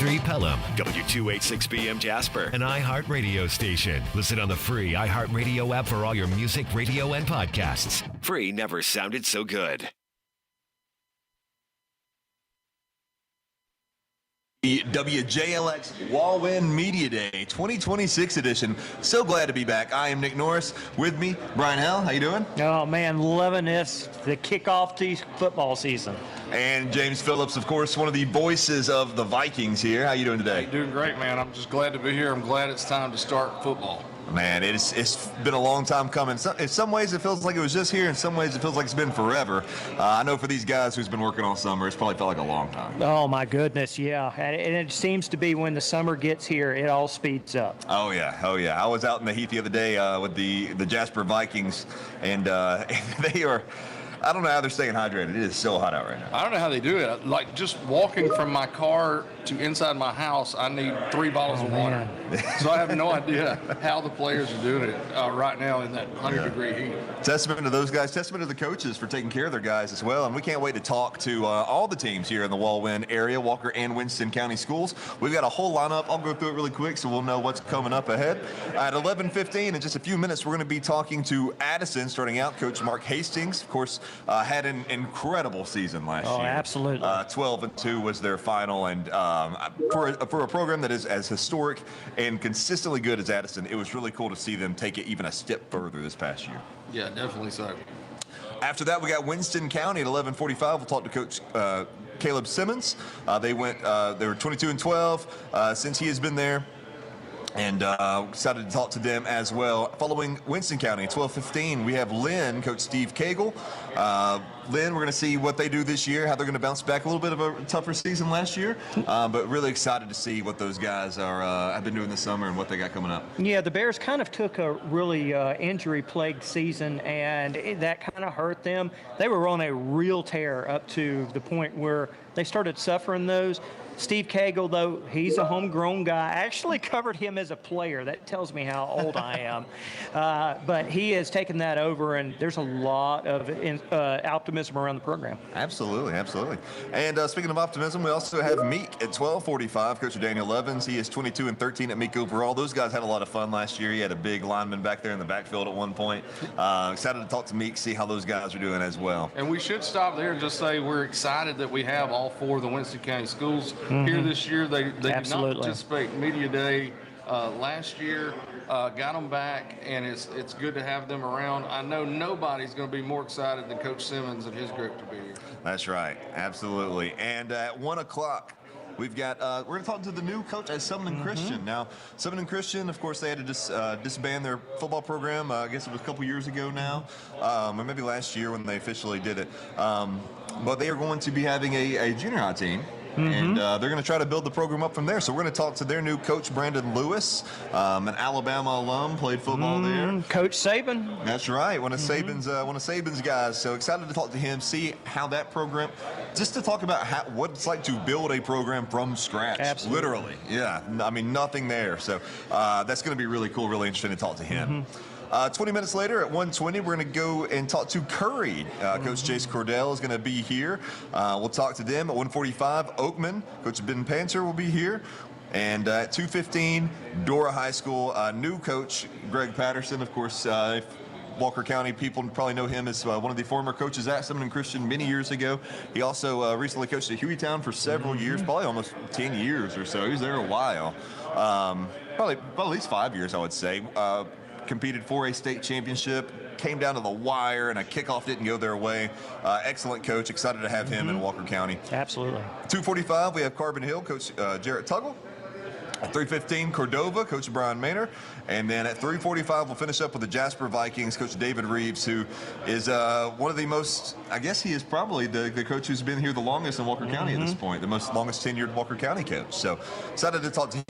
93.3 Pelham, W286BM Jasper, an iHeart radio station. Listen on the free iHeartRadio app for all your music, radio, and podcasts. Free never sounded so good. The WJLX Wal-Win Media Day 2026 edition. So glad to be back. I am Nick Norris. With me, Brian Hell. How you doing? Oh, man, loving this, the kickoff to football season. And James Phillips, of course, one of the voices of the Vikings here. How you doing today? Hey, doing great, man. I'm just glad to be here. I'm glad it's time to start football. Man, it's been a long time coming. In some ways, it feels like it was just here. In some ways, it feels like it's been forever. I know for these guys who's been working all summer, it's probably felt like a long time. Oh, my goodness, yeah. And it seems to be when the summer gets here, it all speeds up. Oh, yeah. I was out in the heat the other day with the Jasper Vikings, and they are – I don't know how they're staying hydrated. It is so hot out right now. I don't know how they do it. Like, just walking from my car to inside my house, I need 3 bottles of water. So I have no idea how the players are doing it right now in that 100-degree heat. Testament to those guys. Testament to the coaches for taking care of their guys as well. And we can't wait to talk to all the teams here in the Wal-Win area, Walker and Winston County Schools. We've got a whole lineup. I'll go through it really quick so we'll know what's coming up ahead. At 11:15, in just a few minutes, we're going to be talking to Addison, starting out. Coach Mark Hastings, of course, had an incredible season last year. Oh, absolutely. 12-2 was their final, and for a program that is as historic and consistently good as Addison, it was really cool to see them take it even a step further this past year. Yeah, definitely so. After that, we got Winston County at 11:45. We'll talk to Coach Caleb Simmons. They were 22-12 since he has been there. And excited to talk to them as well. Following Winston County at 12:15, we have Lynn, Coach Steve Cagle. Lynn, we're going to see what they do this year, how they're going to bounce back. A little bit of a tougher season last year, but really excited to see what those guys have been doing this summer and what they got coming up. Yeah, the Bears kind of took a really injury-plagued season, and that kind of hurt them. They were on a real tear up to the point where they started suffering those. Steve Cagle, though, he's a homegrown guy. I actually covered him as a player. That tells me how old I am. But he has taken that over, and there's a lot of optimism around the program. Absolutely. And speaking of optimism, we also have Meek at 12:45. Coach Daniel Evans, he is 22-13 at Meek overall. Those guys had a lot of fun last year. He had a big lineman back there in the backfield at one point. Excited to talk to Meek, see how those guys are doing as well. And we should stop there and just say we're excited that we have all 4 of the Winston County schools here this year. They did not participate in Media Day last year. Got them back, and it's good to have them around. I know nobody's going to be more excited than Coach Simmons and his group to be here. That's right, absolutely. And at 1 o'clock, we've got we're going to talk to the new coach at Sumner Christian. Now, Sumner Christian, of course, they had to disband their football program. I guess it was a couple years ago now, or maybe last year when they officially did it. But they are going to be having a junior high team. And they're going to try to build the program up from there. So we're going to talk to their new coach, Brandon Lewis, an Alabama alum, played football there. Coach Saban. That's right, one of Saban's guys. So excited to talk to him, see how that program, just to talk about what it's like to build a program from scratch. Absolutely. Literally, yeah. I mean, nothing there. So that's going to be really cool, really interesting to talk to him. 20 minutes later at 1:20, we're going to go and talk to Curry. Coach Chase Cordell is going to be here. We'll talk to them at 1:45. Oakman, Coach Ben Panzer will be here. And at 2:15, Dora High School, new coach Greg Patterson. Of course, Walker County people probably know him as one of the former coaches at Sumner Christian many years ago. He also recently coached at Hueytown for several years, probably almost 10 years or so. He was there a while. Probably at least 5 years, I would say. Competed for a state championship, came down to the wire, and a kickoff didn't go their way. Excellent coach. Excited to have him in Walker County. Absolutely. 2:45, we have Carbon Hill, Coach Jarrett Tuggle. At 3:15, Cordova, Coach Brian Maynor. And then at 3:45, we'll finish up with the Jasper Vikings, Coach David Reeves, who is one of the most, I guess he is probably the coach who's been here the longest in Walker County at this point, the longest tenured Walker County coach. So excited to talk to him.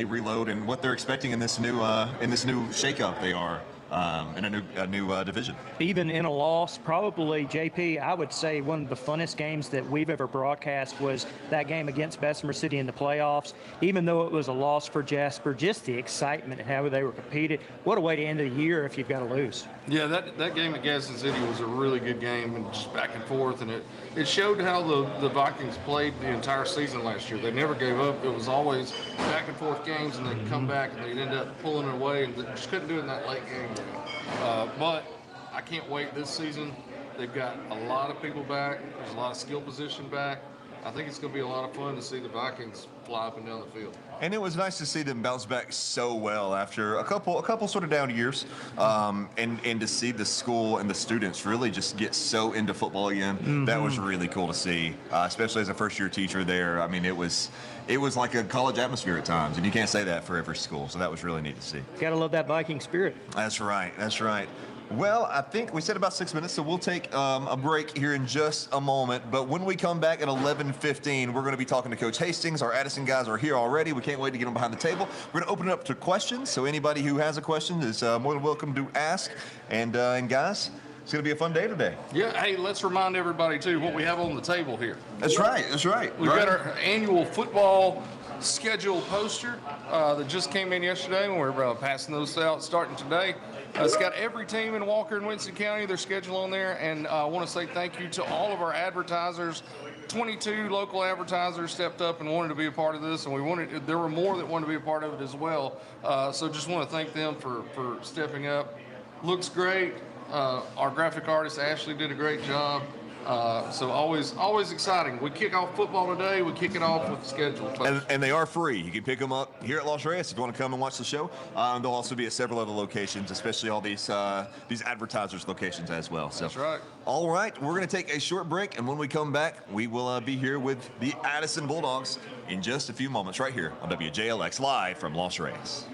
Reload and what they're expecting in this new shakeup they are in a new division. Even in a loss, probably, JP, I would say one of the funnest games that we've ever broadcast was that game against Bessemer City in the playoffs. Even though it was a loss for Jasper, just the excitement and how they were competed. What a way to end the year if you've got to lose. Yeah, that game at Gadsden City was a really good game, and just back and forth, and it showed how the Vikings played the entire season last year. They never gave up. It was always back and forth games, and they'd come back and they'd end up pulling it away, and they just couldn't do it in that late game. But I can't wait this season. They've got a lot of people back. There's a lot of skill position back. I think it's going to be a lot of fun to see the Vikings fly up and down the field. And it was nice to see them bounce back so well after a couple sort of down years, and to see the school and the students really just get so into football again. That was really cool to see, especially as a first-year teacher there. I mean, it was like a college atmosphere at times, and you can't say that for every school, so that was really neat to see. Got to love that Viking spirit. That's right. Well, I think we said about 6 minutes, so we'll take a break here in just a moment. But when we come back at 11:15, we're going to be talking to Coach Hastings. Our Addison guys are here already. We can't wait to get them behind the table. We're going to open it up to questions, so anybody who has a question is more than welcome to ask. And guys, it's going to be a fun day today. Yeah, hey, let's remind everybody, too, what we have on the table here. That's right. We've got our annual football schedule poster that just came in yesterday, and we're passing those out starting today. It's got every team in Walker and Winston County, their schedule on there, and I want to say thank you to all of our advertisers. 22 local advertisers stepped up and wanted to be a part of this, and there were more that wanted to be a part of it as well. So just want to thank them for stepping up. Looks great. Our graphic artist Ashley did a great job. So always exciting. We kick off football today. We kick it off with the schedule. And they are free. You can pick them up here at Los Reyes if you want to come and watch the show. They'll also be at several other locations, especially all these advertisers' locations as well. So, that's right. All right, we're going to take a short break, and when we come back, we will be here with the Addison Bulldogs in just a few moments right here on WJLX live from Los Reyes.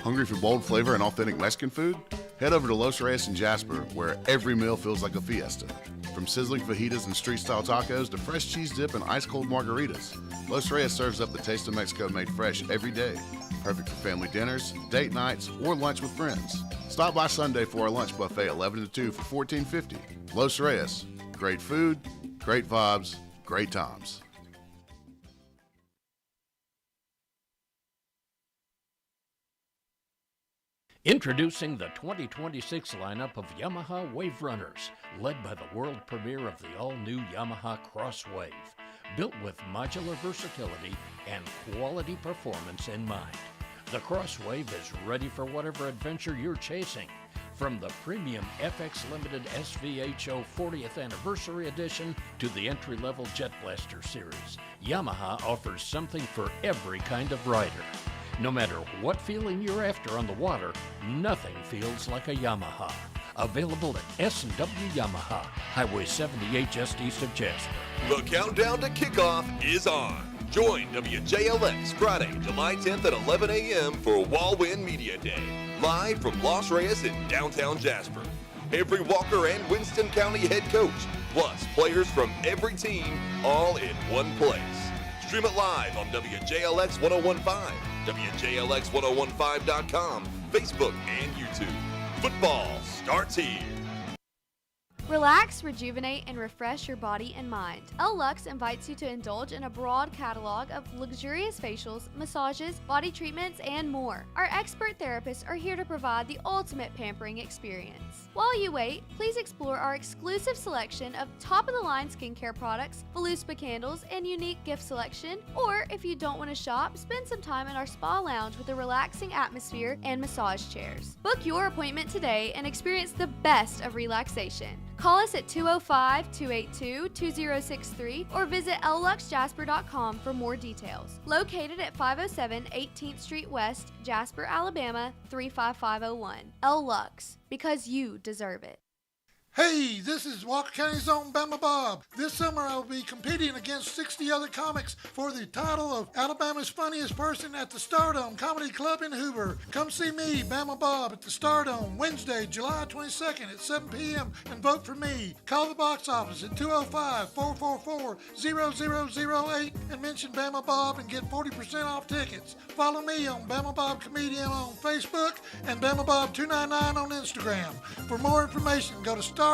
Hungry for bold flavor and authentic Mexican food? Head over to Los Reyes in Jasper, where every meal feels like a fiesta. From sizzling fajitas and street-style tacos to fresh cheese dip and ice-cold margaritas, Los Reyes serves up the taste of Mexico made fresh every day. Perfect for family dinners, date nights, or lunch with friends. Stop by Sunday for our lunch buffet 11 to 2 for $14.50. Los Reyes, great food, great vibes, great times. Introducing the 2026 lineup of Yamaha Wave Runners, led by the world premiere of the all-new Yamaha Cross Wave, built with modular versatility and quality performance in mind. The Cross Wave is ready for whatever adventure you're chasing. From the premium FX Limited SVHO 40th Anniversary Edition to the entry-level Jet Blaster series, Yamaha offers something for every kind of rider. No matter what feeling you're after on the water, nothing feels like a Yamaha. Available at S&W Yamaha, Highway 78 just east of Jasper. The countdown to kickoff is on. Join WJLX Friday, July 10th at 11 a.m. for Wal-Win Media Day, live from Los Reyes in downtown Jasper. Every Walker and Winston County head coach, plus players from every team, all in one place. Stream it live on WJLX 1015, WJLX1015.com, Facebook, and YouTube. Football starts here. Relax, rejuvenate, and refresh your body and mind. El Lux invites you to indulge in a broad catalog of luxurious facials, massages, body treatments, and more. Our expert therapists are here to provide the ultimate pampering experience. While you wait, please explore our exclusive selection of top-of-the-line skincare products, Voluspa candles, and unique gift selection. Or, if you don't want to shop, spend some time in our spa lounge with a relaxing atmosphere and massage chairs. Book your appointment today and experience the best of relaxation. Call us at 205-282-2063 or visit lluxjasper.com for more details. Located at 507 18th Street West, Jasper, Alabama 35501. El Lux, because you deserve it. Hey, this is Walker County's own Bama Bob. This summer I will be competing against 60 other comics for the title of Alabama's Funniest Person at the Stardome Comedy Club in Hoover. Come see me, Bama Bob, at the Stardome Wednesday, July 22nd at 7 p.m. and vote for me. Call the box office at 205-444-0008 and mention Bama Bob and get 40% off tickets. Follow me on Bama Bob Comedian on Facebook and Bama Bob 299 on Instagram. For more information, go to stardome.com.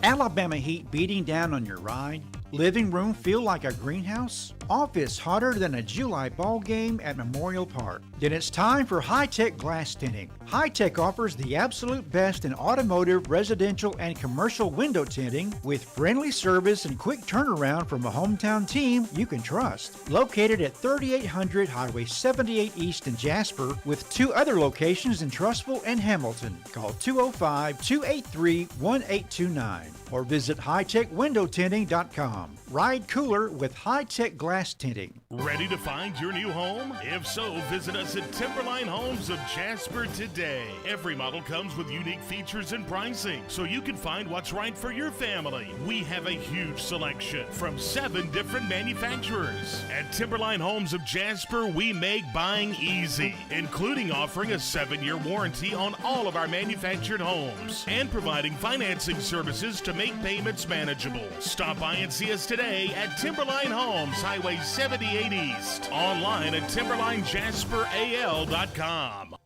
Alabama heat beating down on your ride? Living room feel like a greenhouse? Office hotter than a July ball game at Memorial Park? Then it's time for High-Tech Glass Tinting. High-Tech offers the absolute best in automotive, residential, and commercial window tinting with friendly service and quick turnaround from a hometown team you can trust. Located at 3800 Highway 78 East in Jasper with 2 other locations in Trussville and Hamilton. Call 205-283-1829 or visit hightechwindowtinting.com. Ride cooler with High-Tech Glass Tinting. Ready to find your new home? If so, visit us at Timberline Homes of Jasper today. Every model comes with unique features and pricing, so you can find what's right for your family. We have a huge selection from 7 different manufacturers. At Timberline Homes of Jasper, we make buying easy, including offering a 7-year warranty on all of our manufactured homes and providing financing services to make payments manageable. Stop by and see us today at Timberline Homes, Highway 78 East. Online at TimberlineJasperAL.com.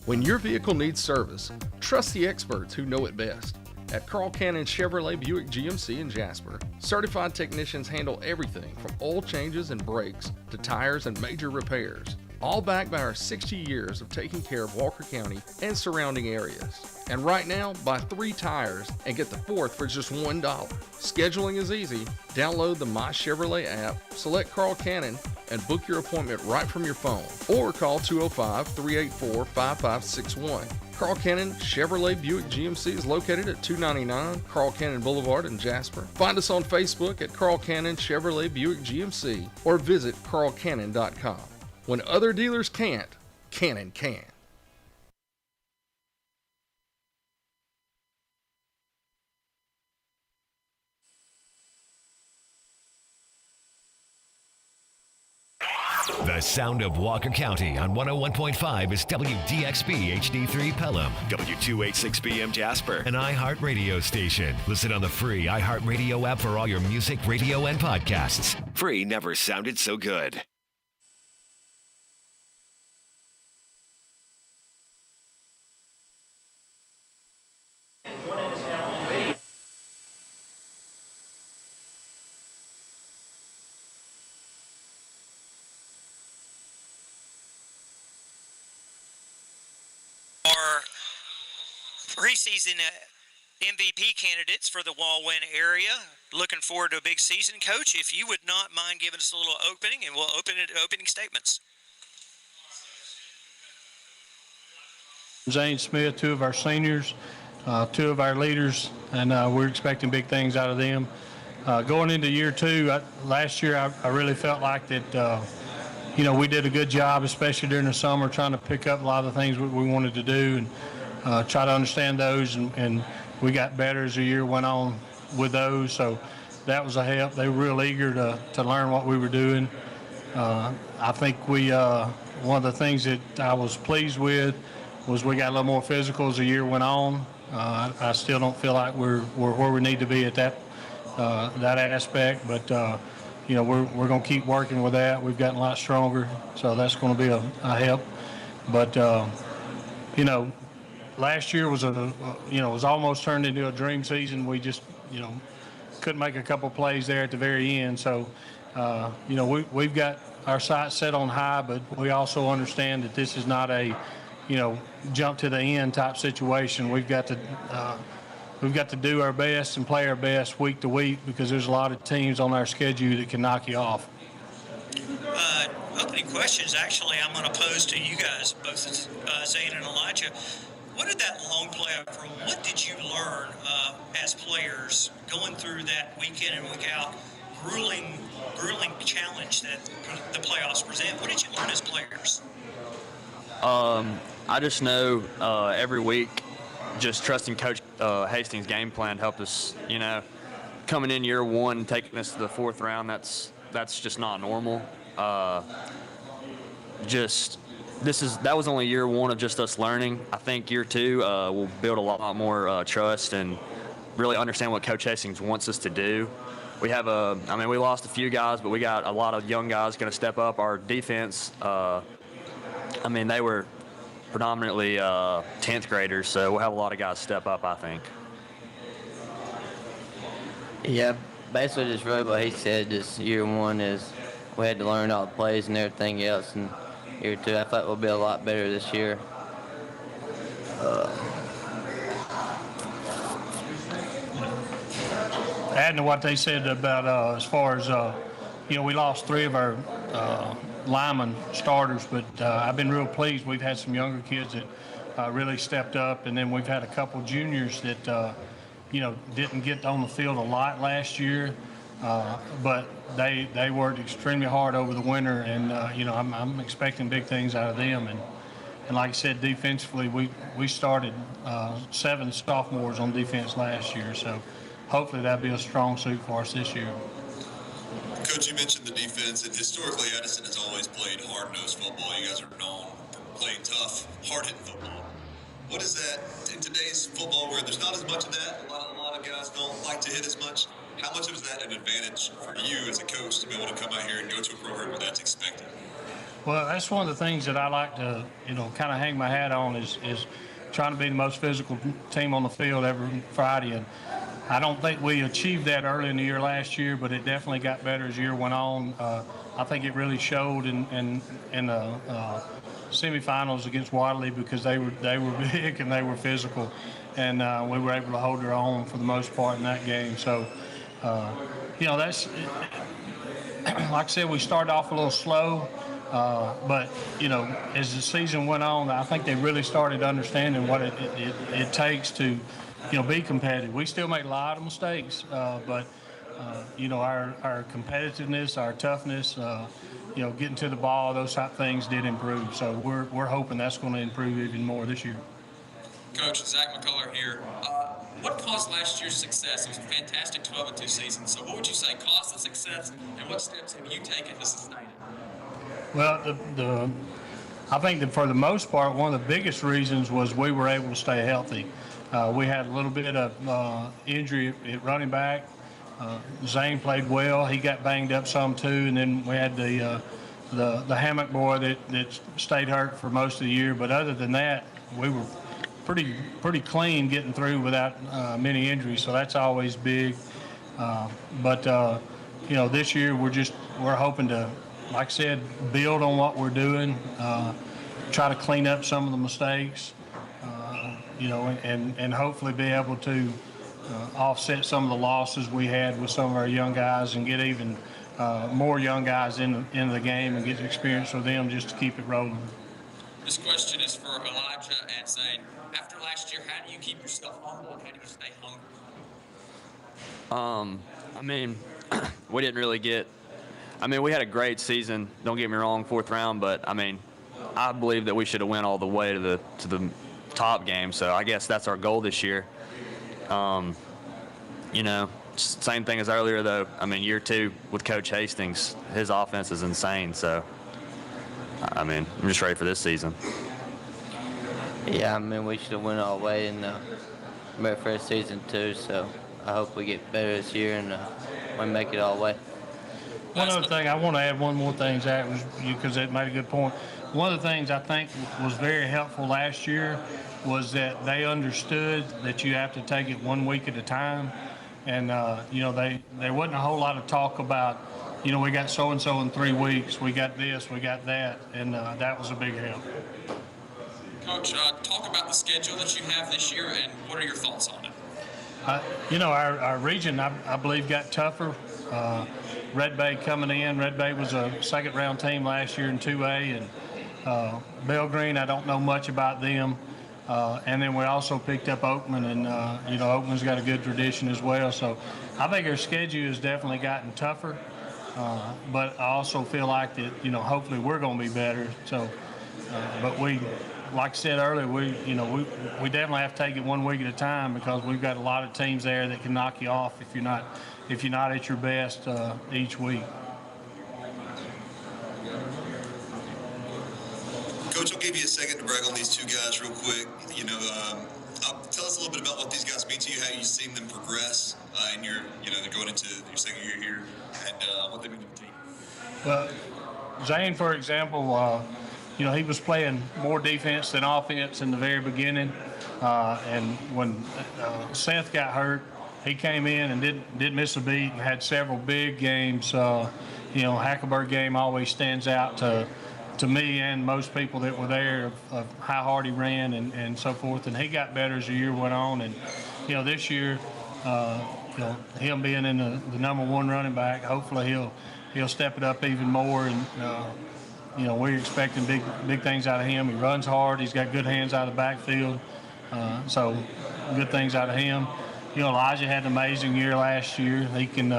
When your vehicle needs service, trust the experts who know it best. At Carl Cannon Chevrolet Buick GMC in Jasper, certified technicians handle everything from oil changes and brakes to tires and major repairs, all backed by our 60 years of taking care of Walker County and surrounding areas. And right now, buy 3 tires and get the 4th for just $1. Scheduling is easy. Download the My Chevrolet app, select Carl Cannon, and book your appointment right from your phone. Or call 205-384-5561. Carl Cannon Chevrolet Buick GMC is located at 299 Carl Cannon Boulevard in Jasper. Find us on Facebook at Carl Cannon Chevrolet Buick GMC or visit carlcannon.com. When other dealers can't, Cannon can. The sound of Walker County on 101.5 is WDXB HD3 Pelham, W286BM Jasper, an iHeart radio station. Listen on the free iHeart Radio app for all your music, radio, and podcasts. Free never sounded so good. Preseason MVP candidates for the Wal-Win area. Looking forward to a big season. Coach, if you would not mind giving us a little opening, and we'll open it to opening statements. Zane Smith, 2 of our seniors, 2 of our leaders, and we're expecting big things out of them. Going into year 2, last year I really felt like that, we did a good job, especially during the summer, trying to pick up a lot of the things we wanted to do and try to understand those, and we got better as the year went on with those, so that was a help. They were real eager to learn what we were doing. I think one of the things that I was pleased with was we got a little more physical as the year went on. I still don't feel like we're where we need to be at that aspect, but we're going to keep working with that. We've gotten a lot stronger, so that's going to be a help. But last year was was almost turned into a dream season. We just couldn't make a couple plays there at the very end. So we've got our sights set on high, but we also understand that this is not a jump to the end type situation. We've got to do our best and play our best week to week because there's a lot of teams on our schedule that can knock you off. Opening questions, actually, I'm going to pose to you guys, both Zane and Elijah. What did that long play from? What did you learn as players going through that week in and week out, grueling challenge that the playoffs present? What did you learn as players? I just know every week just trusting Coach Hastings' game plan helped us, coming in year one, taking us to the 4th round, that's just not normal. That was only year one of just us learning. I think year 2 we'll build a lot more trust and really understand what Coach Hastings wants us to do. We have we lost a few guys, but we got a lot of young guys going to step up. Our defense, they were predominantly 10th graders, so we'll have a lot of guys step up, I think. Yeah, basically just really what he said. Just year 1 is we had to learn all the plays and everything else, and year 2 I thought we'll be a lot better this year. Adding to what they said about as far as we lost 3 of our lineman starters, but I've been real pleased. We've had some younger kids that really stepped up, and then we've had a couple juniors that didn't get on the field a lot last year, but they worked extremely hard over the winter, and I'm expecting big things out of them. And like I said, defensively, we started 7 sophomores on defense last year, so hopefully that'll be a strong suit for us this year. Coach, you mentioned the defense, and historically Edison has always played hard-nosed football. You guys are known for playing tough, hard-hitting football. What is that in today's football where there's not as much of that? A lot of guys don't like to hit as much. How much is that an advantage for you as a coach to be able to come out here and go to a program where that's expected? Well, that's one of the things that I like to, kind of hang my hat on is trying to be the most physical team on the field every Friday. And I don't think we achieved that early in the year last year, but it definitely got better as the year went on. I think it really showed in the semifinals against Waterloo because they were big and they were physical, and we were able to hold their own for the most part in that game. So, that's like I said, we started off a little slow, but as the season went on, I think they really started understanding what it takes to be competitive. We still make a lot of mistakes, but our competitiveness, our toughness, getting to the ball, those type of things did improve. So we're hoping that's going to improve even more this year. Coach, Zach McCullough here. What caused last year's success? It was a fantastic 12-2 season. So what would you say caused the success, and what steps have you taken to sustain it? Well, I think that for the most part, one of the biggest reasons was we were able to stay healthy. We had a little bit of injury at running back. Zane played well. He got banged up some too, and then we had the hammock boy that stayed hurt for most of the year. But other than that, we were pretty clean getting through without many injuries. So that's always big. But this year we're hoping to, like I said, build on what we're doing, try to clean up some of the mistakes, and hopefully be able to offset some of the losses we had with some of our young guys and get even more young guys into the game and get experience with them just to keep it rolling. This question is for Elijah and Zane. After last year, how do you keep yourself humble and how do you stay hungry? We didn't really we had a great season, don't get me wrong, 4th round, but I believe that we should have went all the way to the top game, so I guess that's our goal this year. Same thing as earlier though. Year 2 with Coach Hastings, his offense is insane, so I'm just ready for this season. Yeah, we should have went all the way in the very first season too, so I hope we get better this year and we make it all the way. One other thing, I want to add one more thing, Zach, because it made a good point. One of the things I think was very helpful last year was that they understood that you have to take it 1 week at a time. And, there wasn't a whole lot of talk about, we got so-and-so in 3 weeks, we got this, we got that, and that was a big help. Coach, talk about the schedule that you have this year, and what are your thoughts on it? Our region, I believe, got tougher. Red Bay coming in. Red Bay was a second-round team last year in 2A, and Belgreen, I don't know much about them. And then we also picked up Oakman, and Oakman's got a good tradition as well. So I think our schedule has definitely gotten tougher, but I also feel like that hopefully we're going to be better. So, but like I said earlier, we definitely have to take it one week at a time because we've got a lot of teams there that can knock you off if you're not at your best each week. Coach, I'll give you a second to brag on these two guys real quick. Tell us a little bit about what these guys mean to you, how you've seen them progress, and they're going into your second year here, and what they mean to the team. Well, Zane, for example, he was playing more defense than offense in the very beginning, and when Seth got hurt, he came in and didn't miss a beat and had several big games. Hackleburg game always stands out to me and most people that were there of how hard he ran and so forth. And he got better as the year went on. And, this year, him being in the number one running back, hopefully he'll step it up even more. And, we're expecting big things out of him. He runs hard. He's got good hands out of the backfield. So good things out of him. Elijah had an amazing year last year. He can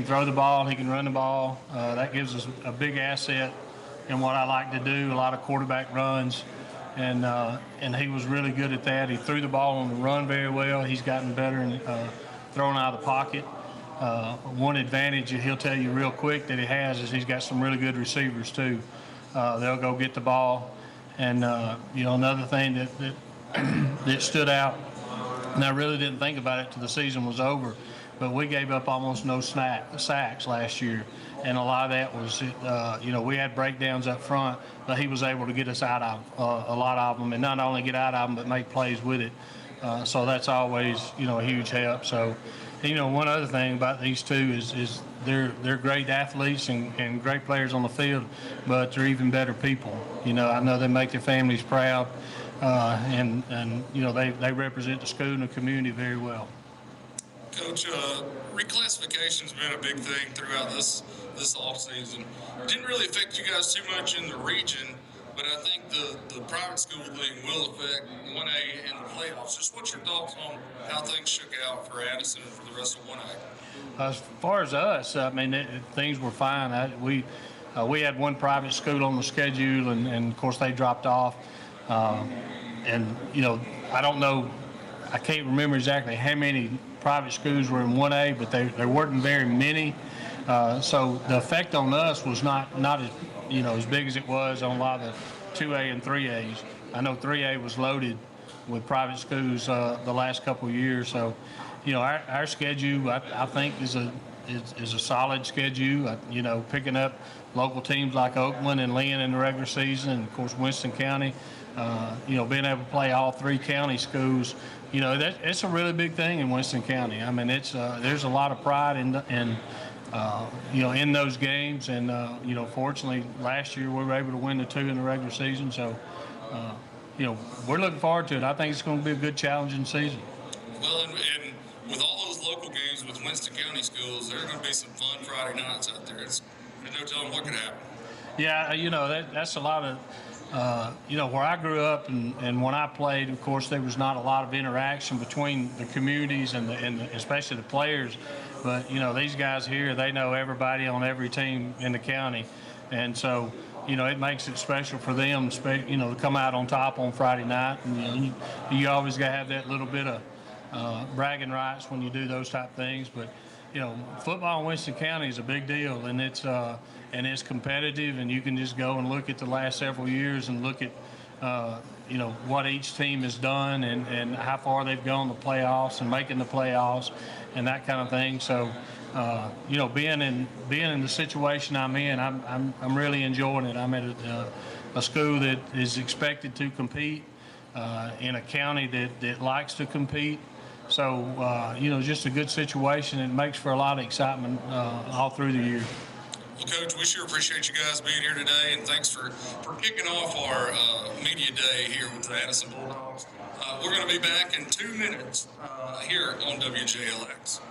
throw the ball. He can run the ball. That gives us a big asset in what I like to do, a lot of quarterback runs. And he was really good at that. He threw the ball on the run very well. He's gotten better in throwing out of the pocket. One advantage that he'll tell you real quick that he has is he's got some really good receivers too. They'll go get the ball. And, another thing that stood out, and I really didn't think about it till the season was over, but we gave up almost no sacks last year. And a lot of that was, we had breakdowns up front, but he was able to get us out of a lot of them, and not only get out of them, but make plays with it. So that's always, a huge help. So, one other thing about these two is they're great athletes and great players on the field, but they're even better people. I know they make their families proud, and they represent the school and the community very well. Coach, reclassification's been a big thing throughout this offseason. Didn't really affect you guys too much in the region, but I think the private school thing will affect 1A and the playoffs. Just what's your thoughts on how things shook out for Addison and for the rest of 1A? As far as us, things were fine. We had one private school on the schedule, and of course they dropped off. And I don't know, I can't remember exactly how many private schools were in 1A, but there weren't very many. So the effect on us was not as big as it was on a lot of the 2A and 3As. I know 3A was loaded with private schools the last couple of years. So, our schedule I think is a solid schedule. Picking up local teams like Oakland and Lynn in the regular season, and of course Winston County. Being able to play all three county schools. It's a really big thing in Winston County. There's a lot of pride in those games, and fortunately last year we were able to win the two in the regular season. So, we're looking forward to it. I think it's going to be a good, challenging season. Well, and with all those local games with Winston County schools, there are going to be some fun Friday nights out there. There's no telling what could happen. Yeah, that's a lot of. Where I grew up and when I played, of course, there was not a lot of interaction between the communities and especially the players. But, these guys here, they know everybody on every team in the county. And so, it makes it special for them, to come out on top on Friday night. And, you always got to have that little bit of bragging rights when you do those type of things. But, football in Winston County is a big deal, and it's competitive, and you can just go and look at the last several years and look at, what each team has done and how far they've gone to the playoffs and making the playoffs and that kind of thing. So, being in the situation I'm in, I'm really enjoying it. I'm at a school that is expected to compete in a county that likes to compete. So, just a good situation. It makes for a lot of excitement all through the year. Well, Coach, we sure appreciate you guys being here today, and thanks for kicking off our media day here with the Addison Bulldogs. We're going to be back in 2 minutes here on WJLX.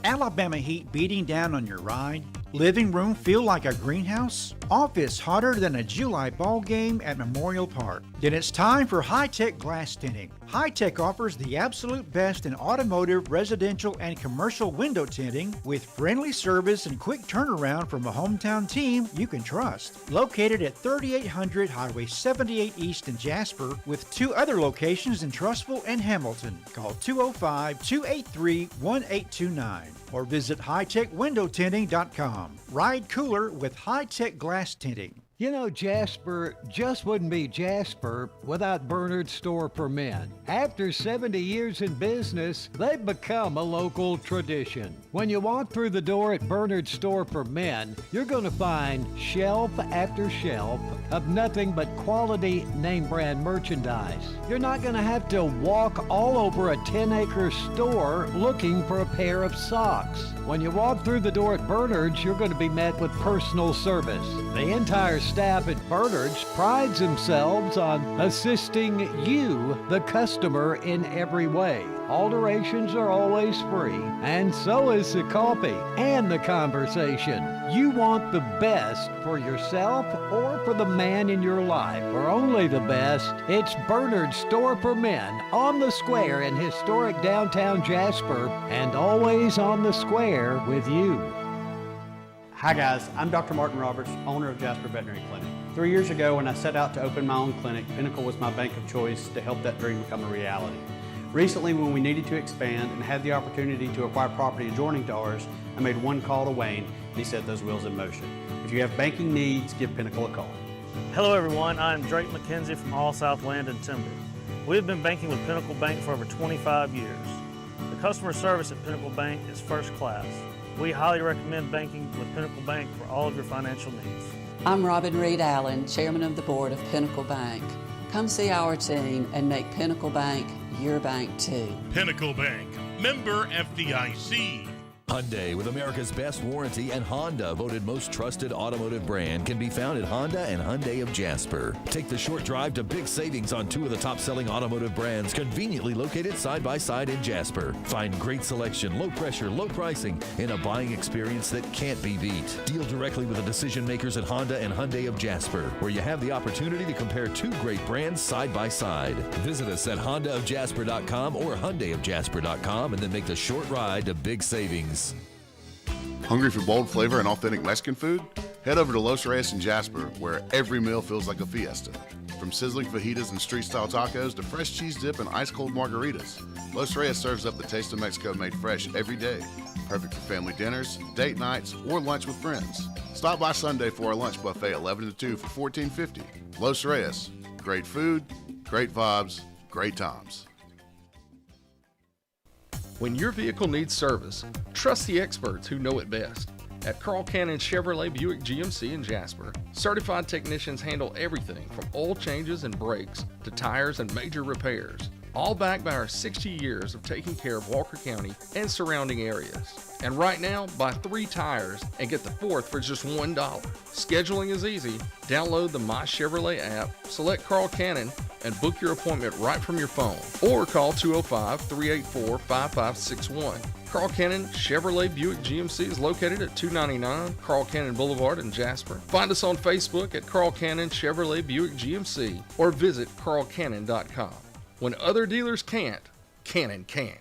Alabama heat beating down on your ride? Living room feel like a greenhouse? Office hotter than a July ball game at Memorial Park? Then it's time for high-tech glass tinting. High-Tech offers the absolute best in automotive, residential, and commercial window tinting with friendly service and quick turnaround from a hometown team you can trust. Located at 3800 Highway 78 East in Jasper with 2 other locations in Trussville and Hamilton. Call 205-283-1829 or visit hightechwindowtinting.com. Ride cooler with high-tech glass tinting. You know, Jasper just wouldn't be Jasper without Bernard's Store for Men. After 70 years in business, they've become a local tradition. When you walk through the door at Bernard's Store for Men, you're going to find shelf after shelf of nothing but quality name brand merchandise. You're not going to have to walk all over a 10-acre store looking for a pair of socks. When you walk through the door at Bernard's, you're going to be met with personal service. The entire staff at Bernard's prides themselves on assisting you, the customer, in every way. Alterations are always free, and so is the coffee and the conversation. You want the best for yourself or for the man in your life, or only the best. It's Bernard's Store for Men on the square in historic downtown Jasper, and always on the square with you. Hi guys, I'm Dr. Martin Roberts, owner of Jasper Veterinary Clinic. 3 years ago when I set out to open my own clinic, Pinnacle was my bank of choice to help that dream become a reality. Recently, when we needed to expand and had the opportunity to acquire property adjoining to ours, I made one call to Wayne and he set those wheels in motion. If you have banking needs, give Pinnacle a call. Hello everyone, I'm Drake McKenzie from All South Land and Timber. We have been banking with Pinnacle Bank for over 25 years. The customer service at Pinnacle Bank is first class. We highly recommend banking with Pinnacle Bank for all of your financial needs. I'm Robin Reed Allen, Chairman of the Board of Pinnacle Bank. Come see our team and make Pinnacle Bank your bank too. Pinnacle Bank, member FDIC. Hyundai, with America's best warranty, and Honda, voted most trusted automotive brand, can be found at Honda and Hyundai of Jasper. Take the short drive to big savings on 2 of the top-selling automotive brands, conveniently located side by side in Jasper. Find great selection, low pressure, low pricing, and a buying experience that can't be beat. Deal directly with the decision makers at Honda and Hyundai of Jasper, where you have the opportunity to compare 2 great brands side by side. Visit us at HondaofJasper.com or HyundaiofJasper.com and then make the short ride to big savings. Hungry for bold flavor and authentic Mexican food? Head over to Los Reyes in Jasper, where every meal feels like a fiesta. From sizzling fajitas and street-style tacos to fresh cheese dip and ice-cold margaritas, Los Reyes serves up the taste of Mexico made fresh every day. Perfect for family dinners, date nights, or lunch with friends. Stop by Sunday for our lunch buffet 11 to 2 for $14.50. Los Reyes, great food, great vibes, great times. When your vehicle needs service, trust the experts who know it best. At Carl Cannon Chevrolet Buick GMC in Jasper, certified technicians handle everything from oil changes and brakes to tires and major repairs, all backed by our 60 years of taking care of Walker County and surrounding areas. And right now, buy 3 tires and get the 4th for just $1. Scheduling is easy. Download the My Chevrolet app, select Carl Cannon, and book your appointment right from your phone. Or call 205-384-5561. Carl Cannon Chevrolet Buick GMC is located at 299 Carl Cannon Boulevard in Jasper. Find us on Facebook at Carl Cannon Chevrolet Buick GMC or visit carlcannon.com. When other dealers can't, Cannon can.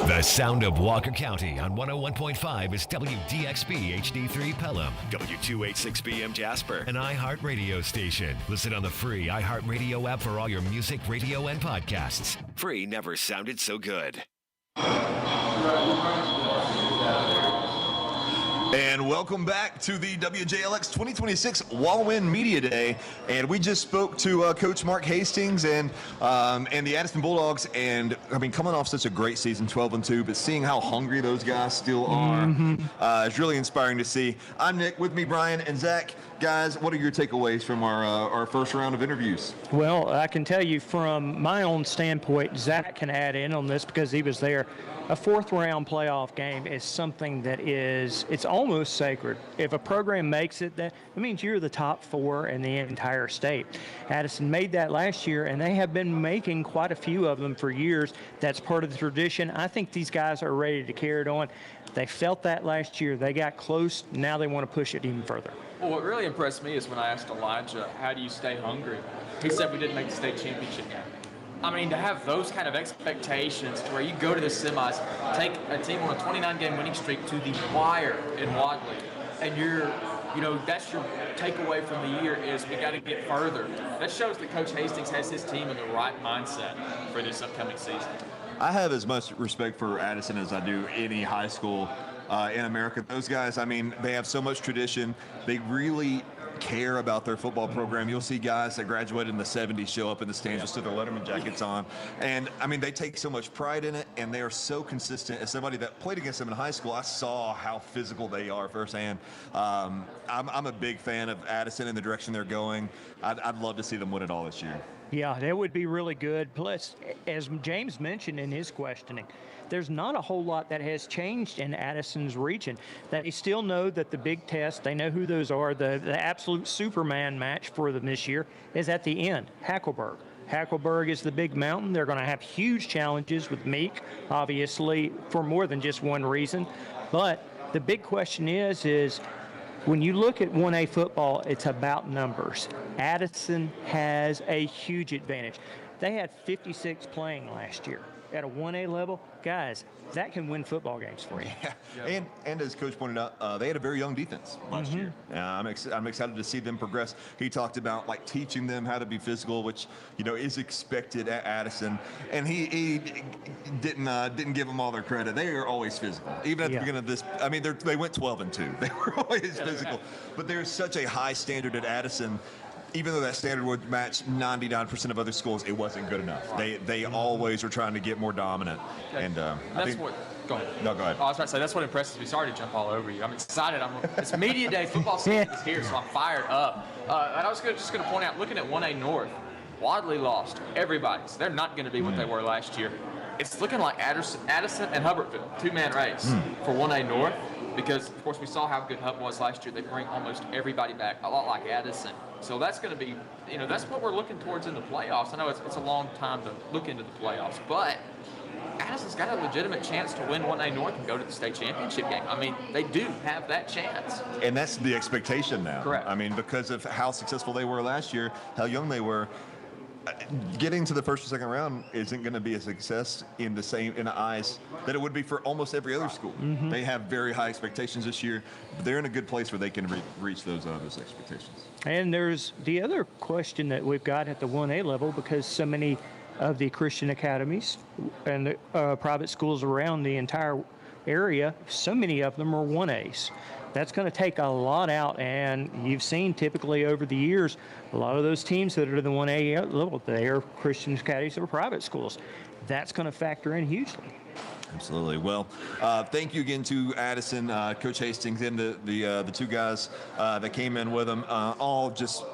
The sound of Walker County on 101.5 is WDXB HD3 Pelham, W286BM Jasper, an iHeart radio station. Listen on the free iHeart Radio app for all your music, radio, and podcasts. Free never sounded so good. And welcome back to the WJLX 2026 Wal-Win Media Day. And we just spoke to Coach Mark Hastings and the Addison Bulldogs. And I mean, coming off such a great season, 12-2, but seeing how hungry those guys still are is really inspiring to see. I'm Nick, with me Brian and Zach. Guys, what are your takeaways from our first round of interviews? Well, I can tell you from my own standpoint, Zach can add in on this because he was there. A fourth-round playoff game is something that it's almost sacred. If a program makes it, that means you're the top 4 in the entire state. Addison made that last year, and they have been making quite a few of them for years. That's part of the tradition. I think these guys are ready to carry it on. They felt that last year. They got close. Now they want to push it even further. Well, what really impressed me is when I asked Elijah, how do you stay hungry? He said we didn't make the state championship game. I mean, to have those kind of expectations to where you go to the semis, take a team on a 29-game winning streak to the wire in Wadley, and that's your takeaway from the year is we got to get further. That shows that Coach Hastings has his team in the right mindset for this upcoming season. I have as much respect for Addison as I do any high school in America. Those guys, I mean, they have so much tradition. They really care about their football program. You'll see guys that graduated in the 70s show up in the stands just with their Letterman jackets on. And, I mean, they take so much pride in it, and they are so consistent. As somebody that played against them in high school, I saw how physical they are firsthand. I'm a big fan of Addison and the direction they're going. I'd love to see them win it all this year. Yeah, that would be really good. Plus, as James mentioned in his questioning, there's not a whole lot that has changed in Addison's region. They still know that the big test, they know who those are. The absolute Superman match for them this year is at the end, Hackleburg. Hackleburg is the big mountain. They're going to have huge challenges with Meek, obviously, for more than just one reason. But the big question is when you look at 1A football, it's about numbers. Addison has a huge advantage. They had 56 playing last year. At a 1A level, guys, that can win football games for you. Yeah. And as Coach pointed out, they had a very young defense last year. I'm excited to see them progress. He talked about like teaching them how to be physical, which is expected at Addison. And he didn't give them all their credit. They are always physical, even at the beginning of this. I mean, they went 12-2. They were always physical. But there's such a high standard at Addison. Even though that standard would match 99% of other schools, it wasn't good enough. They always were trying to get more dominant. Okay. And go ahead. No, go ahead. I was about to say, that's what impresses me. Sorry to jump all over you. I'm excited. It's media day. Football season is here, so I'm fired up. And I was just going to point out, looking at 1A North, Wadley lost everybody. So they're not going to be what they were last year. It's looking like Addison and Hubbardsville, two-man race for 1A North, because, of course, we saw how good Hub was last year. They bring almost everybody back, a lot like Addison. So that's going to be, that's what we're looking towards in the playoffs. I know it's a long time to look into the playoffs, but Addison's got a legitimate chance to win 1A North and go to the state championship game. I mean, they do have that chance. And that's the expectation now. Correct. I mean, because of how successful they were last year, how young they were, getting to the first or second round isn't going to be a success in the eyes that it would be for almost every other school. They have very high expectations this year, but they're in a good place where they can reach those expectations. And there's the other question that we've got at the 1A level, because so many of the Christian academies and the private schools around the entire area, so many of them are 1As. That's going to take a lot out, and you've seen typically over the years, a lot of those teams that are the 1A level, they are Christian academies or private schools. That's going to factor in hugely. Absolutely. Well, thank you again to Addison, Coach Hastings, and the two guys that came in with them. All just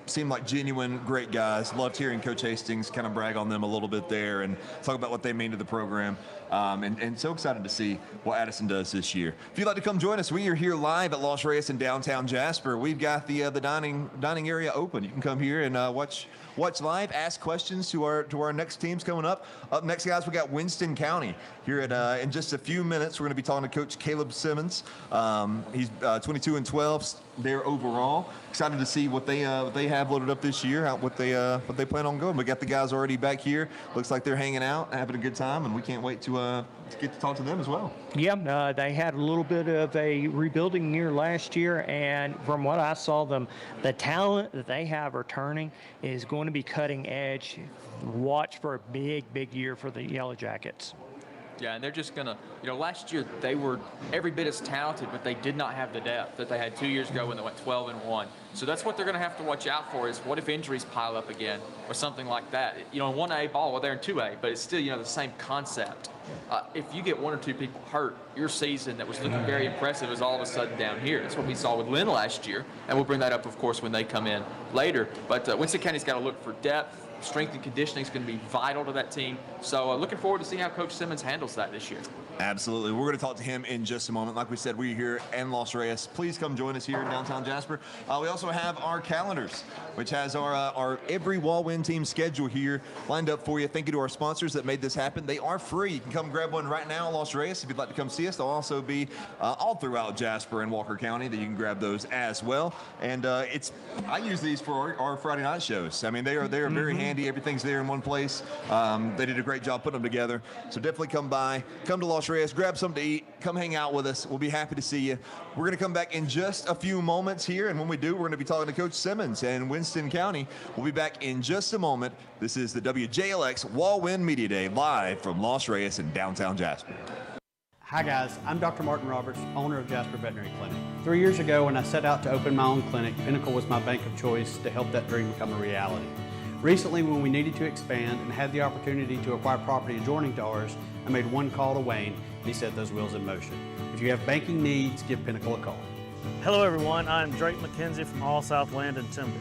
seemed like genuine, great guys. Loved hearing Coach Hastings kind of brag on them a little bit there and talk about what they mean to the program. And so excited to see what Addison does this year. If you'd like to come join us, we are here live at Los Reyes in downtown Jasper. We've got the dining area open. You can come here and watch live, ask questions to our next teams coming up. Up next, guys, we got Winston County here at in just a few minutes. We're going to be talking to Coach Caleb Simmons. He's 22-12 there overall. Excited to see what they have loaded up this year, what they plan on going. We got the guys already back here. Looks like they're hanging out, having a good time, and we can't wait to get to talk to them as well. Yeah, they had a little bit of a rebuilding year last year, and from what I saw them, the talent that they have returning is going to be cutting edge. Watch for a big year for the Yellow Jackets. Yeah, and they're just going to, last year they were every bit as talented, but they did not have the depth that they had 2 years ago when they went 12-1. So that's what they're going to have to watch out for, is what if injuries pile up again or something like that. In 1A ball, well, they're in 2A, but it's still, the same concept. If you get one or two people hurt, your season that was looking very impressive is all of a sudden down here. That's what we saw with Lynn last year, and we'll bring that up, of course, when they come in later. But Winston County's got to look for depth, strength and conditioning is going to be vital to that team. So looking forward to seeing how Coach Simmons handles that this year. Absolutely. We're going to talk to him in just a moment. Like we said, we're here in Los Reyes. Please come join us here in downtown Jasper. We also have our calendars, which has our every Wal-Win team schedule here lined up for you. Thank you to our sponsors that made this happen. They are free. You can come grab one right now in Los Reyes if you'd like to come see us. They'll also be all throughout Jasper and Walker County that you can grab those as well. And I use these for our Friday night shows. I mean, they are very handy. Everything's there in one place. They did a great job putting them together. So definitely come by, come to Los Reyes, grab something to eat, come hang out with us. We'll be happy to see you. We're going to come back in just a few moments here, and when we do, we're going to be talking to Coach Simmons and Winston County. We'll be back in just a moment. This is the WJLX Wal-Win Media Day live from Los Reyes in downtown Jasper. Hi guys, I'm Dr. Martin Roberts, owner of Jasper Veterinary Clinic. 3 years ago when I set out to open my own clinic, Pinnacle was my bank of choice to help that dream become a reality. Recently, when we needed to expand and had the opportunity to acquire property adjoining to ours, I made one call to Wayne and he set those wheels in motion. If you have banking needs, give Pinnacle a call. Hello everyone, I'm Drake McKenzie from All South Land and Timber.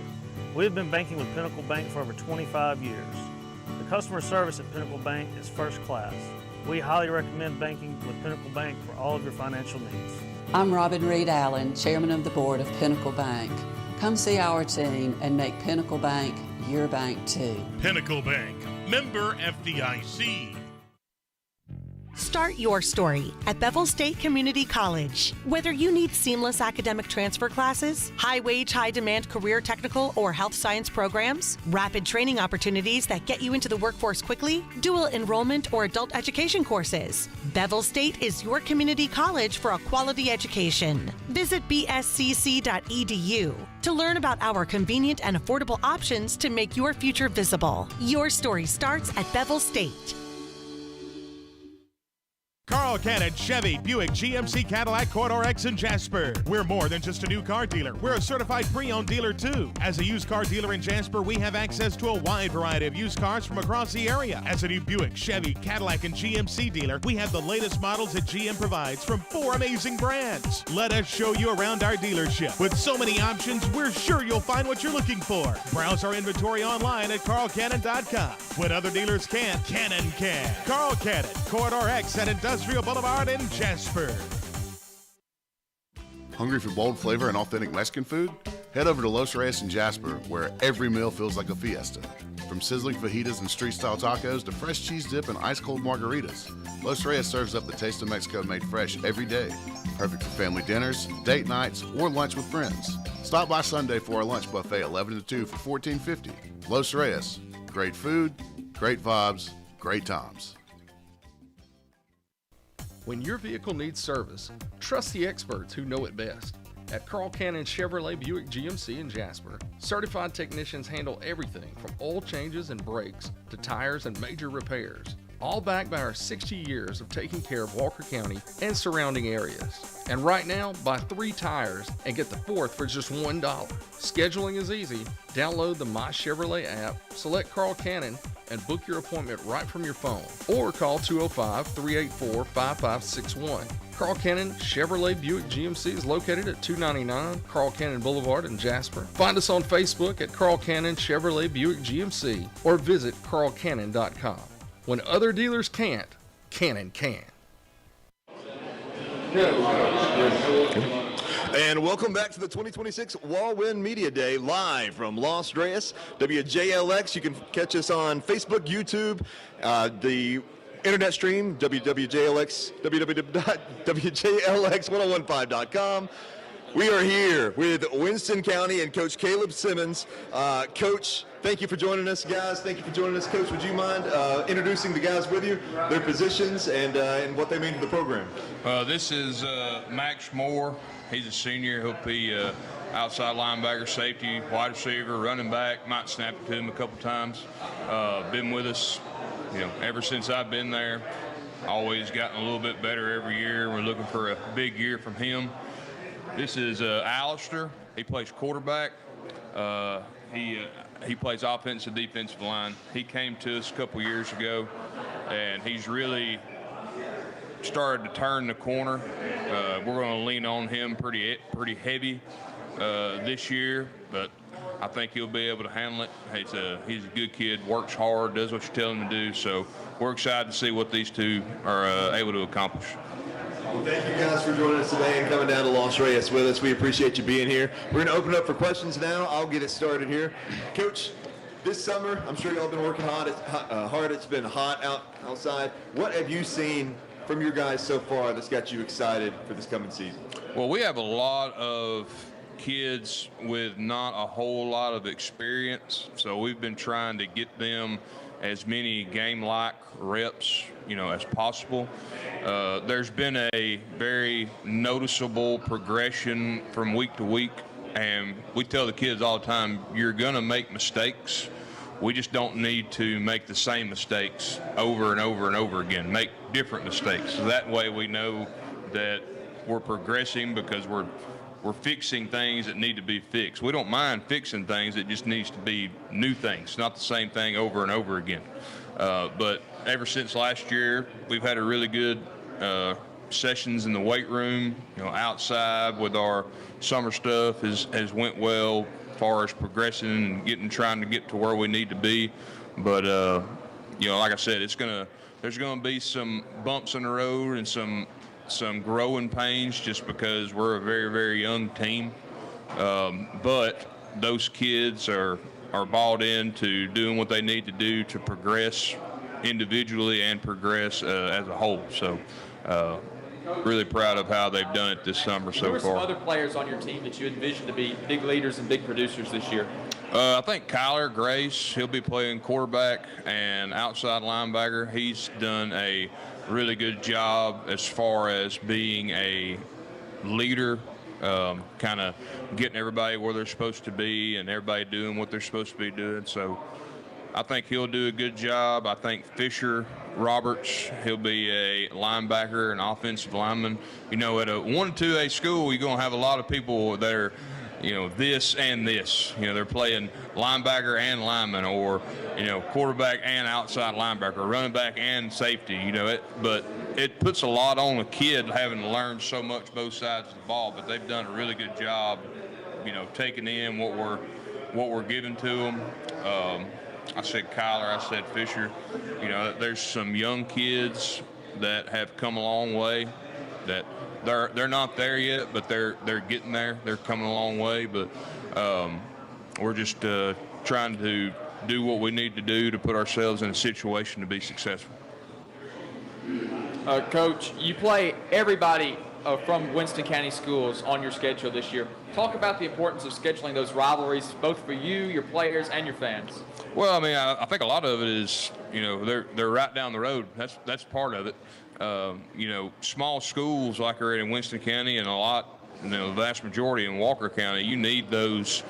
We've been banking with Pinnacle Bank for over 25 years. The customer service at Pinnacle Bank is first class. We highly recommend banking with Pinnacle Bank for all of your financial needs. I'm Robin Reed Allen, Chairman of the Board of Pinnacle Bank. Come see our team and make Pinnacle Bank your bank too. Pinnacle Bank, member FDIC. Start your story at Bevel State Community College. Whether you need seamless academic transfer classes, high-wage, high-demand career technical or health science programs, rapid training opportunities that get you into the workforce quickly, dual enrollment or adult education courses, Bevel State is your community college for a quality education. Visit bscc.edu to learn about our convenient and affordable options to make your future visible. Your story starts at Bevel State. Carl Cannon, Chevy, Buick, GMC, Cadillac, Corridor X in Jasper. We're more than just a new car dealer. We're a certified pre-owned dealer too. As a used car dealer in Jasper, we have access to a wide variety of used cars from across the area. As a new Buick, Chevy, Cadillac, and GMC dealer, we have the latest models that GM provides from 4 amazing brands. Let us show you around our dealership. With so many options, we're sure you'll find what you're looking for. Browse our inventory online at carlcannon.com. When other dealers can't, Cannon can. Carl Cannon, Corridor X at Industrial Boulevard in Jasper. Hungry for bold flavor and authentic Mexican food? Head over to Los Reyes in Jasper, where every meal feels like a fiesta. From sizzling fajitas and street-style tacos to fresh cheese dip and ice-cold margaritas, Los Reyes serves up the taste of Mexico made fresh every day. Perfect for family dinners, date nights, or lunch with friends. Stop by Sunday for our lunch buffet 11 to 2 for $14.50. Los Reyes, great food, great vibes, great times. When your vehicle needs service, trust the experts who know it best. At Carl Cannon Chevrolet Buick GMC in Jasper, certified technicians handle everything from oil changes and brakes to tires and major repairs, all backed by our 60 years of taking care of Walker County and surrounding areas. And right now, buy 3 tires and get the 4th for just $1. Scheduling is easy. Download the My Chevrolet app, select Carl Cannon, and book your appointment right from your phone, or call 205-384-5561. Carl Cannon Chevrolet Buick GMC is located at 299 Carl Cannon Boulevard in Jasper. Find us on Facebook at Carl Cannon Chevrolet Buick GMC or visit carlcannon.com. When other dealers can't, Cannon can. And welcome back to the 2026 Wal-Win Media Day live from Los Reyes, WJLX. You can catch us on Facebook, YouTube, the internet stream, www.jlx, www.wjlx1015.com. We are here with Winston County and Coach Caleb Simmons. Coach, thank you for joining us, guys. Thank you for joining us. Coach, would you mind introducing the guys with you, their positions, and what they mean to the program? This is Max Moore. He's a senior. He'll be outside linebacker, safety, wide receiver, running back. Might snap it to him a couple times. Been with us, ever since I've been there. Always gotten a little bit better every year. We're looking for a big year from him. This is Alistair. He plays quarterback. He plays offensive, defensive line. He came to us a couple years ago, and he's really started to turn the corner. We're going to lean on him pretty heavy this year, but I think he'll be able to handle it. He's a good kid, works hard, does what you tell him to do. So we're excited to see what these two are able to accomplish. Well, thank you guys for joining us today and coming down to Los Reyes with us. We appreciate you being here. We're going to open up for questions now. I'll get it started here. Coach, this summer, I'm sure y'all have been working hard. It's been hot outside. What have you seen from your guys so far that's got you excited for this coming season? Well, we have a lot of kids with not a whole lot of experience, so we've been trying to get them as many game-like reps, as possible. There's been a very noticeable progression from week to week, and we tell the kids all the time, you're going to make mistakes. We just don't need to make the same mistakes over and over and over again. Make different mistakes. So that way we know that we're progressing because we're fixing things that need to be fixed. We don't mind fixing things. It just needs to be new things, not the same thing over and over again. But ever since last year, we've had a really good sessions in the weight room. Outside with our summer stuff has went well as far as progressing and trying to get to where we need to be. But like I said, there's gonna be some bumps in the road and some growing pains just because we're a very, very young team. But those kids are bought into doing what they need to do to progress individually and progress as a whole. So really proud of how they've done it this summer so far. Who are some other players on your team that you envision to be big leaders and big producers this year? I think Kyler Grace, he'll be playing quarterback and outside linebacker. He's done a really good job as far as being a leader, kind of getting everybody where they're supposed to be and everybody doing what they're supposed to be doing. So I think he'll do a good job. I think Fisher Roberts, he'll be a linebacker and offensive lineman. At a 1-2A school, you're going to have a lot of people that are this and this. They're playing linebacker and lineman, or, quarterback and outside linebacker, running back and safety, but it puts a lot on a kid having to learn so much both sides of the ball, but they've done a really good job, taking in what we're giving to them. I said Kyler, I said Fisher. There's some young kids that have come a long way that they're not there yet, but they're getting there. They're coming a long way, but we're just trying to do what we need to do to put ourselves in a situation to be successful. Coach, you play everybody from Winston County schools on your schedule this year. Talk about the importance of scheduling those rivalries, both for you, your players, and your fans. Well, I think a lot of it is, they're right down the road. That's part of it. Small schools like are in Winston County and the vast majority in Walker County, you need those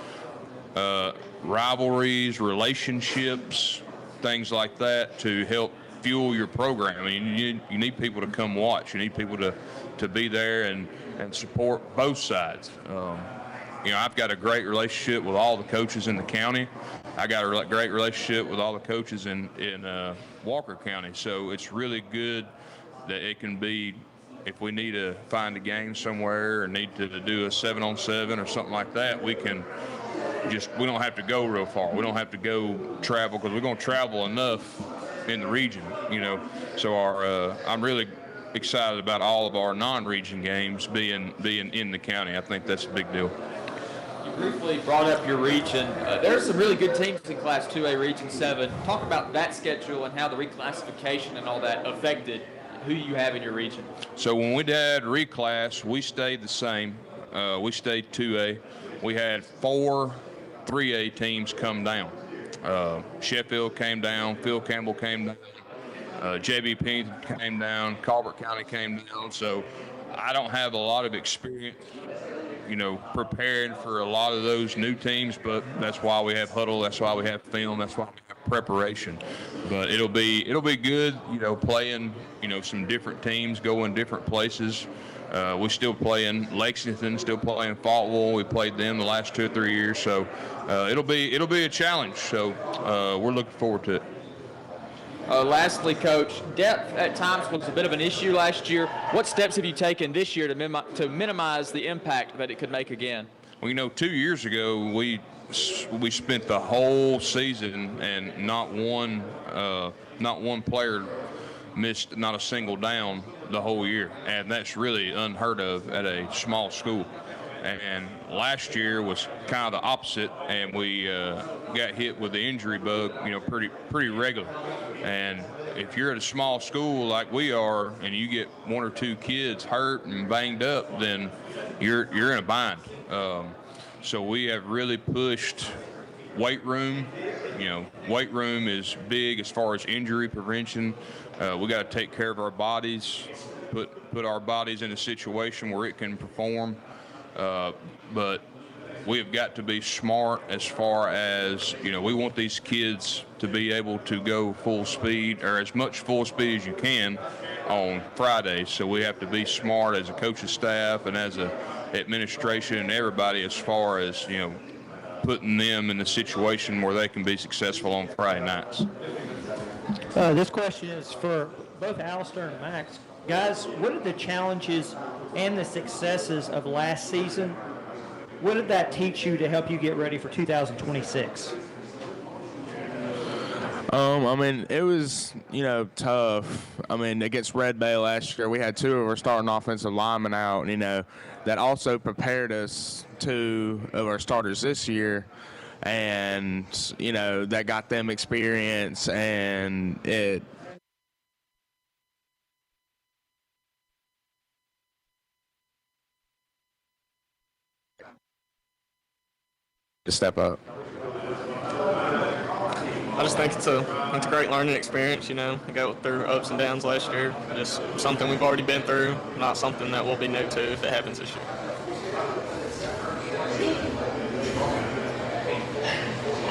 rivalries, relationships, things like that to help fuel your program. You need people to come watch. You need people to be there and support both sides. I've got a great relationship with all the coaches in the county. I got a great relationship with all the coaches in Walker County. So it's really good that it can be, if we need to find a game somewhere or need to do a 7-on-7 or something like that, we don't have to go real far. We don't have to go travel, because we're going to travel enough in the region, So I'm really excited about all of our non-region games being in the county. I think that's a big deal. You briefly brought up your region. There are some really good teams in Class 2A Region 7. Talk about that schedule and how the reclassification and all that affected who you have in your region. So when we did reclass, we stayed the same. We stayed 2A. We had 4 3A teams come down. Sheffield came down, Phil Campbell came down, J.B. Pennington came down, Colbert County came down. So I don't have a lot of experience, preparing for a lot of those new teams, but that's why we have huddle, that's why we have film, that's why we have preparation. But it'll be good, playing, some different teams, going different places. We're still playing Lexington, still playing Faultville. We played them the last 2 or 3 years, so it'll be a challenge. So we're looking forward to it. Lastly, Coach, depth at times was a bit of an issue last year. What steps have you taken this year to minimize the impact that it could make again? Well, 2 years ago, we we spent the whole season and not one player missed not a single down the whole year, and that's really unheard of at a small school. And last year was kind of the opposite, and we got hit with the injury bug, pretty regular. And if you're at a small school like we are, and you get one or two kids hurt and banged up, then you're in a bind. So we have really pushed weight room. Weight room is big as far as injury prevention. We got to take care of our bodies, put our bodies in a situation where it can perform. But we have got to be smart as far as, we want these kids to be able to go full speed, or as much full speed as you can on Fridays. So we have to be smart as a coaching staff and as a administration and everybody as far as, putting them in a situation where they can be successful on Friday nights. This question is for both Alistair and Max. Guys, what are the challenges and the successes of last season? What did that teach you to help you get ready for 2026? It was, tough. Against Red Bay last year, we had two of our starting offensive linemen out, that also prepared us two of our starters this year. And, that got them experience, and it to step up. I just think it's a great learning experience, We go through ups and downs last year. Just something we've already been through, not something that will be new to if it happens this year.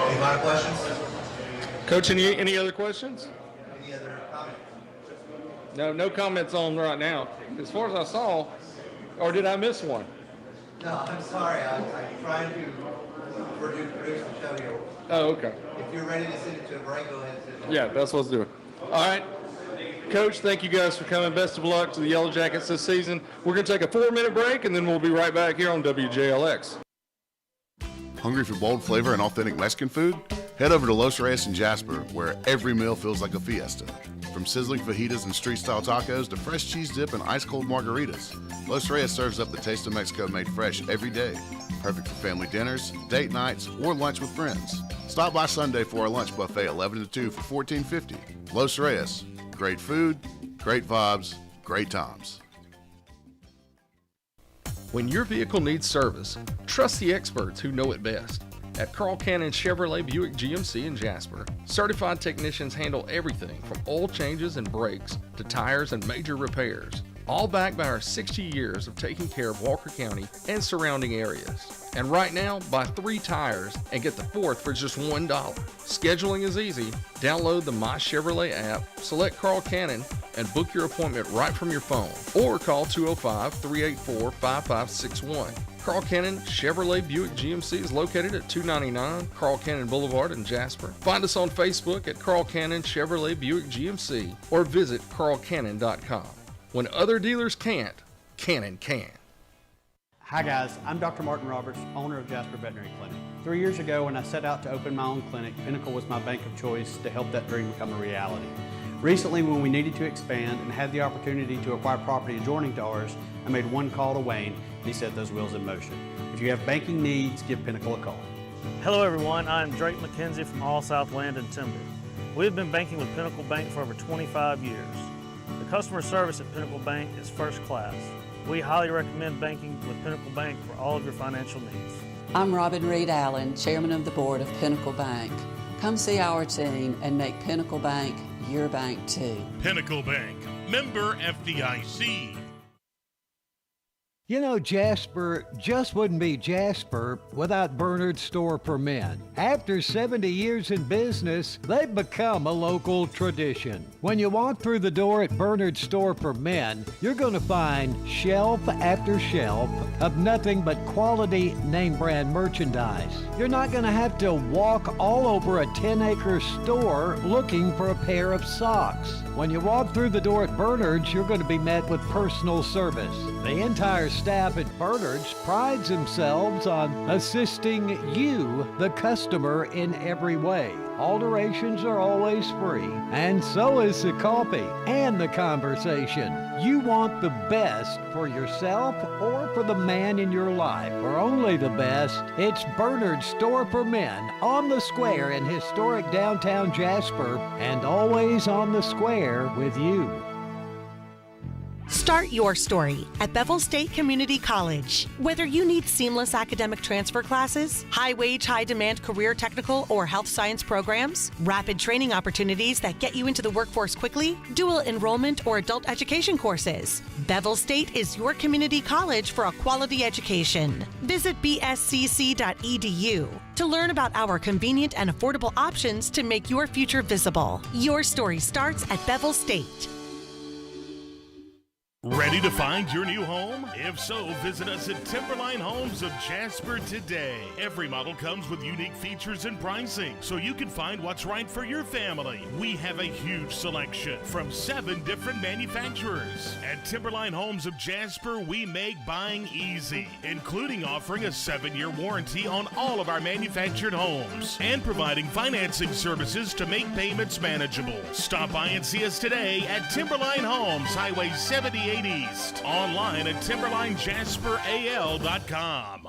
Any other questions? Coach, any other questions? Any other comments? No comments on right now. As far as I saw, or did I miss one? No, I'm sorry. I'm trying to produce the show here. Oh, okay. If you're ready to send it to a break, go ahead and send it. Yeah, that's what I was doing. All right. Coach, thank you guys for coming. Best of luck to the Yellow Jackets this season. We're going to take a 4-minute break, and then we'll be right back here on WJLX. Hungry for bold flavor and authentic Mexican food? Head over to Los Reyes in Jasper, where every meal feels like a fiesta. From sizzling fajitas and street-style tacos to fresh cheese dip and ice-cold margaritas, Los Reyes serves up the taste of Mexico made fresh every day. Perfect for family dinners, date nights, or lunch with friends. Stop by Sunday for our lunch buffet 11 to 2 for $14.50. Los Reyes. Great food, great vibes, great times. When your vehicle needs service, trust the experts who know it best. At Carl Cannon Chevrolet Buick GMC in Jasper, certified technicians handle everything from oil changes and brakes to tires and major repairs, all backed by our 60 years of taking care of Walker County and surrounding areas. And right now, buy 3 tires and get the 4th for just $1. Scheduling is easy. Download the My Chevrolet app, select Carl Cannon, and book your appointment right from your phone, or call 205-384-5561. Carl Cannon Chevrolet Buick GMC is located at 299 Carl Cannon Boulevard in Jasper. Find us on Facebook at Carl Cannon Chevrolet Buick GMC or visit carlcannon.com. When other dealers can't, Cannon can. Hi guys, I'm Dr. Martin Roberts, owner of Jasper Veterinary Clinic. 3 years ago when I set out to open my own clinic, Pinnacle was my bank of choice to help that dream become a reality. Recently, when we needed to expand and had the opportunity to acquire property adjoining to ours, I made one call to Wayne and he set those wheels in motion. If you have banking needs, give Pinnacle a call. Hello everyone, I'm Drake McKenzie from All South Land and Timber. We have been banking with Pinnacle Bank for over 25 years. The customer service at Pinnacle Bank is first class. We highly recommend banking with Pinnacle Bank for all of your financial needs. I'm Robin Reed Allen, Chairman of the Board of Pinnacle Bank. Come see our team and make Pinnacle Bank your bank too. Pinnacle Bank, member FDIC. You know, Jasper just wouldn't be Jasper without Bernard's Store for Men. After 70 years in business, they've become a local tradition. When you walk through the door at Bernard's Store for Men, you're going to find shelf after shelf of nothing but quality name brand merchandise. You're not going to have to walk all over a 10-acre store looking for a pair of socks. When you walk through the door at Bernard's, you're going to be met with personal service. The entire staff at Bernard's prides themselves on assisting you, the customer, in every way. Alterations are always free, and so is the coffee and the conversation. You want the best for yourself or for the man in your life, or only the best. It's Bernard's Store for Men on the square in historic downtown Jasper, and always on the square with you. Start your story at Bevel State Community College. Whether you need seamless academic transfer classes, high-wage, high-demand career technical or health science programs, rapid training opportunities that get you into the workforce quickly, dual enrollment or adult education courses, Bevel State is your community college for a quality education. Visit bscc.edu to learn about our convenient and affordable options to make your future visible. Your story starts at Bevel State. Ready to find your new home? If so, visit us at Timberline Homes of Jasper today. Every model comes with unique features and pricing, so you can find what's right for your family. We have a huge selection from 7 different manufacturers. At Timberline Homes of Jasper, we make buying easy, including offering a 7-year warranty on all of our manufactured homes and providing financing services to make payments manageable. Stop by and see us today at Timberline Homes, Highway 78 East. Online at timberlinejasperal.com.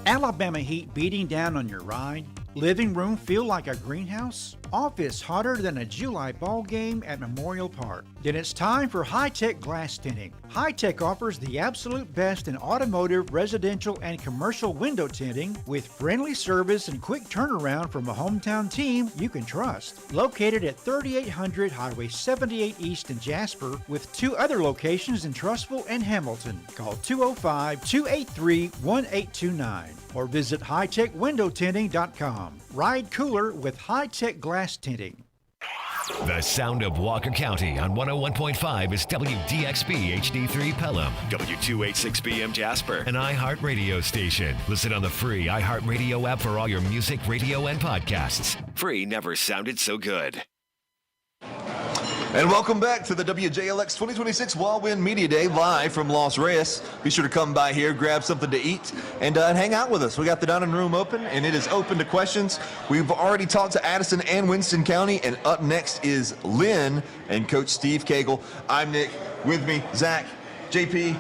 Alabama heat beating down on your ride? Living room feel like a greenhouse? Office hotter than a July ball game at Memorial Park? Then it's time for High-Tech Glass Tinting. High-Tech offers the absolute best in automotive, residential, and commercial window tinting with friendly service and quick turnaround from a hometown team you can trust. Located at 3800 Highway 78 East in Jasper with 2 other locations in Trussville and Hamilton. Call 205-283-1829 or visit hightechwindowtinting.com. Ride cooler with High-Tech Glass Tinting. The sound of Walker County on 101.5 is WDXB HD3 Pelham, W286BM Jasper, an iHeart radio station. Listen on the free iHeart Radio app for all your music, radio, and podcasts. Free never sounded so good. And welcome back to the WJLX 2026 Wal-Win Media Day live from Los Reyes. Be sure to come by here, grab something to eat, and hang out with us. We got the dining room open, and it is open to questions. We've already talked to Addison and Winston County, and up next is Lynn and Coach Steve Cagle. I'm Nick. With me, Zach, JP.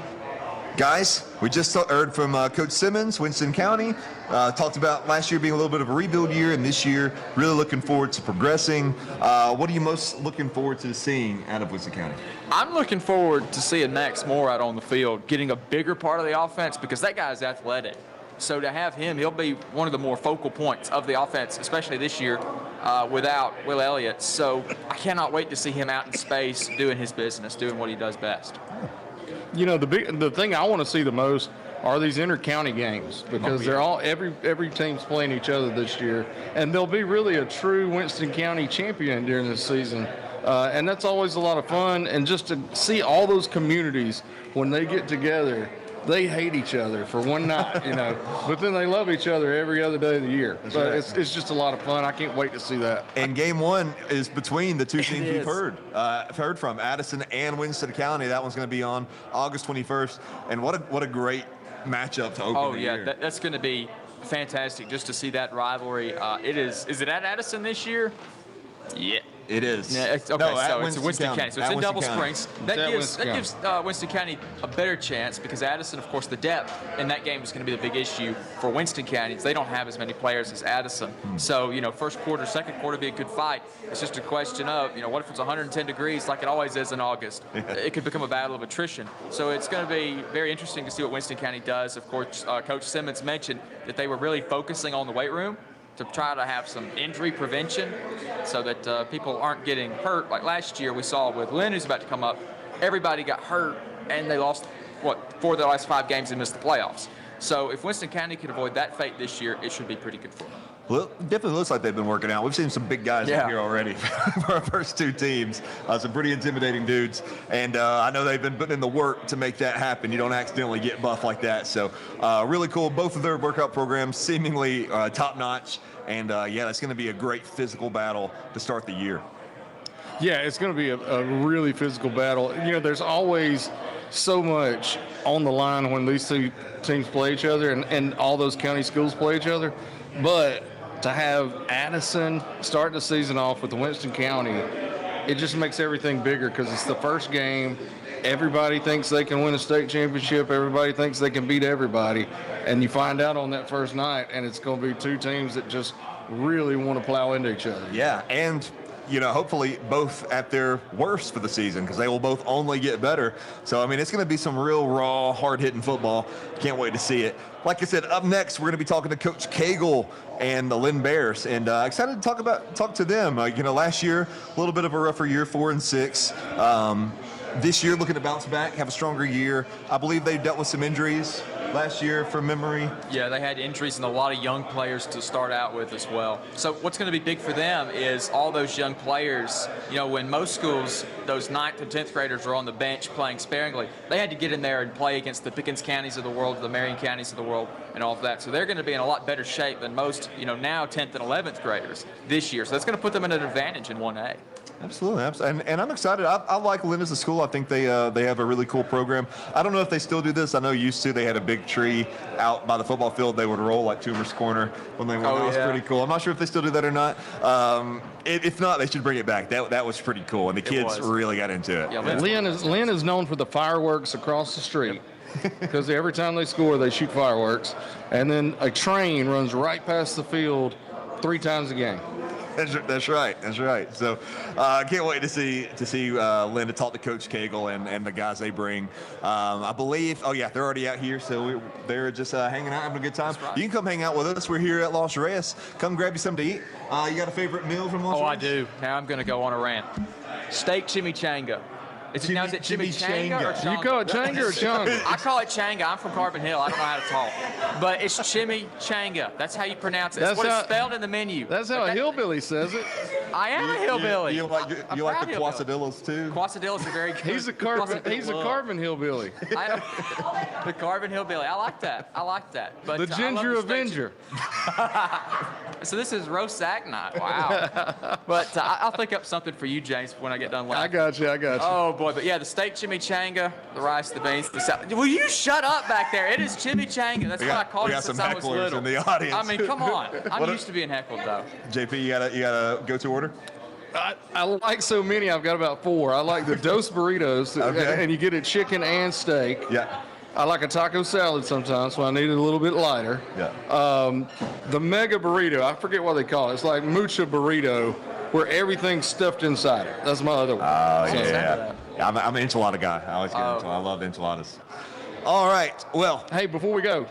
Guys, we just heard from Coach Simmons, Winston County. Talked about last year being a little bit of a rebuild year, and this year really looking forward to progressing. What are you most looking forward to seeing out of Winston County? I'm looking forward to seeing Max Moore out on the field, getting a bigger part of the offense because that guy's athletic. So to have him, he'll be one of the more focal points of the offense, especially this year without Will Elliott. So I cannot wait to see him out in space doing his business, doing what he does best. You know, the thing I want to see the most are these inter-county games because they're all every team's playing each other this year, and there'll be really a true Winston County champion during this season, and that's always a lot of fun. And just to see all those communities when they get together, they hate each other for one night, you know, but then they love each other every other day of the year. So right. It's just a lot of fun. I can't wait to see that. And game 1 is between the 2 teams we've heard from, Addison and Winston County. That one's going to be on August 21st. And what a great matchup to open the year. That's going to be fantastic just to see that rivalry. Is it at Addison this year? Yeah. It is. Yeah, it's Winston County. So it's in Double Springs. That gives Winston County a better chance because Addison, of course, the depth in that game is going to be the big issue for Winston County. They don't have as many players as Addison. So, you know, first quarter, second quarter be a good fight. It's just a question of, you know, what if it's 110 degrees like it always is in August? It could become a battle of attrition. So it's going to be very interesting to see what Winston County does. Of course, Coach Simmons mentioned that they were really focusing on the weight room to try to have some injury prevention so that people aren't getting hurt. Like last year we saw with Lynn, who's about to come up, everybody got hurt and they lost, 4 of their last 5 games and missed the playoffs. So if Winston County could avoid that fate this year, it should be pretty good for them. Well, it definitely looks like they've been working out. We've seen some big guys up here already for our first 2 teams. Some pretty intimidating dudes. And I know they've been putting in the work to make that happen. You don't accidentally get buff like that. So really cool. Both of their workout programs seemingly top-notch. And, that's going to be a great physical battle to start the year. Yeah, it's going to be a really physical battle. You know, there's always so much on the line when these two teams play each other and all those county schools play each other. But to have Addison start the season off with the Winston County, it just makes everything bigger because it's the first game. Everybody thinks they can win a state championship. Everybody thinks they can beat everybody. And you find out on that first night, and it's going to be two teams that just really want to plow into each other. Yeah, and hopefully both at their worst for the season because they will both only get better. So, I mean, it's going to be some real raw, hard-hitting football. Can't wait to see it. Like I said, up next, we're going to be talking to Coach Cagle and the Lynn Bears, and excited to talk to them. Last year, a little bit of a rougher year, 4-6. This year, looking to bounce back, have a stronger year. I believe they dealt with some injuries last year from memory. Yeah, they had injuries and a lot of young players to start out with as well. So what's going to be big for them is all those young players. When most schools, those 9th and 10th graders are on the bench playing sparingly, they had to get in there and play against the Pickens counties of the world, the Marion counties of the world, and all of that. So they're going to be in a lot better shape than most, now 10th and 11th graders this year. So that's going to put them at an advantage in 1A. Absolutely. And I'm excited. I like Lynn as a school. I think they have a really cool program. I don't know if they still do this. I know used to they had a big tree out by the football field. They would roll like Toomer's Corner when they went. That was pretty cool. I'm not sure if they still do that or not. If not, they should bring it back. That was pretty cool, and the kids really got into it. Yeah, Lynn is known for the fireworks across the street. Because every time they score, they shoot fireworks, and then a train runs right past the field 3 times a game. That's right. So I can't wait to see Lynn to talk to Coach Cagle and the guys they bring. I believe, they're already out here, so they're just hanging out, having a good time. Right. You can come hang out with us. We're here at Los Reyes. Come grab you something to eat. You got a favorite meal from Los Reyes? Oh, I do. Now I'm going to go on a rant. Steak chimichanga. Is it chimichanga or changa? You call it changa or changa? I call it changa. I'm from Carbon Hill. I don't know how to talk. But it's chimichanga. That's how you pronounce it. That's what it's spelled in the menu. That's how a hillbilly says it. I am a hillbilly. You like the Quasadillas too? Quasadillas are very good. He's a Carbon hillbilly. The Carbon hillbilly. I like that. But the Ginger Avenger. So this is roast sack night. Wow. But I'll think up something for you, James, when I get done laughing. I got you. Oh, boy. But, yeah, the steak chimichanga, the rice, the beans, the salad. Will you shut up back there? It is chimichanga. That's what I called it since I was little. In the audience. I mean, come on. I'm used to being heckled, though. JP, you got a go-to order? I like so many. I've got about 4. I like the Dos burritos, and you get a chicken and steak. Yeah. I like a taco salad sometimes, so I need it a little bit lighter. Yeah. The mega burrito, I forget what they call it. It's like mucha burrito, where everything's stuffed inside it. That's my other one. Oh, yeah. I'm an enchilada guy. I always get enchilada. I love enchiladas. All right. Well, hey, before we go,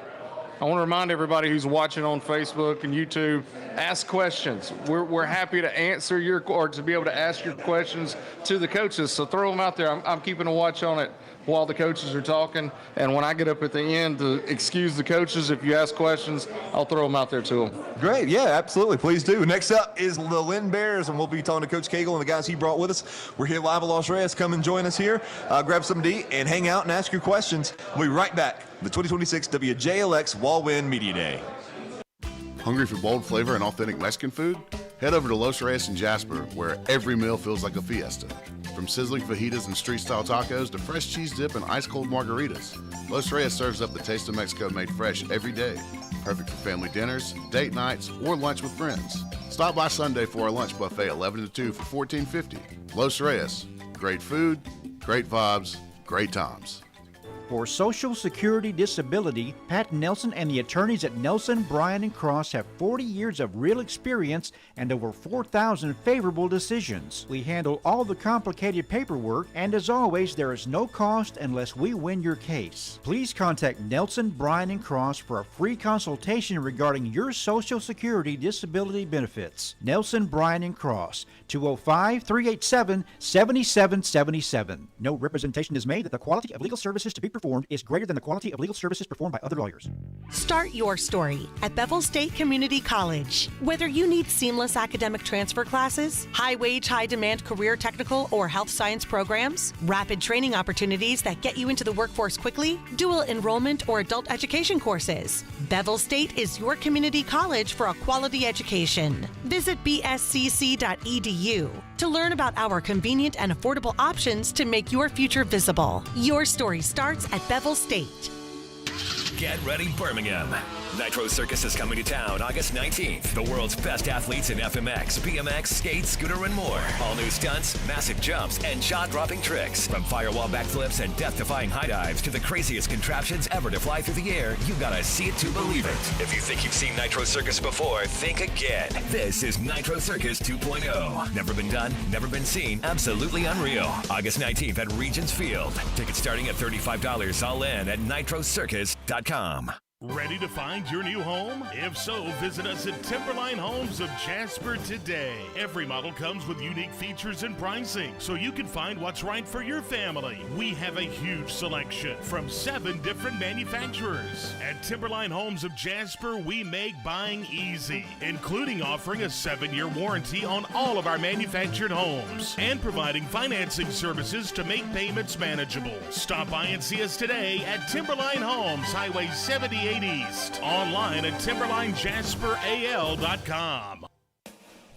I want to remind everybody who's watching on Facebook and YouTube, ask questions. We're happy to answer to be able to ask your questions to the coaches. So throw them out there. I'm keeping a watch on it while the coaches are talking. And when I get up at the end to excuse the coaches, if you ask questions, I'll throw them out there to them. Great. Yeah, absolutely. Please do. Next up is the Lynn Bears, and we'll be talking to Coach Cagle and the guys he brought with us. We're here live at Los Reyes. Come and join us here. Grab something to eat and hang out and ask your questions. We'll be right back. The 2026 WJLX Wal-Win Media Day. Hungry for bold flavor and authentic Mexican food? Head over to Los Reyes in Jasper, where every meal feels like a fiesta. From sizzling fajitas and street-style tacos to fresh cheese dip and ice-cold margaritas, Los Reyes serves up the taste of Mexico made fresh every day. Perfect for family dinners, date nights, or lunch with friends. Stop by Sunday for our lunch buffet 11 to 2 for $14.50. Los Reyes. Great food, great vibes, great times. For Social Security Disability, Pat Nelson and the attorneys at Nelson, Bryan & Cross have 40 years of real experience and over 4,000 favorable decisions. We handle all the complicated paperwork, and as always, there is no cost unless we win your case. Please contact Nelson, Bryan & Cross for a free consultation regarding your Social Security Disability benefits. Nelson, Bryan & Cross, 205-387-7777. No representation is made that the quality of legal services to be provided performed is greater than the quality of legal services performed by other lawyers. Start your story at Bevel State Community College. Whether you need seamless academic transfer classes, high-wage, high-demand career technical or health science programs, rapid training opportunities that get you into the workforce quickly, dual enrollment or adult education courses, Bevel State is your community college for a quality education. Visit bscc.edu to learn about our convenient and affordable options to make your future visible. Your story starts at Bevel State. Get ready, Birmingham. Nitro Circus is coming to town August 19th. The world's best athletes in FMX, BMX, skate, scooter, and more. All new stunts, massive jumps, and jaw-dropping tricks. From firewall backflips and death-defying high dives to the craziest contraptions ever to fly through the air, you gotta see it to believe it. If you think you've seen Nitro Circus before, think again. This is Nitro Circus 2.0. Never been done, never been seen, absolutely unreal. August 19th at Regents Field. Tickets starting at $35 all in at nitrocircus.com. Ready to find your new home? If so, visit us at Timberline Homes of Jasper today. Every model comes with unique features and pricing, so you can find what's right for your family. We have a huge selection from 7 different manufacturers. At Timberline Homes of Jasper, we make buying easy, including offering a 7-year warranty on all of our manufactured homes and providing financing services to make payments manageable. Stop by and see us today at Timberline Homes, Highway 78 East. Online at timberlinejasperal.com.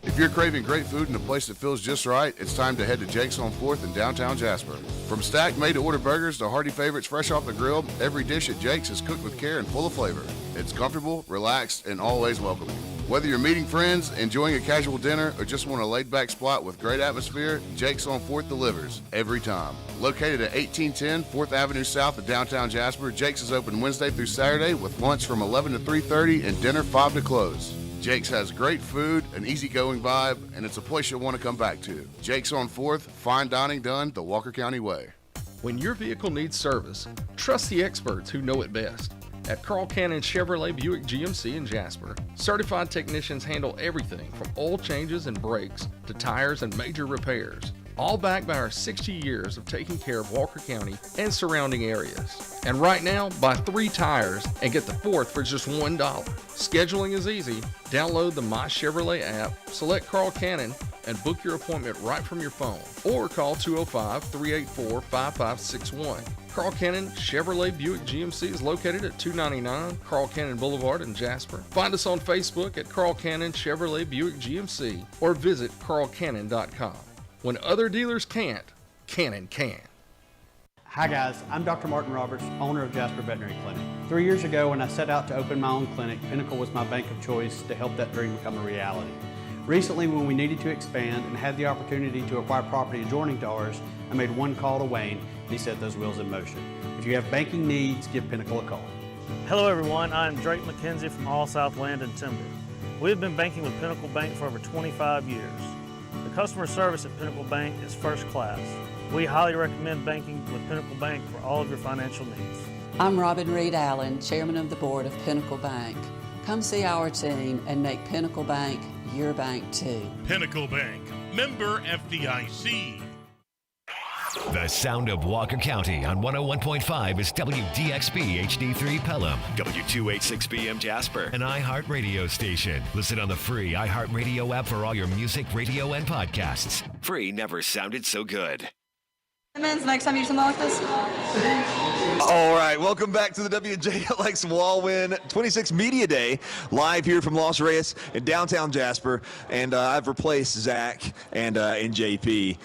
If you're craving great food in a place that feels just right, it's time to head to Jake's on 4th in downtown Jasper. From stacked made-to-order burgers to hearty favorites fresh off the grill, every dish at Jake's is cooked with care and full of flavor. It's comfortable, relaxed, and always welcoming. Whether you're meeting friends, enjoying a casual dinner, or just want a laid-back spot with great atmosphere, Jake's on 4th delivers every time. Located at 1810 4th Avenue South of downtown Jasper, Jake's is open Wednesday through Saturday with lunch from 11 to 3:30 and dinner 5 to close. Jake's has great food, an easygoing vibe, and it's a place you'll want to come back to. Jake's on 4th, fine dining done the Walker County way. When your vehicle needs service, trust the experts who know it best. At Carl Cannon Chevrolet Buick GMC in Jasper, certified technicians handle everything from oil changes and brakes to tires and major repairs, all backed by our 60 years of taking care of Walker County and surrounding areas. And right now, buy 3 tires and get the 4th for just $1. Scheduling is easy. Download the My Chevrolet app, select Carl Cannon, and book your appointment right from your phone. Or call 205-384-5561. Carl Cannon Chevrolet Buick GMC is located at 299 Carl Cannon Boulevard in Jasper. Find us on Facebook at Carl Cannon Chevrolet Buick GMC or visit carlcannon.com. When other dealers can't, Cannon can. Hi guys, I'm Dr. Martin Roberts, owner of Jasper Veterinary Clinic. 3 years ago when I set out to open my own clinic, Pinnacle was my bank of choice to help that dream become a reality. Recently, when we needed to expand and had the opportunity to acquire property adjoining to ours, I made one call to Wayne and he set those wheels in motion. If you have banking needs, give Pinnacle a call. Hello everyone, I'm Drake McKenzie from All South Land and Timber. We have been banking with Pinnacle Bank for over 25 years. The customer service at Pinnacle Bank is first class. We highly recommend banking with Pinnacle Bank for all of your financial needs. I'm Robin Reed Allen, Chairman of the Board of Pinnacle Bank. Come see our team and make Pinnacle Bank your bank too. Pinnacle Bank, member FDIC. The sound of Walker County on 101.5 is WDXB HD3 Pelham, W286BM Jasper, an iHeart radio station. Listen on the free iHeart Radio app for all your music, radio, and podcasts. Free never sounded so good. Next time you do something like this. All right, welcome back to the WJLX Wal-Win 26 Media Day, live here from Los Reyes in downtown Jasper, and I've replaced Zach and JP.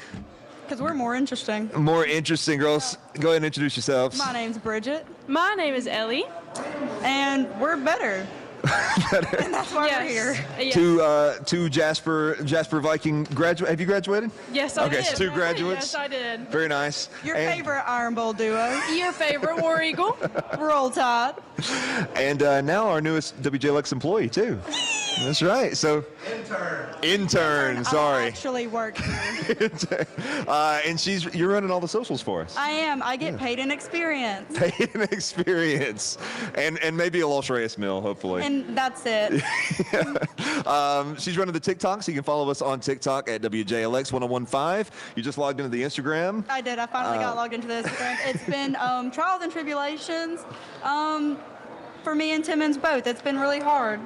Because we're more interesting. More interesting, girls. Go ahead and introduce yourselves. My name's Bridget. My name is Ellie. And we're better. And that's why we're here. Yes. Two Jasper Viking graduate. Have you graduated? Yes, I did. Okay, so 2 graduates. Yes, I did. Very nice. Your favorite Iron Bowl duo. Your favorite War Eagle. Roll Tide. And now our newest WJLX employee too. That's right. So intern. Sorry. I actually work here. And you're running all the socials for us. I am. I get paid in experience. Paid in experience, and maybe a Los Reyes meal, hopefully. and that's it. She's running the TikTok, so you can follow us on TikTok at WJLX 1015. You just logged into the Instagram. I did. I finally got logged into the Instagram. It's been trials and tribulations for me and Timmons both. It's been really hard.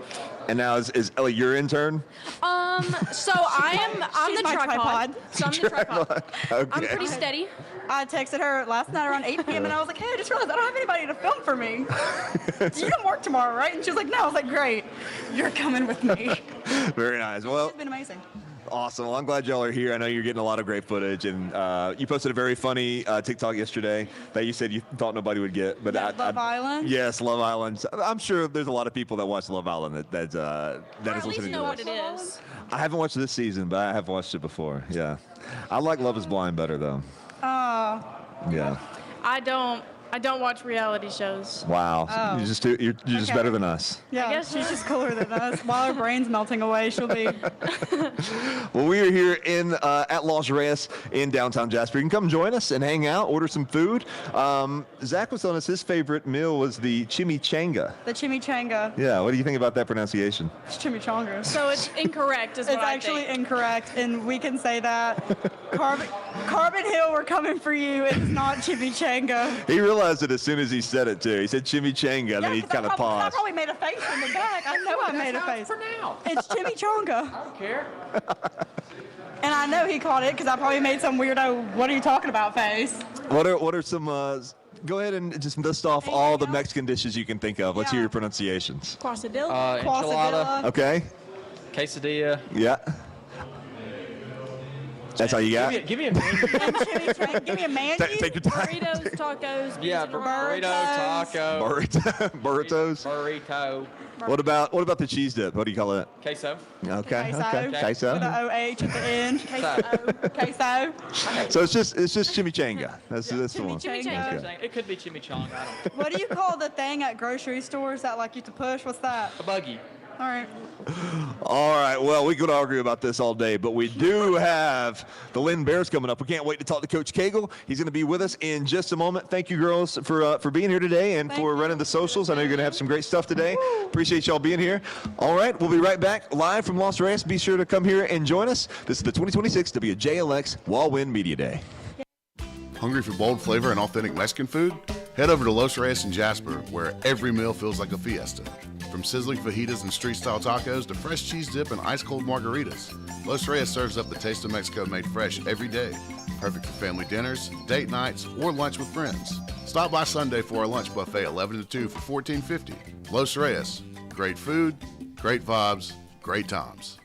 And now is Ellie your intern? So I'm She's the my tripod. So I'm the tripod. Okay. I'm pretty steady. I texted her last night around 8 p.m. and I was like, hey, I just realized I don't have anybody to film for me. You don't work tomorrow, right? And she was like, no. I was like, great. You're coming with me. Very nice. Well, It's been amazing. awesome. Well, I'm glad y'all are here. I know you're getting a lot of great footage, and you posted a very funny TikTok yesterday that you said you thought nobody would get. But Love Island? Yes, Love Island. I'm sure there's a lot of people that watch Love Island that is At least listening know to what this. it is. I haven't watched this season, but I have watched it before. Yeah, I like Love Is Blind better though. Oh. Yeah. I don't watch reality shows. Wow. Oh. You're just Okay. better than us. Yeah, I guess she's just cooler than us. While her brain's melting away, she'll be. Well, we are here in at Los Reyes in downtown Jasper. You can come join us and hang out, order some food. Zach was telling us his favorite meal was the chimichanga. The chimichanga. Yeah, what do you think about that pronunciation? It's chimichanga. So it's incorrect, is what It's I actually think. incorrect, and we can say that. Carbon Hill, we're coming for you. It's not chimichanga. He realized it as soon as he said it, too. He said chimichanga, and then he 'cause kind of I paused. probably made a face in the back. I know I made a face. It's chimichanga. I don't care. And I know he caught it because I probably made some weirdo, what are you talking about face. What are some, go ahead and just list off all the Mexican dishes you can think of. Let's hear your pronunciations. Quesadilla. Enchilada, Okay? quesadilla. Yeah. That's all you got? Give me a menu. Give me a menu. Take your time. Burritos, tacos, Yeah, burrito, taco, Burritos. burrito, What about the cheese dip? What do you call it? queso. Okay. Queso. Okay. Queso. With an OH at the end. Queso. So it's just chimichanga. That's the one. Chimichanga. Okay. It could be chimichanga. I don't know. What do you call the thing at grocery stores that like you to push? What's that? A buggy. All right. All right. Well, we could argue about this all day, but we do have the Lynn Bears coming up. We can't wait to talk to Coach Cagle. He's going to be with us in just a moment. Thank you, girls, for being here today and for running the socials. I know you're going to have some great stuff today. Appreciate y'all being here. All right. We'll be right back live from Los Reyes. Be sure to come here and join us. This is the 2026 WJLX Wal-Win Media Day. Hungry for bold flavor and authentic Mexican food? Head over to Los Reyes in Jasper, where every meal feels like a fiesta. From sizzling fajitas and street-style tacos to fresh cheese dip and ice-cold margaritas, Los Reyes serves up the taste of Mexico made fresh every day. Perfect for family dinners, date nights, or lunch with friends. Stop by Sunday for our lunch buffet 11 to 2 for $14.50. Los Reyes. Great food, great vibes, great times.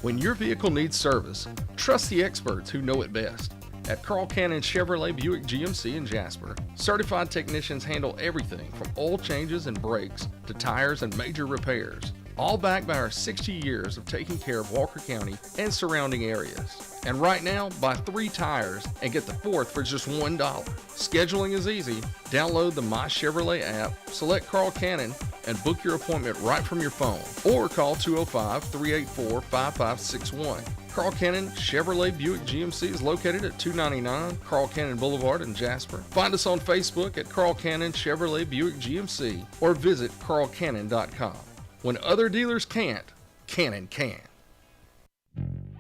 When your vehicle needs service, trust the experts who know it best. At Carl Cannon Chevrolet Buick GMC in Jasper, certified technicians handle everything from oil changes and brakes to tires and major repairs, all backed by our 60 years of taking care of Walker County and surrounding areas. And right now, buy 3 tires and get the 4th for just $1. Scheduling is easy. Download the My Chevrolet app, select Carl Cannon, and book your appointment right from your phone, or call 205-384-5561. Carl Cannon Chevrolet Buick GMC is located at 299 Carl Cannon Boulevard in Jasper. Find us on Facebook at Carl Cannon Chevrolet Buick GMC or visit carlcannon.com. When other dealers can't, Cannon can.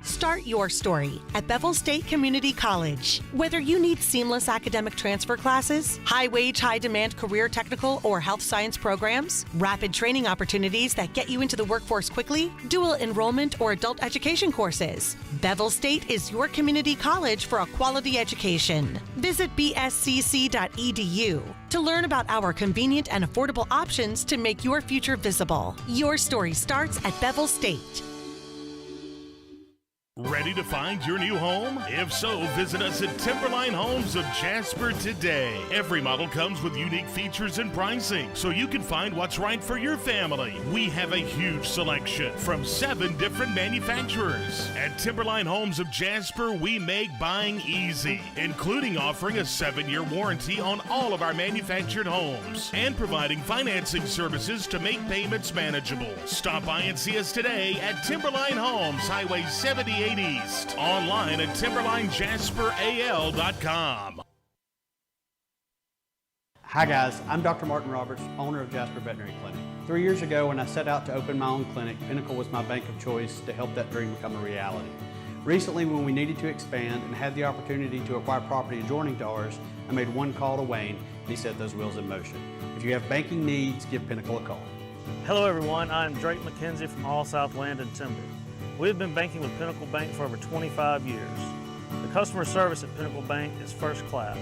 Start your story at Bevel State Community College. Whether you need seamless academic transfer classes, high-wage, high-demand career technical or health science programs, rapid training opportunities that get you into the workforce quickly, dual enrollment or adult education courses, Bevel State is your community college for a quality education. Visit bscc.edu to learn about our convenient and affordable options to make your future visible. Your story starts at Bevel State. Ready to find your new home? If so, visit us at Timberline Homes of Jasper today. Every model comes with unique features and pricing, so you can find what's right for your family. We have a huge selection from 7 different manufacturers. At Timberline Homes of Jasper, we make buying easy, including offering a 7-year warranty on all of our manufactured homes and providing financing services to make payments manageable. Stop by and see us today at Timberline Homes, Highway 78 East. Online at TimberlineJasperAL.com. Hi guys, I'm Dr. Martin Roberts, owner of Jasper Veterinary Clinic. 3 years ago when I set out to open my own clinic, Pinnacle was my bank of choice to help that dream become a reality. Recently, when we needed to expand and had the opportunity to acquire property adjoining to ours, I made one call to Wayne and he set those wheels in motion. If you have banking needs, give Pinnacle a call. Hello everyone, I'm Drake McKenzie from All South Land and Timber. We've been banking with Pinnacle Bank for over 25 years. The customer service at Pinnacle Bank is first class.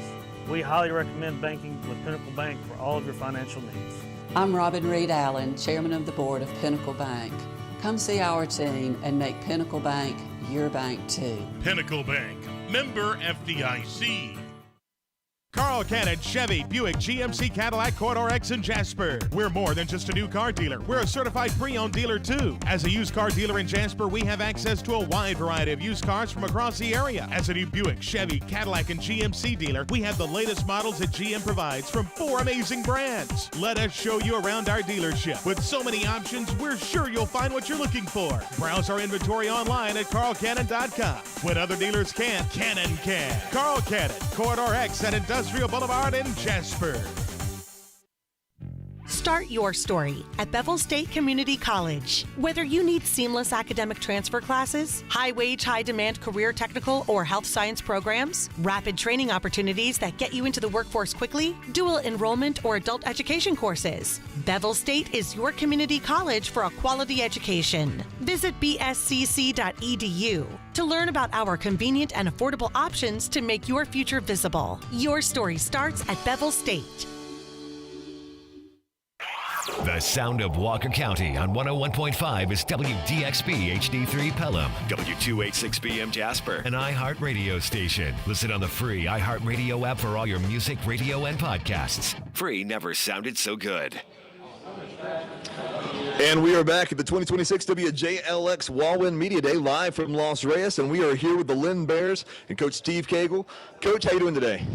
We highly recommend banking with Pinnacle Bank for all of your financial needs. I'm Robin Reed Allen, Chairman of the Board of Pinnacle Bank. Come see our team and make Pinnacle Bank your bank too. Pinnacle Bank, member FDIC. Carl Cannon Chevy Buick GMC Cadillac Corridor X in Jasper. We're more than just a new car dealer. We're a certified pre-owned dealer too. As a used car dealer in Jasper, we have access to a wide variety of used cars from across the area. As a new Buick, Chevy, Cadillac, and GMC dealer, we have the latest models that GM provides from 4 amazing brands. Let us show you around our dealership. With so many options, we're sure you'll find what you're looking for. Browse our inventory online at carlcannon.com. What other dealers can't, Cannon can. Carl Cannon, Corridor X at Industrial Boulevard in Jasper. Start your story at Bevel State Community College. Whether you need seamless academic transfer classes, high-wage, high-demand career technical or health science programs, rapid training opportunities that get you into the workforce quickly, dual enrollment or adult education courses, Bevel State is your community college for a quality education. Visit bscc.edu to learn about our convenient and affordable options to make your future visible. Your story starts at Bevel State. The sound of Walker County on 101.5 is WDXB HD3 Pelham, W286BM Jasper, an iHeart radio station. Listen on the free iHeart Radio app for all your music, radio, and podcasts. Free never sounded so good. And we are back at the 2026 WJLX Wal-Win Media Day live from Los Reyes, and we are here with the Lynn Bears and Coach Steve Cagle. Coach, how you doing today?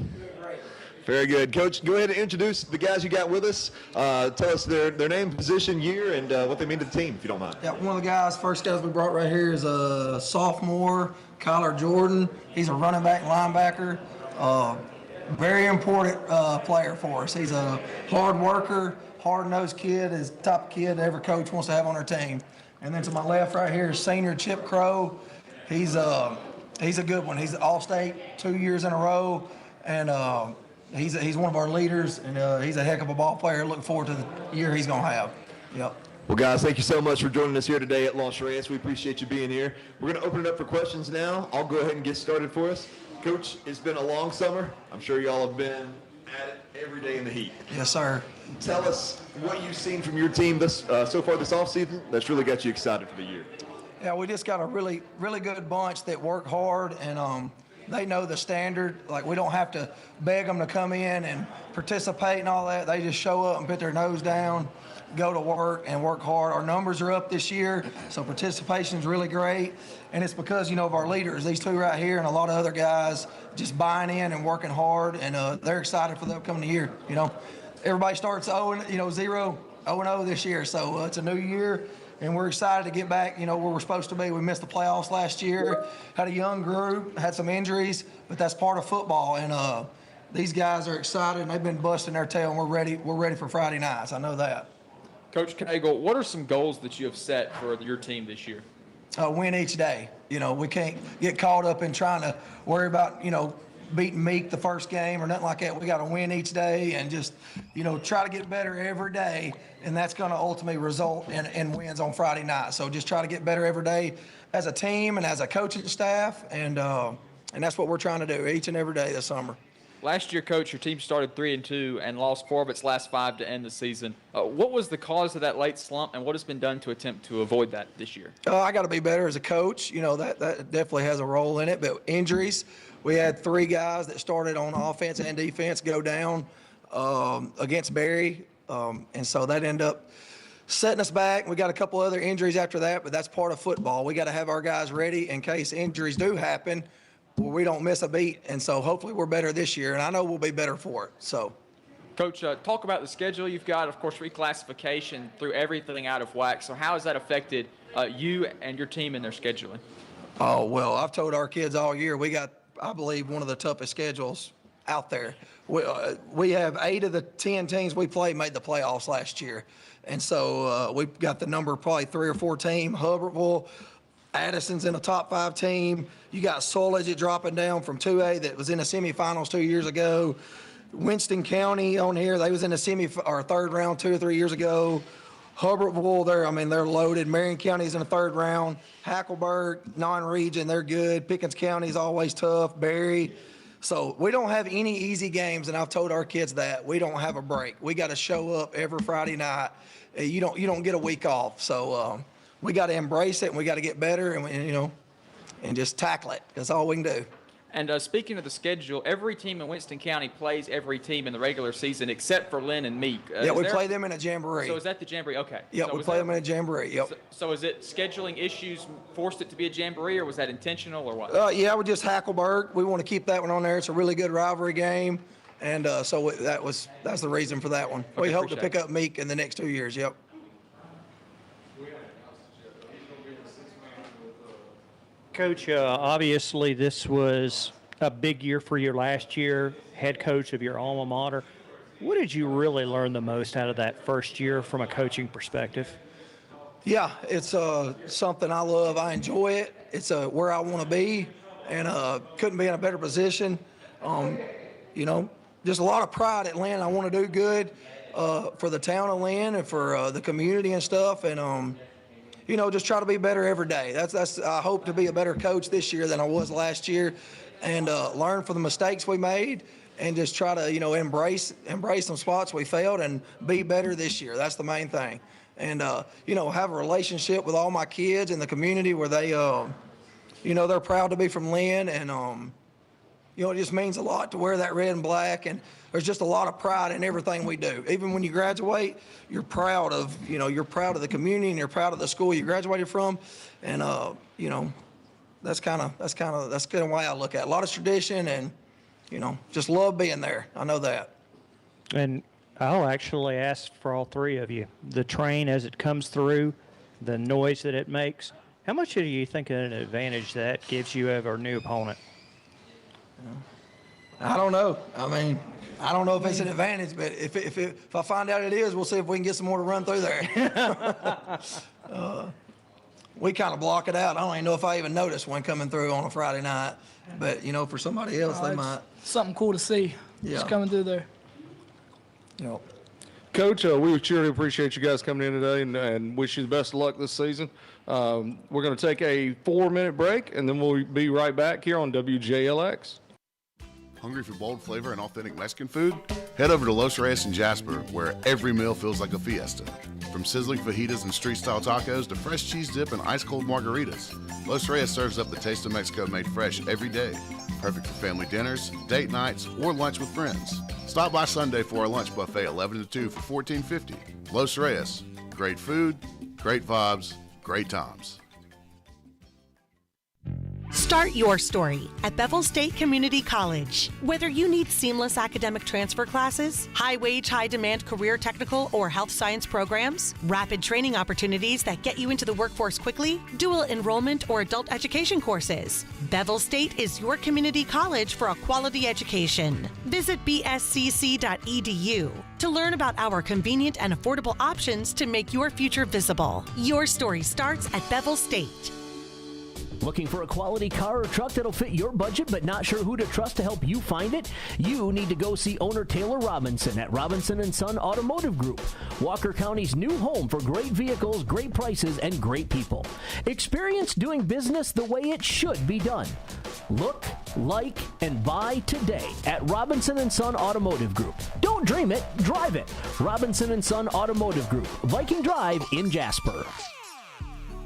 Very good. Coach, go ahead and introduce the guys you got with us. Tell us their name, position, year, and what they mean to the team, if you don't mind. Yeah, one of the first guys we brought right here is a sophomore, Kyler Jordan. He's a running back, linebacker. Very important player for us. He's a hard worker, hard-nosed kid, is the type of kid every coach wants to have on their team. And then to my left right here is senior Chip Crow. He's a good one. He's All-State 2 years in a row, and he's one of our leaders, and he's a heck of a ball player. Looking forward to the year he's going to have. Yep. Well, guys, thank you so much for joining us here today at Los Reyes. We appreciate you being here. We're going to open it up for questions now. I'll go ahead and get started for us. Coach, it's been a long summer. I'm sure y'all have been at it every day in the heat. Yes, sir. Tell us what you've seen from your team so far this offseason that's really got you excited for the year. Yeah, we just got a really, really good bunch that work hard, and they know the standard. Like, we don't have to beg them to come in and participate and all that. They just show up and put their nose down, go to work, and work hard. Our numbers are up this year, so participation is really great. And it's because, of our leaders, these two right here and a lot of other guys just buying in and working hard, and they're excited for the upcoming year. Everybody starts 0-0 this year, so it's a new year. And we're excited to get back, where we're supposed to be. We missed the playoffs last year, had a young group, had some injuries, but that's part of football. And these guys are excited, and they've been busting their tail, and we're ready for Friday nights. I know that. Coach Cagle, what are some goals that you have set for your team this year? Win each day. We can't get caught up in trying to worry about, beating Meek the first game or nothing like that. We got to win each day and just, try to get better every day, and that's going to ultimately result in wins on Friday night. So just try to get better every day as a team and as a coaching staff, and that's what we're trying to do each and every day this summer. Last year, Coach, your team started 3-2 and lost 4 of its last 5 to end the season. What was the cause of that late slump, and what has been done to attempt to avoid that this year? I got to be better as a coach. That definitely has a role in it. But injuries, we had 3 guys that started on offense and defense go down against Barry, and so that ended up setting us back. We got a couple other injuries after that, but that's part of football. We got to have our guys ready in case injuries do happen, where we don't miss a beat. And so hopefully we're better this year, and I know we'll be better for it. So, Coach, talk about the schedule you've got. Of course, reclassification threw everything out of whack. So how has that affected you and your team in their scheduling? Oh, well, I've told our kids all year we got, I believe, one of the toughest schedules out there. We have 8 of the 10 teams we played made the playoffs last year. And so we've got the number probably 3 or 4 team. Hubbardville, Addison's in a top 5 team. You got Soledge dropping down from 2A that was in the semifinals 2 years ago. Winston County on here, they was in the or third round 2 or 3 years ago. Hubbardville, they're loaded. Marion County's in the 3rd round. Hackleburg, non-region, they're good. Pickens County's always tough. Berry. So we don't have any easy games, and I've told our kids that. We don't have a break. We got to show up every Friday night. You don't get a week off. So we got to embrace it, and we got to get better, and just tackle it. That's all we can do. And speaking of the schedule, every team in Winston County plays every team in the regular season except for Lynn and Meek. We play them in a jamboree. So is that the jamboree? Okay. Yeah, so we play them in a jamboree. Yep. So is it scheduling issues forced it to be a jamboree, or was that intentional, or what? We just Hackleburg. We want to keep that one on there. It's a really good rivalry game, and so that's the reason for that one. Okay, we hope to appreciate pick up Meek in the next 2 years. Yep. Coach, obviously this was a big year for you last year, head coach of your alma mater. What did you really learn the most out of that first year from a coaching perspective? Yeah, it's something I love. I enjoy it. It's where I want to be, and couldn't be in a better position. Just a lot of pride at Lynn. I want to do good for the town of Lynn and for the community and stuff, and just try to be better every day. That's I hope to be a better coach this year than I was last year, and learn from the mistakes we made, and just try to embrace some spots we failed and be better this year. That's the main thing, and have a relationship with all my kids in the community where they they're proud to be from Lynn, and it just means a lot to wear that red and black, and there's just a lot of pride in everything we do. Even when you graduate, you're proud of the community, and you're proud of the school you graduated from, and that's kind of why I look at it. A lot of tradition, and just love being there. I know that. And I'll actually ask for all 3 of you. The train as it comes through, the noise that it makes, how much do you think an advantage that gives you over a new opponent? I don't know. I don't know if it's an advantage, but if I find out it is, we'll see if we can get some more to run through there. We kind of block it out. I don't even know if I even notice one coming through on a Friday night, but for somebody else, they might. Something cool to see. Just coming through there. Coach, we truly appreciate you guys coming in today, and wish you the best of luck this season. We're going to take a 4-minute break, and then we'll be right back here on WJLX. Hungry for bold flavor and authentic Mexican food? Head over to Los Reyes in Jasper, where every meal feels like a fiesta. From sizzling fajitas and street-style tacos to fresh cheese dip and ice-cold margaritas, Los Reyes serves up the taste of Mexico made fresh every day. Perfect for family dinners, date nights, or lunch with friends. Stop by Sunday for our lunch buffet 11 to 2 for $14.50. Los Reyes, great food, great vibes, great times. Start your story at Bevel State Community College. Whether you need seamless academic transfer classes, high-wage, high-demand career technical or health science programs, rapid training opportunities that get you into the workforce quickly, dual enrollment or adult education courses, Bevel State is your community college for a quality education. Visit bscc.edu to learn about our convenient and affordable options to make your future visible. Your story starts at Bevel State. Looking for a quality car or truck that'll fit your budget but not sure who to trust to help you find it? You need to go see owner Taylor Robinson at Robinson & Son Automotive Group, Walker County's new home for great vehicles, great prices, and great people. Experience doing business the way it should be done. Look, like, and buy today at Robinson & Son Automotive Group. Don't dream it, drive it. Robinson & Son Automotive Group, Viking Drive in Jasper.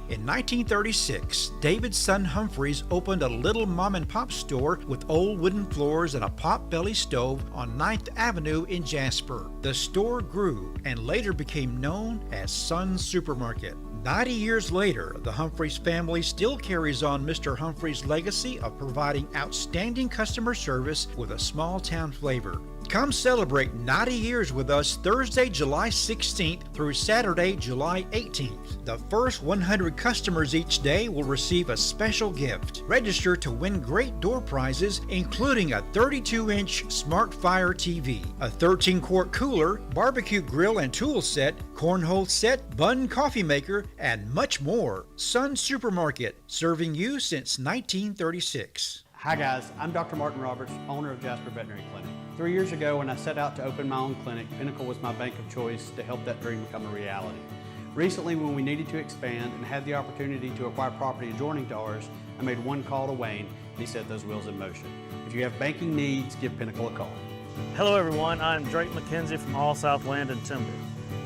In 1936, David's son Humphreys opened a little mom-and-pop store with old wooden floors and a pot-belly stove on 9th Avenue in Jasper. The store grew and later became known as Sun Supermarket. 90 years later, the Humphreys family still carries on Mr. Humphreys' legacy of providing outstanding customer service with a small-town flavor. Come celebrate 90 years with us Thursday, July 16th through Saturday, July 18th. The first 100 customers each day will receive a special gift. Register to win great door prizes, including a 32-inch Smart Fire TV, a 13-quart cooler, barbecue grill and tool set, cornhole set, bun coffee maker, and much more. Sun Supermarket, serving you since 1936. Hi guys, I'm Dr. Martin Roberts, owner of Jasper Veterinary Clinic. 3 years ago when I set out to open my own clinic, Pinnacle was my bank of choice to help that dream become a reality. Recently, when we needed to expand and had the opportunity to acquire property adjoining to ours, I made one call to Wayne and he set those wheels in motion. If you have banking needs, give Pinnacle a call. Hello everyone, I'm Drake McKenzie from All South Land and Timber.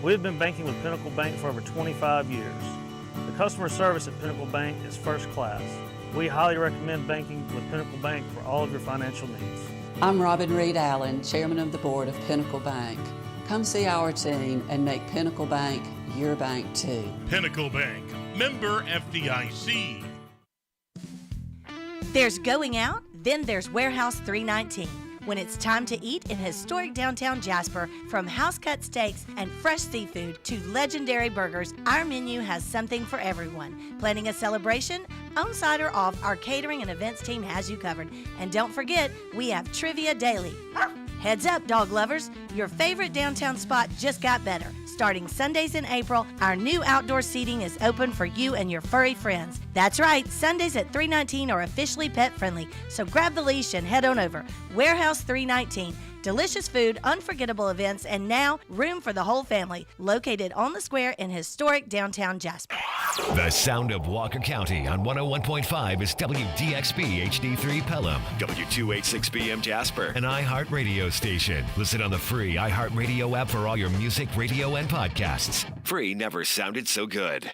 We've been banking with Pinnacle Bank for over 25 years. The customer service at Pinnacle Bank is first class. We highly recommend banking with Pinnacle Bank for all of your financial needs. I'm Robin Reed Allen, Chairman of the Board of Pinnacle Bank. Come see our team and make Pinnacle Bank your bank too. Pinnacle Bank, member FDIC. There's going out, then there's Warehouse 319. When it's time to eat in historic downtown Jasper, from house-cut steaks and fresh seafood to legendary burgers, our menu has something for everyone. Planning a celebration? On site or off, our catering and events team has you covered. And don't forget, we have trivia daily. Heads up, dog lovers, your favorite downtown spot just got better. Starting Sundays in April, our new outdoor seating is open for you and your furry friends. That's right, Sundays at 319 are officially pet friendly, so grab the leash and head on over. Warehouse 319. Delicious food, unforgettable events, and now room for the whole family. Located on the square in historic downtown Jasper. The sound of Walker County on 101.5 is WDXB HD3 Pelham, W286BM Jasper, an iHeart radio station. Listen on the free iHeart Radio app for all your music, radio, and podcasts. Free never sounded so good.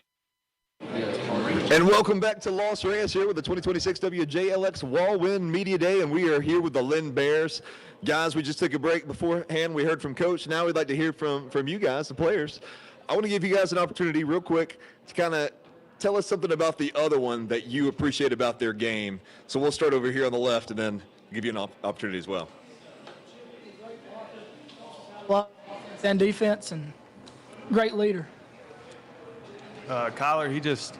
And welcome back to Los Reyes here with the 2026 WJLX Wal-Win Media Day, and we are here with the Lynn Bears. Guys, we just took a break beforehand. We heard from Coach. Now we'd like to hear from you guys, the players. I want to give you guys an opportunity real quick to kind of tell us something about the other one that you appreciate about their game. So we'll start over here on the left and then give you an opportunity as well. And defense and great leader. Kyler, he just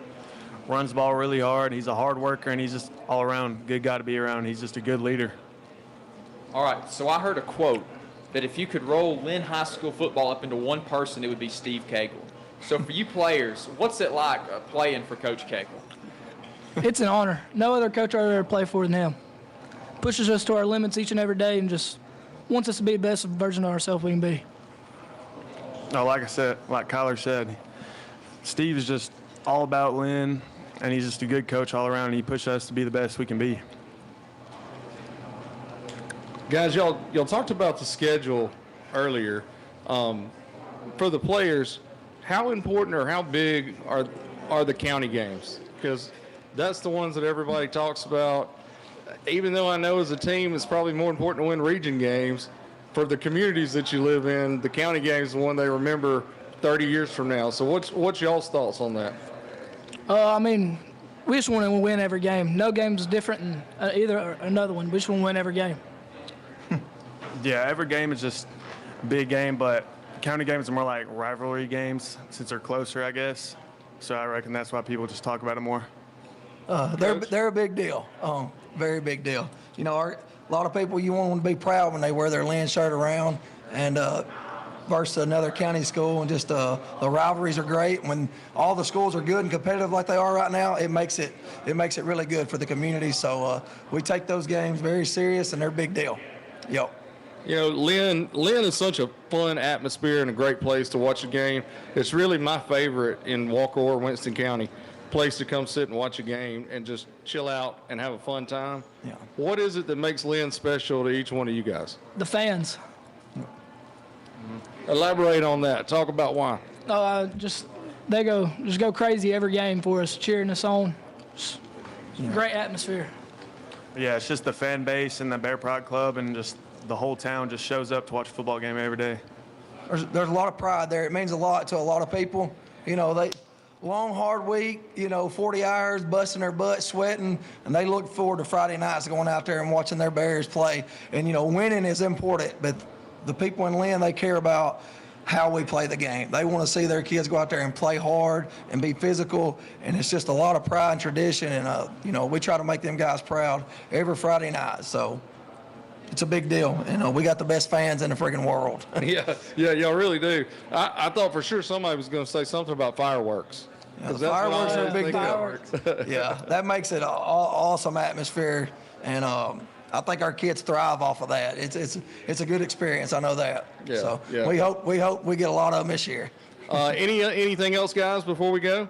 runs the ball really hard. He's a hard worker, and he's just all around good guy to be around. He's just a good leader. All right, so I heard a quote that if you could roll Lynn High School football up into one person, it would be Steve Cagle. So for you players, what's it like playing for Coach Cagle? It's an honor. No other coach I've ever played for than him. Pushes us to our limits each and every day and just wants us to be the best version of ourselves we can be. No, like I said, like Kyler said, Steve is just all about Lynn, and he's just a good coach all around, and he pushes us to be the best we can be. Guys, y'all talked about the schedule earlier. For the players, how important or how big are the county games? Because that's the ones that everybody talks about. Even though I know as a team it's probably more important to win region games, for the communities that you live in, the county games is the one they remember 30 years from now. So what's y'all's thoughts on that? I mean, we just want to win every game. No game is different than either or another one. We just want to win every game. Yeah, every game is just a big game, but county games are more like rivalry games since they're closer, I guess. So I reckon that's why people just talk about it more. They're a big deal, very big deal. You know, a lot of people, you want them to be proud when they wear their Lynn shirt around, and versus another county school, and just the rivalries are great. When all the schools are good and competitive like they are right now, it makes it really good for the community. So we take those games very serious, and they're a big deal. Yep. You know, Lynn is such a fun atmosphere and a great place to watch a game. It's really my favorite in Walker or Winston County, place to come sit and watch a game and just chill out and have a fun time. Yeah. What is it that makes Lynn special to each one of you guys? The fans. Elaborate on that. Talk about why. They go crazy every game for us, cheering us on. Great atmosphere. Yeah, it's just the fan base and the Bear Pride Club, and just the whole town just shows up to watch a football game every day. There's a lot of pride there. It means a lot to a lot of people. You know, long, hard week, 40 hours, busting their butt, sweating, and they look forward to Friday nights going out there and watching their Bears play. And, winning is important, but the people in Lynn, they care about how we play the game. They want to see their kids go out there and play hard and be physical, and it's just a lot of pride and tradition, and we try to make them guys proud every Friday night. So it's a big deal. We got the best fans in the freaking world. Yeah, y'all really do. I thought for sure somebody was going to say something about fireworks. Yeah, the fireworks are a big deal. Yeah, that makes it an awesome atmosphere, and I think our kids thrive off of that. It's a good experience. I know that. Yeah, so yeah. we hope we get a lot of them this year. Anything else, guys, before we go?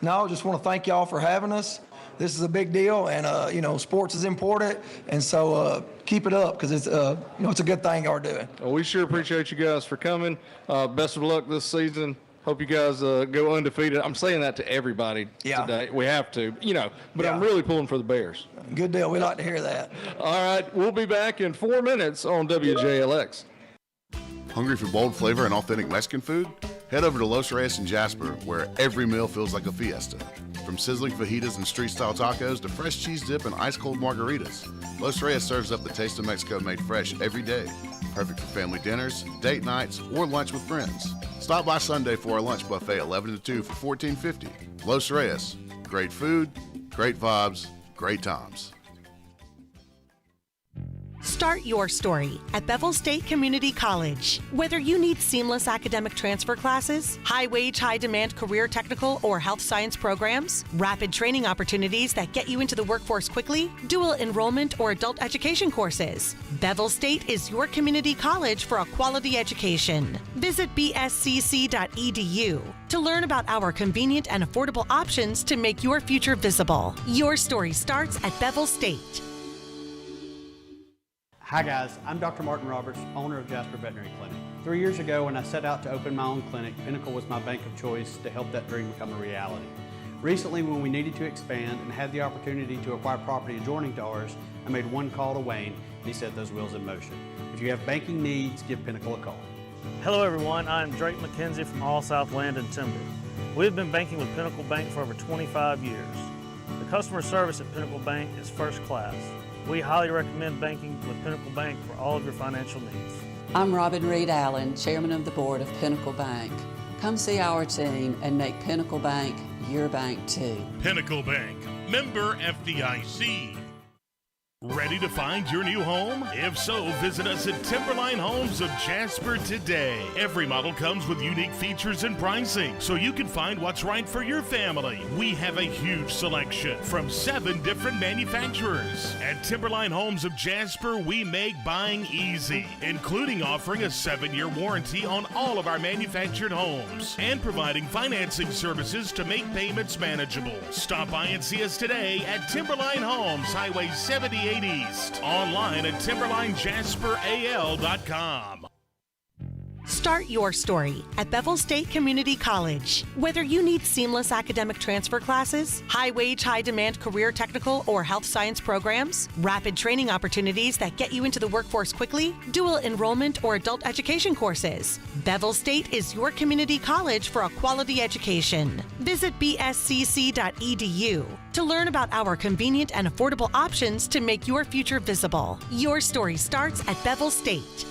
No, just want to thank y'all for having us. This is a big deal, and sports is important, and so keep it up, because it's it's a good thing y'all are doing. Well, we sure appreciate you guys for coming. Best of luck this season. Hope you guys go undefeated. I'm saying that to everybody today. We have to, but I'm really pulling for the Bears. Good deal. We like to hear that. All right, we'll be back in 4 minutes on WJLX. Hungry for bold flavor and authentic Mexican food? Head over to Los Reyes in Jasper, where every meal feels like a fiesta. From sizzling fajitas and street-style tacos to fresh cheese dip and ice-cold margaritas, Los Reyes serves up the taste of Mexico made fresh every day. Perfect for family dinners, date nights, or lunch with friends. Stop by Sunday for our lunch buffet 11 to 2 for $14.50. Los Reyes. Great food, great vibes, great times. Start your story at Bevel State Community College. Whether you need seamless academic transfer classes, high-wage, high-demand career technical or health science programs, rapid training opportunities that get you into the workforce quickly, dual enrollment or adult education courses, Bevel State is your community college for a quality education. Visit bscc.edu to learn about our convenient and affordable options to make your future visible. Your story starts at Bevel State. Hi guys, I'm Dr. Martin Roberts, owner of Jasper Veterinary Clinic. 3 years ago when I set out to open my own clinic, Pinnacle was my bank of choice to help that dream become a reality. Recently, when we needed to expand and had the opportunity to acquire property adjoining to ours, I made one call to Wayne and he set those wheels in motion. If you have banking needs, give Pinnacle a call. Hello everyone, I'm Drake McKenzie from All South Land and Timber. We've been banking with Pinnacle Bank for over 25 years. The customer service at Pinnacle Bank is first class. We highly recommend banking with Pinnacle Bank for all of your financial needs. I'm Robin Reed Allen, Chairman of the Board of Pinnacle Bank. Come see our team and make Pinnacle Bank your bank too. Pinnacle Bank, member FDIC. Ready to find your new home? If so, visit us at Timberline Homes of Jasper today. Every model comes with unique features and pricing, so you can find what's right for your family. We have a huge selection from 7 different manufacturers. At Timberline Homes of Jasper, we make buying easy, including offering a 7-year warranty on all of our manufactured homes and providing financing services to make payments manageable. Stop by and see us today at Timberline Homes, Highway 78 East. Online at timberlinejasperal.com. Start your story at Bevel State Community College. Whether you need seamless academic transfer classes, high-wage, high-demand career technical or health science programs, rapid training opportunities that get you into the workforce quickly, dual enrollment or adult education courses, Bevel State is your community college for a quality education. Visit bscc.edu to learn about our convenient and affordable options to make your future visible. Your story starts at Bevel State.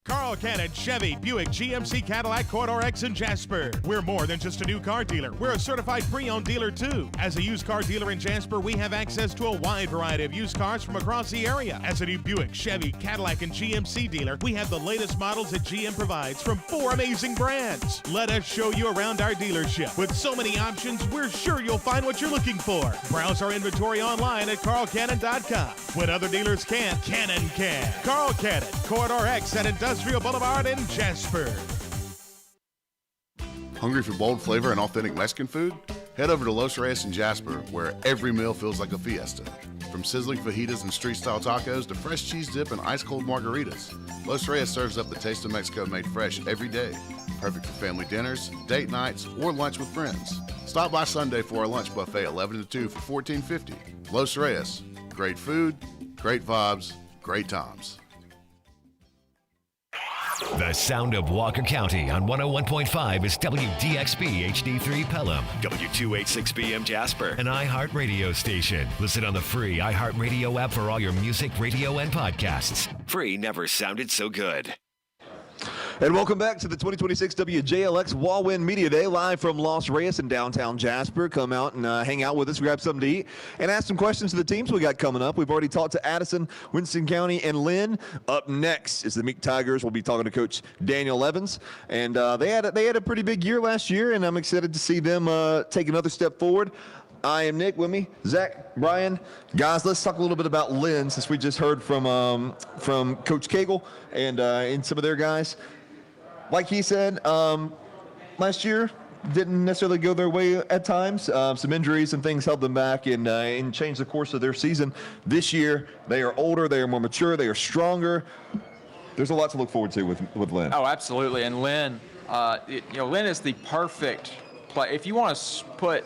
Carl Cannon, Chevy, Buick, GMC, Cadillac, Corridor X, and Jasper. We're more than just a new car dealer. We're a certified pre-owned dealer, too. As a used car dealer in Jasper, we have access to a wide variety of used cars from across the area. As a new Buick, Chevy, Cadillac, and GMC dealer, we have the latest models that GM provides from 4 amazing brands. Let us show you around our dealership. With so many options, we're sure you'll find what you're looking for. Browse our inventory online at carlcannon.com. When other dealers can't, Cannon can. Carl Cannon, Corridor X at Industrial Boulevard in Jasper. Hungry for bold flavor and authentic Mexican food? Head over to Los Reyes in Jasper, where every meal feels like a fiesta. From sizzling fajitas and street-style tacos to fresh cheese dip and ice-cold margaritas, Los Reyes serves up the taste of Mexico made fresh every day. Perfect for family dinners, date nights, or lunch with friends. Stop by Sunday for our lunch buffet 11 to 2 for $14.50. Los Reyes. Great food, great vibes, great times. The sound of Walker County on 101.5 is WDXB HD3 Pelham, W286BM Jasper, an iHeart radio station. Listen on the free iHeart Radio app for all your music, radio, and podcasts. Free never sounded so good. And welcome back to the 2026 WJLX Wal-Win Media Day, live from Los Reyes in downtown Jasper. Come out and hang out with us, grab something to eat, and ask some questions to the teams we got coming up. We've already talked to Addison, Winston County, and Lynn. Up next is the Meek Tigers. We'll be talking to Coach Daniel Evans. And they had a pretty big year last year, and I'm excited to see them take another step forward. I am Nick, with me, Zach, Brian. Guys, let's talk a little bit about Lynn, since we just heard from Coach Cagle and some of their guys. Like he said, last year didn't necessarily go their way at times. Some injuries and things held them back and changed the course of their season. This year, they are older, they are more mature, they are stronger. There's a lot to look forward to with Lynn. Oh, absolutely. And Lynn, Lynn is the perfect play. If you want to put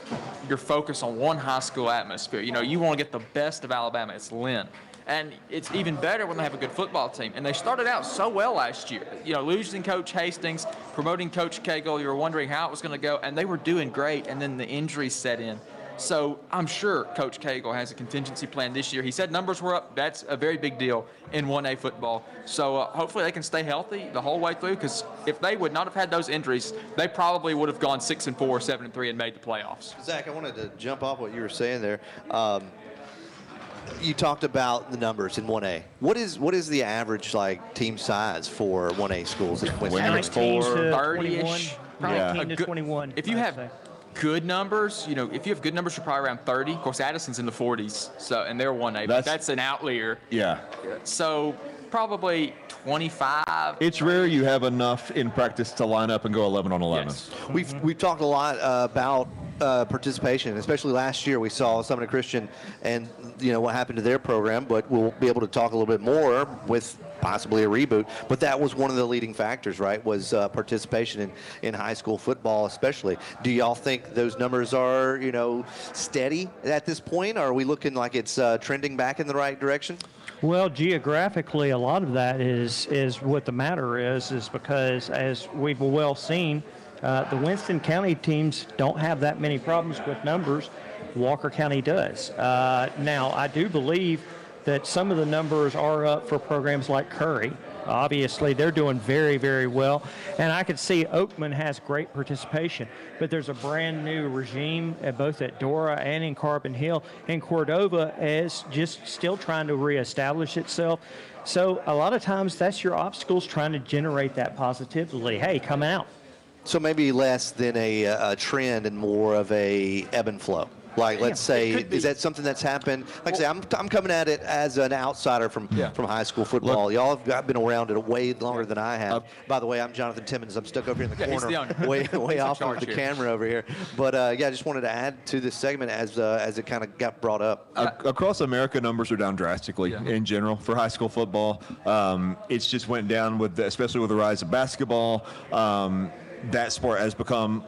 your focus on one high school atmosphere, you want to get the best of Alabama, it's Lynn. And it's even better when they have a good football team. And they started out so well last year. Losing Coach Hastings, promoting Coach Cagle, you were wondering how it was going to go, and they were doing great, and then the injuries set in. So I'm sure Coach Cagle has a contingency plan this year. He said numbers were up. That's a very big deal in 1A football. So hopefully they can stay healthy the whole way through, because if they would not have had those injuries, they probably would have gone 6-4, 7-3, and made the playoffs. Zach, I wanted to jump off what you were saying there. You talked about the numbers in 1A. What is the average team size for 1A schools? 19 to 30-ish. 19 to 21. If you have good numbers, if you have good numbers, you're probably around 30. Of course, Addison's in the 40s, and they're 1A, but that's an outlier. Yeah. So probably 25. It's rare you have enough in practice to line up and go 11 on 11. Yes. We've talked a lot about participation, especially last year. We saw Summit Christian and what happened to their program, but we'll be able to talk a little bit more with possibly a reboot. But that was one of the leading factors, right? Was participation in high school football, especially. Do y'all think those numbers are steady at this point? Or are we looking like it's trending back in the right direction? Well, geographically, a lot of that is what the matter is because, as we've well seen, the Winston County teams don't have that many problems with numbers. Walker County does. Now, I do believe that some of the numbers are up for programs like Curry. Obviously, they're doing very, very well. And I could see Oakman has great participation. But there's a brand new regime both at Dora and in Carbon Hill. And Cordova is just still trying to reestablish itself. So a lot of times that's your obstacles, trying to generate that positivity. Hey, come out. So maybe less than a trend and more of a ebb and flow. Let's say, is that something that's happened? Like I say, I'm coming at it as an outsider from high school football. Look, y'all have been around it way longer than I have. By the way, I'm Jonathan Timmons. I'm stuck over here in the corner, way off of the camera over here. But I just wanted to add to this segment as it kind of got brought up. Across America, numbers are down drastically in general for high school football. It's just went down especially with the rise of basketball. That sport has become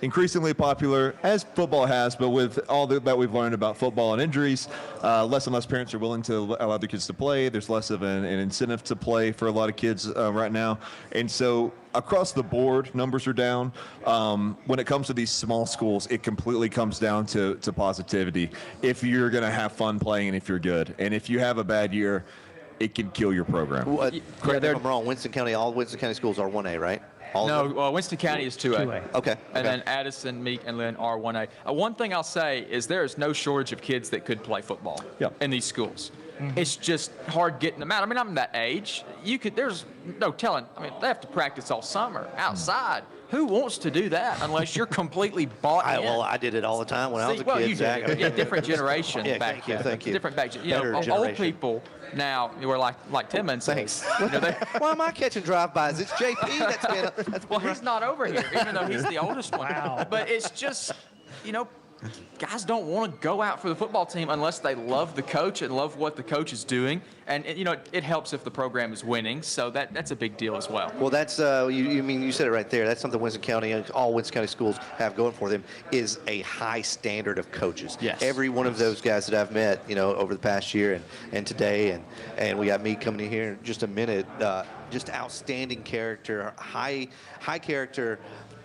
increasingly popular, as football has, but with all that we've learned about football and injuries, less and less parents are willing to allow their kids to play. There's less of an incentive to play for a lot of kids right now. And so across the board, numbers are down. When it comes to these small schools, it completely comes down to positivity. If you're going to have fun playing and if you're good. And if you have a bad year, it can kill your program. Correct me if I'm wrong, all Winston County schools are 1A, right? Winston County is 2A. Okay. And then Addison, Meek, and Lynn are 1A. One thing I'll say is there is no shortage of kids that could play football in these schools. Mm-hmm. It's just hard getting them out. I mean, I'm that age. There's no telling. I mean, they have to practice all summer outside. Who wants to do that unless you're completely bought in? Well, I did it all the time when I was a kid. You did. Yeah, different generation back then. Thank you. Different back. Old people now, we're like Timmons. Thanks. Why am I catching drive-bys? It's JP that's been. Well, he's not over here, even though he's the oldest one. Wow. But it's just, guys don't want to go out for the football team unless they love the coach and love what the coach is doing. And it helps if the program is winning, so that's a big deal as well. Well, that's you said it right there. That's something Winston County and all Winston County schools have going for them is a high standard of coaches. Yes. Every one of those guys that I've met, over the past year and today, and we got me coming in here in just a minute. Just outstanding character, high character,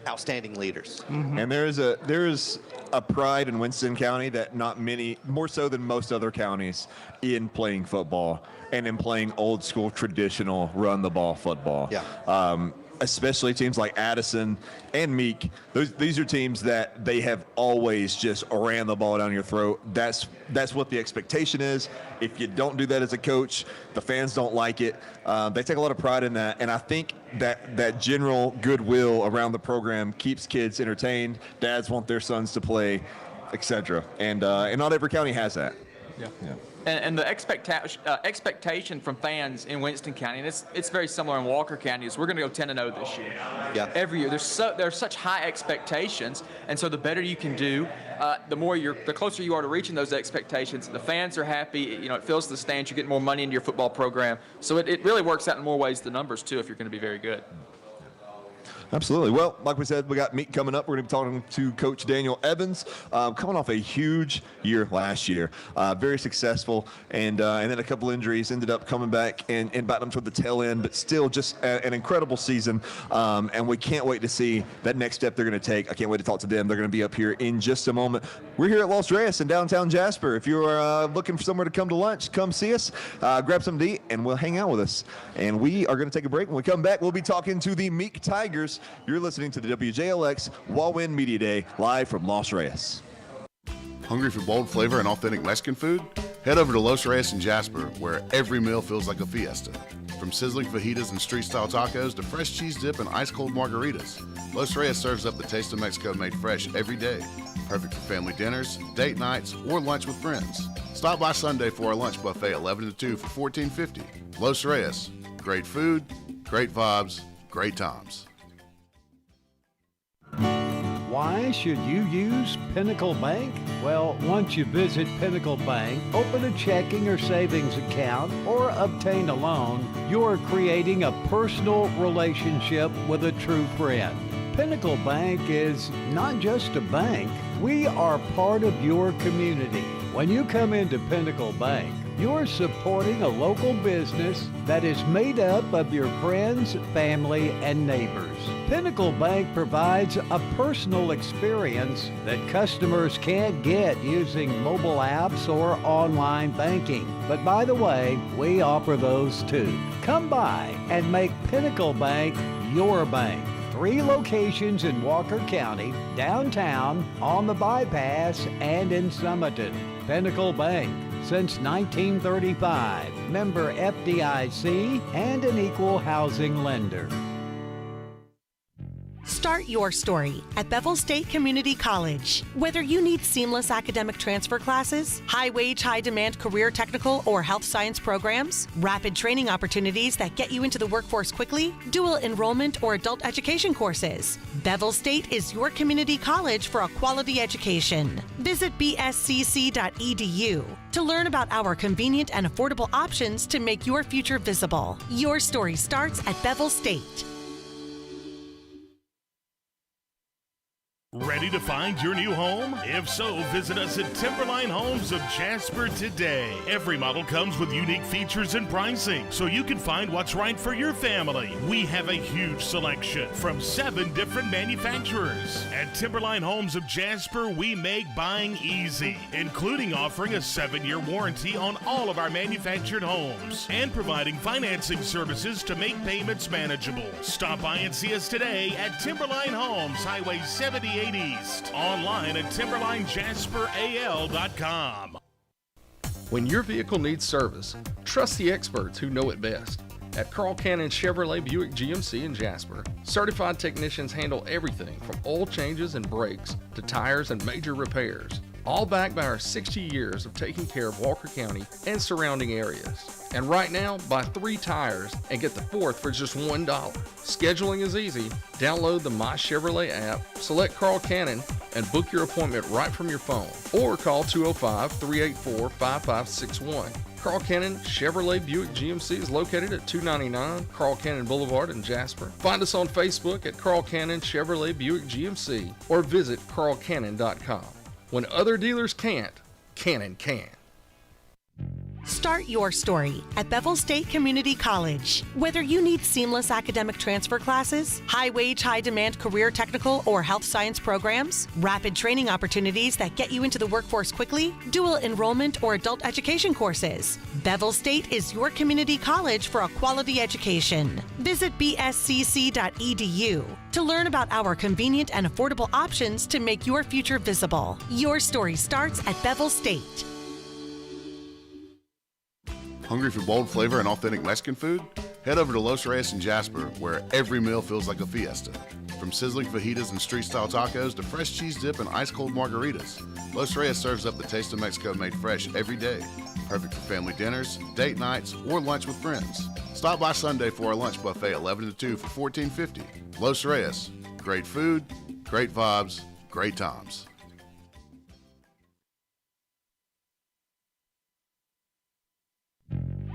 outstanding leaders. Mm-hmm. And there is a pride in Winston County that not many, more so than most other counties, in playing football and in playing old school traditional run the ball football. Yeah. Especially teams like Addison and Meek. These are teams that they have always just ran the ball down your throat. That's what the expectation is. If you don't do that as a coach, the fans don't like it. They take a lot of pride in that, and I think that general goodwill around the program keeps kids entertained. Dads want their sons to play, etc. And not every county has that. Yeah. And the expectation from fans in Winston County, and it's very similar in Walker County, is we're going to go 10-0 this year. Yeah. Every year, there's such high expectations, and so the better you can do, the closer you are to reaching those expectations. The fans are happy. It fills the stands. You get more money into your football program. So it really works out in more ways than numbers too, if you're going to be very good. Absolutely. Well, like we said, we got Meek coming up. We're going to be talking to Coach Daniel Evans, coming off a huge year last year, very successful, and then a couple injuries, ended up coming back and biting them toward the tail end, but still just an incredible season, and we can't wait to see that next step they're going to take. I can't wait to talk to them. They're going to be up here in just a moment. We're here at Los Reyes in downtown Jasper. If you're looking for somewhere to come to lunch, come see us, grab something to eat, and we'll hang out with us. And we are going to take a break. When we come back, we'll be talking to the Meek Tigers. You're listening to the WJLX Wal-Win Media Day, live from Los Reyes. Hungry for bold flavor and authentic Mexican food? Head over to Los Reyes in Jasper, where every meal feels like a fiesta. From sizzling fajitas and street-style tacos to fresh cheese dip and ice-cold margaritas, Los Reyes serves up the taste of Mexico made fresh every day. Perfect for family dinners, date nights, or lunch with friends. Stop by Sunday for our lunch buffet 11 to 2 for $14.50. Los Reyes. Great food, great vibes, great times. Why should you use Pinnacle Bank? Well, once you visit Pinnacle Bank, open a checking or savings account, or obtain a loan, you're creating a personal relationship with a true friend. Pinnacle Bank is not just a bank. We are part of your community. When you come into Pinnacle Bank, you're supporting a local business that is made up of your friends, family, and neighbors. Pinnacle Bank provides a personal experience that customers can't get using mobile apps or online banking. But by the way, we offer those too. Come by and make Pinnacle Bank your bank. 3 locations in Walker County, downtown, on the bypass, and in Summerton. Pinnacle Bank, since 1935. Member FDIC and an equal housing lender. Start your story at Bevel State Community College. Whether you need seamless academic transfer classes, high-wage, high-demand career technical or health science programs, rapid training opportunities that get you into the workforce quickly, dual enrollment or adult education courses, Bevel State is your community college for a quality education. Visit bscc.edu to learn about our convenient and affordable options to make your future visible. Your story starts at Bevel State. Ready to find your new home? If so, visit us at Timberline Homes of Jasper today. Every model comes with unique features and pricing, so you can find what's right for your family. We have a huge selection from 7 different manufacturers. At Timberline Homes of Jasper, we make buying easy, including offering a 7-year warranty on all of our manufactured homes and providing financing services to make payments manageable. Stop by and see us today at Timberline Homes, Highway 78 East. Online at TimberlineJasperAL.com. When your vehicle needs service, trust the experts who know it best. At Carl Cannon Chevrolet Buick GMC in Jasper, certified technicians handle everything from oil changes and brakes to tires and major repairs. all backed by our 60 years of taking care of Walker County and surrounding areas. And right now, buy 3 tires and get the 4th for just $1. Scheduling is easy. Download the My Chevrolet app, select Carl Cannon, and book your appointment right from your phone. Or call 205-384-5561. Carl Cannon Chevrolet Buick GMC is located at 299 Carl Cannon Boulevard in Jasper. Find us on Facebook at Carl Cannon Chevrolet Buick GMC or visit carlcannon.com. When other dealers can't, Cannon can. Start your story at Bevel State Community College. Whether you need seamless academic transfer classes, high-wage, high-demand career technical or health science programs, rapid training opportunities that get you into the workforce quickly, dual enrollment or adult education courses, Bevel State is your community college for a quality education. Visit bscc.edu to learn about our convenient and affordable options to make your future visible. Your story starts at Bevel State. Hungry for bold flavor and authentic Mexican food? Head over to Los Reyes in Jasper, where every meal feels like a fiesta. From sizzling fajitas and street-style tacos to fresh cheese dip and ice-cold margaritas, Los Reyes serves up the taste of Mexico made fresh every day. Perfect for family dinners, date nights, or lunch with friends. Stop by Sunday for our lunch buffet 11 to 2 for $14.50. Los Reyes. Great food, great vibes, great times.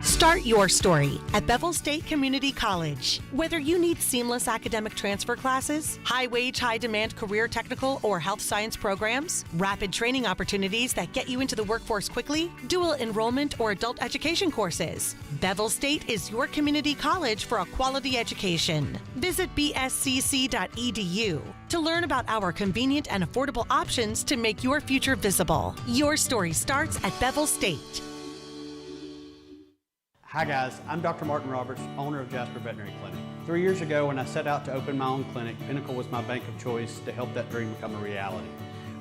Start your story at Bevel State Community College. Whether you need seamless academic transfer classes, high-wage, high-demand career technical or health science programs, rapid training opportunities that get you into the workforce quickly, dual enrollment or adult education courses, Bevel State is your community college for a quality education. Visit bscc.edu to learn about our convenient and affordable options to make your future visible. Your story starts at Bevel State. Hi guys, I'm Dr. Martin Roberts, owner of Jasper Veterinary Clinic. 3 years ago when I set out to open my own clinic, Pinnacle was my bank of choice to help that dream become a reality.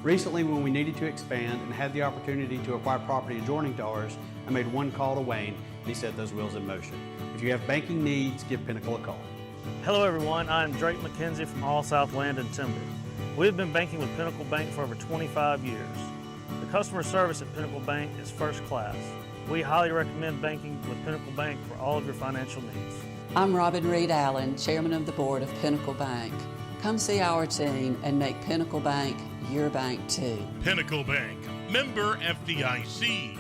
Recently, when we needed to expand and had the opportunity to acquire property adjoining to ours, I made one call to Wayne and he set those wheels in motion. If you have banking needs, give Pinnacle a call. Hello everyone, I'm Drake McKenzie from All South Land and Timber. We've been banking with Pinnacle Bank for over 25 years. The customer service at Pinnacle Bank is first class. We highly recommend banking with Pinnacle Bank for all of your financial needs. I'm Robin Reed Allen, Chairman of the Board of Pinnacle Bank. Come see our team and make Pinnacle Bank your bank too. Pinnacle Bank, member FDIC.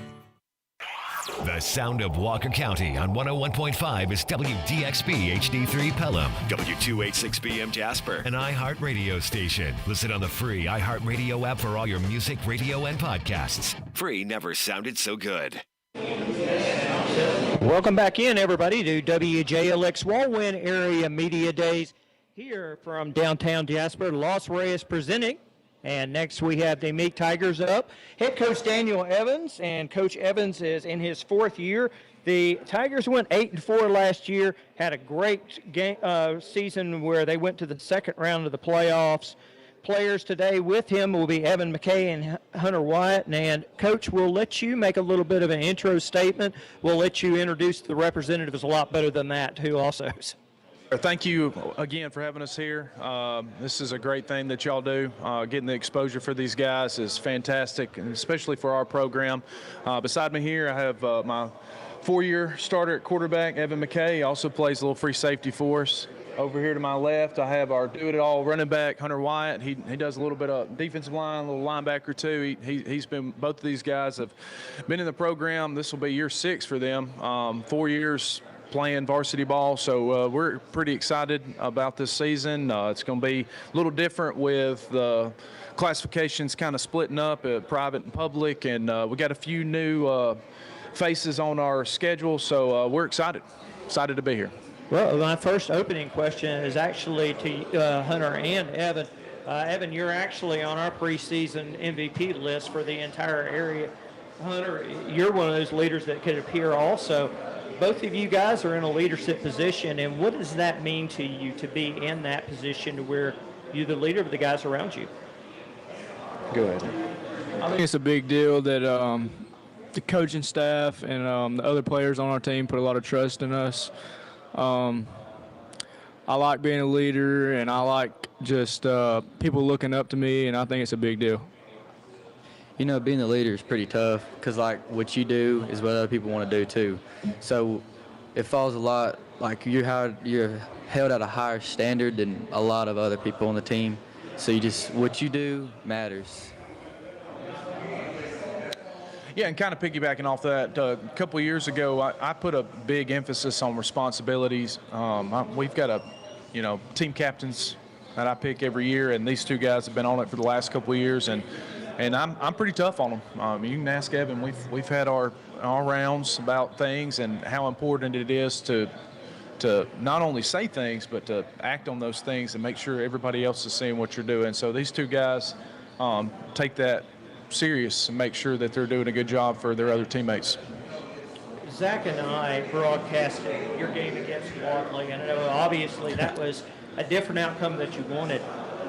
The sound of Walker County on 101.5 is WDXB HD3 Pelham, W286BM Jasper, an iHeart radio station. Listen on the free iHeart radio app for all your music, radio, and podcasts. Free never sounded so good. Welcome back in, everybody, to WJLX Wal-Win Area Media Days here from downtown Jasper. Los Reyes presenting. And next we have the Meek Tigers up. Head coach Daniel Evans, and Coach Evans is in his 4th year. The Tigers went 8-4 last year, had a great game, season where they went to the second round of the playoffs. Players today with him will be Evan McKay and Hunter Wyatt. And, Coach, we'll let you make a little bit of an intro statement. We'll let you introduce the representatives a lot better than that, too, also. Thank you again for having us here. This is a great thing that y'all do. Getting the exposure for these guys is fantastic, and especially for our program. Beside me here, I have my 4-year starter at quarterback, Evan McKay. He also plays a little free safety for us. Over here to my left, I have our do-it-all running back, Hunter Wyatt. He does a little bit of defensive line, a little linebacker too. He's been, both of these guys have been in the program. This will be year 6 for them. 4 years playing varsity ball, so we're pretty excited about this season. It's going to be a little different with the classifications kind of splitting up, private and public, and we got a few new faces on our schedule, so we're excited to be here. Well, my first opening question is actually to Hunter and Evan. Evan, you're actually on our preseason MVP list for the entire area. Hunter, you're one of those leaders that could appear also. Both of you guys are in a leadership position, and what does that mean to you to be in that position to where you're the leader of the guys around you? Go ahead. I think it's a big deal that the coaching staff and the other players on our team put a lot of trust in us. I like being a leader, and I like just people looking up to me, and I think it's a big deal. Being the leader is pretty tough because, like, what you do is what other people want to do too. So it falls a lot, like, you're held at a higher standard than a lot of other people on the team. So what you do matters. Yeah, and kind of piggybacking off that, a couple of years ago, I put a big emphasis on responsibilities. We've got team captains that I pick every year, and these two guys have been on it for the last couple of years, and I'm pretty tough on them. You can ask Evan. We've had our rounds about things and how important it is to not only say things but to act on those things and make sure everybody else is seeing what you're doing. So these two guys take that serious and make sure that they're doing a good job for their other teammates. Zach and I broadcasted your game against Wadley, and I know obviously that was a different outcome that you wanted,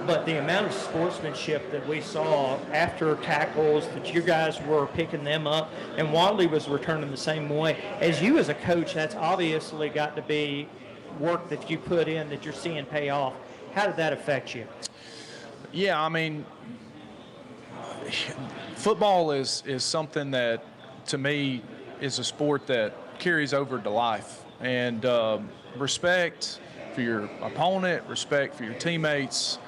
but the amount of sportsmanship that we saw after tackles, that you guys were picking them up, and Wadley was returning the same way. As you as a coach, that's obviously got to be work that you put in that you're seeing pay off. How did that affect you? Yeah, I mean, football is something that, to me, is a sport that carries over to life. And respect for your opponent, respect for your teammates,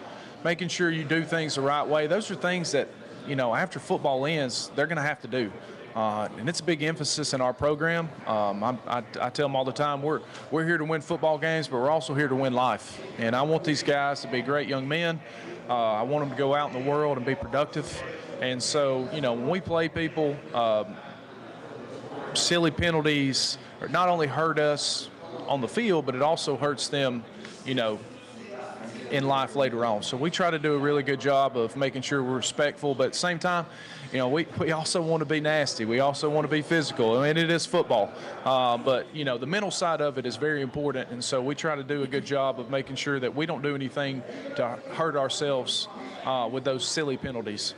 making sure you do things the right way. Those are things that, after football ends, they're going to have to do. And it's a big emphasis in our program. I tell them all the time, we're here to win football games, but we're also here to win life. And I want these guys to be great young men. I want them to go out in the world and be productive. And so, when we play people, silly penalties not only hurt us on the field, but it also hurts them, in life later on. So we try to do a really good job of making sure we're respectful, but at the same time, we also want to be nasty. We also want to be physical. I mean, it is football. But, the mental side of it is very important, and so we try to do a good job of making sure that we don't do anything to hurt ourselves with those silly penalties.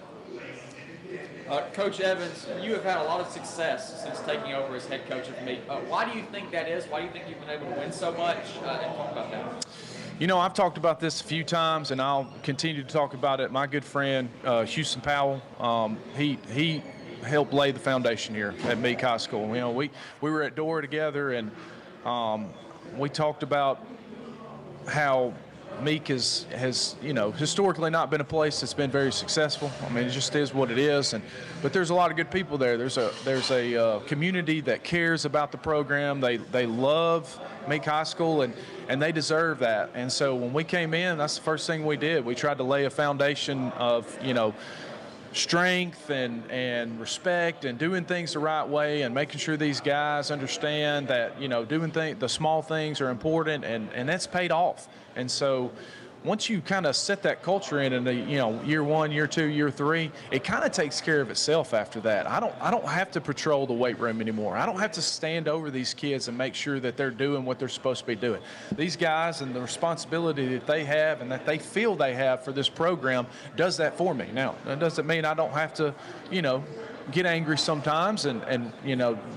Coach Evans, you have had a lot of success since taking over as head coach of Meek. Why do you think that is? Why do you think you've been able to win so much? And talk about that. I've talked about this a few times, and I'll continue to talk about it. My good friend, Houston Powell, he helped lay the foundation here at Meek High School. We were at Dora together, and we talked about how Meek has historically not been a place that's been very successful. I mean, it just is what it is. But there's a lot of good people there. There's a community that cares about the program. They love Meek High School, and they deserve that. And so when we came in, that's the first thing we did. We tried to lay a foundation of strength and respect and doing things the right way and making sure these guys understand that doing the small things are important, and that's paid off. And so once you kind of set that culture in the year 1, year 2, year 3, it kind of takes care of itself after that. I don't have to patrol the weight room anymore. I don't have to stand over these kids and make sure that they're doing what they're supposed to be doing. These guys and the responsibility that they have and that they feel they have for this program does that for me. Now, that doesn't mean I don't have to, get angry sometimes and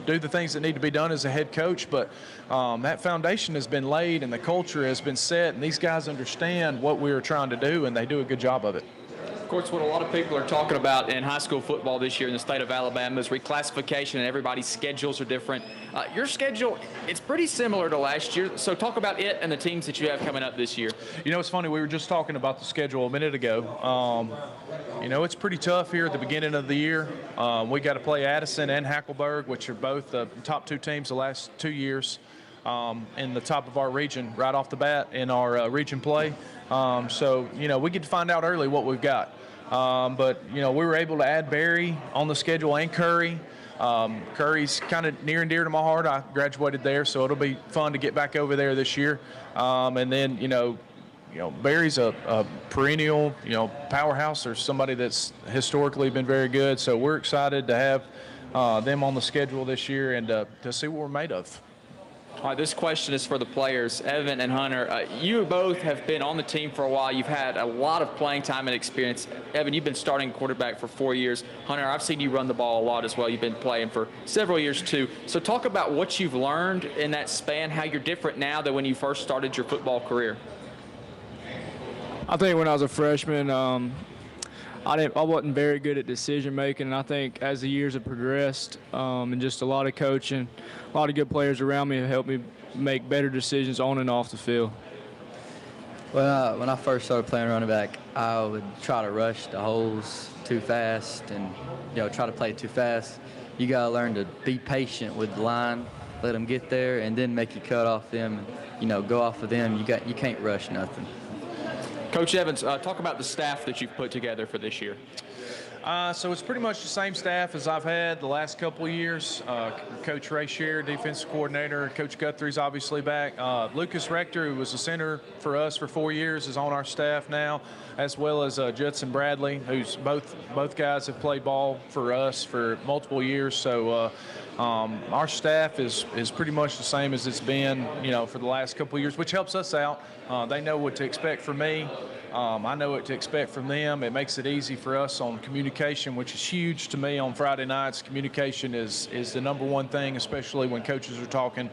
do the things that need to be done as a head coach, but that foundation has been laid and the culture has been set, and these guys understand what we're trying to do, and they do a good job of it. Of course, what a lot of people are talking about in high school football this year in the state of Alabama is reclassification, and everybody's schedules are different. Your schedule, it's pretty similar to last year, so talk about it and the teams that you have coming up this year. It's funny, we were just talking about the schedule a minute ago. It's pretty tough here at the beginning of the year. We got to play Addison and Hackleburg, which are both the top 2 teams the last 2 years in the top of our region right off the bat in our region play. So we get to find out early what we've got. But we were able to add Barry on the schedule and Curry. Curry's kind of near and dear to my heart. I graduated there, so it'll be fun to get back over there this year. And then, Barry's a perennial, powerhouse, or somebody that's historically been very good. So we're excited to have them on the schedule this year and to see what we're made of. All right, this question is for the players, Evan and Hunter. You both have been on the team for a while. You've had a lot of playing time and experience. Evan, you've been starting quarterback for 4 years. Hunter, I've seen you run the ball a lot as well. You've been playing for several years too. So talk about what you've learned in that span, how you're different now than when you first started your football career. I think when I was a freshman, I wasn't very good at decision making, and I think as the years have progressed, and just a lot of coaching, a lot of good players around me have helped me make better decisions on and off the field. Well, when I first started playing running back, I would try to rush the holes too fast and, try to play too fast. You got to learn to be patient with the line, let them get there, and then make you cut off them and, go off of them. You can't rush nothing. Coach Evans, talk about the staff that you've put together for this year. So it's pretty much the same staff as I've had the last couple of years. Coach Ray Sher, defensive coordinator. Coach Guthrie's obviously back. Lucas Rector, who was a center for us for 4 years, is on our staff now, as well as Judson Bradley, who's both guys have played ball for us for multiple years. So our staff is pretty much the same as it's been, for the last couple of years, which helps us out. They know what to expect from me. I know what to expect from them. It makes it easy for us on communication, which is huge to me on Friday nights. Communication is the number one thing, especially when coaches are talking.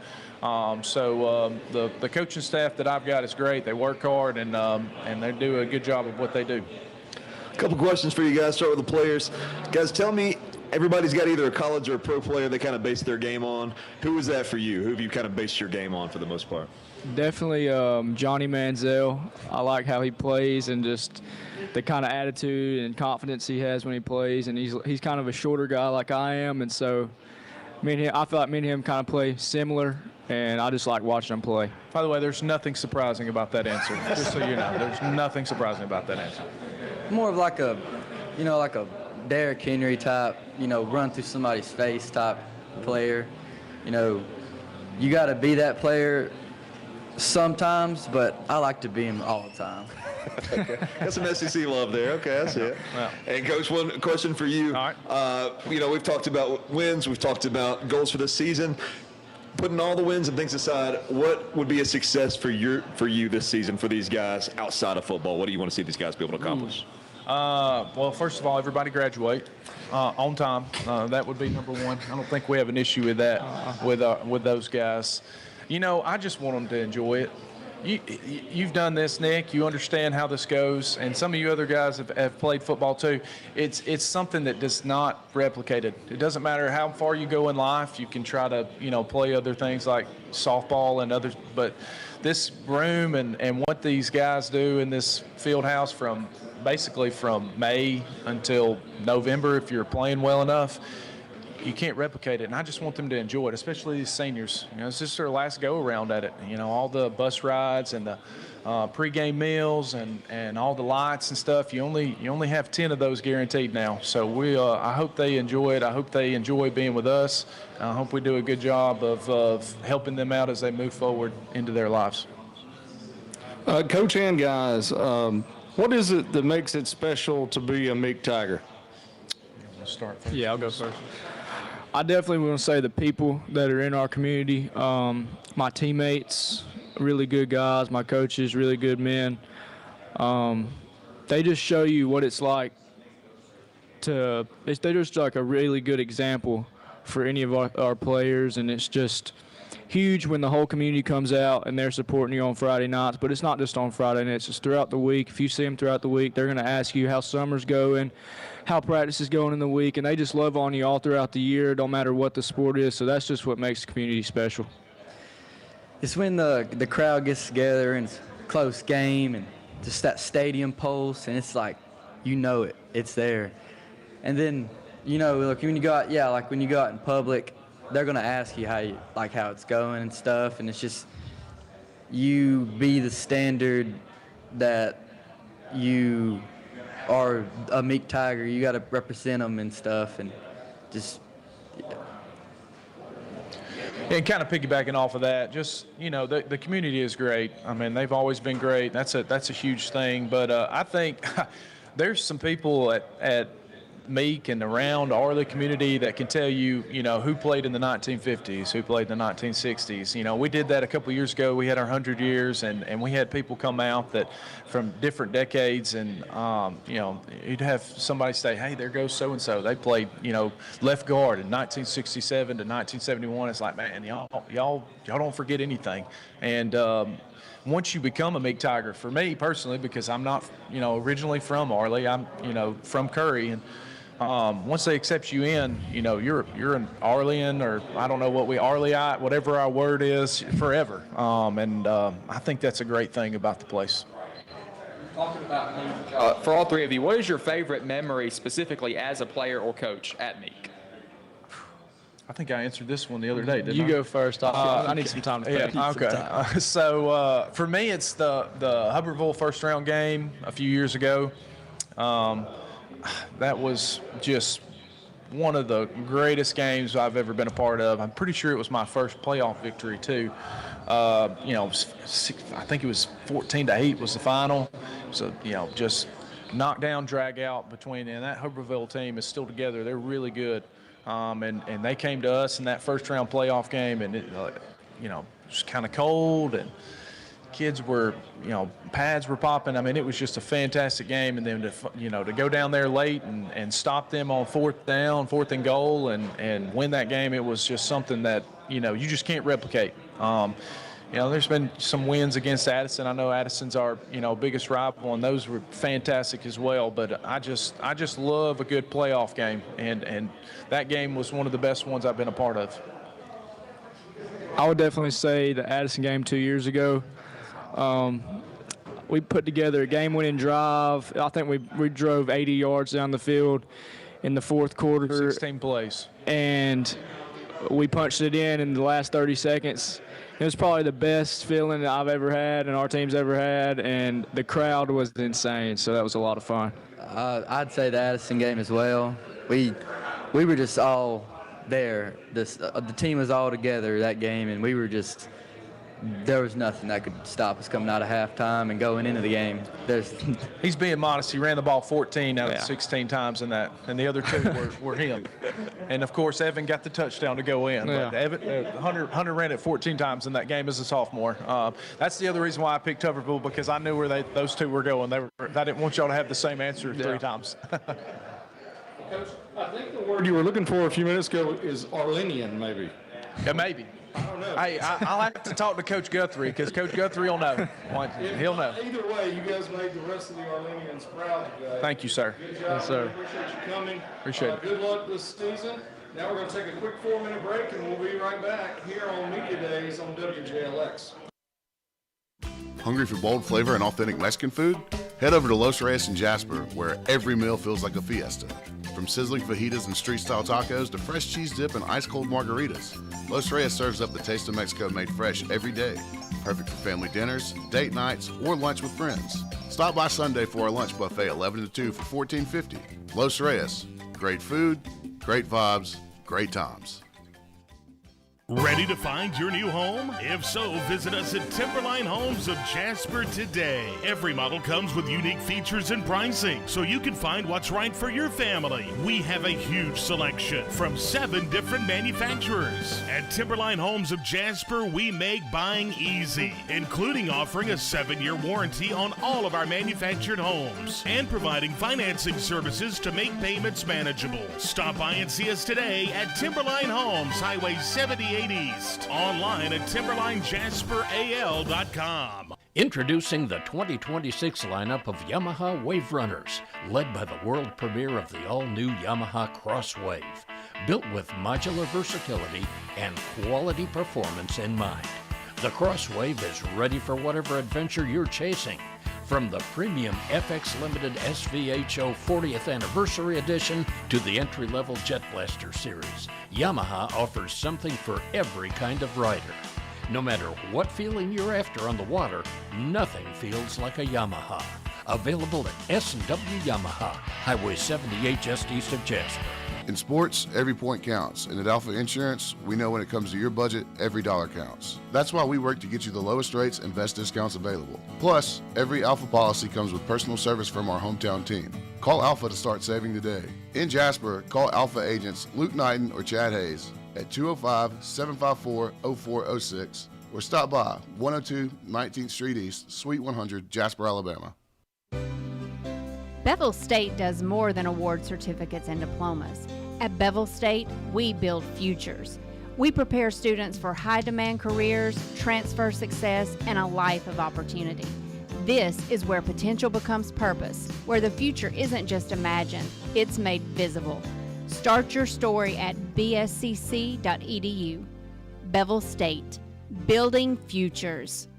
So the coaching staff that I've got is great. They work hard, and they do a good job of what they do. A couple questions for you guys. Start with the players. Guys, tell me, everybody's got either a college or a pro player they kind of base their game on. Who is that for you? Who have you kind of based your game on for the most part? Definitely Johnny Manziel. I like how he plays and just the kind of attitude and confidence he has when he plays. And he's kind of a shorter guy like I am, and so I feel like me and him kind of play similar, and I just like watching him play. By the way, there's nothing surprising about that answer. Just so you know, there's nothing surprising about that answer. More of like a Derrick Henry type, run through somebody's face type player. You got to be that player sometimes, but I like to be him all the time. Okay. Got some SEC love there. Okay, that's it. Well. And Coach, one question for you. All right. We've talked about wins. We've talked about goals for this season. Putting all the wins and things aside, what would be a success for you this season for these guys outside of football? What do you want to see these guys be able to accomplish? Well, first of all, everybody graduate on time. That would be number one. I don't think we have an issue with that with those guys. I just want them to enjoy it. You've done this, Nick. You understand how this goes, and some of you other guys have played football too. It's something that does not replicate it. It doesn't matter how far you go in life. You can try to play other things like softball and others, but this room and what these guys do in this field house basically from May until November, if you're playing well enough, you can't replicate it. And I just want them to enjoy it, especially these seniors. It's just their last go around at it. All the bus rides and the pregame meals and all the lights and stuff. You only have 10 of those guaranteed now. So I hope they enjoy it. I hope they enjoy being with us. I hope we do a good job of helping them out as they move forward into their lives. Coach and guys, what is it that makes it special to be a Meek Tiger? Start first. Yeah, I'll go first. I definitely want to say the people that are in our community, my teammates, really good guys, my coaches, really good men. They just show you what it's like they're just like a really good example for any of our players, and it's just huge when the whole community comes out and they're supporting you on Friday nights. But it's not just on Friday nights, it's throughout the week. If you see them throughout the week, they're going to ask you how summer's going, how practice is going in the week, and they just love on you all throughout the year, no matter what the sport is. So that's just what makes the community special. It's when the crowd gets together and it's a close game and just that stadium pulse, and it's like, it's there. And then, when you go out, when you go out in public, they're going to ask you how it's going and stuff, and it's just you be the standard that you are a Meek Tiger. You got to represent them and stuff, and just And kind of piggybacking off of that, just, the community is great. I mean, they've always been great. That's a huge thing. But I think there's some people at Meek and around the community that can tell you, who played in the 1950s, who played in the 1960s. We did that a couple of years ago. We had our 100 years, and we had people come out that from different decades, and, you'd have somebody say, hey, there goes so-and-so. They played, left guard in 1967 to 1971. It's like, man, y'all don't forget anything. And once you become a Meek Tiger, for me personally, because I'm not, originally from Arley, I'm, from Curry, and once they accept you in, you're an Arleyan, or I don't know what Arleyite, whatever our word is, forever. I think that's a great thing about the place. Talking about for all three of you, what is your favorite memory specifically as a player or coach at Meek? I think I answered this one the other day, didn't I? You go first. I need some time to think. Yeah, okay. So for me, it's the Hubbardville first round game a few years ago. That was just one of the greatest games I've ever been a part of. I'm pretty sure it was my first playoff victory too. I think it was 14-8 was the final. So just knockdown, drag out between, and that Hubbardville team is still together. They're really good. And they came to us in that first round playoff game, and it, it was kind of cold, and kids were, pads were popping. I mean, it was just a fantastic game. And then to go down there late and stop them on fourth and goal, and win that game, it was just something that you just can't replicate. There's been some wins against Addison. I know Addison's our, biggest rival, and those were fantastic as well. But I just love a good playoff game, and that game was one of the best ones I've been a part of. I would definitely say the Addison game 2 years ago. We put together a game-winning drive. I think we drove 80 yards down the field in the fourth quarter. 16 plays. And we punched it in the last 30 seconds. It was probably the best feeling that I've ever had and our team's ever had, and the crowd was insane, so that was a lot of fun. I'd say the Addison game as well. We were just all there. The team was all together that game, and we were just – there was nothing that could stop us coming out of halftime and going into the game. He's being modest. He ran the ball 14 out of 16 times in that, and the other 2 were him. And, of course, Evan got the touchdown to go in. Yeah. But Hunter ran it 14 times in that game as a sophomore. That's the other reason why I picked Hubbardville, because I knew where those 2 were going. I didn't want y'all to have the same answer 3 times. Coach, I think the word you were looking for a few minutes ago is Arlenian, maybe. Yeah, maybe. I don't know. Hey, I like to talk to Coach Guthrie, because Coach Guthrie will know. He'll know. Either way, you guys made the rest of the Arlenians proud today. Thank you, sir. Good job. Yes, sir. Appreciate you coming. Appreciate it. Good luck this season. Now we're going to take a quick 4-minute break, and we'll be right back here on Media Days on WJLX. Hungry for bold flavor and authentic Mexican food? Head over to Los Reyes in Jasper, where every meal feels like a fiesta. From sizzling fajitas and street-style tacos to fresh cheese dip and ice-cold margaritas, Los Reyes serves up the taste of Mexico made fresh every day. Perfect for family dinners, date nights, or lunch with friends. Stop by Sunday for our lunch buffet 11 to 2 for $14.50. Los Reyes. Great food, great vibes, great times. Ready to find your new home? If so, visit us at Timberline Homes of Jasper today. Every model comes with unique features and pricing, so you can find what's right for your family. We have a huge selection from 7 different manufacturers. At Timberline Homes of Jasper, we make buying easy, including offering a 7-year warranty on all of our manufactured homes and providing financing services to make payments manageable. Stop by and see us today at Timberline Homes, Highway 78 East. Online at TimberlineJasperAL.com. Introducing the 2026 lineup of Yamaha Wave Runners, led by the world premiere of the all-new Yamaha Crosswave, built with modular versatility and quality performance in mind. The Crosswave is ready for whatever adventure you're chasing. From the premium FX Limited SVHO 40th Anniversary Edition to the entry-level Jet Blaster series, Yamaha offers something for every kind of rider. No matter what feeling you're after on the water, nothing feels like a Yamaha. Available at S&W Yamaha, Highway 78 just east of Jasper. In sports, every point counts, and at Alpha Insurance, we know when it comes to your budget, every dollar counts. That's why we work to get you the lowest rates and best discounts available. Plus, every Alpha policy comes with personal service from our hometown team. Call Alpha to start saving today. In Jasper, call Alpha agents Luke Knighton or Chad Hayes at 205-754-0406 or stop by 102 19th Street East, Suite 100, Jasper, Alabama. Bevel State does more than award certificates and diplomas. At Bevel State, we build futures. We prepare students for high-demand careers, transfer success, and a life of opportunity. This is where potential becomes purpose, where the future isn't just imagined, it's made visible. Start your story at bscc.edu. Bevel State, building futures.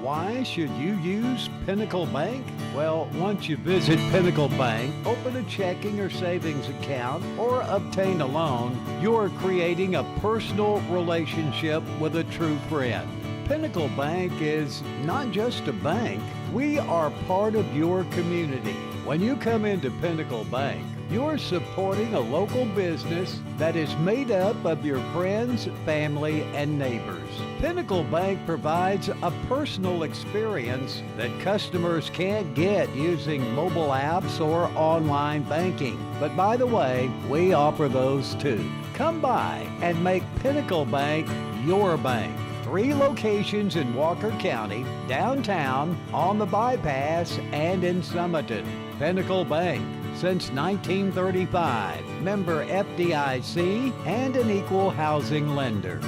Why should you use Pinnacle Bank? Well, once you visit Pinnacle Bank, open a checking or savings account, or obtain a loan, you're creating a personal relationship with a true friend. Pinnacle Bank is not just a bank. We are part of your community. When you come into Pinnacle Bank, you're supporting a local business that is made up of your friends, family, and neighbors. Pinnacle Bank provides a personal experience that customers can't get using mobile apps or online banking. But by the way, we offer those too. Come by and make Pinnacle Bank your bank. 3 locations in Walker County, downtown, on the bypass, and in Summerton. Pinnacle Bank, since 1935, member FDIC, and an equal housing lender.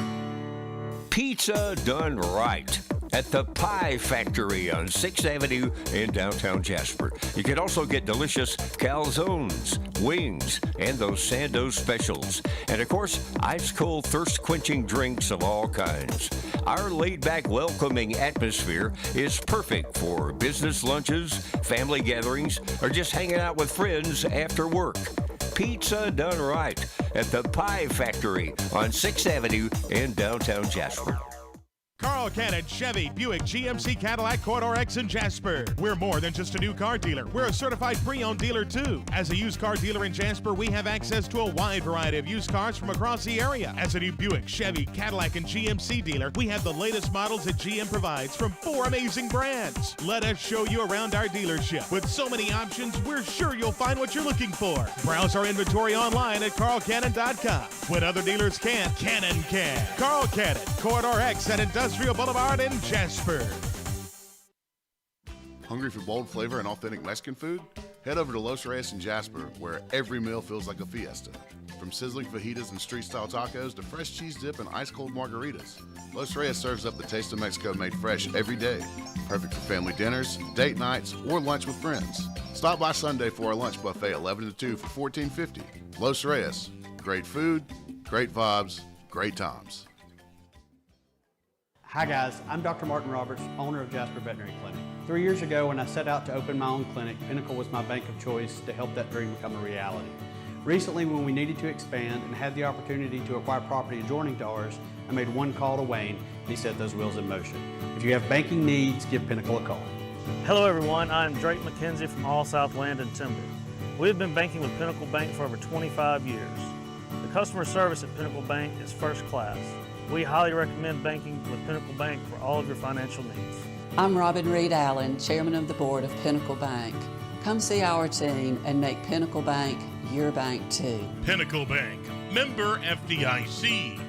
Pizza done right at the Pie Factory on 6th Avenue in downtown Jasper. You can also get delicious calzones, wings, and those Sandoz specials. And of course, ice-cold, thirst-quenching drinks of all kinds. Our laid-back, welcoming atmosphere is perfect for business lunches, family gatherings, or just hanging out with friends after work. Pizza done right at the Pie Factory on 6th Avenue in downtown Jasper. Carl Cannon Chevy Buick GMC Cadillac Corridor X in Jasper. We're more than just a new car dealer. We're a certified pre-owned dealer too. As a used car dealer in Jasper, we have access to a wide variety of used cars from across the area. As a new Buick, Chevy, Cadillac, and GMC dealer, we have the latest models that GM provides from 4 amazing brands. Let us show you around our dealership. With so many options, we're sure you'll find what you're looking for. Browse our inventory online at carlcannon.com. When other dealers can't, Cannon can. Carl Cannon, Corridor X at Industrial Boulevard in Jasper. Hungry for bold flavor and authentic Mexican food? Head over to Los Reyes in Jasper, where every meal feels like a fiesta. From sizzling fajitas and street-style tacos to fresh cheese dip and ice-cold margaritas, Los Reyes serves up the taste of Mexico made fresh every day. Perfect for family dinners, date nights, or lunch with friends. Stop by Sunday for our lunch buffet 11 to 2 for $14.50. Los Reyes, great food, great vibes, great times. Hi guys, I'm Dr. Martin Roberts, owner of Jasper Veterinary Clinic. 3 years ago when I set out to open my own clinic, Pinnacle was my bank of choice to help that dream become a reality. Recently, when we needed to expand and had the opportunity to acquire property adjoining to ours, I made one call to Wayne and he set those wheels in motion. If you have banking needs, give Pinnacle a call. Hello everyone, I'm Drake McKenzie from All South Land and Timber. We've been banking with Pinnacle Bank for over 25 years. The customer service at Pinnacle Bank is first class. We highly recommend banking with Pinnacle Bank for all of your financial needs. I'm Robin Reed Allen, Chairman of the Board of Pinnacle Bank. Come see our team and make Pinnacle Bank your bank too. Pinnacle Bank, member FDIC.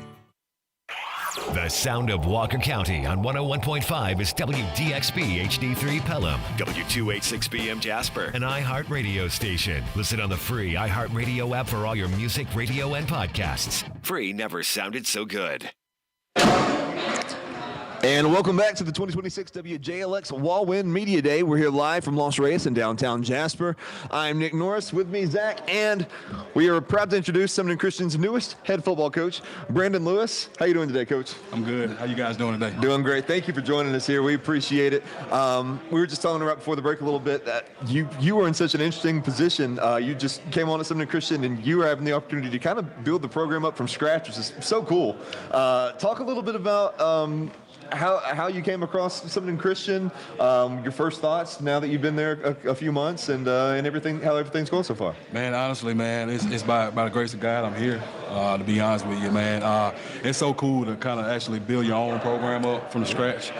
The sound of Walker County on 101.5 is WDXB HD3 Pelham, W286BM Jasper, an iHeart radio station. Listen on the free iHeart radio app for all your music, radio, and podcasts. Free never sounded so good. And welcome back to the 2026 WJLX Wal-Win Media Day. We're here live from Los Reyes in downtown Jasper. I'm Nick Norris, with me Zach, and we are proud to introduce Summerton Christian's newest head football coach, Brandon Lewis. How you doing today, Coach? I'm good. How you guys doing today? Doing great. Thank you for joining us here. We appreciate it. We were just talking right before the break a little bit that you were in such an interesting position. You just came on at Summerton Christian, and you were having the opportunity to kind of build the program up from scratch, which is so cool. Talk a little bit about how you came across Summerton Christian, your first thoughts now that you've been there a few months, and everything, how everything's going so far. Man, honestly, man, it's by the grace of God I'm here, to be honest with you, man. It's so cool to kind of actually build your own program up from scratch.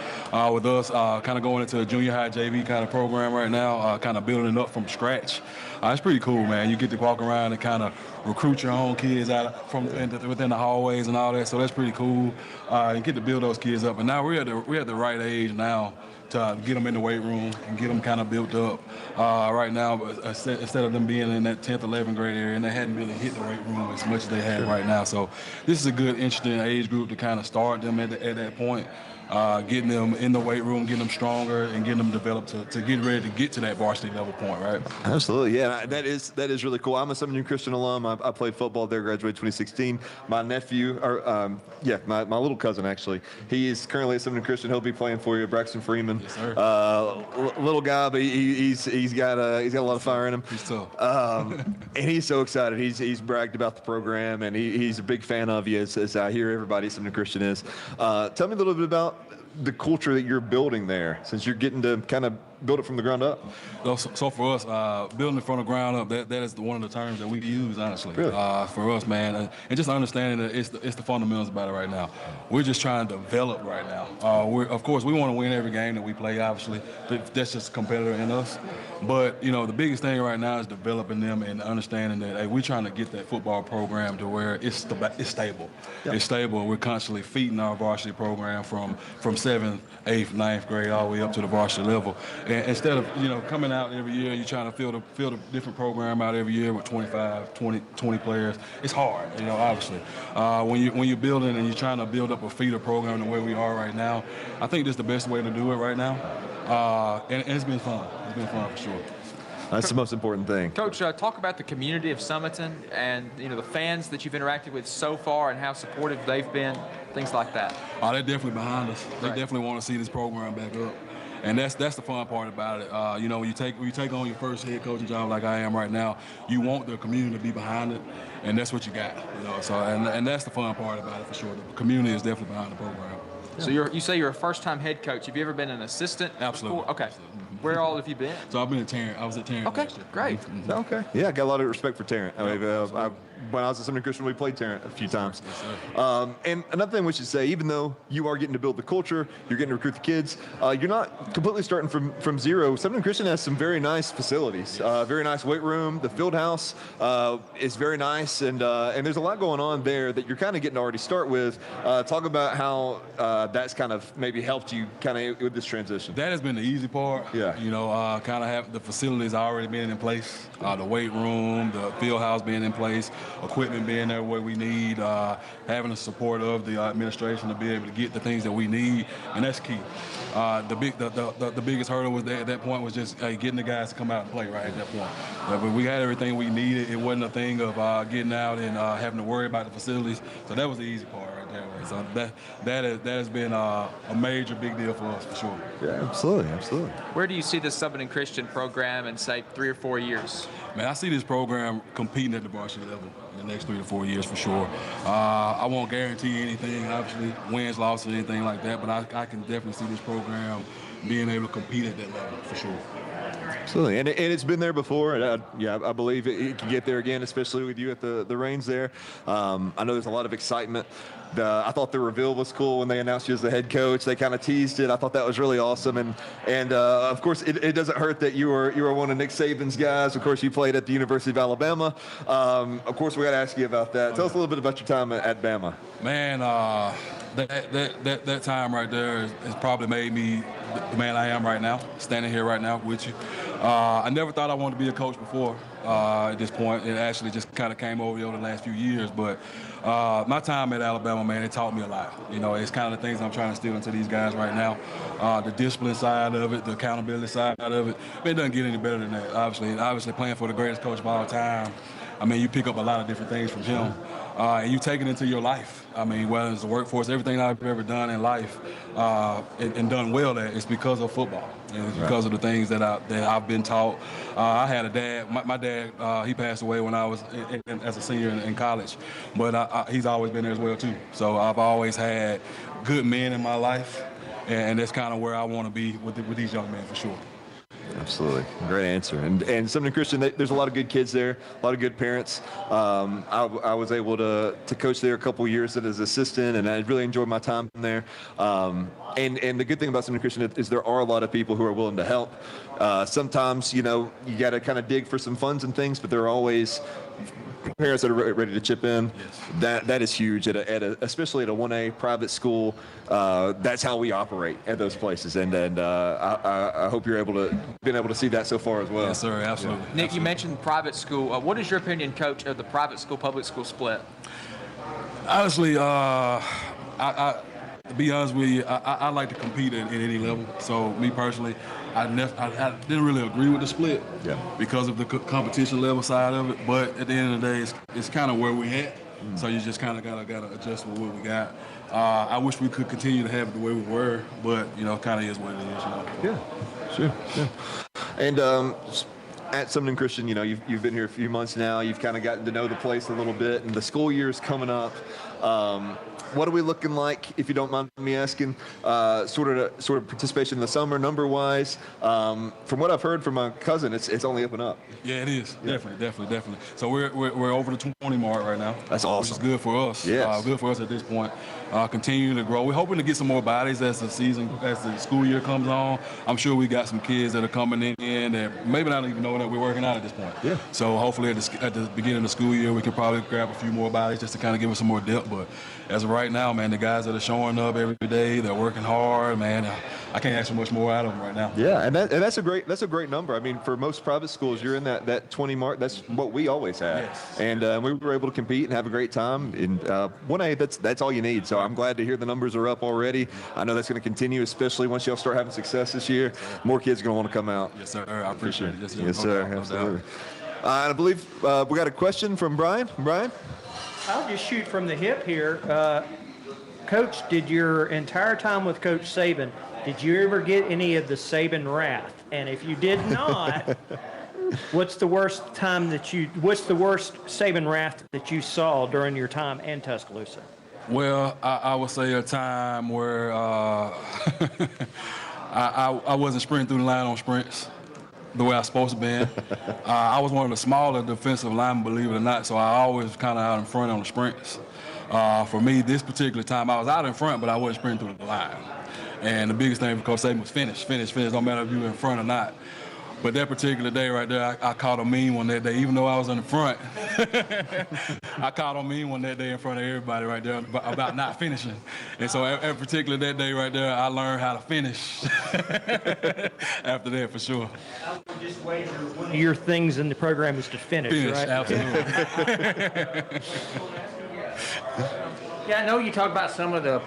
With us kind of going into a junior high JV kind of program right now, kind of building it up from scratch. It's pretty cool, man. You get to walk around and kind of recruit your own kids out from within the hallways and all that, so that's pretty cool. You get to build those kids up, and now we're at the right age now to get them in the weight room and get them kind of built up. Right now, instead of them being in that 10th, 11th grade area, and they hadn't really hit the weight room as much as they had right now. So this is a good, interesting age group to kind of start them at that point. Getting them in the weight room, getting them stronger, and getting them developed to get ready to get to that varsity level point, right? Absolutely, yeah. That is really cool. I'm a Southern New Christian alum. I played football there, graduated 2016. My nephew, my little cousin actually, he is currently a Southern New Christian. He'll be playing for you, Braxton Freeman. Yes, sir. Little guy, but he's got a lot of fire in him. He's tough. And he's so excited. He's bragged about the program, and he's a big fan of you, as I hear everybody Southern New Christian is. Tell me a little bit about the culture that you're building there, since you're getting to kind of build it from the ground up. So for us, building it from the ground up, that is one of the terms that we use, honestly. Really? For us, man, and just understanding that it's the fundamentals about it right now. We're just trying to develop right now. Of course, we want to win every game that we play, obviously. That's just a competitor in us. But, the biggest thing right now is developing them and understanding that, hey, we're trying to get that football program to where it's stable. Yep. It's stable. We're constantly feeding our varsity program from 7th, 8th, 9th grade all the way up to the varsity level. And instead of, coming out every year, you're trying to fill the different program out every year with 25, 20 players. It's hard, obviously. When you're building and you're trying to build up a feeder program the way we are right now, I think this is the best way to do it right now. And it's been fun. It's been fun for sure. That's the most important thing. Coach, talk about the community of Summiton and the fans that you've interacted with so far and how supportive they've been, things like that. They're definitely behind us. They definitely want to see this program back up. And that's the fun part about it. When you take on your first head coaching job like I am right now, you want the community to be behind it, and that's what you got. So and that's the fun part about it for sure. The community is definitely behind the program. So you say you're a first-time head coach. Have you ever been an assistant? Absolutely. Before? Okay. Where all have you been? So I've been at Tarrant. I was at Tarrant. Okay, last year. great. Mm-hmm. Okay. Yeah, I got a lot of respect for Tarrant. When I was at Southern Christian, we played Tarrant a few times. And another thing we should say, even though you are getting to build the culture, you're getting to recruit the kids, you're not completely starting from zero. Southern Christian has some very nice facilities, very nice weight room. The field house is very nice, and there's a lot going on there that you're kind of getting to already start with. Talk about how that's kind of maybe helped you kind of with this transition. That has been the easy part. Yeah. Kind of have the facilities already being in place, the weight room, the field house being in place, equipment being there where we need, having the support of the administration to be able to get the things that we need, and that's key. The biggest hurdle was at that point was just getting the guys to come out and play right at that point. But we had everything we needed. It wasn't a thing of getting out and having to worry about the facilities. So that was the easy part right there. So that has been a major big deal for us for sure. Yeah, absolutely. Where do you see the Summiton Christian program in, say, 3 or 4 years? Man, I see this program competing at the varsity level in the next 3 to 4 years for sure. I won't guarantee anything, obviously, wins, losses, anything like that, but I can definitely see this program being able to compete at that level for sure. Absolutely, and it's been there before, and I believe it can get there again, especially with you at the reins there. I know there's a lot of excitement. I thought the reveal was cool when they announced you as the head coach. They kind of teased it. I thought that was really awesome, and of course it doesn't hurt that you were one of Nick Saban's guys. Of course, you played at the University of Alabama. Of course, we got to ask you about that. Tell us a little bit about your time at Bama. Man, that time right there has probably made me the man I am right now, standing here right now with you. I never thought I wanted to be a coach before at this point. It actually just kind of came over the last few years. But my time at Alabama, man, it taught me a lot. It's kind of the things I'm trying to instill into these guys right now. The discipline side of it, the accountability side of it. It doesn't get any better than that, obviously playing for the greatest coach of all time. I mean, you pick up a lot of different things from him. And you take it into your life. I mean, whether it's the workforce, everything I've ever done in life and done well at, it's because of football. And it's because of the things that I've been taught. I had a dad. My dad, he passed away when I was as a senior in college, but he's always been there as well too. So I've always had good men in my life, and that's kind of where I want to be with these young men for sure. Absolutely. Great answer. And Sumner Christian, there's a lot of good kids there, a lot of good parents. I was able to coach there a couple years as assistant, and I really enjoyed my time there. And the good thing about Sumner Christian is there are a lot of people who are willing to help. Sometimes, you got to kind of dig for some funds and things, but there are always parents that are ready to chip in. Yes. That is huge especially at a 1A private school. That's how we operate at those places, and I hope you're been able to see that so far as well. Yes, sir. Absolutely. Nick, absolutely. you mentioned private school. What is your opinion, Coach, of the private school public school split? Honestly, to be honest with you, I like to compete at any level. So me personally, I didn't really agree with the split because of the competition level side of it. But at the end of the day, it's kind of where we at. So you just kind of gotta adjust with what we got. I wish we could continue to have it the way we were, but kind of is what it is. Yeah, sure. Yeah. And at Sumner Christian, you've been here a few months now. You've kind of gotten to know the place a little bit, and the school year is coming up. What are we looking like, if you don't mind me asking, sort of participation in the summer, number-wise? From what I've heard from my cousin, it's only up and up. Yeah, it is. Yeah. Definitely. So we're over the 20 mark right now. That's awesome. Which is good for us. Yes. Good for us at this point. Continue to grow. We're hoping to get some more bodies as the school year comes on. I'm sure we got some kids that are coming in that maybe not even know that we're working out at this point. Yeah. So hopefully at the beginning of the school year, we can probably grab a few more bodies just to kind of give us some more depth. But as of right now, man, the guys that are showing up every day, they're working hard, man. I can't ask for much more out of them right now. Yeah, and that's a great number. I mean, for most private schools, you're in that 20 mark. That's what we always had. Yes. And we were able to compete and have a great time. In 1A, that's all you need. So I'm glad to hear the numbers are up already. I know that's going to continue, especially once y'all start having success this year. More kids are going to want to come out. Yes, sir. I appreciate it. Yes, sir. Absolutely. And I believe we got a question from Brian. Brian? I'll just shoot from the hip here. Coach, did your entire time with Coach Saban, did you ever get any of the Saban wrath? And if you did not, what's the worst Saban wrath that you saw during your time in Tuscaloosa? Well, I would say a time where I wasn't sprinting through the line on sprints the way I was supposed to be. I was one of the smaller defensive linemen, believe it or not, so I always kind of out in front on the sprints. For me, this particular time, I was out in front, but I wasn't sprinting through the line. And the biggest thing for Coach Saban was finish. Don't matter if you were in front or not. But that particular day right there, I caught a mean one that day, even though I was in the front. I caught a mean one that day in front of everybody right there about not finishing. And so that particular that day right there, I learned how to finish after that for sure. I would just wager one of your things in the program is to finish, right? Absolutely. Yeah, I know you talked about some of the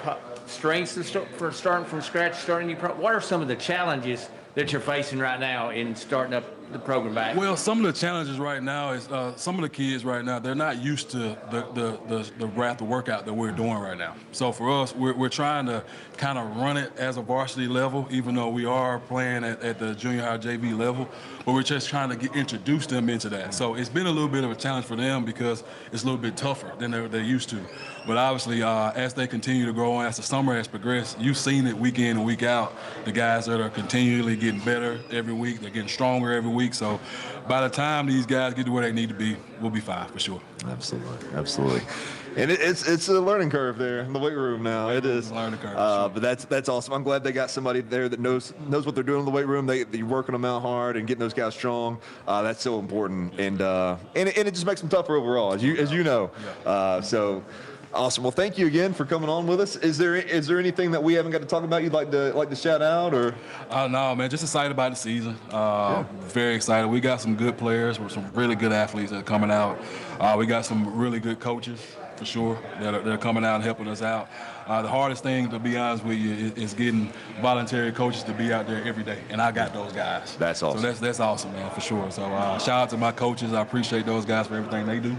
strengths for starting from scratch, what are some of the challenges that you're facing right now in starting up the program back? Well, some of the challenges right now is some of the kids right now, they're not used to the wrath of workout that we're doing right now. So for us, we're trying to kind of run it as a varsity level, even though we are playing at the junior high JV level, but we're just trying to introduce them into that. So it's been a little bit of a challenge for them because it's a little bit tougher than they're used to. But obviously, as they continue to grow on, as the summer has progressed, you've seen it week in and week out. The guys that are continually getting better every week, they're getting stronger every week. So by the time these guys get to where they need to be, we'll be fine for sure. Absolutely. And it's a learning curve there in the weight room now. It is. Learning curve. Sure. But that's awesome. I'm glad they got somebody there that knows what they're doing in the weight room. They're working them out hard and getting those guys strong. That's so important. And it just makes them tougher overall, as you know. Yeah. So. Awesome. Well, thank you again for coming on with us. Is there anything that we haven't got to talk about you'd like to shout out or? No, man. Just excited about the season. Very excited. We got some good players with some really good athletes that are coming out. We got some really good coaches for sure that are coming out and helping us out. The hardest thing, to be honest with you, is getting voluntary coaches to be out there every day, and I got those guys. That's awesome. So that's awesome, man, for sure. So shout out to my coaches. I appreciate those guys for everything they do.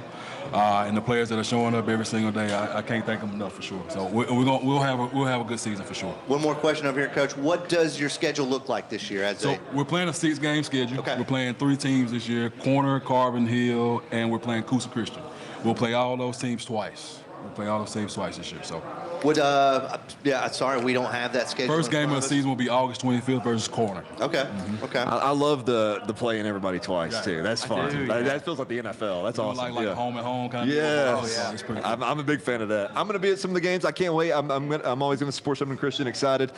And the players that are showing up every single day, I can't thank them enough for sure. So we'll have a good season for sure. One more question over here, Coach. What does your schedule look like this year? We're playing a 6-game schedule. Okay. We're playing 3 teams this year: Corner, Carbon Hill, and we're playing Coosa Christian. We'll play all those teams twice. This year. So Sorry, we don't have that schedule. First game of the season will be August 25th versus Corner. Okay. Okay. I love the playing everybody twice too. That's fun. That feels like the NFL. That's awesome. Like home and home kind of. Yes. Oh, yeah. I'm a big fan of that. I'm going to be at some of the games. I can't wait. I'm always going to support something Christian. Excited.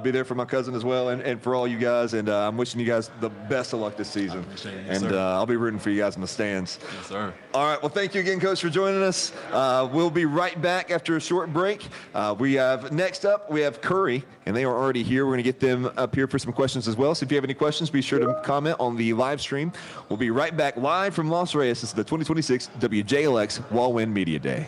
Be there for my cousin as well, and for all you guys. And I'm wishing you guys the best of luck this season. Yes, and I'll be rooting for you guys in the stands. Yes, sir. All right. Well, thank you again, Coach, for joining us. We'll be right back after a short break. Next up, we have Curry, and they are already here. We're going to get them up here for some questions as well. So if you have any questions, be sure to comment on the live stream. We'll be right back live from Los Reyes. This is the 2026 WJLX Wal-Win Media Day.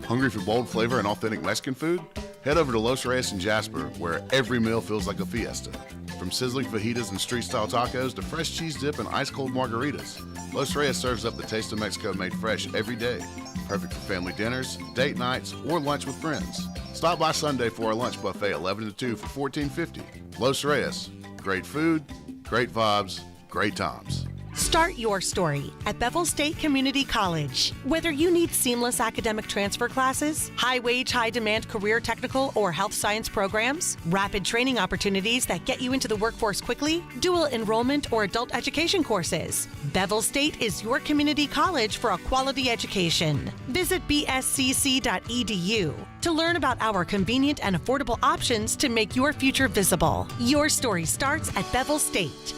Hungry for bold flavor and authentic Mexican food? Head over to Los Reyes in Jasper, where every meal feels like a fiesta. From sizzling fajitas and street-style tacos to fresh cheese dip and ice-cold margaritas, Los Reyes serves up the taste of Mexico made fresh every day. Perfect for family dinners, date nights, or lunch with friends. Stop by Sunday for our lunch buffet 11 to 2 for $14.50. Los Reyes. Great food, great vibes, great times. Start your story at Bevel State Community College. Whether you need seamless academic transfer classes, high-wage, high-demand career technical or health science programs, rapid training opportunities that get you into the workforce quickly, dual enrollment or adult education courses, Bevel State is your community college for a quality education. Visit bscc.edu to learn about our convenient and affordable options to make your future visible. Your story starts at Bevel State.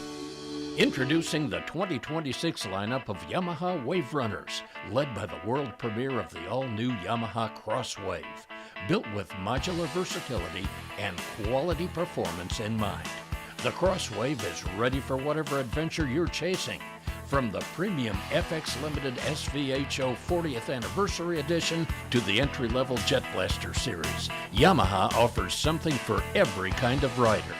Introducing the 2026 lineup of Yamaha Wave Runners, led by the world premiere of the all-new Yamaha Cross Wave, built with modular versatility and quality performance in mind. The Cross Wave is ready for whatever adventure you're chasing. From the premium FX Limited SVHO 40th Anniversary Edition to the entry-level Jet Blaster series, Yamaha offers something for every kind of rider.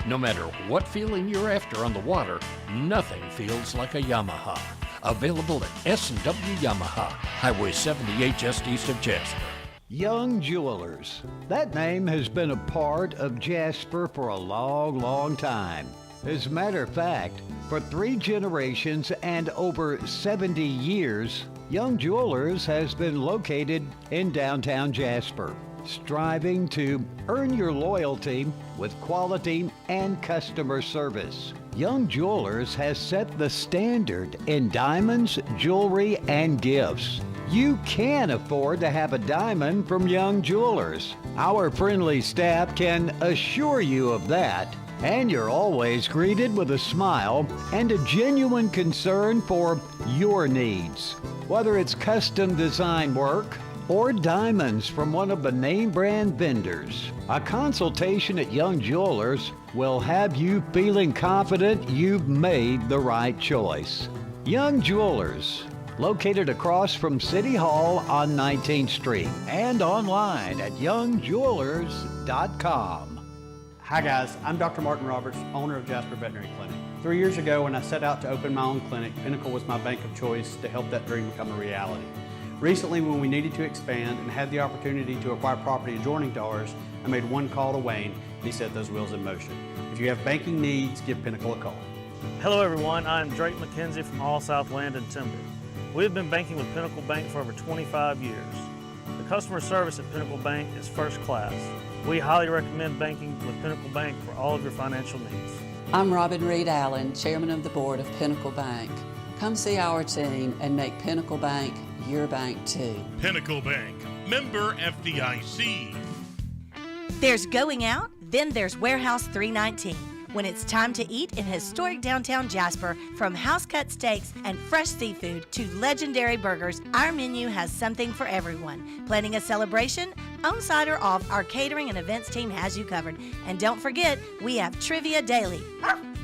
No matter what feeling you're after on the water, nothing feels like a Yamaha. Available at S&W Yamaha, Highway 78 just east of Jasper. Young Jewelers. That name has been a part of Jasper for a long, long time. As a matter of fact, for 3 generations and over 70 years, Young Jewelers has been located in downtown Jasper, striving to earn your loyalty with quality and customer service. Young Jewelers has set the standard in diamonds, jewelry, and gifts. You can afford to have a diamond from Young Jewelers. Our friendly staff can assure you of that, and you're always greeted with a smile and a genuine concern for your needs. Whether it's custom design work, or diamonds from one of the name brand vendors, a consultation at Young Jewelers will have you feeling confident you've made the right choice. Young Jewelers, located across from City Hall on 19th Street and online at youngjewelers.com. Hi guys, I'm Dr. Martin Roberts, owner of Jasper Veterinary Clinic. 3 years ago when I set out to open my own clinic, Pinnacle was my bank of choice to help that dream become a reality. Recently, when we needed to expand and had the opportunity to acquire property adjoining to ours, I made one call to Wayne, and he set those wheels in motion. If you have banking needs, give Pinnacle a call. Hello everyone, I'm Drake McKenzie from All South Land and Timber. We have been banking with Pinnacle Bank for over 25 years. The customer service at Pinnacle Bank is first class. We highly recommend banking with Pinnacle Bank for all of your financial needs. I'm Robin Reed Allen, Chairman of the Board of Pinnacle Bank. Come see our team and make Pinnacle Bank your bank too. Pinnacle Bank, member FDIC. There's going out, then there's Warehouse 319. When it's time to eat in historic downtown Jasper, from house-cut steaks and fresh seafood to legendary burgers, our menu has something for everyone. Planning a celebration? On site or off, our catering and events team has you covered. And don't forget, we have trivia daily.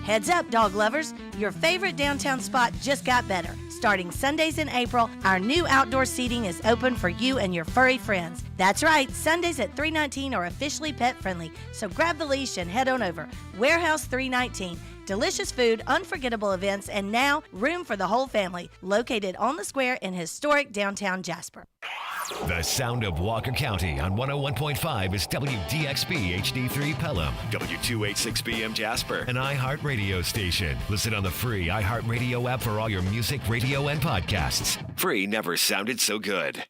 Heads up, dog lovers, your favorite downtown spot just got better. Starting Sundays in April, our new outdoor seating is open for you and your furry friends. That's right, Sundays at 319 are officially pet friendly, so grab the leash and head on over. Warehouse 319. Delicious food, unforgettable events, and now room for the whole family. Located on the square in historic downtown Jasper. The sound of Walker County on 101.5 is WDXB HD3 Pelham, W286BM Jasper, an iHeart radio station. Listen on the free iHeart Radio app for all your music, radio, and podcasts. Free never sounded so good.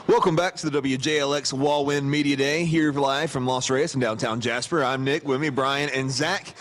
Welcome back to the WJLX Wal-Win Media Day, here live from Los Reyes in downtown Jasper. I'm Nick, with me, Brian and Zach.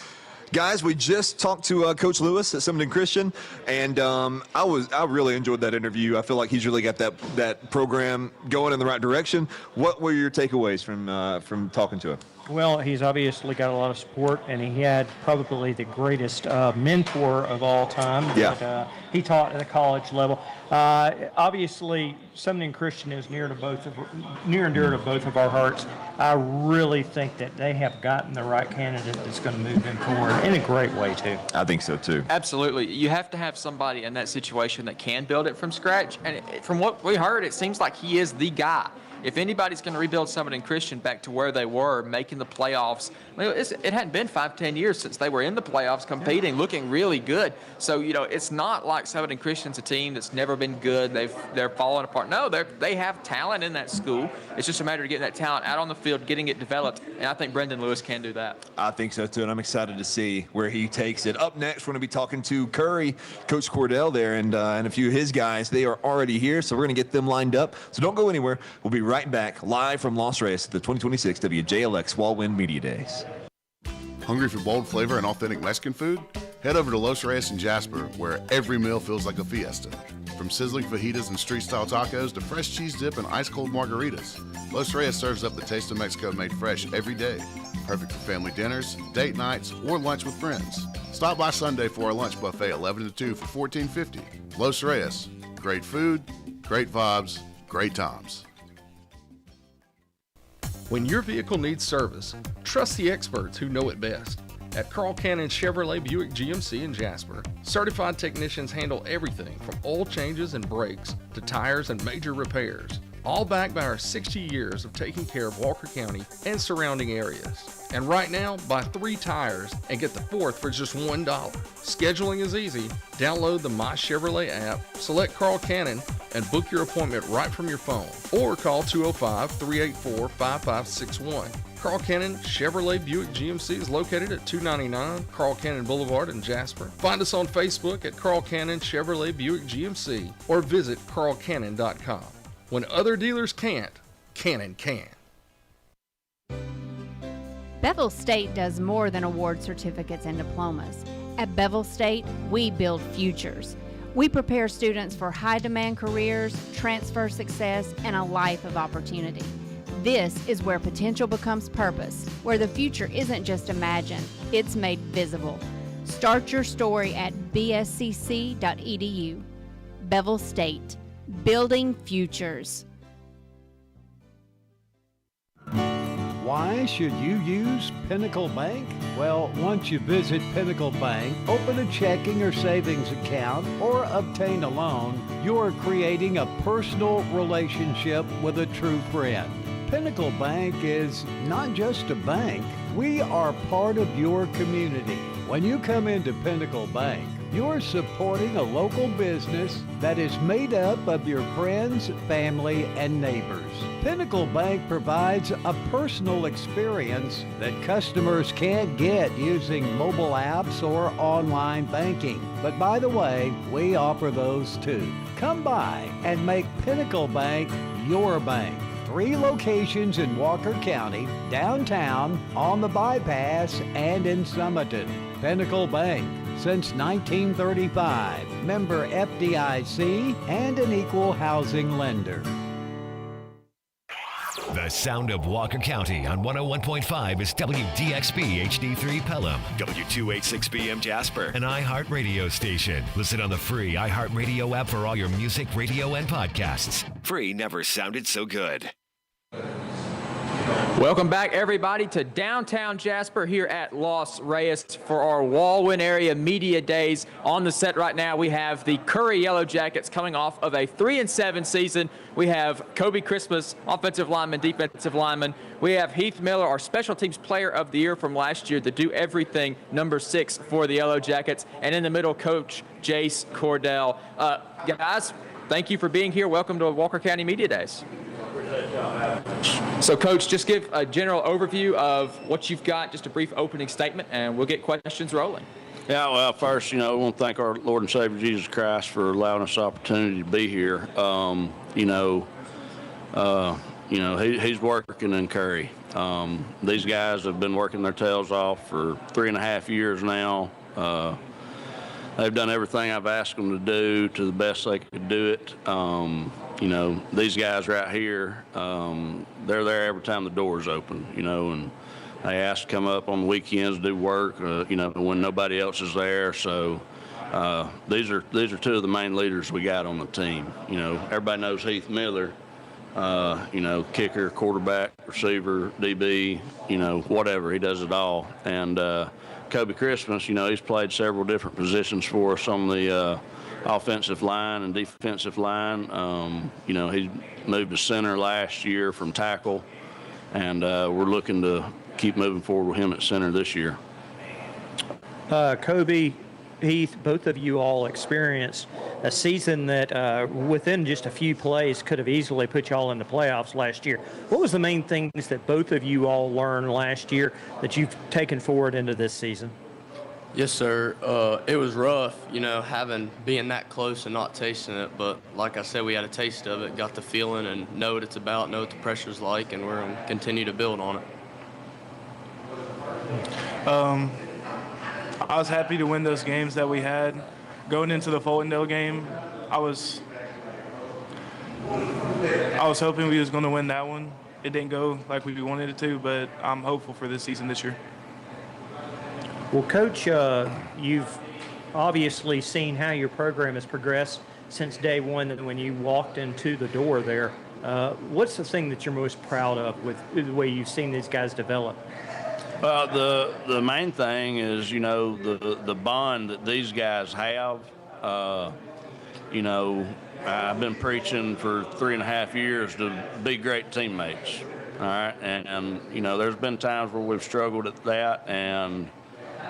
Guys, we just talked to Coach Lewis at Summerton Christian, and I really enjoyed that interview. I feel like he's really got that program going in the right direction. What were your takeaways from talking to him? Well, he's obviously got a lot of support, and he had probably the greatest mentor of all time that he taught at the college level. Obviously, Summerton Christian is near and dear to both of our hearts. I really think that they have gotten the right candidate that's going to move them forward in a great way, too. I think so, too. Absolutely. You have to have somebody in that situation that can build it from scratch. And from what we heard, it seems like he is the guy. If anybody's going to rebuild Summerton Christian back to where they were, making the playoffs, it hadn't been 5-10 years since they were in the playoffs, competing, looking really good. So, it's not like Summerton Christian's a team that's never been good. They're falling apart. No, they have talent in that school. It's just a matter of getting that talent out on the field, getting it developed, and I think Brendan Lewis can do that. I think so, too, and I'm excited to see where he takes it. Up next, we're going to be talking to Curry, Coach Cordell there, and a few of his guys. They are already here, so we're going to get them lined up. So don't go anywhere. We'll be right back live from Los Reyes at the 2026 WJLX Wal-Win Media Days. Hungry for bold flavor and authentic Mexican food? Head over to Los Reyes in Jasper, where every meal feels like a fiesta. From sizzling fajitas and street-style tacos to fresh cheese dip and ice-cold margaritas, Los Reyes serves up the taste of Mexico made fresh every day. Perfect for family dinners, date nights, or lunch with friends. Stop by Sunday for our lunch buffet 11 to 2 for $14.50. Los Reyes, great food, great vibes, great times. When your vehicle needs service, trust the experts who know it best. At Carl Cannon Chevrolet Buick GMC in Jasper, certified technicians handle everything from oil changes and brakes to tires and major repairs, all backed by our 60 years of taking care of Walker County and surrounding areas. And right now, buy 3 tires and get the 4th for just $1. Scheduling is easy. Download the My Chevrolet app, select Carl Cannon, and book your appointment right from your phone. Or call 205-384-5561. Carl Cannon Chevrolet Buick GMC is located at 299 Carl Cannon Boulevard in Jasper. Find us on Facebook at Carl Cannon Chevrolet Buick GMC or visit carlcannon.com. When other dealers can't, Cannon can. Bevel State does more than award certificates and diplomas. At Bevel State, we build futures. We prepare students for high-demand careers, transfer success, and a life of opportunity. This is where potential becomes purpose, where the future isn't just imagined, it's made visible. Start your story at bscc.edu. Bevel State, building futures. Why should you use Pinnacle Bank? Well, once you visit Pinnacle Bank, open a checking or savings account, or obtain a loan, you're creating a personal relationship with a true friend. Pinnacle Bank is not just a bank. We are part of your community. When you come into Pinnacle Bank, you're supporting a local business that is made up of your friends, family, and neighbors. Pinnacle Bank provides a personal experience that customers can't get using mobile apps or online banking. But by the way, we offer those too. Come by and make Pinnacle Bank your bank. 3 locations in Walker County, downtown, on the bypass, and in Summerton. Pinnacle Bank, since 1935. Member FDIC and an equal housing lender. The sound of Walker County on 101.5 is WDXB HD3 Pelham, W286BM Jasper, an iHeart radio station. Listen on the free iHeart Radio app for all your music, radio, and podcasts. Free never sounded so good. Welcome back, everybody, to downtown Jasper here at Los Reyes for our Wal-Win area media days. On the set right now, we have the Curry Yellow Jackets coming off of a 3-7 season. We have Kobe Christmas, offensive lineman, defensive lineman. We have Heath Miller, our special teams player of the year from last year, the do everything number 6 for the Yellow Jackets. And in the middle, Coach Jace Cordell. Guys, thank you for being here. Welcome to Walker County Media Days. So, Coach, just give a general overview of what you've got, just a brief opening statement, and we'll get questions rolling. Yeah, well, first, we want to thank our Lord and Savior Jesus Christ for allowing us the opportunity to be here. he's working in Curry. These guys have been working their tails off for 3.5 years now. They've done everything I've asked them to do to the best they could do it. These guys right here, they're there every time the door's open, and they ask to come up on the weekends to do work, when nobody else is there. So these are two of the main leaders we got on the team. Everybody knows Heath Miller, kicker, quarterback, receiver, DB, whatever. He does it all. And Kobe Christmas, he's played several different positions for us on the offensive line and defensive line. He moved to center last year from tackle, and we're looking to keep moving forward with him at center this year. Kobe, Heath, both of you all experienced a season that within just a few plays could have easily put you all in the playoffs last year. What was the main things that both of you all learned last year that you've taken forward into this season? Yes, sir. It was rough, being that close and not tasting it. But like I said, we had a taste of it, got the feeling, and know what it's about, know what the pressure's like, and we're going to continue to build on it. I was happy to win those games that we had. Going into the Fultondale game, I was hoping we was going to win that one. It didn't go like we wanted it to, but I'm hopeful for this season this year. Well, Coach, you've obviously seen how your program has progressed since day one when you walked into the door there. What's the thing that you're most proud of with the way you've seen these guys develop? Well, the main thing is, the bond that these guys have. I've been preaching for 3.5 years to be great teammates. All right, and there's been times where we've struggled at that, and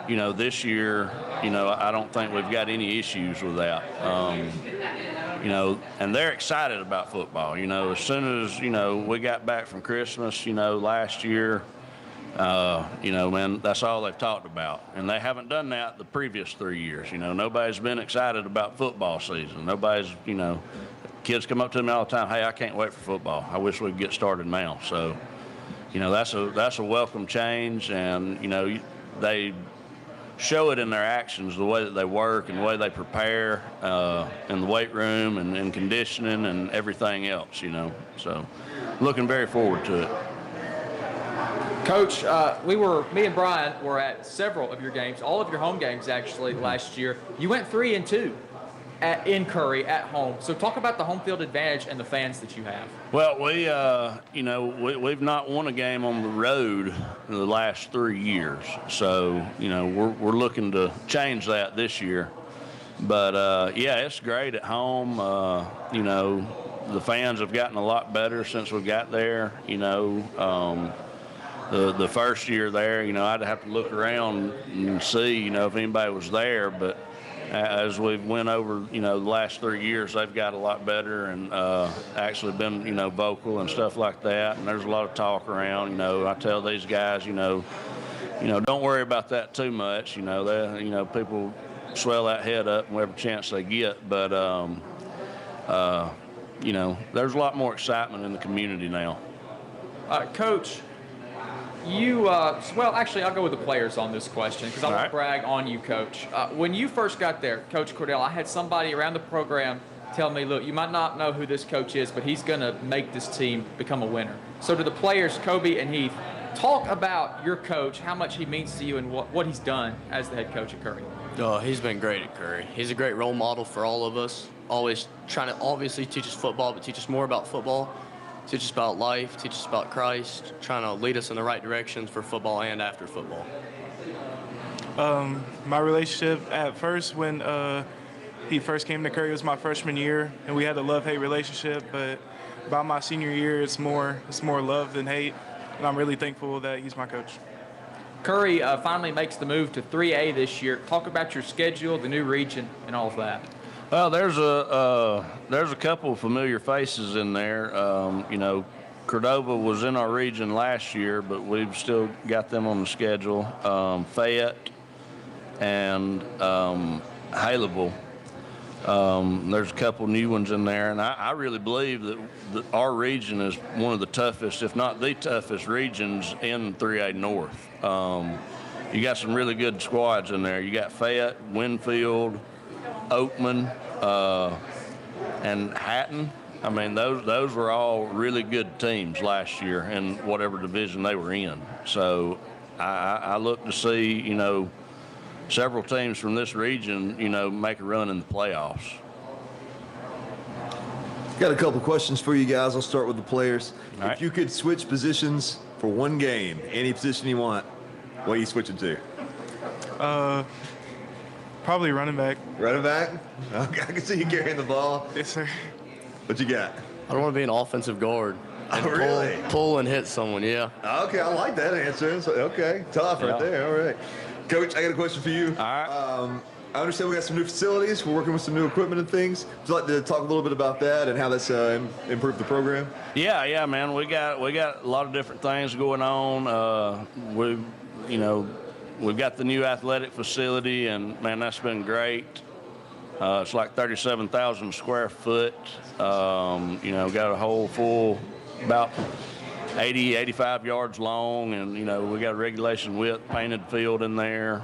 this year, I don't think we've got any issues with that. And they're excited about football. As soon as we got back from Christmas, last year. Man, that's all they've talked about. And they haven't done that the previous 3 years. Nobody's been excited about football season. Nobody's, kids come up to me all the time, hey, I can't wait for football. I wish we could get started now. So, that's a welcome change. And, they show it in their actions, the way that they work and the way they prepare in the weight room and in conditioning and everything else, So, looking very forward to it. Coach, me and Brian were at several of your games, all of your home games actually last year. You went 3-2 in Curry at home. So talk about the home field advantage and the fans that you have. Well, we've not won a game on the road in the last 3 years. So, we're looking to change that this year. But, it's great at home. The fans have gotten a lot better since we got there, The first year there, I'd have to look around and see, if anybody was there. But as we've went over, the last 3 years, they've got a lot better and actually been, vocal and stuff like that. And there's a lot of talk around. I tell these guys, don't worry about that too much. People swell that head up whenever chance they get. But there's a lot more excitement in the community now. Coach. Actually, I'll go with the players on this question because I want to brag on you, Coach. When you first got there, Coach Cordell, I had somebody around the program tell me, look, you might not know who this coach is, but he's going to make this team become a winner. So to the players, Kobe and Heath, talk about your coach, how much he means to you and what he's done as the head coach at Curry. He's been great at Curry. He's a great role model for all of us, always trying to obviously teach us football, but teach us more about football. Teach us about life, teach us about Christ, trying to lead us in the right directions for football and after football. My relationship at first when he first came to Curry was my freshman year, and we had a love-hate relationship, but by my senior year, it's more love than hate, and I'm really thankful that he's my coach. Curry finally makes the move to 3A this year. Talk about your schedule, the new region, and all of that. Well, there's a couple of familiar faces in there. Cordova was in our region last year, but we've still got them on the schedule. Fayette and Haleville. There's a couple new ones in there, and I really believe that our region is one of the toughest, if not the toughest regions in 3A North. You got some really good squads in there. You got Fayette, Winfield, Oakman, and Hatton. I mean, those were all really good teams last year in whatever division they were in. So I look to see, several teams from this region, make a run in the playoffs. Got a couple questions for you guys. I'll start with the players. All right. If you could switch positions for one game, any position you want, what are you switching to? Probably running back. Running back? Okay, I can see you carrying the ball. Yes, sir. What you got? I don't want to be an offensive guard. And Oh, really? Pull and hit someone, yeah. Okay, I like that answer. So, okay, tough right there. All right. Coach, I got a question for you. All right. I understand we got some new facilities. We're working with some new equipment and things. Would you like to talk a little bit about that and how that's improved the program? Yeah, man. We got a lot of different things going on. We've got the new athletic facility, and man, that's been great. It's like 37,000 square foot. Got a whole full, about 85 yards long, and we got a regulation width painted field in there.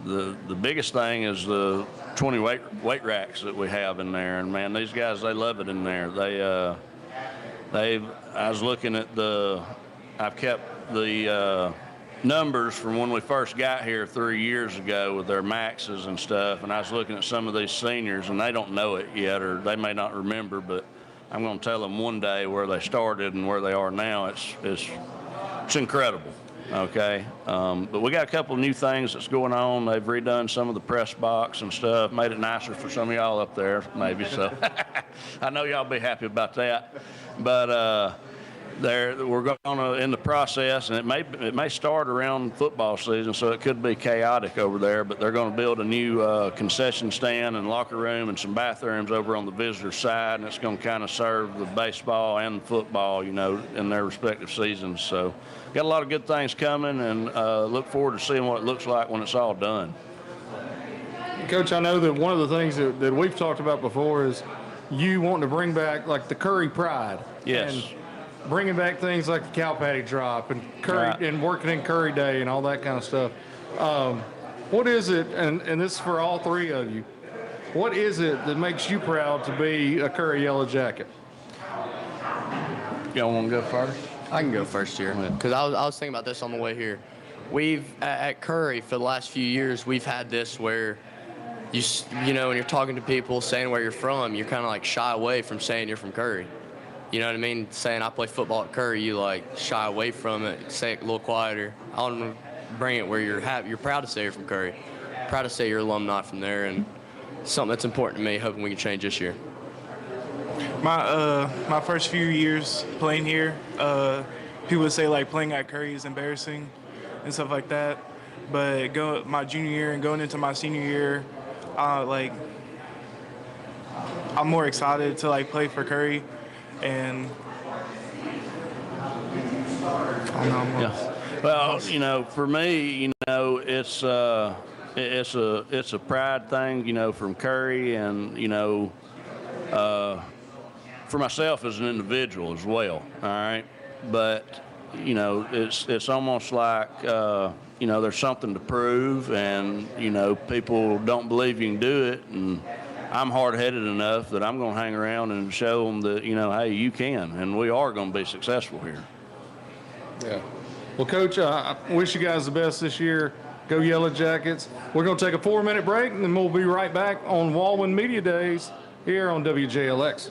The biggest thing is the 20 weight racks that we have in there, and man, these guys, they love it in there. I was looking at I've kept the numbers from when we first got here 3 years ago with their maxes and stuff, and I was looking at some of these seniors, and they don't know it yet, or they may not remember, but I'm going to tell them one day where they started and where they are now. It's incredible, okay? But we got a couple of new things that's going on. They've redone some of the press box and stuff, made it nicer for some of y'all up there, maybe. So I know y'all be happy about that. But we're going to, in the process, and it may start around football season, so it could be chaotic over there, but they're going to build a new concession stand and locker room and some bathrooms over on the visitor side, and it's going to kind of serve the baseball and football, in their respective seasons. So got a lot of good things coming, and look forward to seeing what it looks like when it's all done. Coach, I know that one of the things that we've talked about before is you wanting to bring back like the Curry Pride. Yes. And bringing back things like the cow patty drop and Curry and working in Curry Day and all that kind of stuff. What is it, and this is for all three of you, what is it that makes you proud to be a Curry Yellow Jacket? Y'all want to go first? I can go first here, because I was thinking about this on the way here. We've, at Curry, for the last few years, we've had this where when you're talking to people saying where you're from, you're kind of like shy away from saying you're from Curry. You know what I mean? Saying I play football at Curry, you like shy away from it, say it a little quieter. I want to bring it where you're proud to say you're from Curry, proud to say you're alumni from there, and something that's important to me, hoping we can change this year. My first few years playing here, people would say like playing at Curry is embarrassing and stuff like that. But my junior year and going into my senior year, I'm more excited to like play for Curry. And I don't know. Yeah. Well, for me, it's a pride thing, from Curry, and for myself as an individual as well. All right, but it's almost like there's something to prove, and people don't believe you can do it, and I'm hard-headed enough that I'm going to hang around and show them that, hey, you can, and we are going to be successful here. Yeah. Well, Coach, I wish you guys the best this year. Go Yellow Jackets. We're going to take a 4-minute break, and then we'll be right back on Wal-Win Media Days here on WJLX.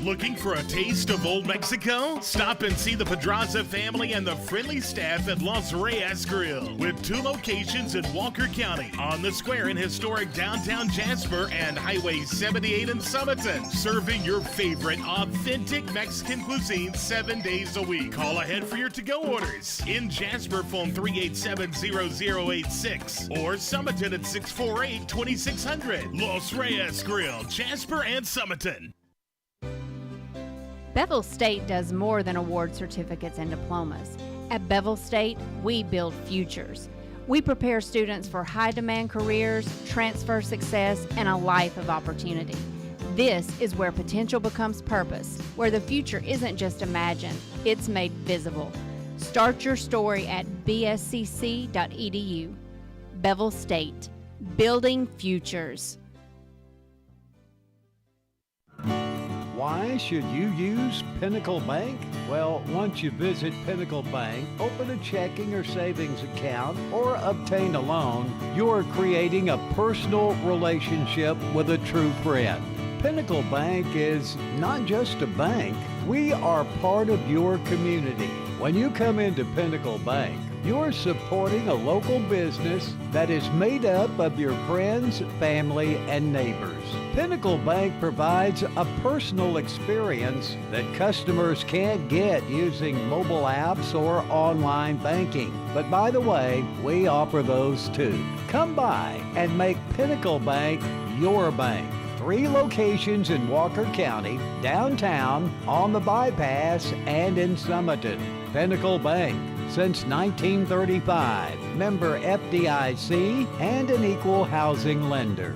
Looking for a taste of Old Mexico? Stop and see the Pedraza family and the friendly staff at Los Reyes Grill, with 2 locations in Walker County, on the square in historic downtown Jasper and Highway 78 in Summerton, serving your favorite authentic Mexican cuisine 7 days a week. Call ahead for your to-go orders. In Jasper, phone 387-0086 or Summerton at 648-2600. Los Reyes Grill, Jasper and Summerton. Bevel State does more than award certificates and diplomas. At Bevel State, we build futures. We prepare students for high-demand careers, transfer success, and a life of opportunity. This is where potential becomes purpose, where the future isn't just imagined, it's made visible. Start your story at bscc.edu. Bevel State, building futures. Why should you use Pinnacle Bank? Well, once you visit Pinnacle Bank, open a checking or savings account, or obtain a loan, you're creating a personal relationship with a true friend. Pinnacle Bank is not just a bank. We are part of your community. When you come into Pinnacle Bank, you're supporting a local business that is made up of your friends, family, and neighbors. Pinnacle Bank provides a personal experience that customers can't get using mobile apps or online banking. But by the way, we offer those too. Come by and make Pinnacle Bank your bank. 3 locations in Walker County, downtown, on the bypass, and in Summerton. Pinnacle Bank, since 1935, member FDIC, and an equal housing lender.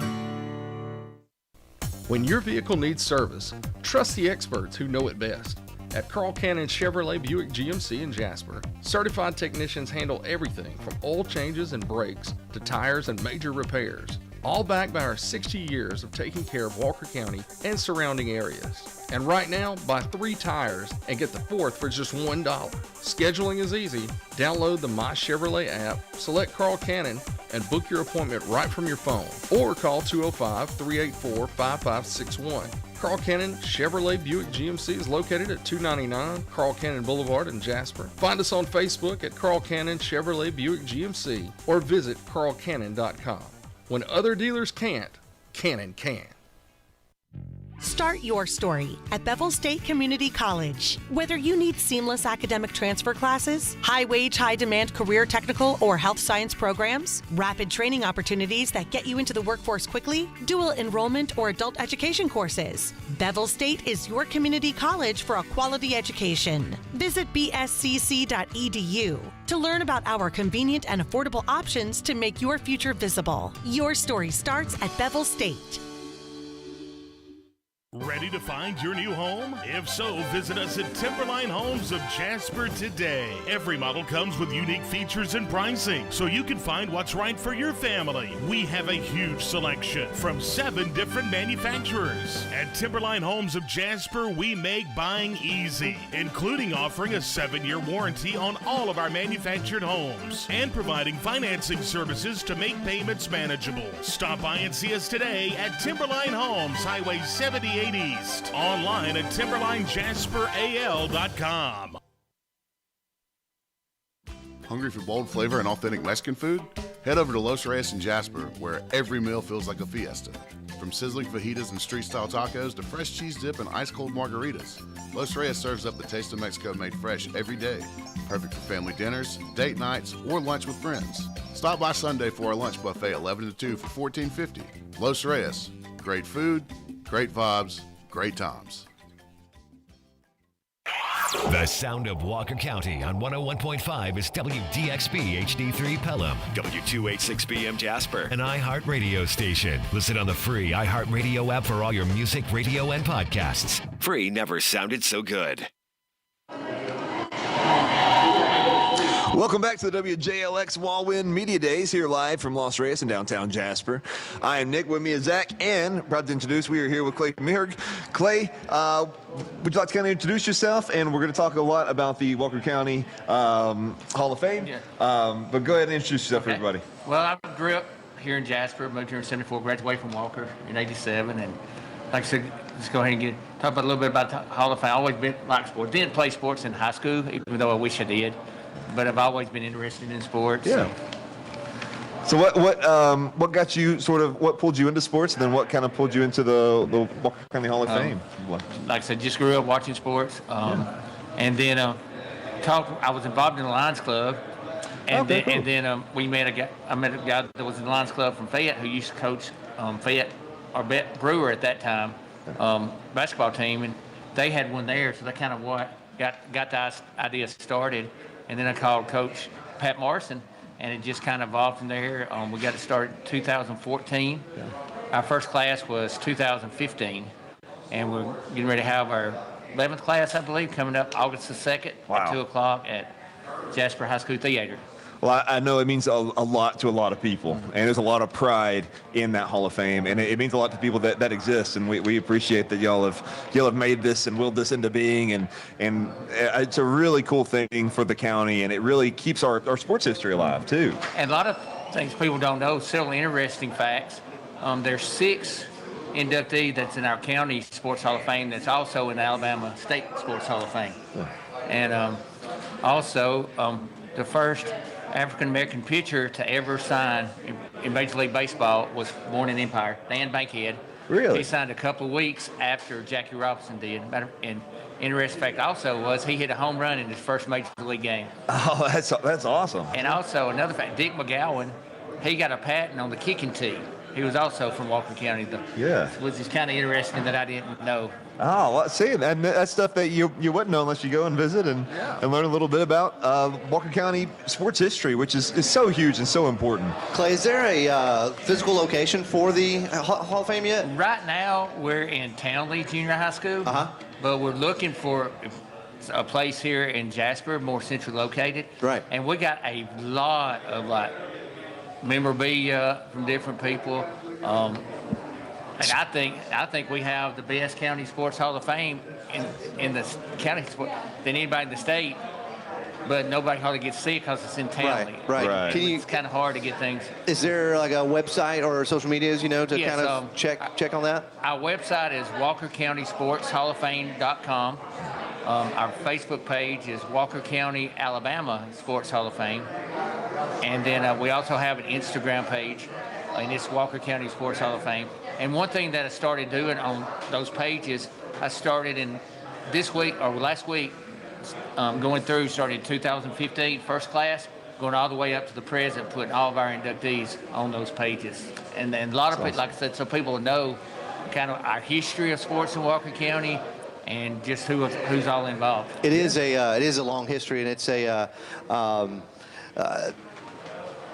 When your vehicle needs service, trust the experts who know it best. At Carl Cannon Chevrolet Buick GMC in Jasper, certified technicians handle everything from oil changes and brakes to tires and major repairs, all backed by our 60 years of taking care of Walker County and surrounding areas. And right now, buy 3 tires and get the 4th for just $1. Scheduling is easy. Download the My Chevrolet app, select Carl Cannon, and book your appointment right from your phone. Or call 205-384-5561. Carl Cannon Chevrolet Buick GMC is located at 299 Carl Cannon Boulevard in Jasper. Find us on Facebook at Carl Cannon Chevrolet Buick GMC or visit carlcannon.com. When other dealers can't, Cannon can. Start your story at Bevel State Community College. Whether you need seamless academic transfer classes, high-wage, high-demand career technical or health science programs, rapid training opportunities that get you into the workforce quickly, dual enrollment or adult education courses, Bevel State is your community college for a quality education. Visit bscc.edu to learn about our convenient and affordable options to make your future visible. Your story starts at Bevel State. Ready to find your new home? If so, visit us at Timberline Homes of Jasper today. Every model comes with unique features and pricing, so you can find what's right for your family. We have a huge selection from 7 different manufacturers. At Timberline Homes of Jasper, we make buying easy, including offering a 7-year warranty on all of our manufactured homes and providing financing services to make payments manageable. Stop by and see us today at Timberline Homes, Highway 78 East. Online at TimberlineJasperAL.com. Hungry for bold flavor and authentic Mexican food? Head over to Los Reyes in Jasper, where every meal feels like a fiesta. From sizzling fajitas and street-style tacos to fresh cheese dip and ice-cold margaritas, Los Reyes serves up the taste of Mexico made fresh every day. Perfect for family dinners, date nights, or lunch with friends. Stop by Sunday for our lunch buffet 11 to 2 for $14.50. Los Reyes, great food, great vibes, great times. The sound of Walker County on 101.5 is WDXB HD3 Pelham, W286BM Jasper, an iHeart radio station. Listen on the free iHeart Radio app for all your music, radio, and podcasts. Free never sounded so good. Welcome back to the WJLX Wal-Win Media Days here live from Los Reyes in downtown Jasper. I am Nick, with me is Zach, and proud to introduce, we are here with Clay Mihirg. Clay, would you like to kind of introduce yourself? And we're going to talk a lot about the Walker County Hall of Fame. Yeah. But go ahead and introduce yourself for everybody. Well, I grew up here in Jasper, moved here in 74, graduated from Walker in 87, and like I said, let's go ahead and talk about a little bit about the Hall of Fame. I've always been like sports. Didn't play sports in high school, even though I wish I did. But I've always been interested in sports. Yeah. So what got you what pulled you into sports, and then what kind of pulled you into the Walker County Hall of Fame? Like I said, just grew up watching sports, and then I was involved in the Lions Club, and then I met a guy that was in the Lions Club from Fayette who used to coach Fayette or Brewer at that time basketball team, and they had one there, so that kind of got the idea started. And then I called Coach Pat Morrison and it just kind of evolved from there. We got to start in 2014. Our first class was 2015, and we're getting ready to have our 11th class, I believe, coming up August the 2nd at 2 o'clock at Jasper High School Theater. Well, I know it means a lot to a lot of people, and there's a lot of pride in that Hall of Fame, and it means a lot to people that exist, and we appreciate that y'all have made this and willed this into being, and it's a really cool thing for the county, and it really keeps our sports history alive too. And a lot of things people don't know, several interesting facts. There's 6 inductee that's in our county Sports Hall of Fame that's also in the Alabama State Sports Hall of Fame. And also the first African-American pitcher to ever sign in Major League Baseball was born in Empire, Dan Bankhead. Really? He signed a couple of weeks after Jackie Robinson did. And interesting fact also was he hit a home run in his first Major League game. Oh, that's awesome. And also another fact, Dick McGowan, he got a patent on the kicking tee. He was also from Walker County, which is kind of interesting that I didn't know. Oh, well, see, and that's stuff that you wouldn't know unless you go and visit and learn a little bit about Walker County sports history, which is so huge and so important. Clay, is there a physical location for the Hall of Fame yet? Right now, we're in Townley Junior High School, but we're looking for a place here in Jasper, more centrally located. Right. And we got a lot of memorabilia from different people. And I think we have the best county sports Hall of Fame in the county sport than anybody in the state. But nobody hardly gets to see it because it's in Townley. Right. It's kind of hard to get things. Is there like a website or social medias, to kind of check on that? Our website is WalkerCountySportsHallOfFame.com. Our Facebook page is Walker County, Alabama Sports Hall of Fame. And then we also have an Instagram page, and it's Walker County Sports Hall of Fame. And one thing that I started doing on those pages, I started in this week or last week, going through, started in 2015, first class, going all the way up to the present, putting all of our inductees on those pages. And then a lot of people, like I said, so people know kind of our history of sports in Walker County, and just who's all involved. It is a long history, and it's a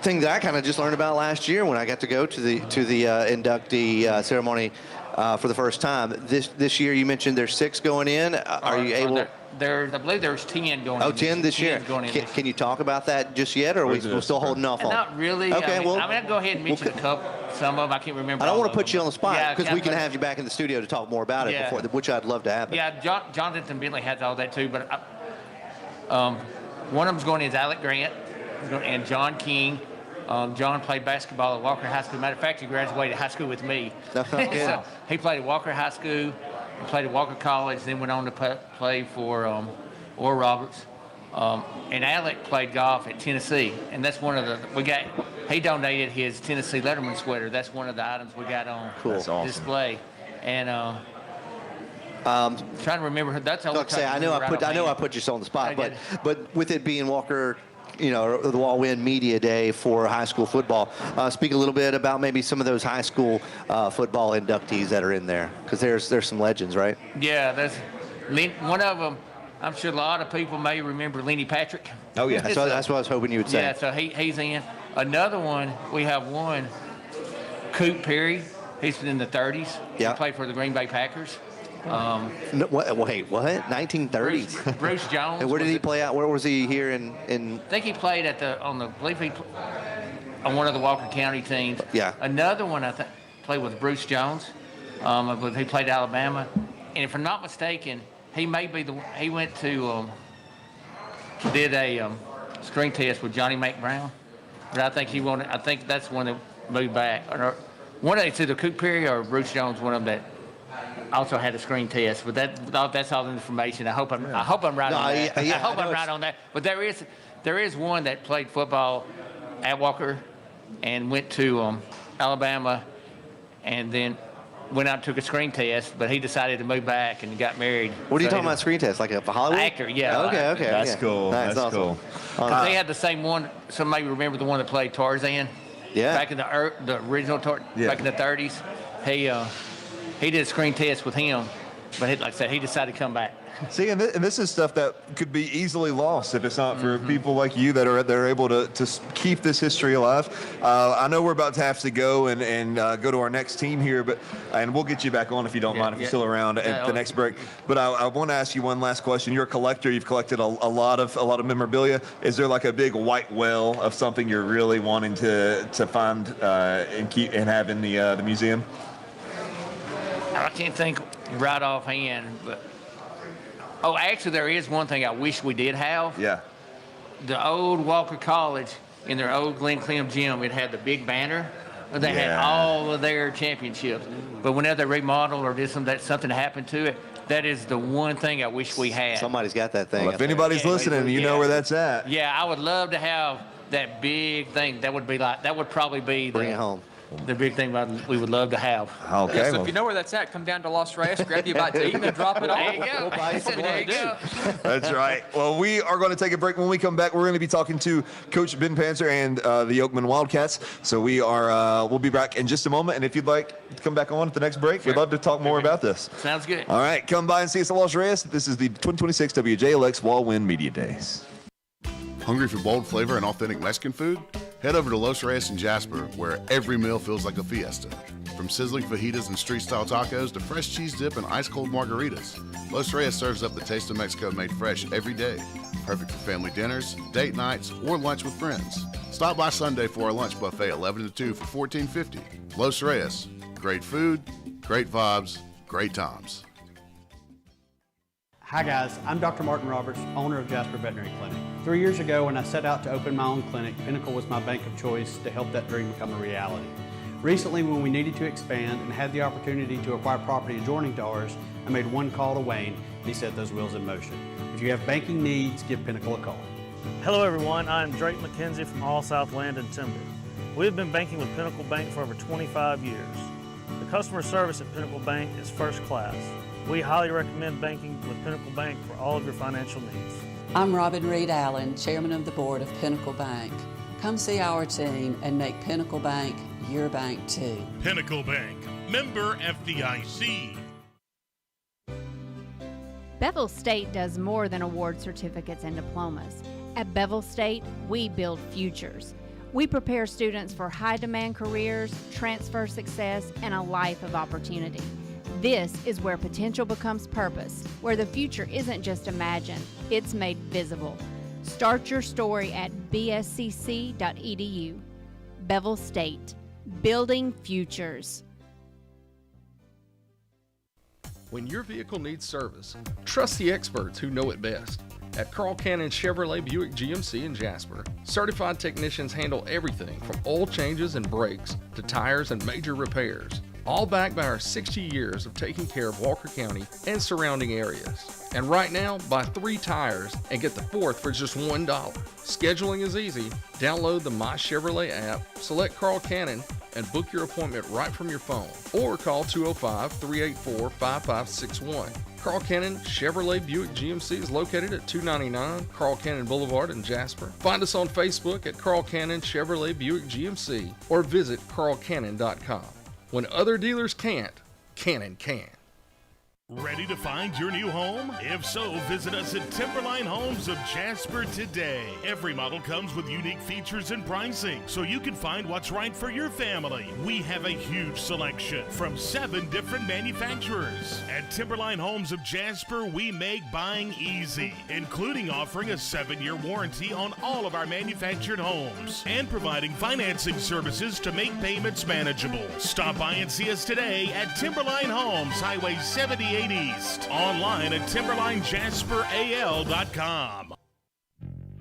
thing that I kind of just learned about last year when I got to go to the inductee ceremony for the first time. This year, you mentioned there's 6 going in. Are you able? I believe there's 10 going in. Oh, 10 this year. Can you talk about that just yet, or are we still holding off on? Not really. Okay, I'm going to go ahead and mention some of them. I can't remember. I don't want to put you on the spot because we can have you back in the studio to talk more about it before, which I'd love to happen. Yeah, Jonathan Bentley has all that too, but one of them's going in is Alec Grant and John King. John played basketball at Walker High School. Matter of fact, he graduated high school with me. So he played at Walker High School, played at Walker College, then went on to play for Oral Roberts. And Alec played golf at Tennessee, and that's one of he donated his Tennessee Letterman sweater. That's one of the items we got on display. And trying to remember, that's all. I know I put you on the spot, but with it being Walker, the Wal-Win Media Day for high school football, speak a little bit about maybe some of those high school football inductees that are in there, because there's some legends, right? Yeah, there's one of them. I'm sure a lot of people may remember Lenny Patrick. Oh yeah, that's what I was hoping you would say. Yeah, so he's in. Another one, we have one, Coop Perry. He's been in the 30s. Yeah. He played for the Green Bay Packers. Wait, what? 1930s? Bruce Jones. And where did he play out? Where was he here in? I think he played on one of the Walker County teams. Yeah. Another one played with Bruce Jones. He played Alabama, and if I'm not mistaken, he may be he went to did a screen test with Johnny McBrown, but I think that's one that moved back. Or one of it's either Coop Perry or Bruce Jones, one of them that also had a screen test. But that's all the information. I hope I'm right on that. I hope I'm right on that. But there is one that played football at Walker and went to Alabama, and then went out and took a screen test, but he decided to move back and got married. What are you talking about, screen test? Like a Hollywood? Actor, yeah. Okay. That's cool. That's awesome. cool. They had the same one. Somebody remember the one that played Tarzan? Yeah. Back in the original back in the 30s. He did a screen test with him, But like I said, he decided to come back. See, and this is stuff that could be easily lost if it's not for people like you that are able to keep this history alive. I know we're about to have to go and go to our next team here, and we'll get you back on if you don't mind, if you're still around at the next break. But I want to ask you one last question. You're a collector. You've collected a lot of memorabilia. Is there like a big white well of something you're really wanting to find and keep and have in the museum? I can't think right offhand, but actually there is one thing I wish we did have. Yeah. The old Walker College in their old Glen Clem gym, it had the big banner. They had all of their championships. But whenever they remodeled or did something happened to it, that is the one thing I wish we had. Somebody's got that thing. Well, if anybody's listening, you know where that's at. Yeah, I would love to have that big thing. That would probably be Bring it home. The big thing we would love to have. Okay. Yeah, so if you know where that's at, come down to Los Reyes, grab you a bite to eat, and then drop it off. There you go. We'll buy you some There you go. That's right. Well, we are going to take a break. When we come back, we're going to be talking to Coach Ben Panzer and the Oakman Wildcats. So we'll be back in just a moment. And if you'd like to come back on at the next break, we'd love to talk more about this. Sounds good. All right. Come by and see us at Los Reyes. This is the 2026 WJLX Wal-Win Media Days. Hungry for bold flavor and authentic Mexican food? Head over to Los Reyes in Jasper, where every meal feels like a fiesta. From sizzling fajitas and street-style tacos to fresh cheese dip and ice-cold margaritas, Los Reyes serves up the taste of Mexico made fresh every day. Perfect for family dinners, date nights, or lunch with friends. Stop by Sunday for our lunch buffet 11 to 2 for $14.50. Los Reyes, great food, great vibes, great times. Hi guys, I'm Dr. Martin Roberts, owner of Jasper Veterinary Clinic. 3 years ago when I set out to open my own clinic, Pinnacle was my bank of choice to help that dream become a reality. Recently, when we needed to expand and had the opportunity to acquire property adjoining to ours, I made one call to Wayne and he set those wheels in motion. If you have banking needs, give Pinnacle a call. Hello everyone, I'm Drake McKenzie from All South Land and Timber. We have been banking with Pinnacle Bank for over 25 years. The customer service at Pinnacle Bank is first class. We highly recommend banking with Pinnacle Bank for all of your financial needs. I'm Robin Reed Allen, Chairman of the Board of Pinnacle Bank. Come see our team and make Pinnacle Bank your bank too. Pinnacle Bank, member FDIC. Bevel State does more than award certificates and diplomas. At Bevel State, we build futures. We prepare students for high-demand careers, transfer success, and a life of opportunity. This is where potential becomes purpose, where the future isn't just imagined, it's made visible. Start your story at bscc.edu. Bevel State, building futures. When your vehicle needs service, trust the experts who know it best. At Carl Cannon Chevrolet Buick GMC in Jasper, certified technicians handle everything from oil changes and brakes to tires and major repairs, all backed by our 60 years of taking care of Walker County and surrounding areas. And right now, buy 3 tires and get the 4th for just $1. Scheduling is easy. Download the My Chevrolet app, select Carl Cannon, and book your appointment right from your phone. Or call 205-384-5561. Carl Cannon Chevrolet Buick GMC is located at 299 Carl Cannon Boulevard in Jasper. Find us on Facebook at Carl Cannon Chevrolet Buick GMC or visit carlcannon.com. When other dealers can't, Cannon can. Ready to find your new home? If so, visit us at Timberline Homes of Jasper today. Every model comes with unique features and pricing, so you can find what's right for your family. We have a huge selection from 7 different manufacturers. At Timberline Homes of Jasper, we make buying easy, including offering a 7-year warranty on all of our manufactured homes and providing financing services to make payments manageable. Stop by and see us today at Timberline Homes, Highway 78 East. Online at TimberlineJasperAL.com.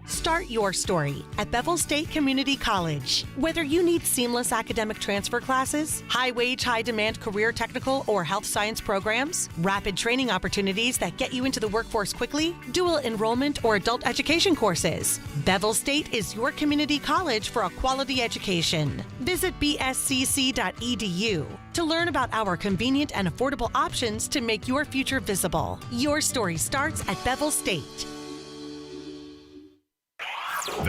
Start your story at Bevel State Community College. Whether you need seamless academic transfer classes, high-wage, high-demand career technical or health science programs, rapid training opportunities that get you into the workforce quickly, dual enrollment or adult education courses, Bevel State is your community college for a quality education. Visit bscc.edu to learn about our convenient and affordable options to make your future visible. Your story starts at Bevel State.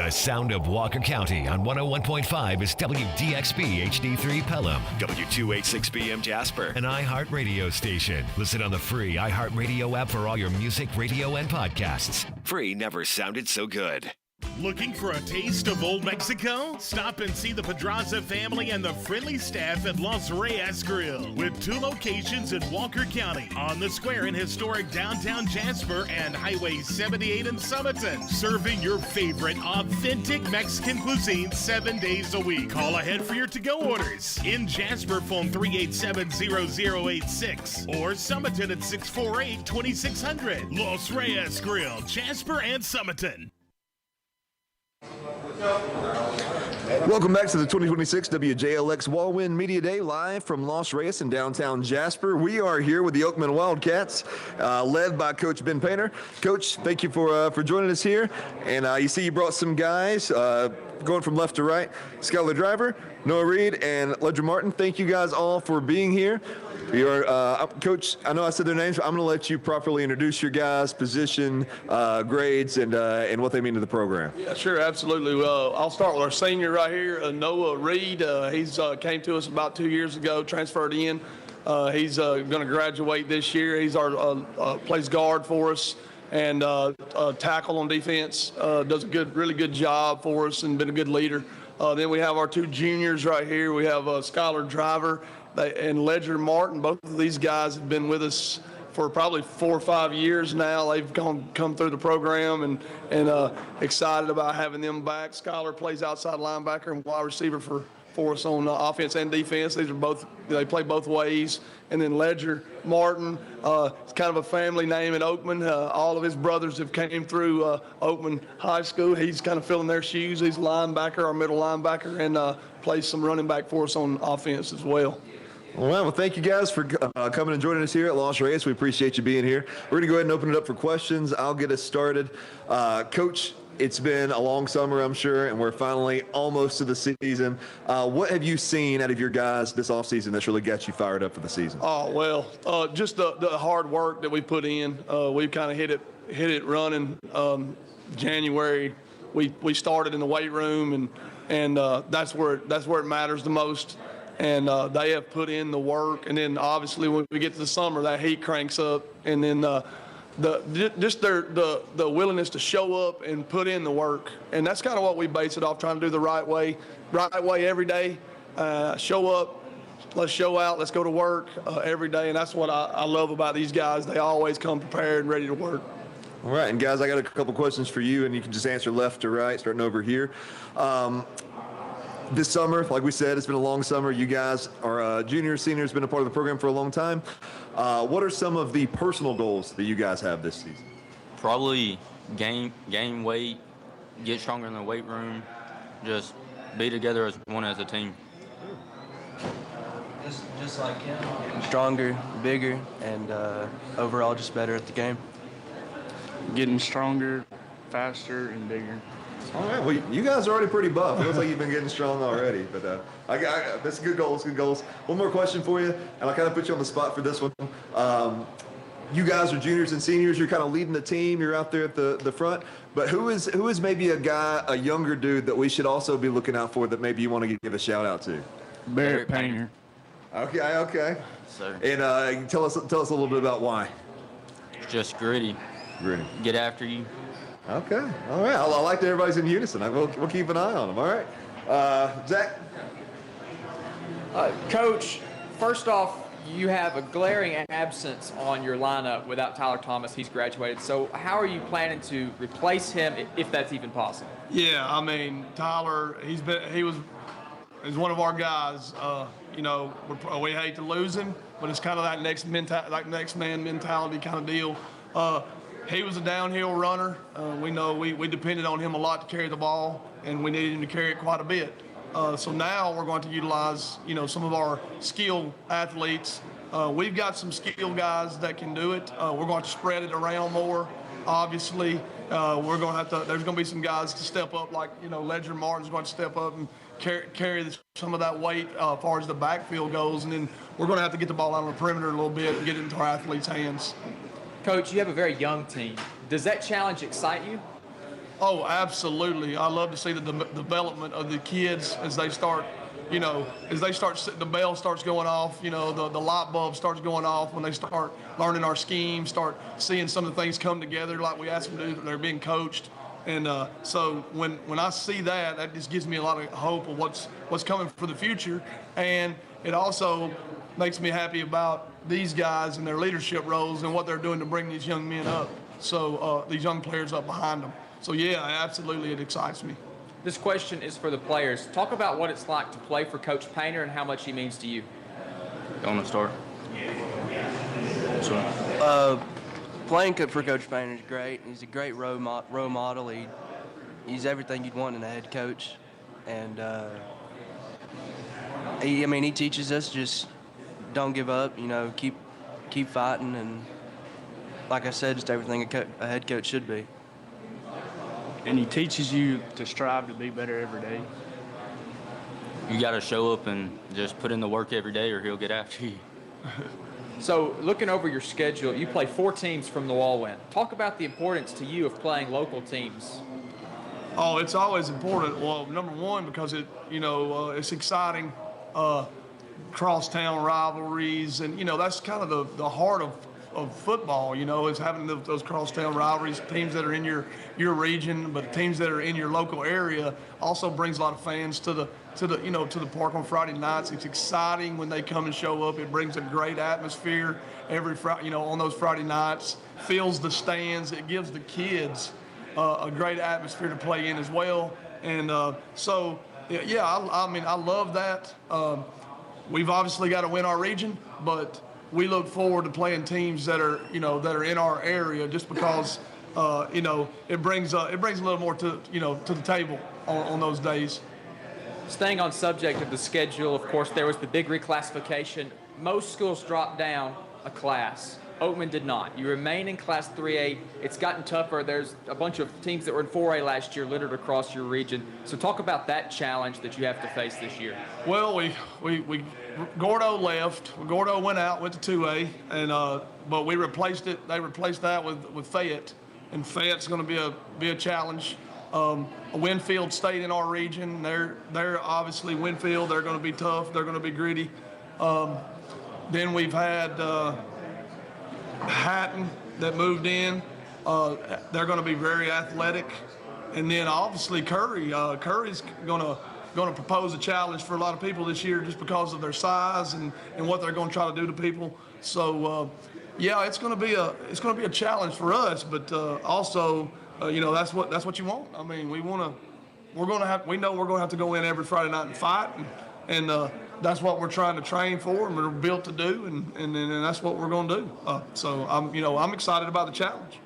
The sound of Walker County on 101.5 is WDXB HD3 Pelham, W286BM Jasper, an iHeart radio station. Listen on the free iHeartRadio app for all your music, radio, and podcasts. Free never sounded so good. Looking for a taste of Old Mexico? Stop and see the Pedraza family and the friendly staff at Los Reyes Grill. With 2 locations in Walker County, on the square in historic downtown Jasper and Highway 78 in Summerton. Serving your favorite authentic Mexican cuisine 7 days a week. Call ahead for your to-go orders. In Jasper, phone 387-0086 or Summerton at 648-2600. Los Reyes Grill, Jasper and Summerton. Welcome back to the 2026 WJLX Wal-Win Media Day, live from Los Reyes in downtown Jasper. We are here with the Oakman Wildcats, led by Coach Ben Painter. Coach, thank you for joining us here. And you see you brought some guys going from left to right. Skylar Driver, Noah Reed, and Ledger Martin. Thank you guys all for being here. Coach, I know I said their names, but I'm going to let you properly introduce your guys, position, grades, and what they mean to the program. Yeah, sure, absolutely. Well, I'll start with our senior right here, Noah Reed. He's came to us about 2 years ago, transferred in. He's going to graduate this year. He's plays guard for us and tackle on defense. Does a really good job for us and been a good leader. Then we have our 2 juniors right here. We have Skylar Driver and Ledger Martin. Both of these guys have been with us for probably 4 or 5 years now. They've come through the program and excited about having them back. Skylar plays outside linebacker and wide receiver for us on offense and defense. They play both ways. And then Ledger Martin, it's kind of a family name at Oakman. All of his brothers have came through Oakman High School. He's kind of filling their shoes. He's a linebacker, our middle linebacker, and plays some running back for us on offense as well. All right, well, thank you guys for coming and joining us here at Los Reyes. We appreciate you being here. We're going to go ahead and open it up for questions. I'll get us started. Coach, it's been a long summer, I'm sure, and we're finally almost to the season. What have you seen out of your guys this offseason that's really got you fired up for the season? Oh, well, just the hard work that we put in. We've kind of hit it running. January, we started in the weight room, and that's where it matters the most. And they have put in the work, and then obviously when we get to the summer, that heat cranks up, and then the willingness to show up and put in the work, and that's kind of what we base it off, trying to do the right way every day. Show up, let's show out, let's go to work every day, and that's what I love about these guys. They always come prepared and ready to work. All right, and guys, I got a couple questions for you, and you can just answer left to right, starting over here. This summer, like we said, it's been a long summer. You guys are juniors, seniors, been a part of the program for a long time. What are some of the personal goals that you guys have this season? Probably gain weight, get stronger in the weight room, just be together as one as a team. Just like him. Stronger, bigger, and overall just better at the game. Getting stronger, faster, and bigger. All right. Well, you guys are already pretty buff. It looks like you've been getting strong already. But that's good goals. Good goals. One more question for you, and I'll kind of put you on the spot for this one. You guys are juniors and seniors. You're kind of leading the team. You're out there at the front. But who is maybe a younger dude that we should also be looking out for that maybe you want to give a shout out to? Barrett Painter. Okay. Sir. And tell us a little bit about why. Just gritty. Gritty. Get after you. Okay. All right. I like that everybody's in unison. We'll keep an eye on them. All right. Zach? Coach, first off, you have a glaring absence on your lineup without Tyler Thomas. He's graduated. So how are you planning to replace him, if that's even possible? Yeah, I mean, Tyler, he's one of our guys. We hate to lose him, but it's kind of that next man mentality kind of deal. He was a downhill runner. We know we depended on him a lot to carry the ball, and we needed him to carry it quite a bit. So now we're going to utilize, some of our skilled athletes. We've got some skilled guys that can do it. We're going to spread it around more. Obviously, we're going to there's going to be some guys to step up, like, Ledger Martin's going to step up and carry some of that weight as far as the backfield goes. And then we're going to have to get the ball out on the perimeter a little bit and get it into our athletes' hands. Coach, you have a very young team. Does that challenge excite you? Oh, absolutely. I love to see the development of the kids as they start, the bell starts going off, the light bulb starts going off when they start learning our scheme, start seeing some of the things come together like we ask them to do. They're being coached. And so when I see that, that just gives me a lot of hope of what's coming for the future. And it also makes me happy about these guys and their leadership roles and what they're doing to bring these young men up. So these young players up behind them. So yeah, absolutely, it excites me. This question is for the players. Talk about what it's like to play for Coach Painter and how much he means to you. You want to start? Playing for Coach Painter is great. He's a great role model. He's everything you'd want in a head coach, and he teaches us just don't give up. Keep fighting, and like I said, just everything a head coach should be. And he teaches you to strive to be better every day. You got to show up and just put in the work every day or he'll get after you. So looking over your schedule, you play 4 teams from the Wal-Win. Talk about the importance to you of playing local teams. Oh, it's always important. Well, number one, because it's exciting, crosstown rivalries, and that's kind of the heart of football. Is having those crosstown rivalries, teams that are in your region, but teams that are in your local area. Also brings a lot of fans to the park on Friday nights. It's exciting when they come and show up. It brings a great atmosphere every Friday, on those Friday nights. Fills the stands. It gives the kids a great atmosphere to play in as well. And I love that. We've obviously got to win our region, but we look forward to playing teams that are in our area, just because it brings a little more to the table on those days. Staying on subject of the schedule, of course, there was the big reclassification. Most schools dropped down a class. Oatman did not. You remain in Class 3A. It's gotten tougher. There's a bunch of teams that were in 4A last year littered across your region. So talk about that challenge that you have to face this year. Well, Gordo left. Gordo went to 2A, and but we replaced it. They replaced that with Fayette, and Fayette's going to be a challenge. Winfield stayed in our region. They're obviously Winfield. They're going to be tough. They're going to be gritty. Then we've had Hatton that moved in. They're going to be very athletic. And then obviously Curry. Curry's going to propose a challenge for a lot of people this year just because of their size and what they're going to try to do to people. So it's going to be a challenge for us, but also that's what you want. I mean, we know we're going to have to go in every Friday night and fight, and that's what we're trying to train for and we're built to do, and that's what we're going to do. So I'm excited about the challenge.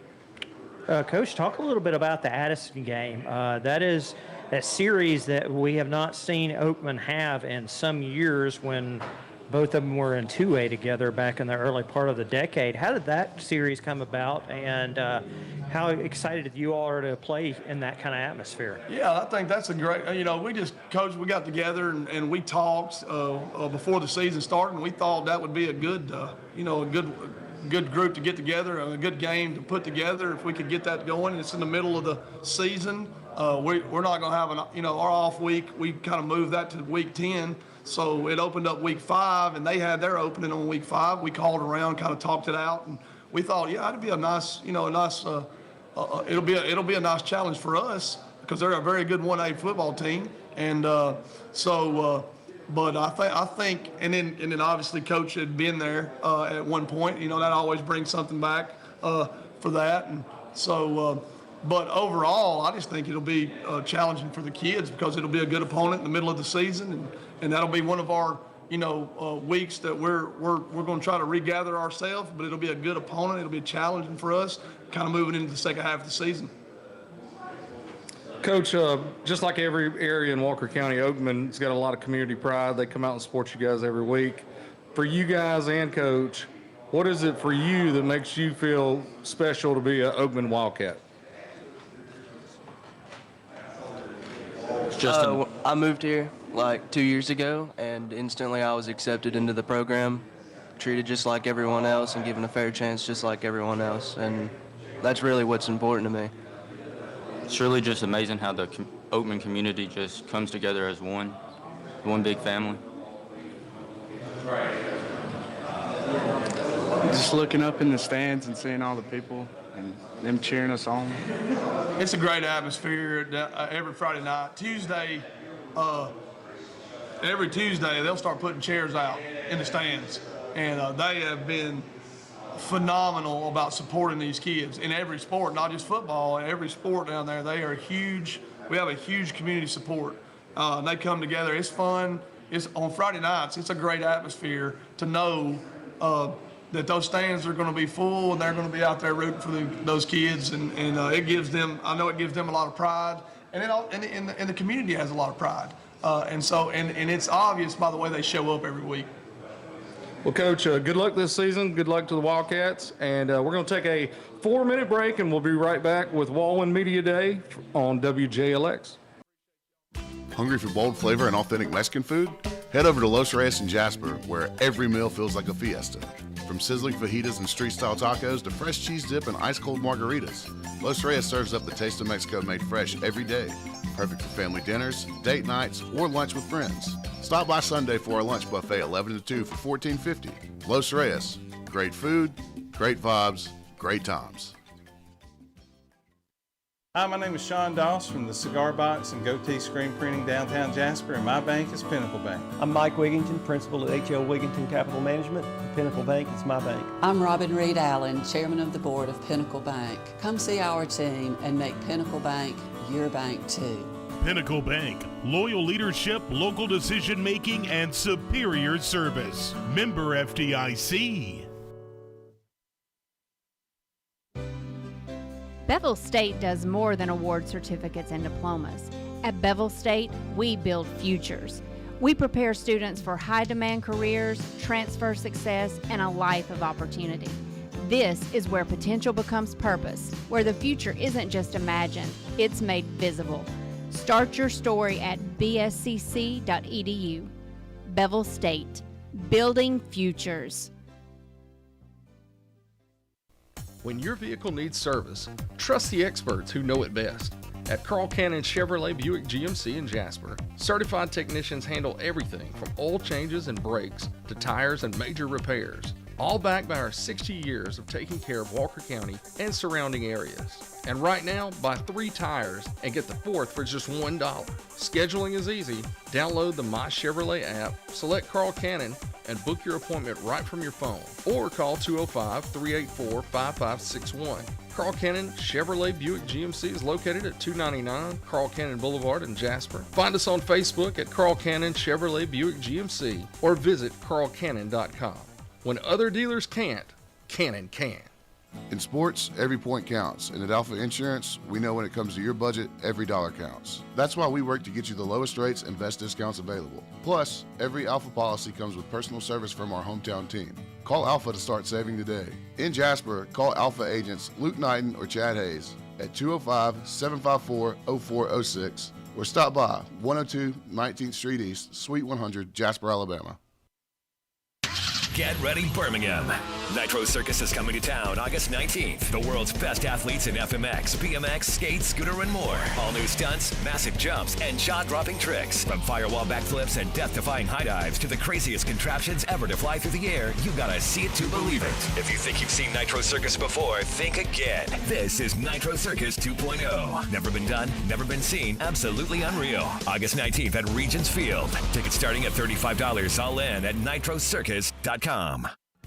Coach, talk a little bit about the Addison game. That is a series that we have not seen Oakman have in some years when both of them were in 2A together back in the early part of the decade. How did that series come about, and how excited you all are to play in that kind of atmosphere? Yeah, I think that's a great, we got together and we talked before the season started, and we thought that would be a good, good group to get together, a good game to put together if we could get that going. It's in the middle of the season. We're not going to have our off week. We kind of moved that to week 10. So it opened up week 5, and they had their opening on week 5. We called around, kind of talked it out, and we thought, it'd be it'll be a nice challenge for us because they're a very good 1A football team, and but I think, and then obviously Coach had been there at one point. That always brings something back for that, and so. But overall, I just think it'll be challenging for the kids because it'll be a good opponent in the middle of the season, and that'll be one of our weeks that we're going to try to regather ourselves. But it'll be a good opponent. It'll be challenging for us, kind of moving into the second half of the season. Coach, just like every area in Walker County, Oakman's got a lot of community pride. They come out and support you guys every week. For you guys and Coach, what is it for you that makes you feel special to be an Oakman Wildcat? I moved here like 2 years ago, and instantly I was accepted into the program, treated just like everyone else and given a fair chance just like everyone else, and that's really what's important to me. it's really just amazing how the Oakman community just comes together as one big family. Just looking up in the stands and seeing all the people and them cheering us on. It's a great atmosphere every Friday night. Every Tuesday, they'll start putting chairs out in the stands. And they have been phenomenal about supporting these kids in every sport, not just football. In every sport down there, they are huge. We have a huge community support. They come together. It's fun. It's on Friday nights. It's a great atmosphere to know that those stands are going to be full and they're going to be out there rooting for those kids. And it gives them, I know it gives them a lot of pride. And the community has a lot of pride. And it's obvious by the way they show up every week. Well, Coach, good luck this season. Good luck to the Wildcats. And we're going to take a 4-minute break, and we'll be right back with Wal-Win Media Day on WJLX. Hungry for bold flavor and authentic Mexican food? Head over to Los Reyes in Jasper, where every meal feels like a fiesta. From sizzling fajitas and street-style tacos to fresh cheese dip and ice-cold margaritas, Los Reyes serves up the taste of Mexico made fresh every day. Perfect for family dinners, date nights, or lunch with friends. Stop by Sunday for our lunch buffet 11 to 2 for $14.50. Los Reyes. Great food, great vibes, great times. Hi, my name is Sean Doss from the Cigar Box and Goatee Screen Printing downtown Jasper, and my bank is Pinnacle Bank. I'm Mike Wigington, principal at H.L. Wigington Capital Management. Pinnacle Bank is my bank. I'm Robin Reed Allen, chairman of the board of Pinnacle Bank. Come see our team and make Pinnacle Bank your bank too. Pinnacle Bank, loyal leadership, local decision making, and superior service. Member FDIC. Bevel State does more than award certificates and diplomas. At Bevel State, we build futures. We prepare students for high-demand careers, transfer success, and a life of opportunity. This is where potential becomes purpose, where the future isn't just imagined, it's made visible. Start your story at bscc.edu. Bevel State, building futures. When your vehicle needs service, trust the experts who know it best. At Carl Cannon Chevrolet Buick GMC in Jasper, certified technicians handle everything from oil changes and brakes to tires and major repairs, all backed by our 60 years of taking care of Walker County and surrounding areas. And right now, buy 3 tires and get the 4th for just $1. Scheduling is easy. Download the My Chevrolet app, select Carl Cannon, and book your appointment right from your phone. Or call 205-384-5561. Carl Cannon Chevrolet Buick GMC is located at 299 Carl Cannon Boulevard in Jasper. Find us on Facebook at Carl Cannon Chevrolet Buick GMC or visit carlcannon.com. When other dealers can't, Cannon can. In sports, every point counts, and at Alpha Insurance, we know when it comes to your budget, every dollar counts. That's why we work to get you the lowest rates and best discounts available. Plus, every Alpha policy comes with personal service from our hometown team. Call Alpha to start saving today. In Jasper, call Alpha agents Luke Knighton or Chad Hayes at 205-754-0406 or stop by 102 19th Street East, Suite 100, Jasper, Alabama. Get ready, Birmingham. Nitro Circus is coming to town August 19th. The world's best athletes in FMX, BMX, skate, scooter, and more. All new stunts, massive jumps, and jaw-dropping tricks. From firewall backflips and death-defying high dives to the craziest contraptions ever to fly through the air, you gotta see it to believe it. If you think you've seen Nitro Circus before, think again. This is Nitro Circus 2.0. Never been done, never been seen, absolutely unreal. August 19th at Regents Field. Tickets starting at $35 all in at nitrocircus.com.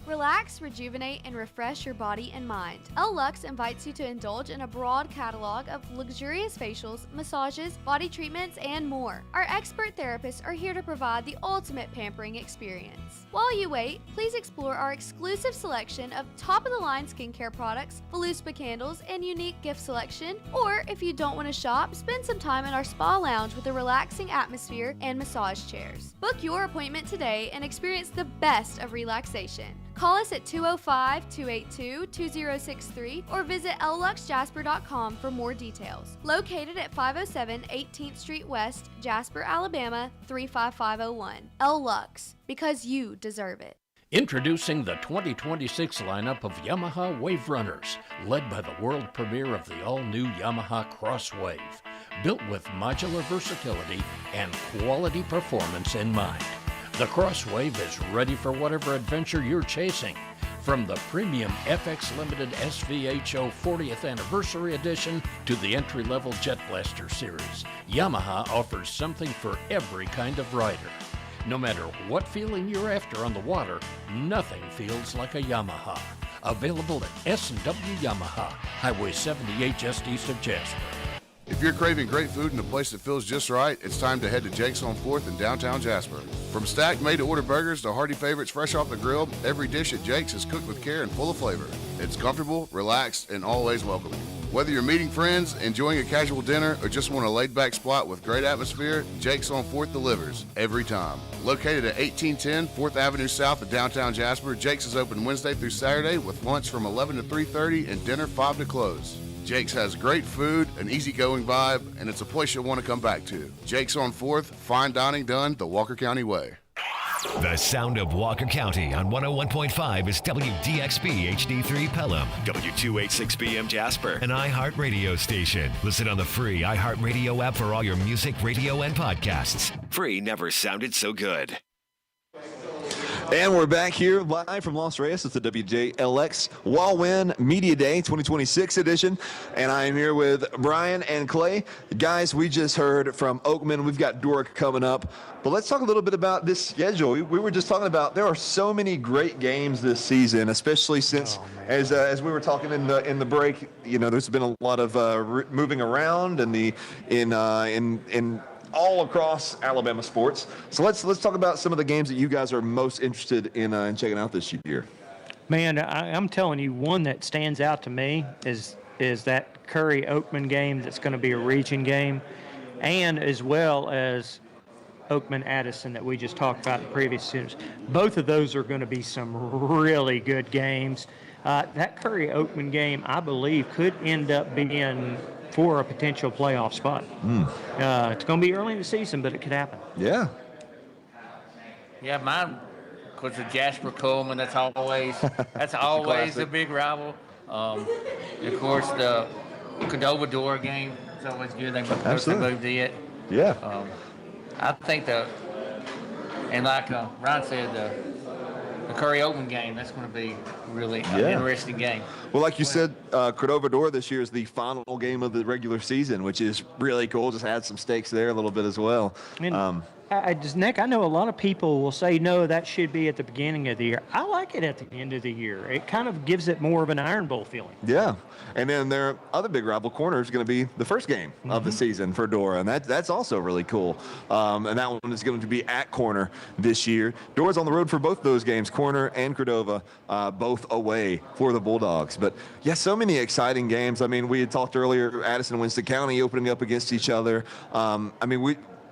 Relax, rejuvenate, and refresh your body and mind. Lux invites you to indulge in a broad catalog of luxurious facials, massages, body treatments, and more. Our expert therapists are here to provide the ultimate pampering experience. While you wait, please explore our exclusive selection of top-of-the-line skincare products, Voluspa candles, and unique gift selection. Or, if you don't want to shop, spend some time in our spa lounge with a relaxing atmosphere and massage chairs. Book your appointment today and experience the best of relaxation. Call us at 205-282-2063 or visit lluxjasper.com for more details. Located at 507 18th Street West, Jasper, Alabama, 35501. Lux, because you deserve it. Introducing the 2026 lineup of Yamaha Wave Runners, led by the world premiere of the all-new Yamaha Cross Wave, built with modular versatility and quality performance in mind. The Cross Wave is ready for whatever adventure you're chasing. From the premium FX Limited SVHO 40th Anniversary Edition to the entry-level Jet Blaster series, Yamaha offers something for every kind of rider. No matter what feeling you're after on the water, nothing feels like a Yamaha. Available at S&W Yamaha, Highway 78 just east of Jasper. If you're craving great food in a place that feels just right, it's time to head to Jake's on 4th in downtown Jasper. From stacked made-to-order burgers to hearty favorites fresh off the grill, every dish at Jake's is cooked with care and full of flavor. It's comfortable, relaxed, and always welcoming. Whether you're meeting friends, enjoying a casual dinner, or just want a laid-back spot with great atmosphere, Jake's on 4th delivers every time. Located at 1810 4th Avenue South of downtown Jasper, Jake's is open Wednesday through Saturday with lunch from 11 to 3:30 and dinner 5 to close. Jake's has great food, an easygoing vibe, and it's a place you'll want to come back to. Jake's on 4th, fine dining done the Walker County way. The sound of Walker County on 101.5 is WDXB HD3 Pelham, W286BM Jasper, an iHeart radio station. Listen on the free iHeart radio app for all your music, radio, and podcasts. Free never sounded so good. And we're back here live from Los Reyes. It's the WJLX Wal-Win Media Day 2026 edition. And I am here with Brian and Clay. Guys, we just heard from Oakman. We've got Dora coming up. But let's talk a little bit about this schedule. We were just talking about there are so many great games this season, especially since, as we were talking in the break, you know, there's been a lot of moving around and in all across Alabama sports. So let's talk about some of the games that you guys are most interested in checking out this year. Man, I'm telling you, one that stands out to me is that Curry-Oakman game that's going to be a region game, and as well as Oakman-Addison that we just talked about in the previous students. Both of those are going to be some really good games. That Curry-Oakman game, I believe, could end up being for a potential playoff spot. It's going to be early in the season, but it could happen. Yeah. Yeah, mine was the Jasper Coleman. That's always a big rival. Of course, the Cordova-Dora game is always good. They moved it. Yeah. I think and like Ryan said, the Curry-Oakman game, that's going to be really an interesting game. Well, like you said, Cordova-Dora this year is the final game of the regular season, which is really cool. Just add some stakes there a little bit as well. Nick, I know a lot of people will say, no, that should be at the beginning of the year. I like it at the end of the year. It kind of gives it more of an Iron Bowl feeling. Yeah. And then their other big rival corner is going to be the first game of the season for Dora, and that's also really cool. And that one is going to be at Corner this year. Dora's on the road for both those games, Corner and Cordova, both away for the Bulldogs. But, yeah, so many exciting games. I mean, we had talked earlier, Addison and Winston County opening up against each other.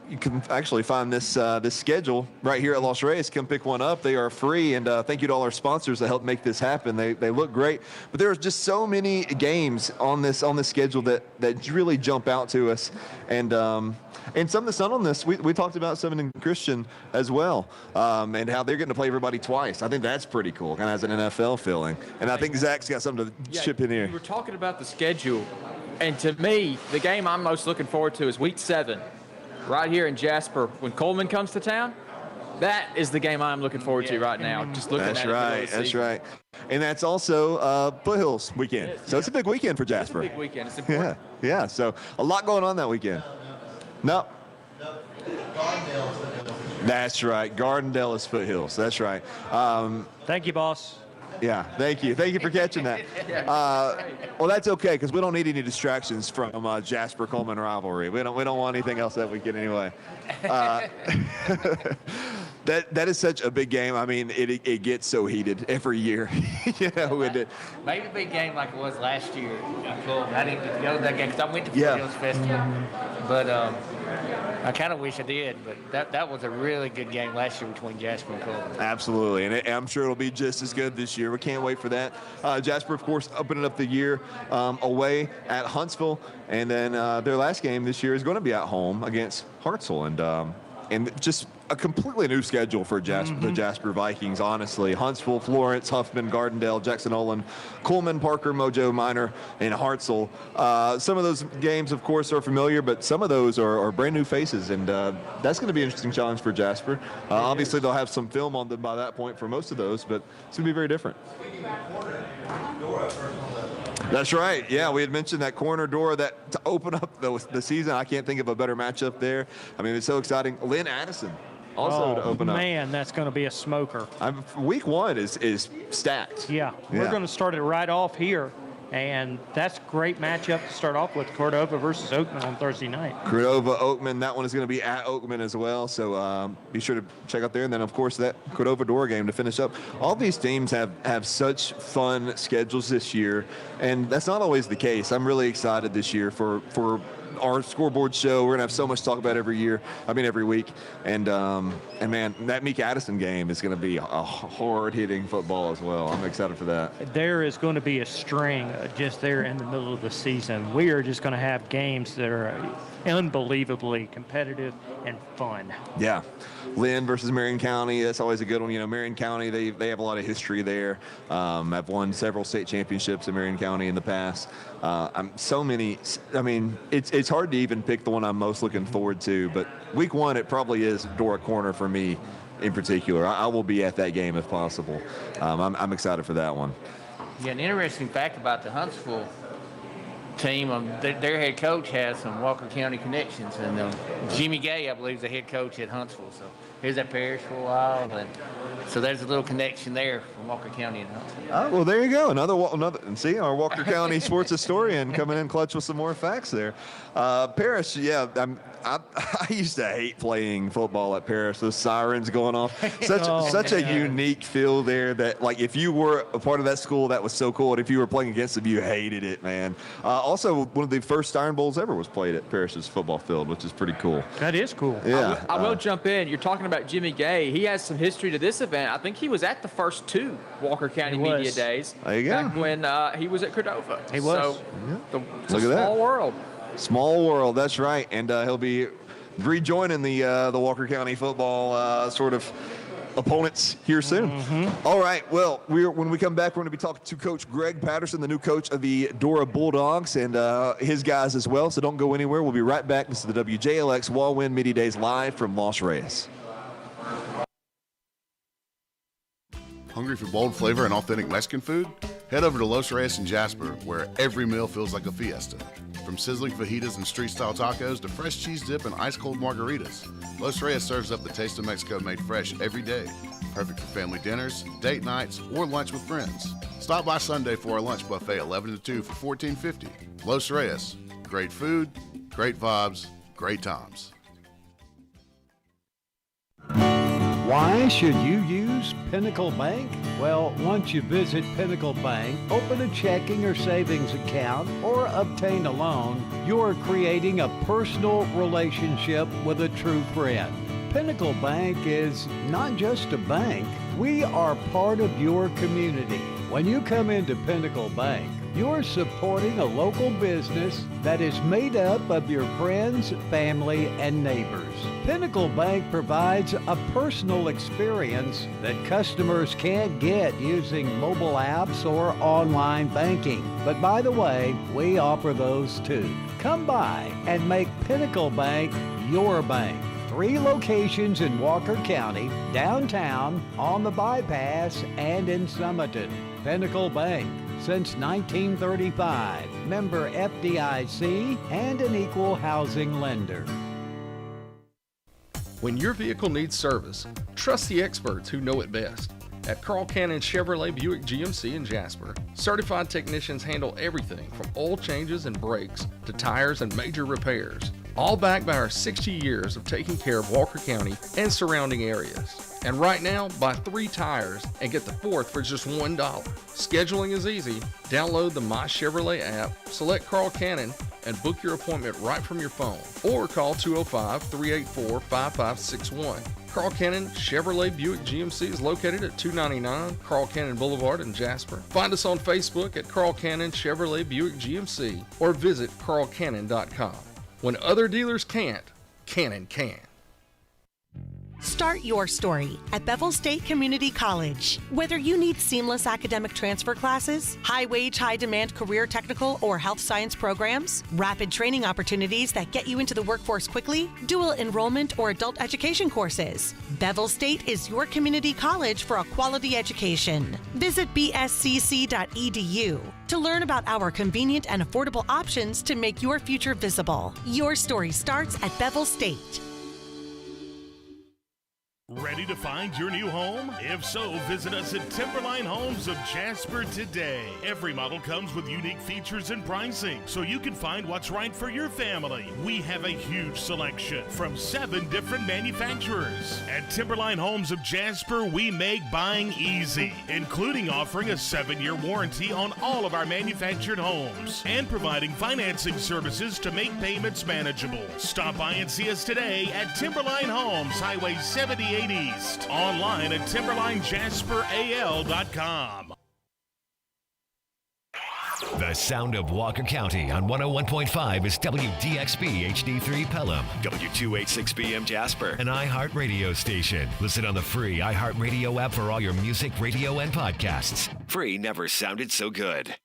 You can actually find this schedule right here at Los Reyes. Come pick one up. They are free, and thank you to all our sponsors that helped make this happen. They look great, but there's just so many games on this schedule that really jump out to us. And some of the sun on this, we talked about Southern Christian as well, and how they're getting to play everybody twice. I think that's pretty cool. Kind of has an NFL feeling. And I think Zach's got something to chip in here. We were talking about the schedule, and to me, the game I'm most looking forward to is Week 7. Right here in Jasper, when Coleman comes to town, that is the game I'm looking forward to right now. Just looking at it. That's right. And that's also Foothills weekend. So it's a big weekend for Jasper. It's a big weekend. It's important. Yeah. So a lot going on that weekend. No. That's right. Gardendale is Foothills. That's right. Thank you, boss. Yeah, thank you. Thank you for catching that. Well, that's okay because we don't need any distractions from Jasper-Coleman rivalry. We don't want anything else that weekend anyway. That is such a big game. I mean, it gets so heated every year. Maybe a big game like it was last year. I didn't get to go to that game because I went to Foothills Festival. But I kind of wish I did. But that was a really good game last year between Jasper and Coleman. Absolutely. And I'm sure it'll be just as good this year. We can't wait for that. Jasper, of course, opening up the year away at Huntsville. And then their last game this year is going to be at home against Hartselle. And and just a completely new schedule for the Jasper Vikings, honestly. Huntsville, Florence, Huffman, Gardendale, Jackson Olin, Coleman, Parker, Mojo, Minor, and Hartselle. Some of those games, of course, are familiar, but some of those are brand new faces, and that's going to be an interesting challenge for Jasper. Obviously, they'll have some film on them by that point for most of those, but it's going to be very different. That's right. Yeah, we had mentioned that corner door that to open up the season. I can't think of a better matchup there. I mean, it's so exciting. Lynn Addison also to open up. Man, that's going to be a smoker. Week 1 is stacked. Yeah, we're going to start it right off here. And that's a great matchup to start off with, Cordova versus Oakman on Thursday night. Cordova, Oakman, that one is going to be at Oakman as well. So be sure to check out there. And then, of course, that Cordova Door game to finish up. All these teams have such fun schedules this year, and that's not always the case. I'm really excited this year for our scoreboard show. We're gonna have so much to talk about every week. And man, that Meek Addison game is gonna be a hard-hitting football as well. I'm excited for that. There is going to be a string just there in the middle of the season. We are just going to have games that are unbelievably competitive and fun. Yeah. Lynn versus Marion County, that's always a good one. You know, Marion County, they have a lot of history there. I've won several state championships in Marion County in the past. It's hard to even pick the one I'm most looking forward to, but week 1, it probably is Dora Corner for me in particular. I will be at that game if possible. I'm excited for that one. Yeah, an interesting fact about the Huntsville team, their head coach has some Walker County connections, and Jimmy Gay, I believe, is the head coach at Huntsville. So he was at Parrish for a while, and so there's a little connection there from Walker County and Huntsville. Oh, well, there you go. Another, and see, our Walker County sports historian coming in clutch with some more facts there. Parrish, yeah, I used to hate playing football at Parrish. Those sirens going off. Such a unique feel there that, like, if you were a part of that school, that was so cool. And if you were playing against them, you hated it, man. Also, one of the first Iron Bowls ever was played at Parrish's football field, which is pretty cool. That is cool. Yeah. I will jump in. You're talking about Jimmy Gay. He has some history to this event. I think he was at the first 2 Walker County Media Days. There you go. Back when he was at Cordova. He was. So, Look at that. Small world. Small world, that's right. And he'll be rejoining the Walker County football sort of opponents here soon. All right, well, when we come back, we're going to be talking to Coach Greg Patterson, the new coach of the Dora Bulldogs, and his guys as well. So don't go anywhere. We'll be right back. This is the WJLX Wal-Win Media Days live from Los Reyes. Hungry for bold flavor and authentic Mexican food? Head over to Los Reyes in Jasper, where every meal feels like a fiesta. From sizzling fajitas and street-style tacos to fresh cheese dip and ice-cold margaritas, Los Reyes serves up the taste of Mexico made fresh every day. Perfect for family dinners, date nights, or lunch with friends. Stop by Sunday for our lunch buffet 11 to 2 for $14.50. Los Reyes, great food, great vibes, great times. Why should you use Pinnacle Bank? Well, once you visit Pinnacle Bank, open a checking or savings account, or obtain a loan, you're creating a personal relationship with a true friend. Pinnacle Bank is not just a bank. We are part of your community. When you come into Pinnacle Bank, you're supporting a local business that is made up of your friends, family, and neighbors. Pinnacle Bank provides a personal experience that customers can't get using mobile apps or online banking. But by the way, we offer those too. Come by and make Pinnacle Bank your bank. 3 locations in Walker County, downtown, on the bypass, and in Summerton. Pinnacle Bank, since 1935, member FDIC, and an equal housing lender. When your vehicle needs service, trust the experts who know it best. At Carl Cannon Chevrolet Buick GMC in Jasper, certified technicians handle everything from oil changes and brakes to tires and major repairs, all backed by our 60 years of taking care of Walker County and surrounding areas. And right now, buy 3 tires and get the 4th for just $1. Scheduling is easy. Download the My Chevrolet app, select Carl Cannon, and book your appointment right from your phone. Or call 205-384-5561. Carl Cannon Chevrolet Buick GMC is located at 299 Carl Cannon Boulevard in Jasper. Find us on Facebook at Carl Cannon Chevrolet Buick GMC or visit carlcannon.com. When other dealers can't, Cannon can. Start your story at Bevel State Community College. Whether you need seamless academic transfer classes, high-wage, high-demand career technical or health science programs, rapid training opportunities that get you into the workforce quickly, dual enrollment or adult education courses, Bevel State is your community college for a quality education. Visit bscc.edu to learn about our convenient and affordable options to make your future visible. Your story starts at Bevel State. Ready to find your new home? If so, visit us at Timberline Homes of Jasper today. Every model comes with unique features and pricing, so you can find what's right for your family. We have a huge selection from 7 different manufacturers. At Timberline Homes of Jasper, we make buying easy, including offering a 7-year warranty on all of our manufactured homes and providing financing services to make payments manageable. Stop by and see us today at Timberline Homes, Highway 78 East. Online at TimberlineJasperAL.com. The sound of Walker County on 101.5 is WDXB HD3 Pelham, W286BM Jasper, an iHeart radio station. Listen on the free iHeart radio app for all your music, radio, and podcasts. Free never sounded so good.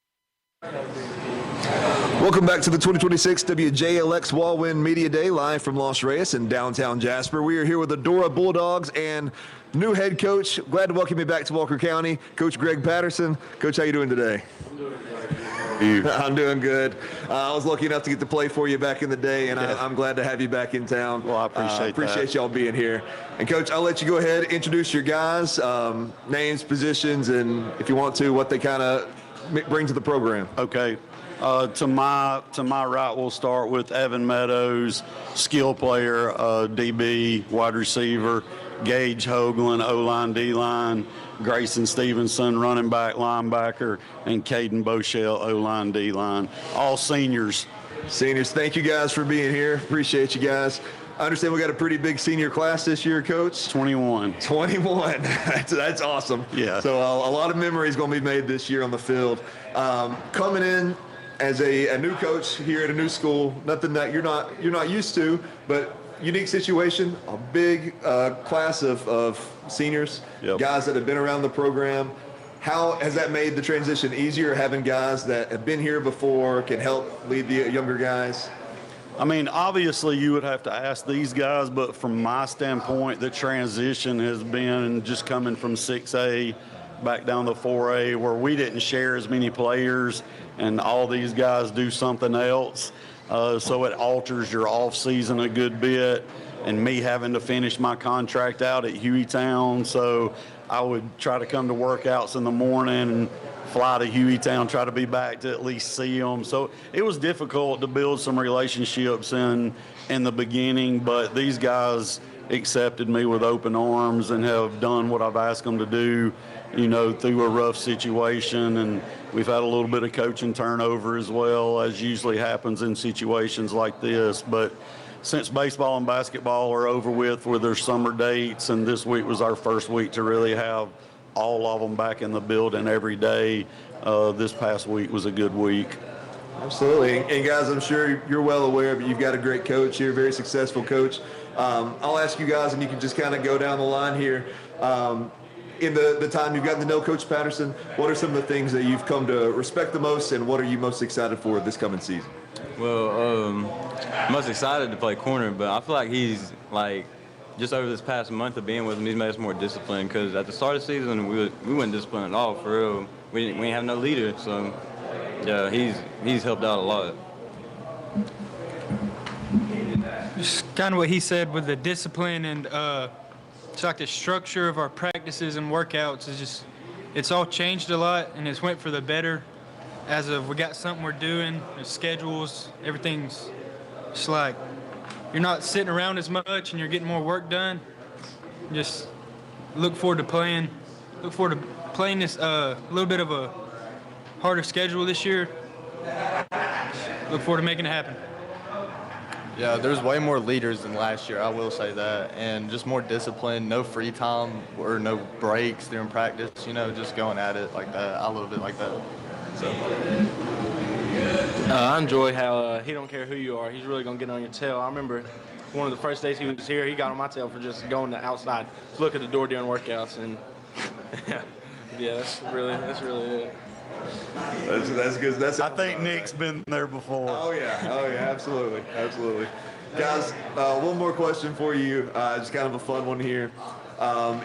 Welcome back to the 2026 WJLX Wal-Win Media Day, live from Los Reyes in downtown Jasper. We are here with the Dora Bulldogs and new head coach. Glad to welcome you back to Walker County, Coach Greg Patterson. Coach, how you doing today? I'm doing good. I was lucky enough to get to play for you back in the day, and I'm glad to have you back in town. Well, I appreciate y'all being here. And, Coach, I'll let you go ahead and introduce your guys, names, positions, and if you want to, what they kind of bring to the program. Okay. To my right, we'll start with Evan Meadows, skill player, DB, wide receiver, Gage Hoagland, O-line, D-line, Grayson Stevenson, running back, linebacker, and Caden Bochelle, O-line, D-line. All seniors. Seniors, thank you guys for being here. Appreciate you guys. I understand we got a pretty big senior class this year, Coach. 21. 21. That's awesome. Yeah. So a lot of memories going to be made this year on the field. Coming in as a new coach here at a new school, nothing that you're not used to, but unique situation, a big class of seniors, guys that have been around the program. How has that made the transition easier, having guys that have been here before, can help lead the younger guys? I mean, obviously you would have to ask these guys, but from my standpoint, the transition has been just coming from 6A back down to 4A, where we didn't share as many players and all these guys do something else. So it alters your off season a good bit, and me having to finish my contract out at Hueytown. So I would try to come to workouts in the morning and fly to Hueytown, try to be back to at least see them. So it was difficult to build some relationships in the beginning, but these guys accepted me with open arms and have done what I've asked them to do, you know, through a rough situation. And we've had a little bit of coaching turnover as well, as usually happens in situations like this. But since baseball and basketball are over with their summer dates, and this week was our first week to really have all of them back in the building every day, this past week was a good week. Absolutely. And guys, I'm sure you're well aware, but you've got a great coach here, very successful coach. I'll ask you guys, and you can just kind of go down the line here. In the time you've gotten to know Coach Patterson, what are some of the things that you've come to respect the most, and what are you most excited for this coming season? Well, I'm most excited to play corner, but I feel like he's, like, just over this past month of being with him, he's made us more disciplined, because at the start of the season, we weren't disciplined at all, for real. We didn't have no leader, so, yeah, he's helped out a lot. Just kind of what he said with the discipline and it's like the structure of our practices and workouts is just, it's all changed a lot, and it's went for the better. As of we got something we're doing, the schedules, everything's just like, you're not sitting around as much and you're getting more work done. Just look forward to playing this a little bit of a harder schedule this year. Look forward to making it happen. Yeah, there's way more leaders than last year, I will say that, and just more discipline, no free time or no breaks during practice, you know, just going at it like that. I love it like that. So. I enjoy how he don't care who you are. He's really going to get on your tail. I remember one of the first days he was here, he got on my tail for just going to outside to look at the door during workouts, and yeah, that's really it. That's good. I think Nick's been there before. Oh yeah, absolutely. Guys, one more question for you, just kind of a fun one here.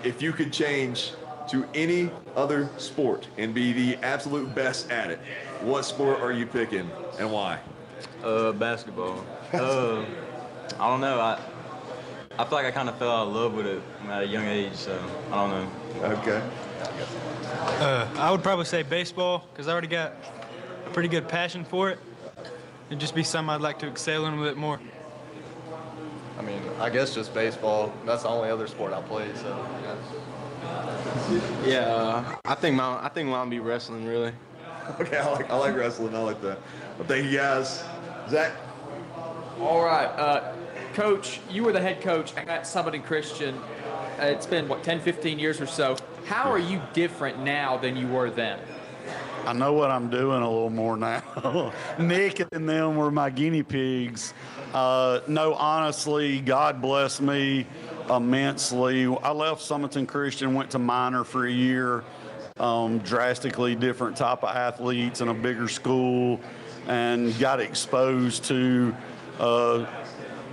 If you could change to any other sport and be the absolute best at it, what sport are you picking and why? Basketball. I don't know. I feel like I kind of fell out of love with it at a young age, so I don't know. Okay. I would probably say baseball, because I already got a pretty good passion for it. It'd just be something I'd like to excel in a bit more. I mean, I guess just baseball. That's the only other sport I play, so Yeah, I think mine would be wrestling, really. Okay, I like wrestling. I like that. Well, thank you guys. Zach? All right. Coach, you were the head coach at Summit and Christian. It's been, 10, 15 years or so. How are you different now than you were then? I know what I'm doing a little more now. Nick and them were my guinea pigs. No, honestly, God bless me immensely. I left Summerton Christian, went to minor for a year, drastically different type of athletes in a bigger school, and got exposed to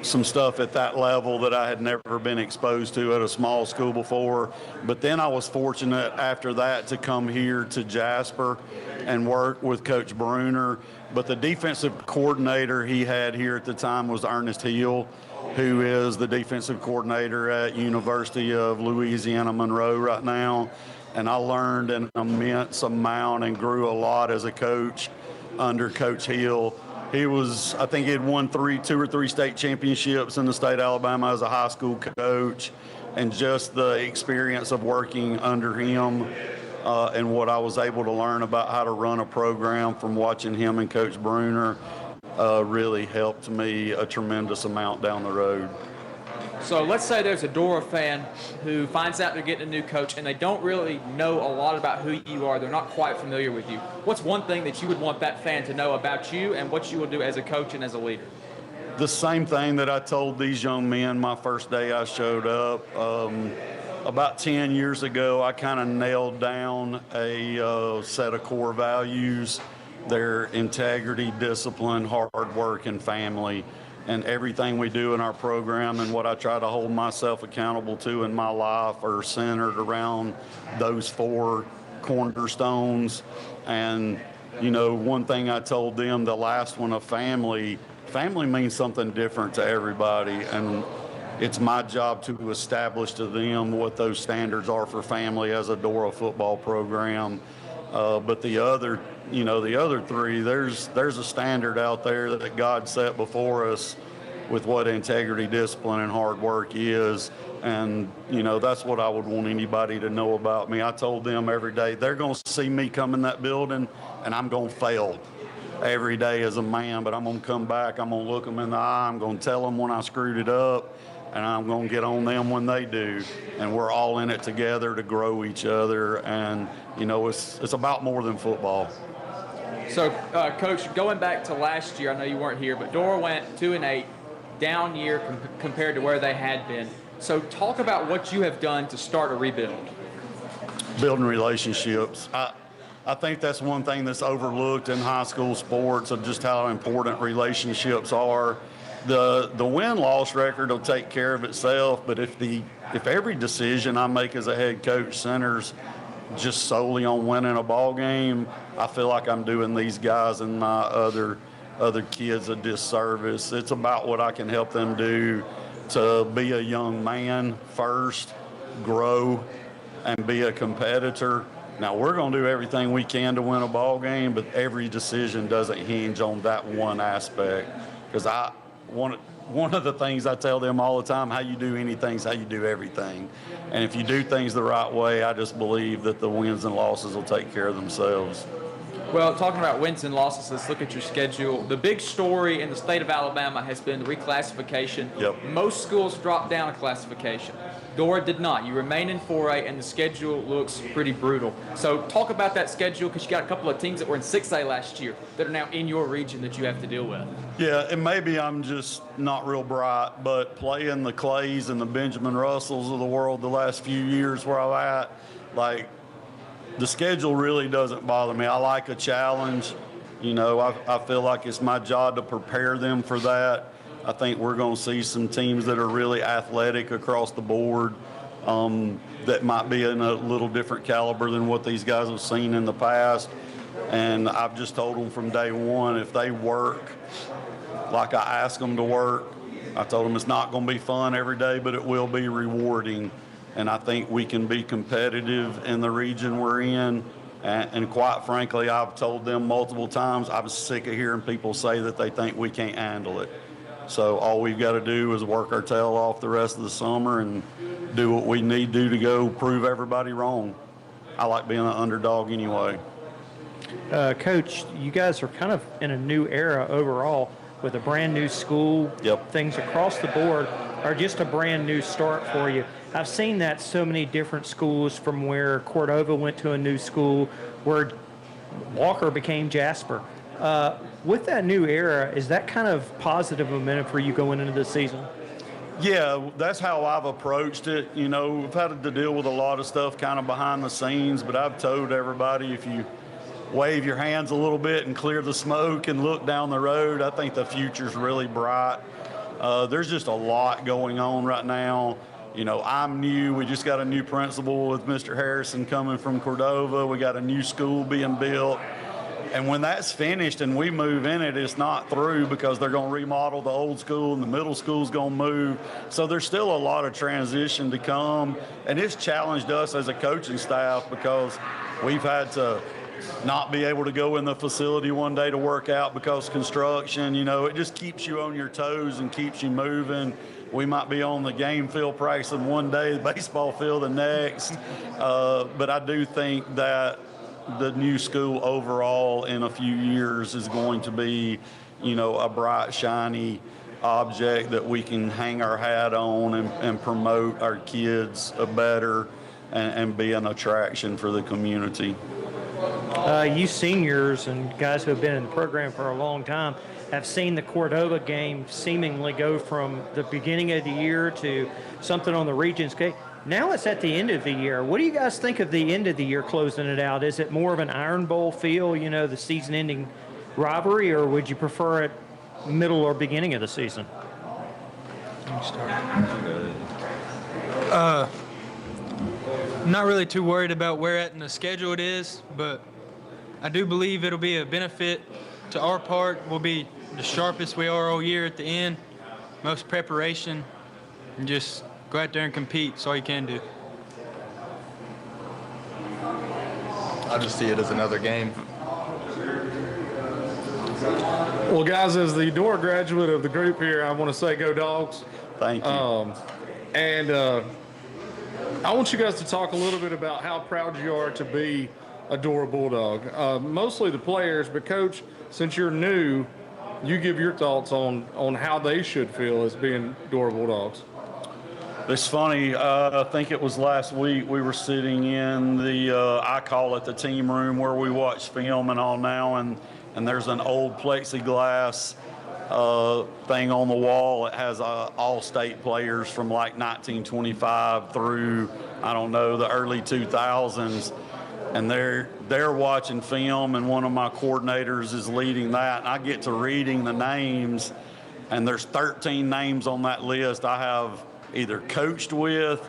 some stuff at that level that I had never been exposed to at a small school before. But then I was fortunate after that to come here to Jasper and work with Coach Bruner. But the defensive coordinator he had here at the time was Ernest Hill, who is the defensive coordinator at University of Louisiana Monroe right now. And I learned an immense amount and grew a lot as a coach under Coach Hill. I think he had won 2 or 3 state championships in the state of Alabama as a high school coach, and just the experience of working under him and what I was able to learn about how to run a program from watching him and Coach Bruner really helped me a tremendous amount down the road. So let's say there's a Dora fan who finds out they're getting a new coach and they don't really know a lot about who you are. They're not quite familiar with you. What's one thing that you would want that fan to know about you and what you will do as a coach and as a leader? The same thing that I told these young men my first day I showed up. About 10 years ago, I kind of nailed down a set of core values. They're integrity, discipline, hard work, and family. And everything we do in our program and what I try to hold myself accountable to in my life are centered around those 4 cornerstones. And, one thing I told them, the last one, of family means something different to everybody. And it's my job to establish to them what those standards are for family as a Dora football program. But the other 3, there's a standard out there that God set before us with what integrity, discipline, and hard work is. And, that's what I would want anybody to know about me. I told them every day, they're going to see me come in that building, and I'm going to fail every day as a man, but I'm going to come back. I'm going to look them in the eye. I'm going to tell them when I screwed it up, and I'm going to get on them when they do. And we're all in it together to grow each other. And, it's about more than football. So, Coach, going back to last year, I know you weren't here, but Dora went 2-8, down year compared to where they had been. So talk about what you have done to start a rebuild. Building relationships. I think that's one thing that's overlooked in high school sports, of just how important relationships are. The win-loss record will take care of itself, but if every decision I make as a head coach centers just solely on winning a ball game, I feel like I'm doing these guys and my other kids a disservice. It's about what I can help them do to be a young man first, grow, and be a competitor. Now, we're going to do everything we can to win a ball game, but every decision doesn't hinge on that one aspect. Because one of the things I tell them all the time, how you do anything is how you do everything. And if you do things the right way, I just believe that the wins and losses will take care of themselves. Well, talking about wins and losses, let's look at your schedule. The big story in the state of Alabama has been the reclassification. Yep. Most schools dropped down a classification. Dora did not. You remain in 4A, and the schedule looks pretty brutal. So talk about that schedule, because you got a couple of teams that were in 6A last year that are now in your region that you have to deal with. Yeah, and maybe I'm just not real bright, but playing the Clays and the Benjamin Russells of the world the last few years where I'm at, like, the schedule really doesn't bother me. I like a challenge. You know, I feel like it's my job to prepare them for that. I think we're going to see some teams that are really athletic across the board that might be in a little different caliber than what these guys have seen in the past. And I've just told them from day one, if they work like I ask them to work, I told them it's not going to be fun every day, but it will be rewarding. And I think we can be competitive in the region we're in. And quite frankly, I've told them multiple times, I'm sick of hearing people say that they think we can't handle it. So all we've got to do is work our tail off the rest of the summer and do what we need to do to go prove everybody wrong. I like being an underdog anyway. Coach, you guys are kind of in a new era overall with a brand new school. Yep. Things across the board are just a brand new start for you. I've seen that so many different schools, from where Cordova went to a new school, where Walker became Jasper. With that new era, is that kind of positive momentum for you going into the season? Yeah, that's how I've approached it. You know, we've had to deal with a lot of stuff kind of behind the scenes, but I've told everybody, if you wave your hands a little bit and clear the smoke and look down the road, I think the future's really bright. There's just a lot going on right now. You know, I'm new. We just got a new principal with Mr. Harrison coming from Cordova. We got a new school being built. And when that's finished and we move in it, it's not through, because they're going to remodel the old school and the middle school's going to move. So there's still a lot of transition to come. And it's challenged us as a coaching staff, because we've had to not be able to go in the facility one day to work out because construction, you know, it just keeps you on your toes and keeps you moving. We might be on the game field practicing one day, the baseball field the next. But I do think that the new school overall in a few years is going to be, you know, a bright, shiny object that we can hang our hat on and promote our kids better and be an attraction for the community. You seniors and guys who have been in the program for a long time have seen the Cordova game seemingly go from the beginning of the year to something on the region scale. Now it's at the end of the year. What do you guys think of the end of the year closing it out? Is it more of an Iron Bowl feel, you know, the season-ending rivalry, or would you prefer it middle or beginning of the season? Not really too worried about where at in the schedule it is, but I do believe it'll be a benefit to our part. We'll be the sharpest we are all year at the end, most preparation, and just go out there and compete. That's all you can do. I just see it as another game. Well, guys, as the Dora graduate of the group here, I want to say go Dogs. Thank you. I want you guys to talk a little bit about how proud you are to be a Dora Bulldog. Mostly the players, but Coach, since you're new, you give your thoughts on how they should feel as being Dora Bulldogs. It's funny, I think it was last week we were sitting in the, I call it the team room, where we watch film and all now, and there's an old plexiglass thing on the wall. It has all state players from like 1925 through, I don't know, the early 2000s. And they're watching film, and one of my coordinators is leading that. And I get to reading the names, and there's 13 names on that list I have either coached with,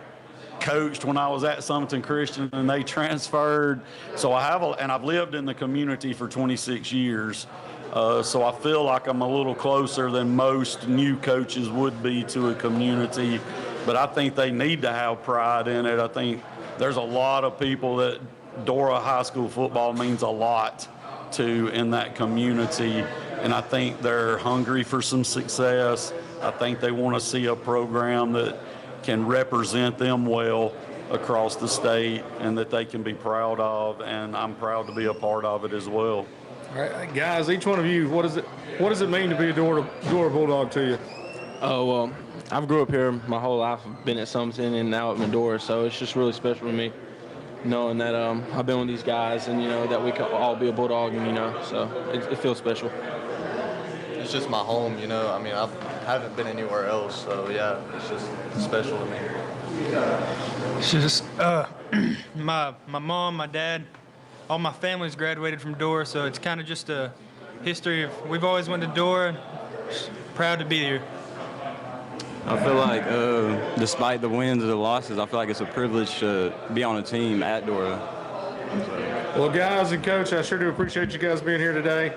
coached when I was at Summerton Christian and they transferred. So I have, and I've lived in the community for 26 years. So I feel like I'm a little closer than most new coaches would be to a community, but I think they need to have pride in it. I think there's a lot of people that Dora High School football means a lot to in that community, and I think they're hungry for some success. I think they want to see a program that can represent them well across the state and that they can be proud of, and I'm proud to be a part of it as well. All right, guys, each one of you, what does it mean to be a Dora Bulldog to you? Oh, well, I've grew up here my whole life. I've been at Summerton and now at Medora, so it's just really special to me knowing that I've been with these guys and, that we could all be a Bulldog and, so it feels special. It's just my home, I mean, I haven't been anywhere else, so yeah, it's just special to me. It's just my mom, my dad, all my family's graduated from Dora, so it's kind of just a history of we've always went to Dora. Just proud to be here. I feel like despite the wins or the losses, I feel like it's a privilege to be on a team at Dora. Well, guys and Coach, I sure do appreciate you guys being here today.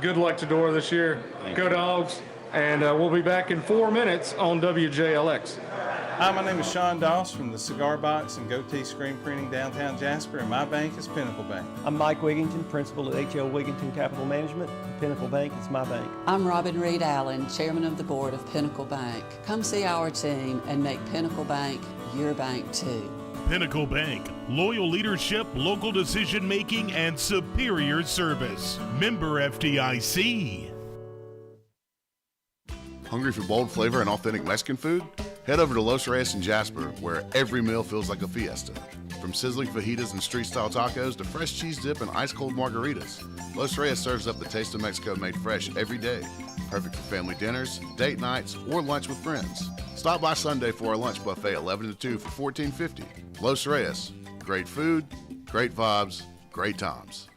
Good luck to Dora this year. Go Dogs. And we'll be back in 4 minutes on WJLX. Hi, my name is Sean Doss from the Cigar Box and Goatee Screen Printing downtown Jasper, and my bank is Pinnacle Bank. I'm Mike Wigington, principal at H.L. Wigington Capital Management. Pinnacle Bank is my bank. I'm Robin Reed Allen, chairman of the board of Pinnacle Bank. Come see our team and make Pinnacle Bank your bank too. Pinnacle Bank, loyal leadership, local decision-making, and superior service. Member FDIC. Hungry for bold flavor and authentic Mexican food? Head over to Los Reyes in Jasper, where every meal feels like a fiesta. From sizzling fajitas and street-style tacos to fresh cheese dip and ice-cold margaritas, Los Reyes serves up the taste of Mexico made fresh every day. Perfect for family dinners, date nights, or lunch with friends. Stop by Sunday for our lunch buffet 11 to 2 for $14.50. Los Reyes, great food, great vibes, great times.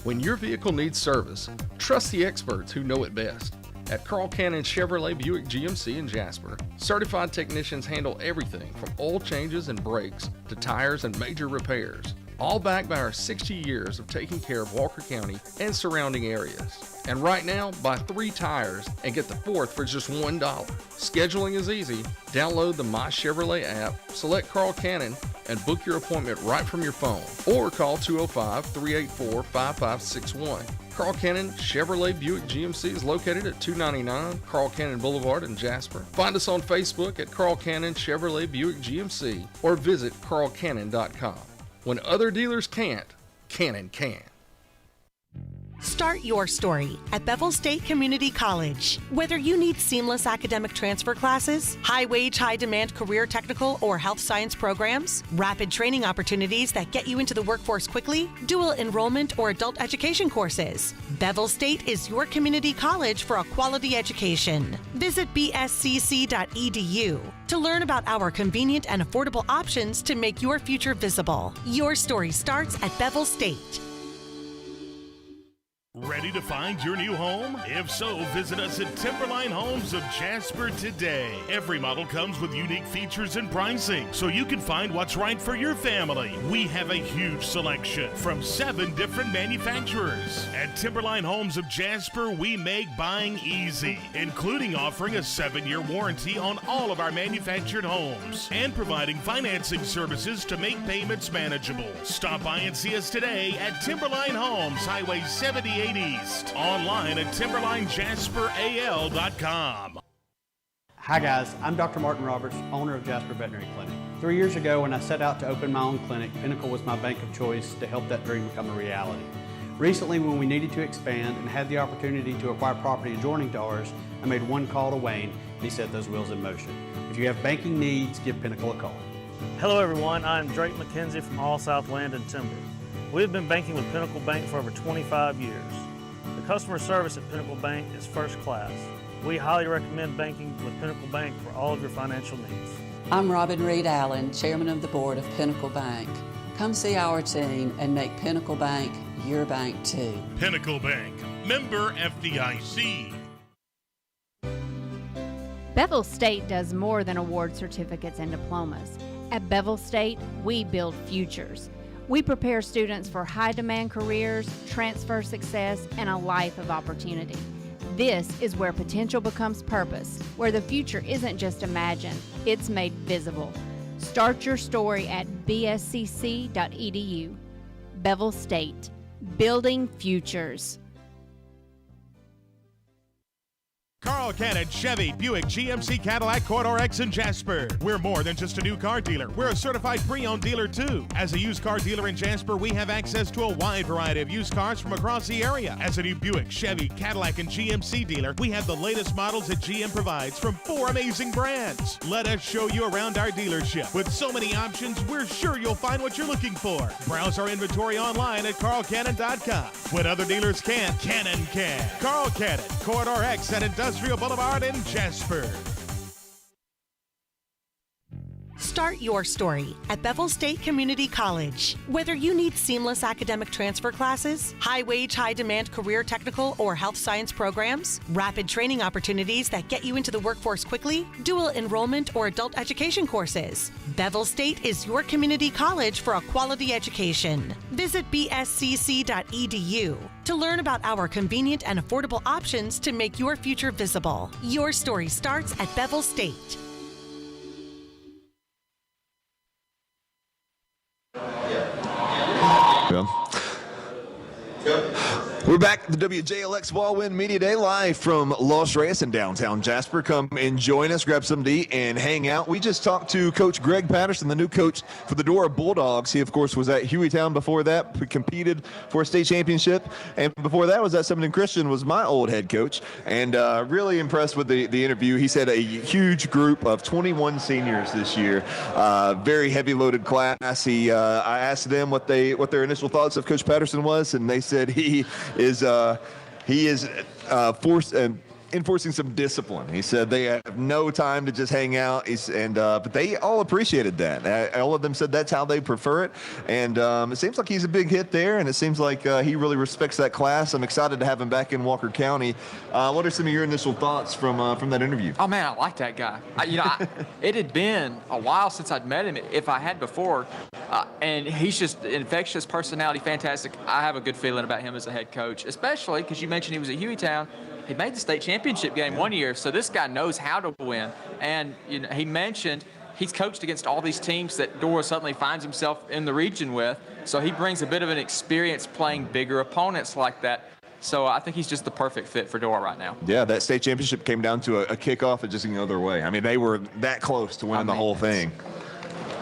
When your vehicle needs service, trust the experts who know it best. At Carl Cannon Chevrolet Buick GMC in Jasper, certified technicians handle everything from oil changes and brakes to tires and major repairs, all backed by our 60 years of taking care of Walker County and surrounding areas. And right now, buy 3 tires and get the 4th for just $1. Scheduling is easy. Download the My Chevrolet app, select Carl Cannon, and book your appointment right from your phone. Or call 205-384-5561. Carl Cannon Chevrolet Buick GMC is located at 299 Carl Cannon Boulevard in Jasper. Find us on Facebook at Carl Cannon Chevrolet Buick GMC or visit carlcannon.com. When other dealers can't, Cannon can. Start your story at Bevel State Community College. Whether you need seamless academic transfer classes, high-wage, high-demand career technical or health science programs, rapid training opportunities that get you into the workforce quickly, dual enrollment or adult education courses, Bevel State is your community college for a quality education. Visit bscc.edu to learn about our convenient and affordable options to make your future visible. Your story starts at Bevel State. Ready to find your new home? If so, visit us at Timberline Homes of Jasper today. Every model comes with unique features and pricing, so you can find what's right for your family. We have a huge selection from 7 different manufacturers. At Timberline Homes of Jasper, we make buying easy, including offering a 7-year warranty on all of our manufactured homes and providing financing services to make payments manageable. Stop by and see us today at Timberline Homes, Highway 78 East. Online at timberlinejasperal.com. Hi guys, I'm Dr. Martin Roberts, owner of Jasper Veterinary Clinic. 3 years ago when I set out to open my own clinic, Pinnacle was my bank of choice to help that dream become a reality. Recently, when we needed to expand and had the opportunity to acquire property adjoining to ours, I made one call to Wayne and he set those wheels in motion. If you have banking needs, give Pinnacle a call. Hello everyone, I'm Drake McKenzie from All South Land and Timber. We've been banking with Pinnacle Bank for over 25 years. The customer service at Pinnacle Bank is first class. We highly recommend banking with Pinnacle Bank for all of your financial needs. I'm Robin Reed Allen, chairman of the board of Pinnacle Bank. Come see our team and make Pinnacle Bank your bank too. Pinnacle Bank, member FDIC. Bevel State does more than award certificates and diplomas. At Bevel State, we build futures. We prepare students for high-demand careers, transfer success, and a life of opportunity. This is where potential becomes purpose, where the future isn't just imagined, it's made visible. Start your story at bscc.edu. Bevel State, building futures. Carl Cannon Chevy Buick GMC Cadillac Corridor X in Jasper. We're more than just a new car dealer. We're a certified pre-owned dealer too. As a used car dealer in Jasper, we have access to a wide variety of used cars from across the area. As a new Buick, Chevy, Cadillac, and GMC dealer, we have the latest models that GM provides from 4 amazing brands. Let us show you around our dealership. With so many options, we're sure you'll find what you're looking for. Browse our inventory online at carlcannon.com. When other dealers can't, Cannon can. Carl Cannon, Corridor X at Industrial Boulevard in Jasper. Start your story at Bevel State Community College. Whether you need seamless academic transfer classes, high-wage, high-demand career technical or health science programs, rapid training opportunities that get you into the workforce quickly, dual enrollment or adult education courses, Bevel State is your community college for a quality education. Visit bscc.edu to learn about our convenient and affordable options to make your future visible. Your story starts at Bevel State. We're back at the WJLX Wal-Win Media Day live from Los Reyes in downtown Jasper. Come and join us, grab some to eat, and hang out. We just talked to Coach Greg Patterson, the new coach for the Dora Bulldogs. He, of course, was at Hueytown before that, competed for a state championship, and before that was at Summerton Christian, was my old head coach, and really impressed with the interview. He said a huge group of 21 seniors this year, very heavy-loaded class. I asked them what their initial thoughts of Coach Patterson was, and they said he is enforcing some discipline. He said they have no time to just hang out, but they all appreciated that. All of them said that's how they prefer it, and it seems like he's a big hit there, and it seems like he really respects that class. I'm excited to have him back in Walker County. What are some of your initial thoughts from that interview? Oh man, I like that guy. It had been a while since I'd met him, if I had before, and he's just an infectious personality, fantastic. I have a good feeling about him as a head coach, especially because you mentioned he was at Hueytown. He made the state championship game one year, so this guy knows how to win. And he mentioned he's coached against all these teams that Dora suddenly finds himself in the region with, so he brings a bit of an experience playing bigger opponents like that. So I think he's just the perfect fit for Dora right now. Yeah, that state championship came down to a kickoff and just the other way. I mean, they were that close to winning the whole thing.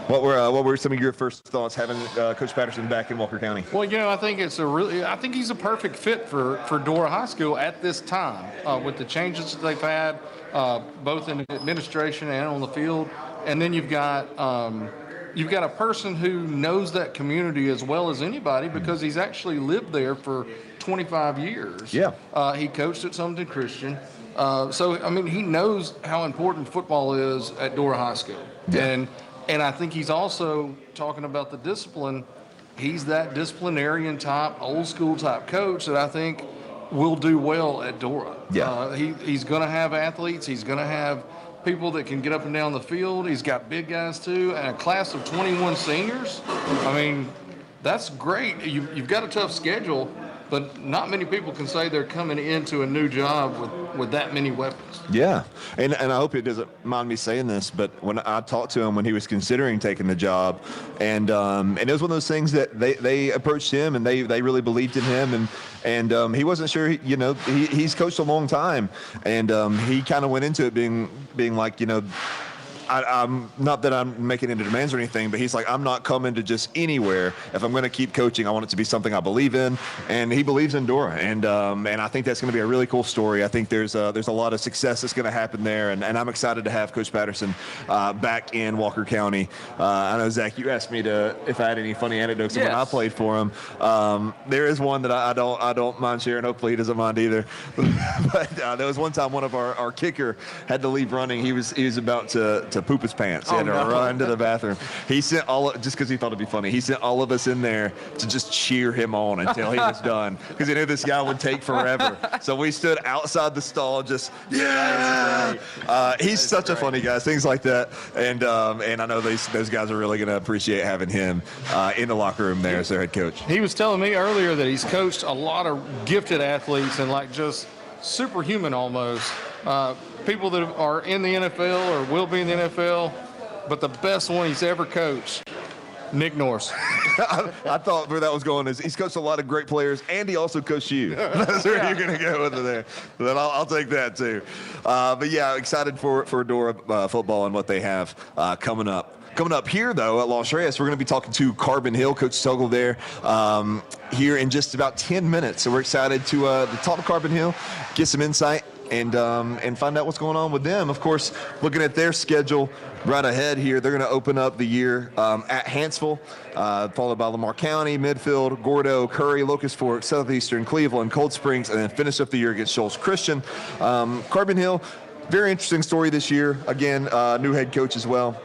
What were some of your first thoughts having Coach Patterson back in Walker County? Well, I think I think he's a perfect fit for Dora High School at this time with the changes that they've had, both in administration and on the field. And then you've got a person who knows that community as well as anybody because he's actually lived there for 25 years. Yeah. He coached at Summerton Christian. He knows how important football is at Dora High School. Yeah. And I think he's also talking about the discipline. He's that disciplinarian type, old school type coach that I think will do well at Dora. Yeah. He's going to have athletes. He's going to have people that can get up and down the field. He's got big guys too. And a class of 21 seniors, that's great. You've got a tough schedule, but not many people can say they're coming into a new job with that many weapons. Yeah, and I hope he doesn't mind me saying this, but when I talked to him when he was considering taking the job, and it was one of those things that they approached him and they really believed in him, and he wasn't sure. He's coached a long time, and he kind of went into it being like, I'm not that I'm making any demands or anything, but he's like, I'm not coming to just anywhere. If I'm going to keep coaching, I want it to be something I believe in, and he believes in Dora, and I think that's going to be a really cool story. I think there's a lot of success that's going to happen there, and I'm excited to have Coach Patterson back in Walker County. I know, Zach, you asked me if I had any funny anecdotes of when I played for him. There is one that I don't mind sharing. Hopefully he doesn't mind either. But there was one time one of our kicker had to leave running. He was about to poop his pants. He had to run to the bathroom. He sent just because he thought it'd be funny, he sent all of us in there to just cheer him on until he was done, because he knew this guy would take forever. So we stood outside the stall just, he's such a funny guy, things like that. And I know those guys are really going to appreciate having him in the locker room there as their head coach. He was telling me earlier that he's coached a lot of gifted athletes and just superhuman almost. People that are in the NFL or will be in the NFL, but the best one he's ever coached Nick Norris. I thought where that was going is he's coached a lot of great players, and he also coached you. That's where you're going to go with it there. Then I'll take that too. But yeah, excited for Dora football and what they have coming up. Coming up here, though, at Los Reyes, we're going to be talking to Carbon Hill, Coach Tuggle there, here in just about 10 minutes. So we're excited to talk to Carbon Hill, get some insight, and find out what's going on with them. Of course, looking at their schedule right ahead here, they're going to open up the year at Hanceville, followed by Lamar County, Midfield, Gordo, Curry, Locust Fork, Southeastern, Cleveland, Cold Springs, and then finish up the year against Shoals Christian. Carbon Hill, very interesting story this year. Again, new head coach as well.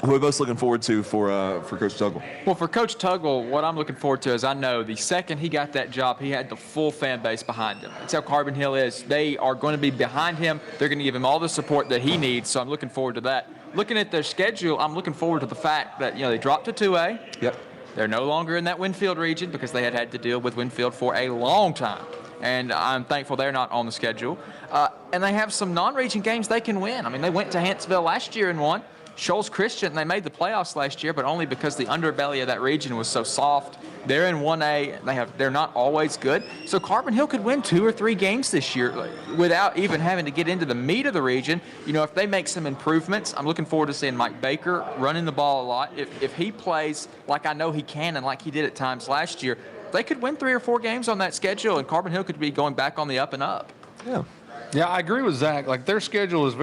Who are we most looking forward to for Coach Tuggle? Well, for Coach Tuggle, what I'm looking forward to is I know the second he got that job, he had the full fan base behind him. That's how Carbon Hill is. They are going to be behind him. They're going to give him all the support that he needs, so I'm looking forward to that. Looking at their schedule, I'm looking forward to the fact that, they dropped to 2A. Yep. They're no longer in that Winfield region because they had to deal with Winfield for a long time. And I'm thankful they're not on the schedule. And they have some non-region games they can win. I mean, they went to Hanceville last year and won. Shoals Christian, they made the playoffs last year, but only because the underbelly of that region was so soft. They're in 1A. They're not always good. So Carbon Hill could win 2 or 3 games this year without even having to get into the meat of the region. If they make some improvements, I'm looking forward to seeing Mike Baker running the ball a lot. If he plays like I know he can and like he did at times last year, they could win 3 or 4 games on that schedule, and Carbon Hill could be going back on the up and up. Yeah, I agree with Zach. Like, their schedule is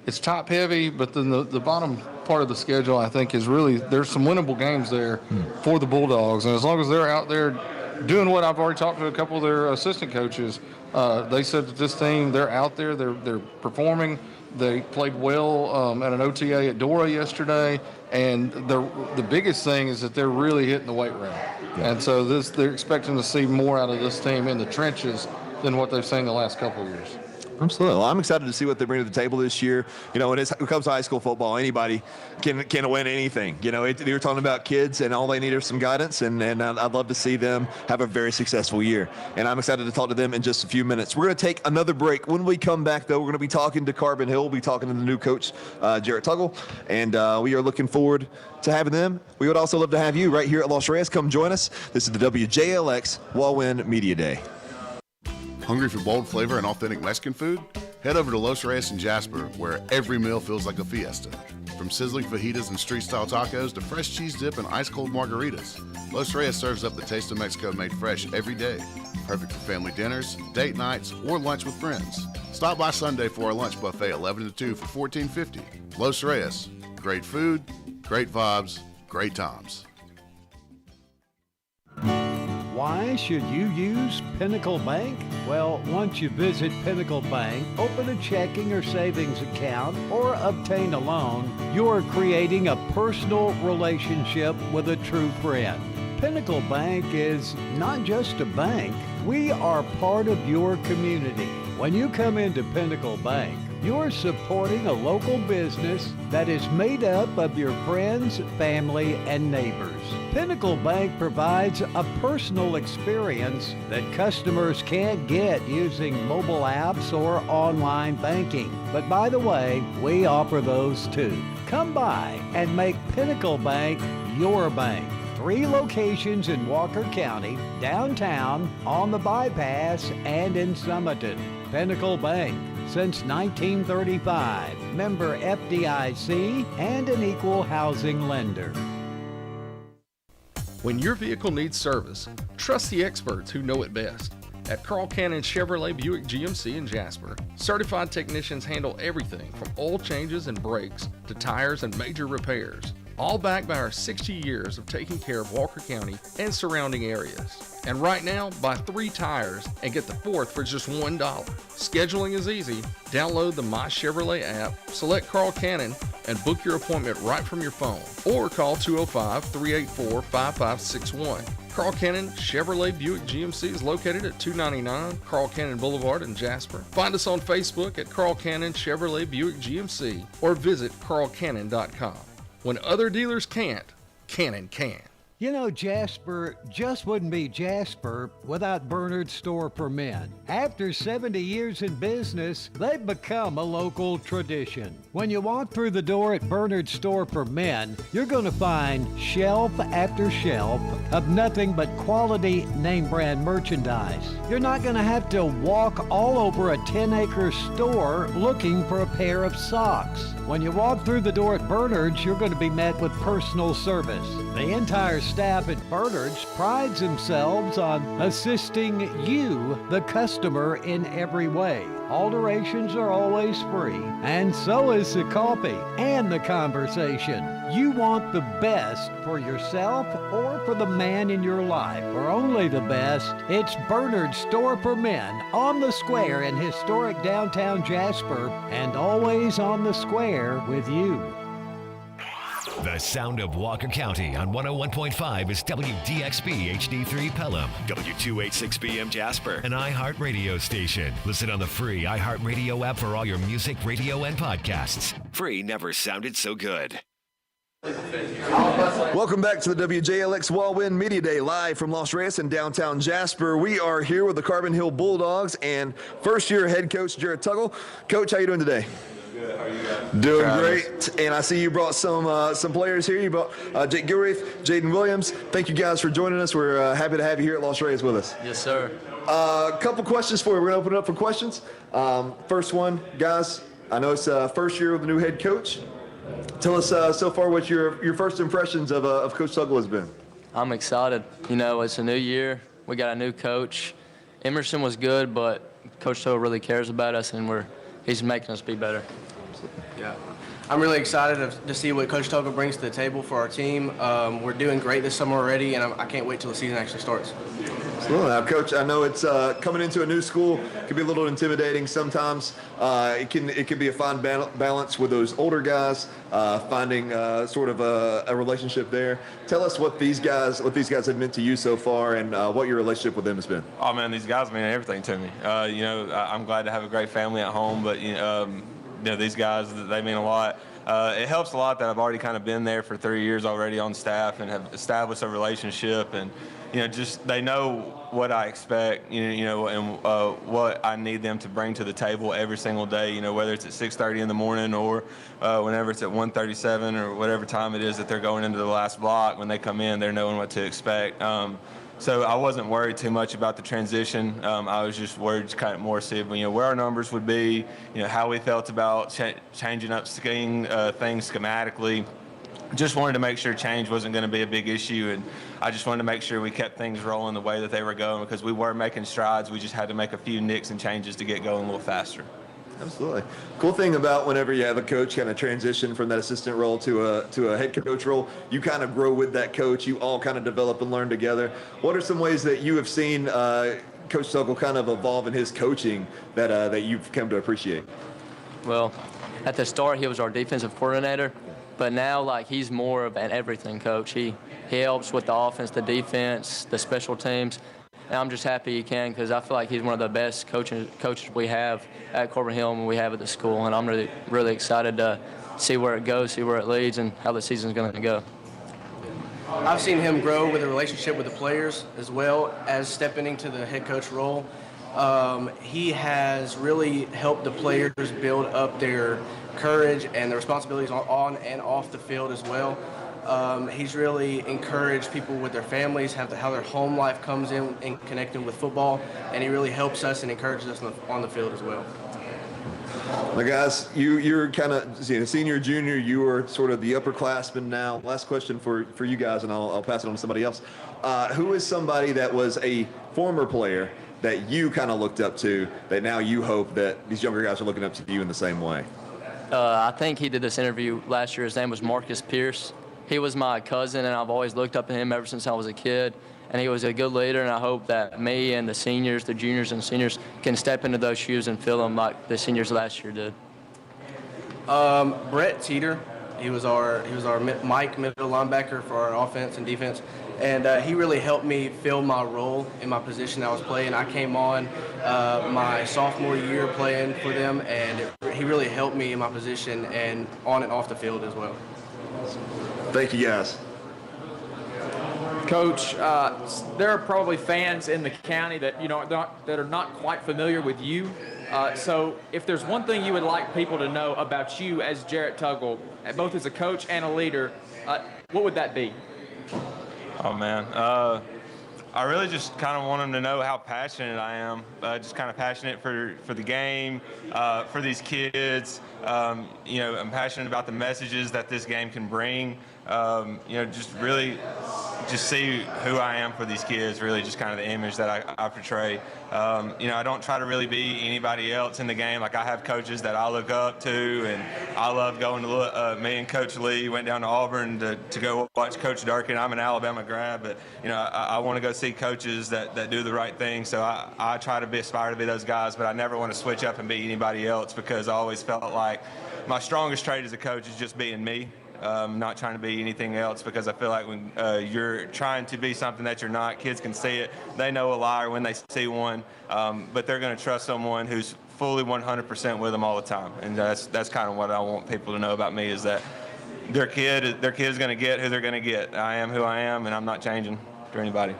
it's top heavy, but then the bottom part of the schedule, I think, is really, there's some winnable games there for the Bulldogs. And as long as they're out there doing what I've already talked to a couple of their assistant coaches, they said that this team, they're out there, they're performing. They played well at an OTA at Dora yesterday. And the biggest thing is that they're really hitting the weight room. Yeah. And so they're expecting to see more out of this team in the trenches than what they've seen the last couple of years. Absolutely. Well, I'm excited to see what they bring to the table this year. When it comes to high school football, anybody can win anything. They were talking about kids, and all they need is some guidance, and I'd love to see them have a very successful year. And I'm excited to talk to them in just a few minutes. We're going to take another break. When we come back, though, we're going to be talking to Carbon Hill. We'll be talking to the new coach, Jarrett Tuggle, and we are looking forward to having them. We would also love to have you right here at Los Reyes. Come join us. This is the WJLX Wal-Win Media Day. Hungry for bold flavor and authentic Mexican food? Head over to Los Reyes in Jasper, where every meal feels like a fiesta. From sizzling fajitas and street-style tacos to fresh cheese dip and ice-cold margaritas, Los Reyes serves up the taste of Mexico made fresh every day. Perfect for family dinners, date nights, or lunch with friends. Stop by Sunday for our lunch buffet 11 to 2 for $14.50. Los Reyes, great food, great vibes, great times. Why should you use Pinnacle Bank? Well, once you visit Pinnacle Bank, open a checking or savings account, or obtain a loan, you're creating a personal relationship with a true friend. Pinnacle Bank is not just a bank. We are part of your community. When you come into Pinnacle Bank, you're supporting a local business that is made up of your friends, family, and neighbors. Pinnacle Bank provides a personal experience that customers can't get using mobile apps or online banking. But by the way, we offer those too. Come by and make Pinnacle Bank your bank. 3 locations in Walker County, downtown, on the bypass, and in Summerton. Pinnacle Bank, since 1935, member FDIC, and an equal housing lender. When your vehicle needs service, trust the experts who know it best. At Carl Cannon Chevrolet Buick GMC in Jasper, certified technicians handle everything from oil changes and brakes to tires and major repairs, all backed by our 60 years of taking care of Walker County and surrounding areas. And right now, buy 3 tires and get the 4th for just $1. Scheduling is easy. Download the My Chevrolet app, select Carl Cannon, and book your appointment right from your phone. Or call 205-384-5561. Carl Cannon Chevrolet Buick GMC is located at 299 Carl Cannon Boulevard in Jasper. Find us on Facebook at Carl Cannon Chevrolet Buick GMC or visit carlcannon.com. When other dealers can't, Cannon can. You know, Jasper just wouldn't be Jasper without Bernard's Store for Men. After 70 years in business, they've become a local tradition. When you walk through the door at Bernard's Store for Men, you're going to find shelf after shelf of nothing but quality name brand merchandise. You're not going to have to walk all over a 10-acre store looking for a pair of socks. When you walk through the door at Bernard's, you're going to be met with personal service. The entire staff at Bernard's prides themselves on assisting you, the customer, in every way. Alterations are always free, and so is the coffee and the conversation. You want the best for yourself or for the man in your life, or only the best. It's Bernard's Store for Men on the square in historic downtown Jasper, and always on the square with you. The sound of Walker County on 101.5 is WDXB HD3 Pelham, W286BM Jasper, an iHeart radio station. Listen on the free iHeart Radio app for all your music, radio, and podcasts. Free never sounded so good. Welcome back to the WJLX Wal-Win Media Day, live from Los Reyes in downtown Jasper. We are here with the Carbon Hill Bulldogs and first-year head coach Jared Tuggle. Coach, how you doing today? Good. How are you guys? Doing great. And I see you brought some players here. You brought Jake Gilreath, Jaden Williams. Thank you guys for joining us. We're happy to have you here at Los Reyes with us. Yes, sir. A couple questions for you. We're going to open it up for questions. First one, guys, I know it's first year with the new head coach. Tell us so far what your first impressions of Coach Tuggle has been. I'm excited. You know, it's a new year. We got a new coach. Emerson was good, but Coach Tuggle really cares about us, and he's making us be better. Yeah. I'm really excited to see what Coach Tuggle brings to the table for our team. We're doing great this summer already, and I can't wait till the season actually starts. Absolutely. Now, Coach, I know it's coming into a new school. It can be a little intimidating sometimes. It can be a fine balance with those older guys, finding sort of a relationship there. Tell us what these guys have meant to you so far, and what your relationship with them has been. Oh man, these guys mean everything to me. I'm glad to have a great family at home, but these guys, they mean a lot. It helps a lot that I've already kind of been there for 3 years already on staff and have established a relationship, and just they know what I expect, and what I need them to bring to the table every single day. Whether it's at 6:30 in the morning or whenever it's at 1:37 or whatever time it is that they're going into the last block. When they come in, they're knowing what to expect. So I wasn't worried too much about the transition. I was just worried to kind of more see where our numbers would be, how we felt about changing up things schematically. Just wanted to make sure change wasn't going to be a big issue, and I just wanted to make sure we kept things rolling the way that they were going, because we were making strides. We just had to make a few nicks and changes to get going a little faster. Absolutely. Cool thing about whenever you have a coach kind of transition from that assistant role to a head coach role, you kind of grow with that coach. You all kind of develop and learn together. What are some ways that you have seen Coach Tuggle kind of evolve in his coaching that you've come to appreciate? Well, at the start, he was our defensive coordinator, but now he's more of an everything coach. He helps with the offense, the defense, the special teams. And I'm just happy he can, because I feel like he's one of the best coaches we have at Carbon Hill and we have at the school. And I'm really, really excited to see where it goes, see where it leads, and how the season's going to go. I've seen him grow with a relationship with the players as well as stepping into the head coach role. He has really helped the players build up their courage and their responsibilities on and off the field as well. He's really encouraged people with their families, how their home life comes in connecting with football, and he really helps us and encourages us on the field as well. Now, guys, you're kind of senior, junior. You are sort of the upperclassmen now. Last question for you guys, and I'll pass it on to somebody else. Who is somebody that was a former player that you kind of looked up to, that now you hope that these younger guys are looking up to you in the same way? I think he did this interview last year. His name was Marcus Pierce. He was my cousin, and I've always looked up to him ever since I was a kid. And he was a good leader, and I hope that me and the seniors, the juniors and seniors, can step into those shoes and fill them like the seniors last year did. Brett Teeter, he was our Mike middle linebacker for our offense and defense, and he really helped me fill my role in my position I was playing. I came on my sophomore year playing for them, and he really helped me in my position and on and off the field as well. Thank you, guys. Coach, there are probably fans in the county that that are not quite familiar with you. So if there's one thing you would like people to know about you as Jarrett Tuggle, both as a coach and a leader, what would that be? Oh, man. I really just kind of want them to know how passionate I am. Just kind of passionate for the game, for these kids. I'm passionate about the messages that this game can bring. Just really just see who I am for these kids, really just kind of the image that I portray. I don't try to really be anybody else in the game. Like, I have coaches that I look up to, and I love going to me and Coach Lee went down to Auburn to go watch Coach Durkin. I'm an Alabama grad, but, I want to go see coaches that do the right thing. So I try to aspire to be those guys, but I never want to switch up and be anybody else, because I always felt like my strongest trait as a coach is just being me. Not trying to be anything else, because I feel like when you're trying to be something that you're not, kids can see it. They know a liar when they see one, but they're going to trust someone who's fully 100% with them all the time. And that's kind of what I want people to know about me, is that their kid is going to get who they're going to get. I am who I am, and I'm not changing for anybody.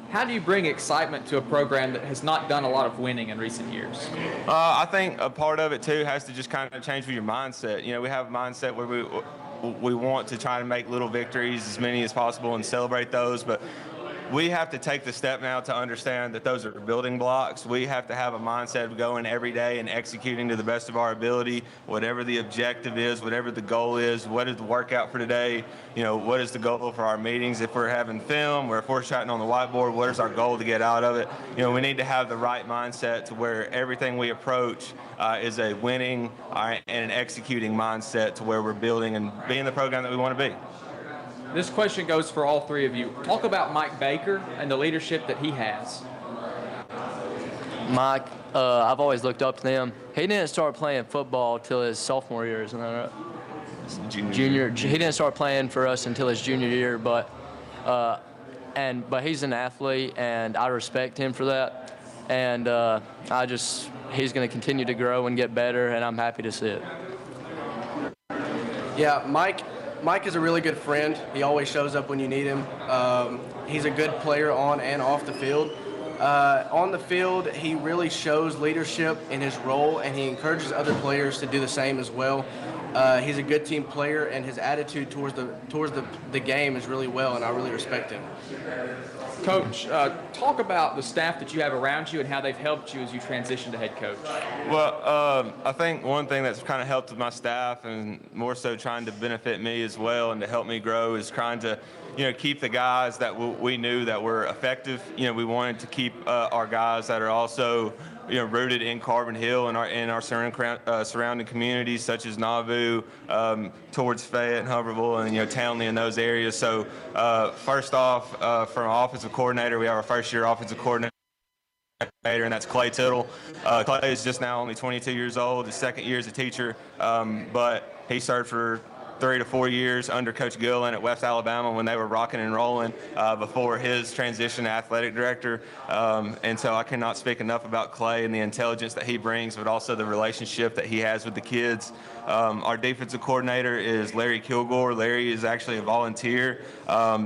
How do you bring excitement to a program that has not done a lot of winning in recent years? I think a part of it, too, has to just kind of change with your mindset. We have a mindset where we want to try to make little victories, as many as possible, and celebrate those. But we have to take the step now to understand that those are building blocks. We have to have a mindset of going every day and executing to the best of our ability, whatever the objective is, whatever the goal is. What is the workout for today? What is the goal for our meetings? If we're having film or if we're chatting on the whiteboard, what is our goal to get out of it? We need to have the right mindset to where everything we approach is a winning and an executing mindset, to where we're building and being the program that we want to be. This question goes for all three of you. Talk about Mike Baker and the leadership that he has. Mike, I've always looked up to him. He didn't start playing football till his sophomore year, isn't that right? Junior. He didn't start playing for us until his junior year, but he's an athlete, and I respect him for that. And he's going to continue to grow and get better, and I'm happy to see it. Yeah, Mike is a really good friend. He always shows up when you need him. He's a good player on and off the field. On the field, he really shows leadership in his role, and he encourages other players to do the same as well. He's a good team player, and his attitude towards the game is really well, and I really respect him. Coach, talk about the staff that you have around you and how they've helped you as you transition to head coach. Well, I think one thing that's kind of helped with my staff, and more so trying to benefit me as well and to help me grow, is trying to keep the guys that we knew that were effective. We wanted to keep our guys that are also rooted in Carbon Hill and our surrounding communities, such as Nauvoo, towards Fayette and Hubbardville, and Townley and those areas. So first off, from offensive coordinator, we have our first-year offensive coordinator, and that's Clay Tittle. Clay is just now only 22 years old. His second year as a teacher, but he served for 3 to 4 years under Coach Gillen at West Alabama when they were rocking and rolling before his transition to athletic director. And so I cannot speak enough about Clay and the intelligence that he brings, but also the relationship that he has with the kids. Our defensive coordinator is Larry Kilgore. Larry is actually a volunteer,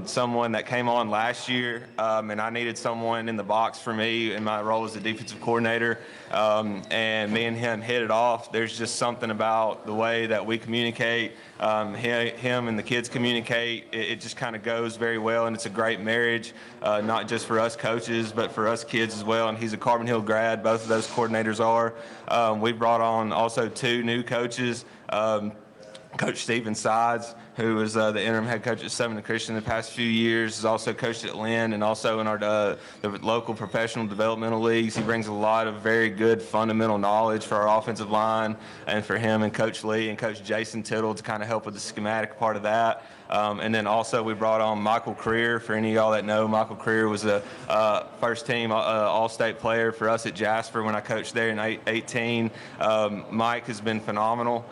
someone that came on last year, and I needed someone in the box for me in my role as a defensive coordinator. And me and him hit it off. There's just something about the way that we communicate. Him and the kids communicate. It just kind of goes very well, and it's a great marriage, not just for us coaches, but for us kids as well. And he's a Carbon Hill grad. Both of those coordinators are. We brought on also 2 new coaches. Coach Steven Sides, who was the interim head coach at Seven Christian the past few years, has also coached at Lynn and also in our the local professional developmental leagues. He brings a lot of very good fundamental knowledge for our offensive line, and for him and Coach Lee and Coach Jason Tittle to kind of help with the schematic part of that. And then also we brought on Michael Creer. For any of y'all that know, Michael Creer was a first-team All-State player for us at Jasper when I coached there in 2018. Mike has been phenomenal,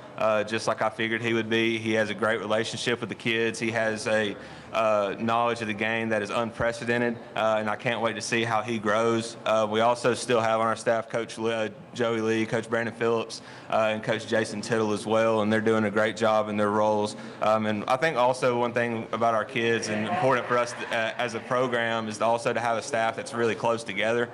just like I figured he would be. He has a great relationship with the kids. He has a knowledge of the game that is unprecedented, and I can't wait to see how he grows. We also still have on our staff Coach Joey Lee, Coach Brandon Phillips, and Coach Jason Tittle as well, and they're doing a great job in their roles. And I think also one thing about our kids and important for us as a program is also to have a staff that's really close together.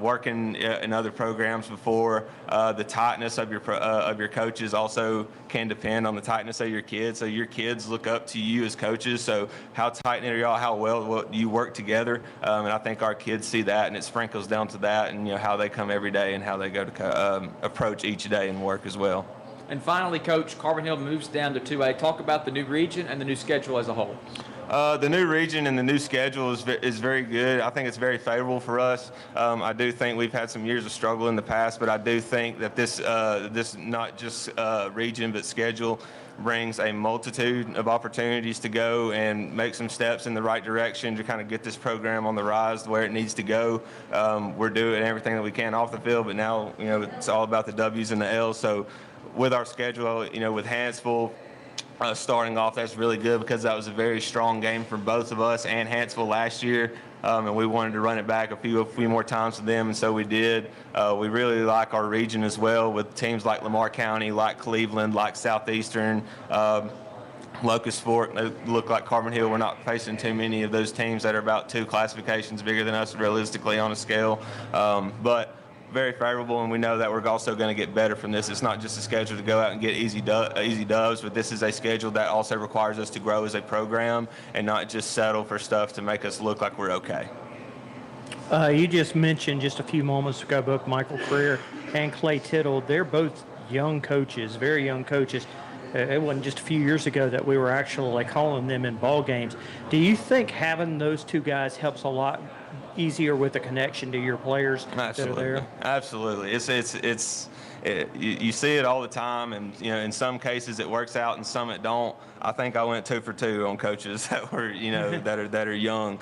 Working in other programs before, the tightness of your coaches also can depend on the tightness of your kids. So your kids look up to you as coaches. So how tight-knit are y'all? How well do you work together? And I think our kids see that, and it sprinkles down to that, and how they come every day and how they go to approach each day and work as well. And finally, Coach, Carbon Hill moves down to 2A. Talk about the new region and the new schedule as a whole. The new region and the new schedule is very good. I think it's very favorable for us. I do think we've had some years of struggle in the past, but I do think that this not just region but schedule brings a multitude of opportunities to go and make some steps in the right direction to kind of get this program on the rise to where it needs to go. We're doing everything that we can off the field, but now it's all about the W's and the L's. So with our schedule, with Hanceville starting off, that's really good because that was a very strong game for both of us and Hanceville last year. And we wanted to run it back a few more times with them, and so we did. We really like our region as well with teams like Lamar County, like Cleveland, like Southeastern, Locust Fork. They look like Carbon Hill. We're not facing too many of those teams that are about 2 classifications bigger than us realistically on a scale. But very favorable, and we know that we're also going to get better from this. It's not just a schedule to go out and get easy dubs, but this is a schedule that also requires us to grow as a program and not just settle for stuff to make us look like we're okay. You just mentioned just a few moments ago both Michael Creer and Clay Tittle. They're both young coaches, very young coaches. It wasn't just a few years ago that we were actually calling them in ball games. Do you think having those two guys helps a lot easier with the connection to your players that are there? Absolutely. You see it all the time, and in some cases it works out and some it don't. I think I went 2 for 2 on coaches that were that are young,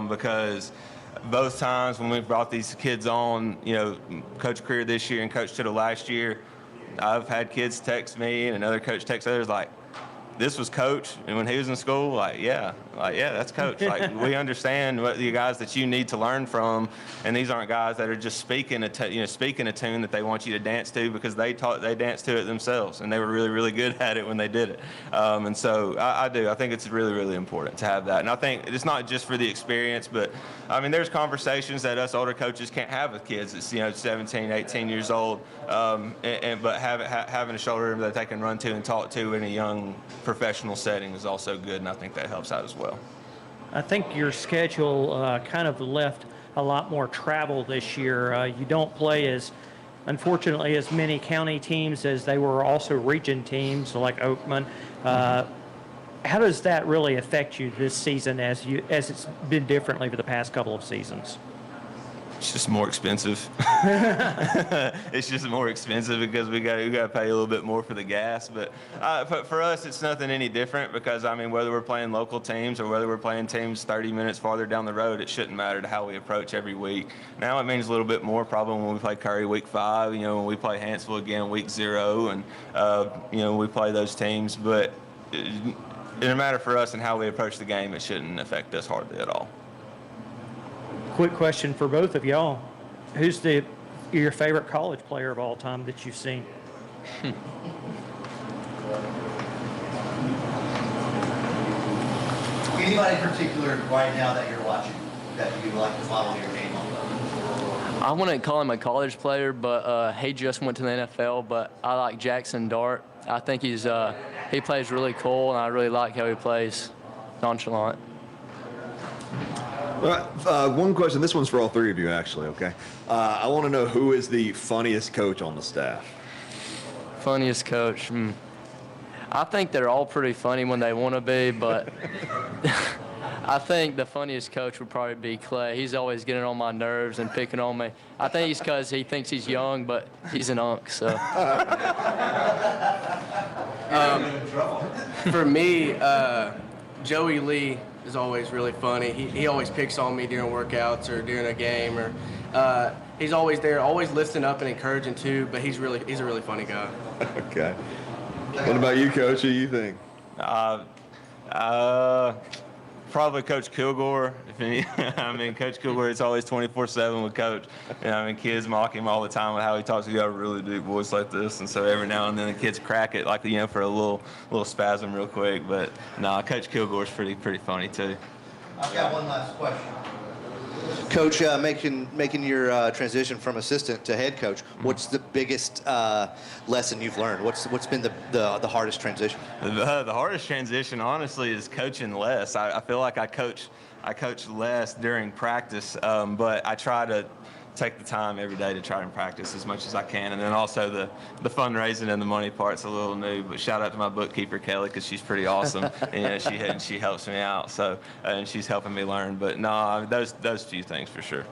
because both times when we brought these kids on, Coach Creer this year and Coach Tittle last year, I've had kids text me and another coach text others like, this was Coach, and when he was in school, yeah, that's Coach. We understand what the guys that you need to learn from, and these aren't guys that are just speaking a tune that they want you to dance to because they danced to it themselves, and they were really, really good at it when they did it. And so I think it's really, really important to have that. And I think it's not just for the experience, but there's conversations that us older coaches can't have with kids that's 17, 18 years old, but having a shoulder that they can run to and talk to in a young professional setting is also good, and I think that helps out as well. I think your schedule kind of left a lot more travel this year. You don't play unfortunately, as many county teams as they were also region teams like Oakman. How does that really affect you this season as it's been differently for the past couple of seasons? It's just more expensive. It's just more expensive because we got to pay a little bit more for the gas. But for us, it's nothing any different because, whether we're playing local teams or whether we're playing teams 30 minutes farther down the road, it shouldn't matter to how we approach every week. Now it means a little bit more probably when we play Curry week 5, when we play Hanceville again week 0, and, we play those teams. But it doesn't matter for us and how we approach the game. It shouldn't affect us hardly at all. Quick question for both of y'all. Who's your favorite college player of all time that you've seen? Anybody in particular right now that you're watching that you'd like to follow your game on? I wouldn't call him a college player, but he just went to the NFL, but I like Jackson Dart. I think he plays really cool, and I really like how he plays, nonchalant. All right, one question. This one's for all three of you, actually, okay? I want to know who is the funniest coach on the staff? Funniest coach? I think they're all pretty funny when they want to be, but I think the funniest coach would probably be Clay. He's always getting on my nerves and picking on me. I think it's because he thinks he's young, but he's an unk, so. For me, Joey Lee is always really funny. He always picks on me during workouts or during a game, or he's always there, always lifting up and encouraging too. But he's a really funny guy. Okay. What about you, Coach? Who do you think? Probably Coach Kilgore. I mean, Coach Kilgore, it's always 24/7 with Coach. I mean, kids mock him all the time with how he talks. He got a really deep voice like this, and so every now and then the kids crack it, like, for a little spasm real quick. But nah, Coach Kilgore's pretty funny too. I've got one last question. Coach, making your transition from assistant to head coach, what's the biggest lesson you've learned? What's been the hardest transition? The hardest transition, honestly, is coaching less. I feel like I coach less during practice, but I try to take the time every day to try and practice as much as I can. And then also the fundraising and the money part's a little new, but shout out to my bookkeeper, Kelly, because she's pretty awesome. And she helps me out, so and she's helping me learn. But no, those few things for sure.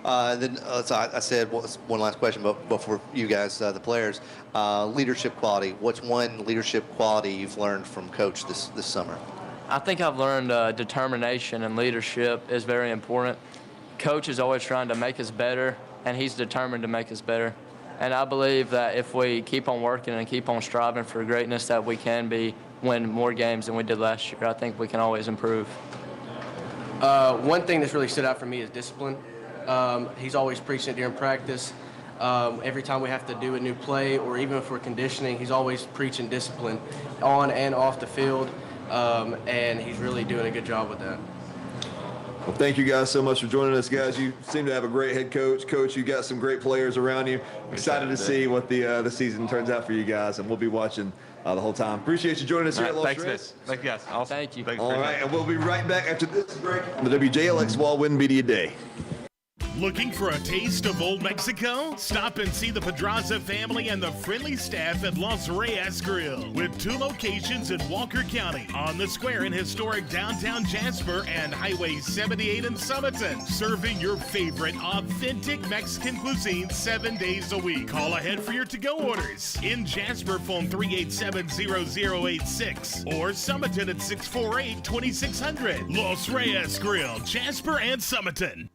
So I said one last question, but for you guys, the players, leadership quality. What's one leadership quality you've learned from Coach this summer? I think I've learned determination and leadership is very important. Coach is always trying to make us better, and he's determined to make us better. And I believe that if we keep on working and keep on striving for greatness, that we can win more games than we did last year. I think we can always improve. One thing that's really stood out for me is discipline. He's always preaching it during practice. Every time we have to do a new play, or even if we're conditioning, he's always preaching discipline on and off the field, and he's really doing a good job with that. Well, thank you guys so much for joining us, guys. You seem to have a great head coach. Coach, you got some great players around you. Excited to see what the season turns out for you guys, and we'll be watching the whole time. Appreciate you joining us here at Los Reyes. Thank you, guys. Awesome. Thank you. All right, and we'll be right back after this break on the WJLX Wal-Win Media Day. Looking for a taste of Old Mexico? Stop and see the Pedraza family and the friendly staff at Los Reyes Grill, with 2 locations in Walker County, on the square in historic downtown Jasper and Highway 78 in Summerton, serving your favorite authentic Mexican cuisine 7 days a week. Call ahead for your to-go orders. In Jasper, phone 387-0086 or Summerton at 648-2600. Los Reyes Grill, Jasper and Summerton.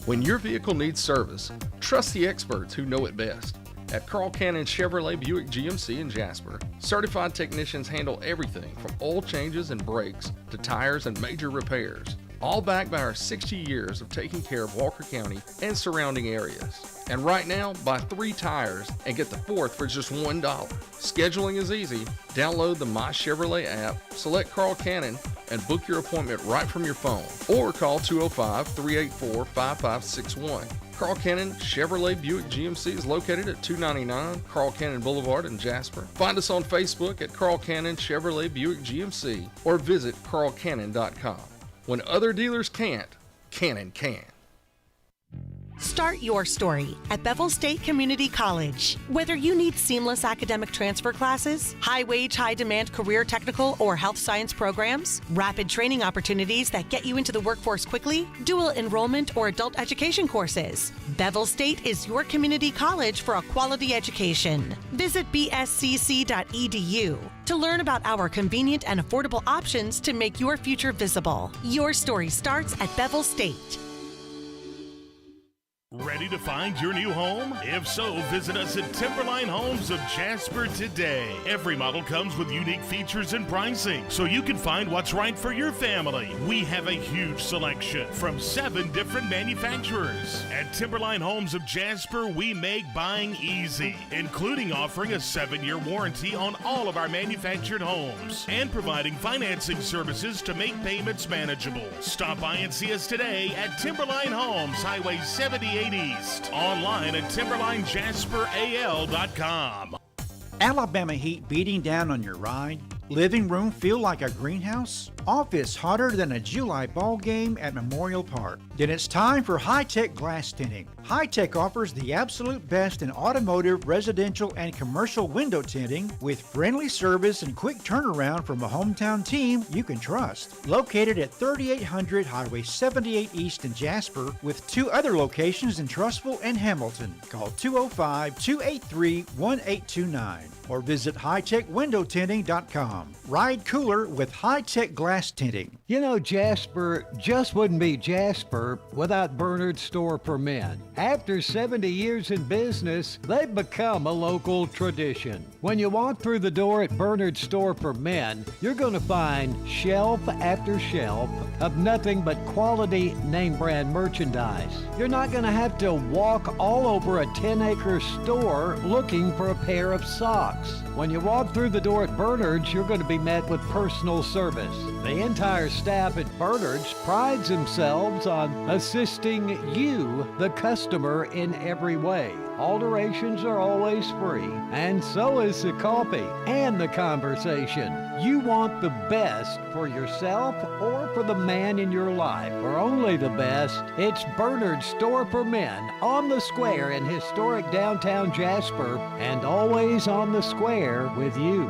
When your vehicle needs service, trust the experts who know it best. At Carl Cannon Chevrolet Buick GMC in Jasper, certified technicians handle everything from oil changes and brakes to tires and major repairs, all backed by our 60 years of taking care of Walker County and surrounding areas. And right now, buy 3 tires and get the 4th for just $1. Scheduling is easy. Download the My Chevrolet app, select Carl Cannon, and book your appointment right from your phone. Or call 205-384-5561. Carl Cannon Chevrolet Buick GMC is located at 299 Carl Cannon Boulevard in Jasper. Find us on Facebook at Carl Cannon Chevrolet Buick GMC or visit carlcannon.com. When other dealers can't, Cannon can. Start your story at Bevel State Community College. Whether you need seamless academic transfer classes, high-wage, high-demand career technical or health science programs, rapid training opportunities that get you into the workforce quickly, dual enrollment or adult education courses, Bevel State is your community college for a quality education. Visit bscc.edu to learn about our convenient and affordable options to make your future visible. Your story starts at Bevel State. Ready to find your new home? If so, visit us at Timberline Homes of Jasper today. Every model comes with unique features and pricing, so you can find what's right for your family. We have a huge selection from 7 different manufacturers. At Timberline Homes of Jasper, we make buying easy, including offering a 7-year warranty on all of our manufactured homes and providing financing services to make payments manageable. Stop by and see us today at Timberline Homes, Highway 78 East. Online at TimberlineJasperAL.com. Alabama heat beating down on your ride? Living room feel like a greenhouse? Office hotter than a July ball game at Memorial Park? Then it's time for High-Tech Glass Tinting. High-Tech offers the absolute best in automotive, residential, and commercial window tinting with friendly service and quick turnaround from a hometown team you can trust. Located at 3800 Highway 78 East in Jasper with 2 other locations in Trussville and Hamilton. Call 205-283-1829 or visit hightechwindowtinting.com. Ride cooler with High-Tech Glass grass tinting. You know, Jasper just wouldn't be Jasper without Bernard's Store for Men. After 70 years in business, they've become a local tradition. When you walk through the door at Bernard's Store for Men, you're going to find shelf after shelf of nothing but quality name brand merchandise. You're not going to have to walk all over a 10-acre store looking for a pair of socks. When you walk through the door at Bernard's, you're going to be met with personal service. The entire staff at Bernard's prides themselves on assisting you, the customer, in every way. Alterations are always free, and so is the coffee and the conversation. You want the best for yourself or for the man in your life, or only the best. It's Bernard's Store for Men on the square in historic downtown Jasper, and always on the square with you.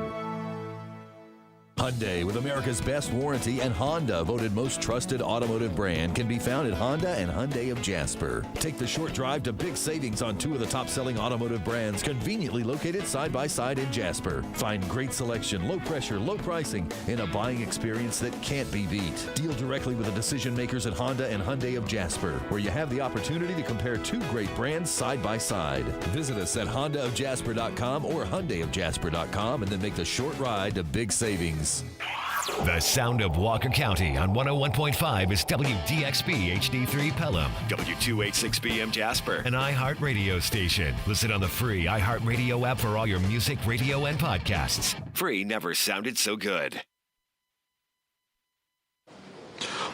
Hyundai, with America's best warranty, and Honda, voted most trusted automotive brand, can be found at Honda and Hyundai of Jasper. Take the short drive to big savings on two of the top-selling automotive brands, conveniently located side by side in Jasper. Find great selection, low pressure, low pricing, and a buying experience that can't be beat. Deal directly with the decision makers at Honda and Hyundai of Jasper, where you have the opportunity to compare two great brands side by side. Visit us at HondaofJasper.com or HyundaiofJasper.com, and then make the short ride to big savings. The sound of Walker County on 101.5 is WDXB HD3 Pelham, W286BM Jasper, an iHeart radio station. Listen on the free iHeart Radio app for all your music, radio, and podcasts. Free never sounded so good.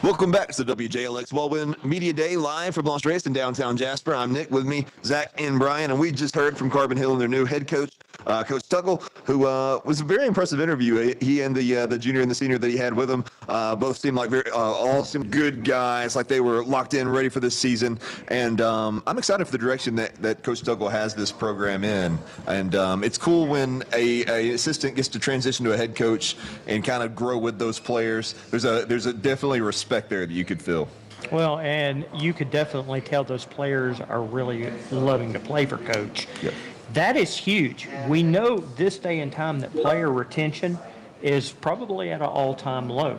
Welcome back to WJLX Wal-Win Media Day, live from Los Reyes in downtown Jasper. I'm Nick, with me, Zach and Brian, and we just heard from Carbon Hill and their new head coach, Coach Tuckle, who was a very impressive interview. He and the junior and the senior that he had with him both seemed like very all seemed good guys, like they were locked in, ready for this season. And I'm excited for the direction that Coach Tuckle has this program in. And it's cool when a assistant gets to transition to a head coach and kind of grow with those players. There's a definitely respect there that you could feel. Well, and you could definitely tell those players are really loving to play for Coach. Yep. That is huge. We know this day and time that player retention is probably at an all-time low.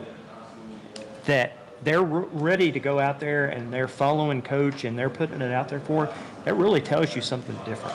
That they're ready to go out there and they're following Coach and they're putting it out there for it. That really tells you something different.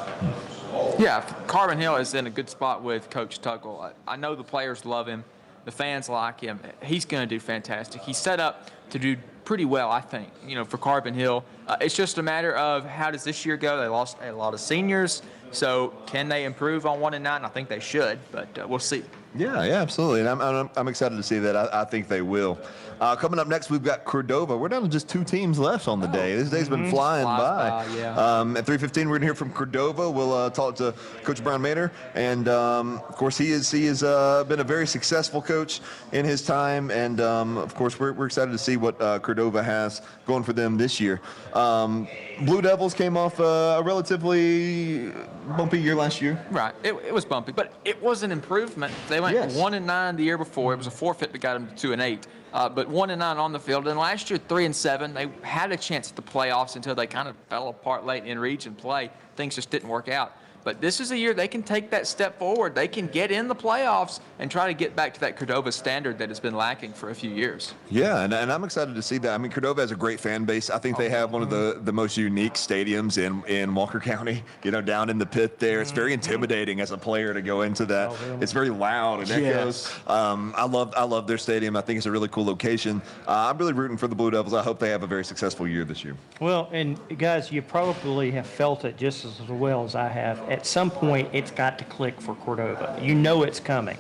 Yeah, Carbon Hill is in a good spot with Coach Tuckle. I know the players love him. The fans like him. He's going to do fantastic. He's set up to do pretty well, I think, for Carbon Hill. It's just a matter of how does this year go. They lost a lot of seniors, so can they improve on 1-9? I think they should, but we'll see. Yeah, absolutely, and I'm excited to see that. I think they will. Coming up next, we've got Cordova. We're down to just two teams left on the day. This day's been flying by. Yeah. At 3:15, we're going to hear from Cordova. We'll talk to Coach Brian Maynor, and of course, he has been a very successful coach in his time, and of course, we're excited to see what Cordova has going for them this year. Blue Devils came off a relatively bumpy year last year. Right, it was bumpy, but it was an improvement. They went 1-9 the year before. It was a forfeit that got them to 2-8. But 1-9 on the field. And last year, 3-7. They had a chance at the playoffs until they kind of fell apart late in region play. Things just didn't work out. But this is a year they can take that step forward. They can get in the playoffs and try to get back to that Cordova standard that has been lacking for a few years. Yeah, and I'm excited to see that. I mean, Cordova has a great fan base. I think they have one of the most unique stadiums in Walker County, down in the pit there. It's very intimidating as a player to go into that. It's very loud and echoes. I love their stadium. I think it's a really cool location. I'm really rooting for the Blue Devils. I hope they have a very successful year this year. Well, and guys, you probably have felt it just as well as I have. At some point, it's got to click for Cordova. You know it's coming.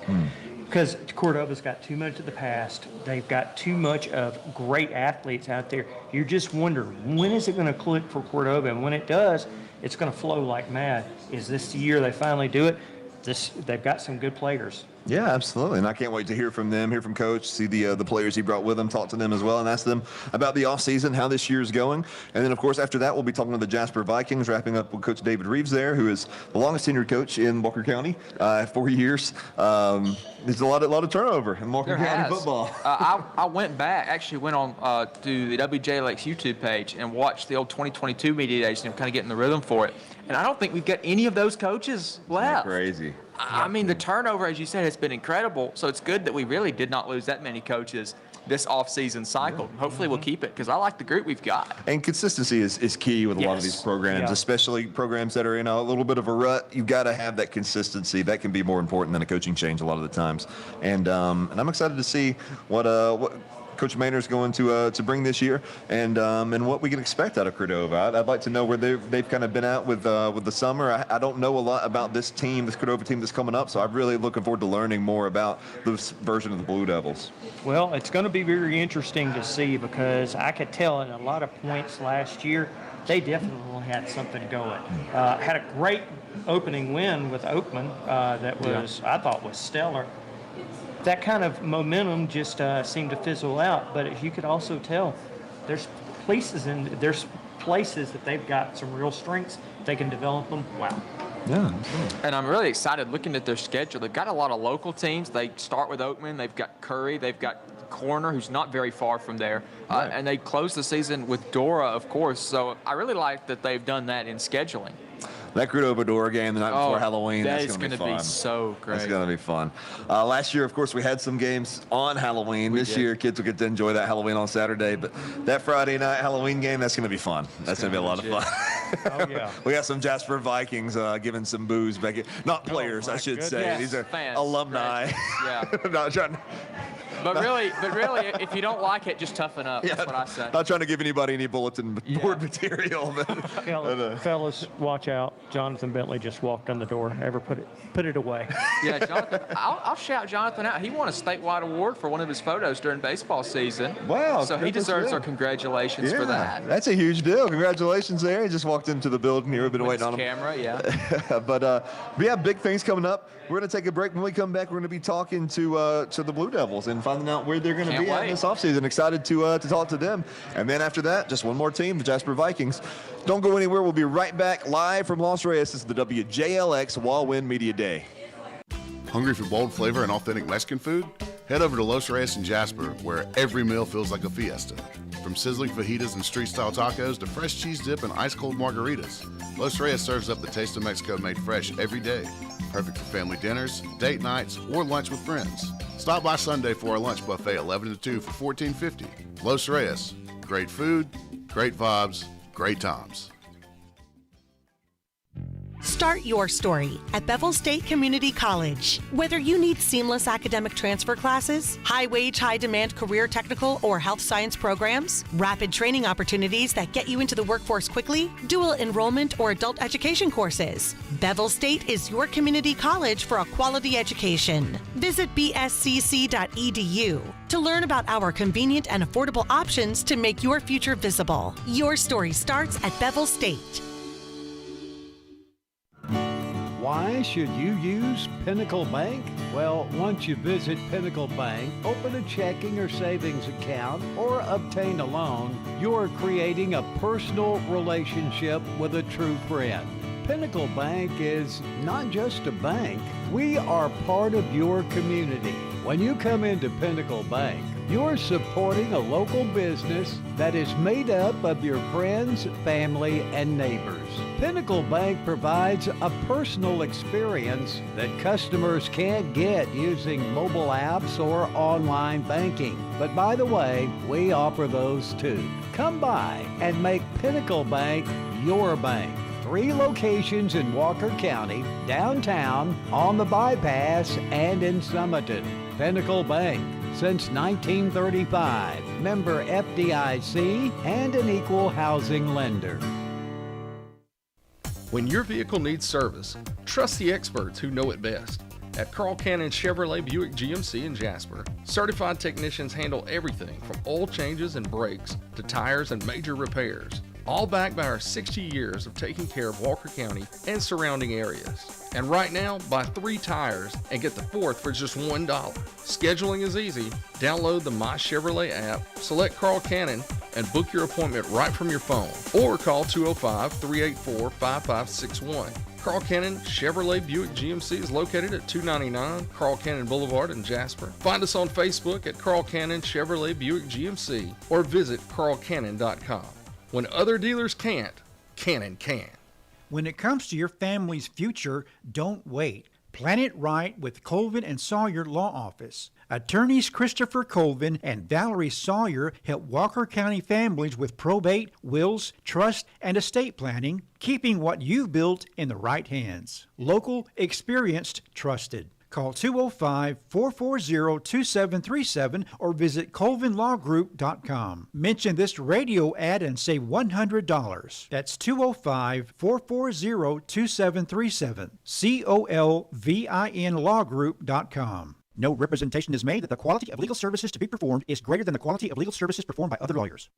Because Cordova's got too much of the past. They've got too much of great athletes out there. You're just wondering, when is it going to click for Cordova? And when it does, it's going to flow like mad. Is this the year they finally do it? They've got some good players. Yeah, absolutely. And I can't wait to hear from them, hear from Coach, see the players he brought with him, talk to them as well, and ask them about the offseason, how this year's going. And then, of course, after that, we'll be talking to the Jasper Vikings, wrapping up with Coach David Reeves there, who is the longest tenured coach in Walker County, 4 years. There's a lot of turnover in Walker County football. I went on to the WJLX YouTube page and watched the old 2022 media days and kind of getting the rhythm for it. And I don't think we've got any of those coaches left. Crazy. I mean, the turnover, as you said, has been incredible. So it's good that we really did not lose that many coaches. this off-season cycle. Hopefully we'll keep it because I like the group we've got. And consistency is key with a lot of these programs, especially programs that are in a little bit of a rut. You've got to have that consistency. That can be more important than a coaching change a lot of the times. And I'm excited to see what Coach Maynard's going to bring this year, and what we can expect out of Cordova. I'd like to know where they've kind of been at with the summer. I don't know a lot about this team, this Cordova team that's coming up, so I'm really looking forward to learning more about this version of the Blue Devils. Well, it's going to be very interesting to see because I could tell in a lot of points last year, they definitely had something going. Had a great opening win with Oakman that was, I thought, was stellar. That kind of momentum just seemed to fizzle out. But if you could also tell, there's places that they've got some real strengths. They can develop them. Wow. Yeah. And I'm really excited looking at their schedule. They've got a lot of local teams. They start with Oakman. They've got Curry. They've got Corner, who's not very far from there. And they close the season with Dora, of course. So I really like that they've done that in scheduling. That Cordova Dora game the night before Halloween, that's going to be so great. That's going to be fun. Last year, of course, we had some games on Halloween. This year, kids will get to enjoy that Halloween on Saturday. But that Friday night Halloween game, that's going to be fun. That's going to be a lot of fun. Oh, yeah. We got some Jasper Vikings giving some booze back. Not players, I should say. Yes, These are fans, alumni. Right. Yeah. Not trying. But really, if you don't like it, just toughen up. That's what I say. Not trying to give anybody any bulletin board material. Fellas, watch out. Jonathan Bentley just walked in the door. Ever put it away. Yeah, Jonathan. I'll shout Jonathan out. He won a statewide award for one of his photos during baseball season. Wow. So he deserves our congratulations for that. That's a huge deal. Congratulations there. He just walked into the building here. We've been waiting on him. Camera, yeah. But we have big things coming up. We're going to take a break. When we come back, we're going to be talking to the Blue Devils and finding out where they're going to be at this offseason. Excited to talk to them. And then after that, just one more team, the Jasper Vikings. Don't go anywhere. We'll be right back live from Los Reyes. This is the WJLX Wal-Win Media Day. Hungry for bold flavor and authentic Mexican food? Head over to Los Reyes in Jasper, where every meal feels like a fiesta. From sizzling fajitas and street-style tacos to fresh cheese dip and ice-cold margaritas, Los Reyes serves up the taste of Mexico made fresh every day. Perfect for family dinners, date nights, or lunch with friends. Stop by Sunday for our lunch buffet 11 to 2 for $14.50. Los Reyes, great food, great vibes, great times. Start your story at Bevel State Community College. Whether you need seamless academic transfer classes, high-wage, high-demand career technical or health science programs, rapid training opportunities that get you into the workforce quickly, dual enrollment or adult education courses, Bevel State is your community college for a quality education. Visit bscc.edu to learn about our convenient and affordable options to make your future visible. Your story starts at Bevel State. Why should you use Pinnacle Bank? Well, once you visit Pinnacle Bank, open a checking or savings account, or obtain a loan, you're creating a personal relationship with a true friend. Pinnacle Bank is not just a bank. We are part of your community. When you come into Pinnacle Bank, you're supporting a local business that is made up of your friends, family, and neighbors. Pinnacle Bank provides a personal experience that customers can't get using mobile apps or online banking. But by the way, we offer those too. Come by and make Pinnacle Bank your bank. 3 locations in Walker County, downtown, on the bypass, and in Summerton. Pinnacle Bank, since 1935, member FDIC, and an equal housing lender. When your vehicle needs service, trust the experts who know it best. At Carl Cannon Chevrolet Buick GMC in Jasper, certified technicians handle everything from oil changes and brakes to tires and major repairs, all backed by our 60 years of taking care of Walker County and surrounding areas. And right now, buy 3 tires and get the 4th for just $1. Scheduling is easy. Download the My Chevrolet app, select Carl Cannon, and book your appointment right from your phone. Or call 205-384-5561. Carl Cannon Chevrolet Buick GMC is located at 299 Carl Cannon Boulevard in Jasper. Find us on Facebook at Carl Cannon Chevrolet Buick GMC or visit carlcannon.com. When other dealers can't, Cannon can. When it comes to your family's future, don't wait. Plan it right with Colvin and Sawyer Law Office. Attorneys Christopher Colvin and Valerie Sawyer help Walker County families with probate, wills, trust, and estate planning, keeping what you've built in the right hands. Local, experienced, trusted. Call 205-440-2737 or visit colvinlawgroup.com. Mention this radio ad and save $100. That's 205-440-2737. colvinlawgroup.com. No representation is made that the quality of legal services to be performed is greater than the quality of legal services performed by other lawyers.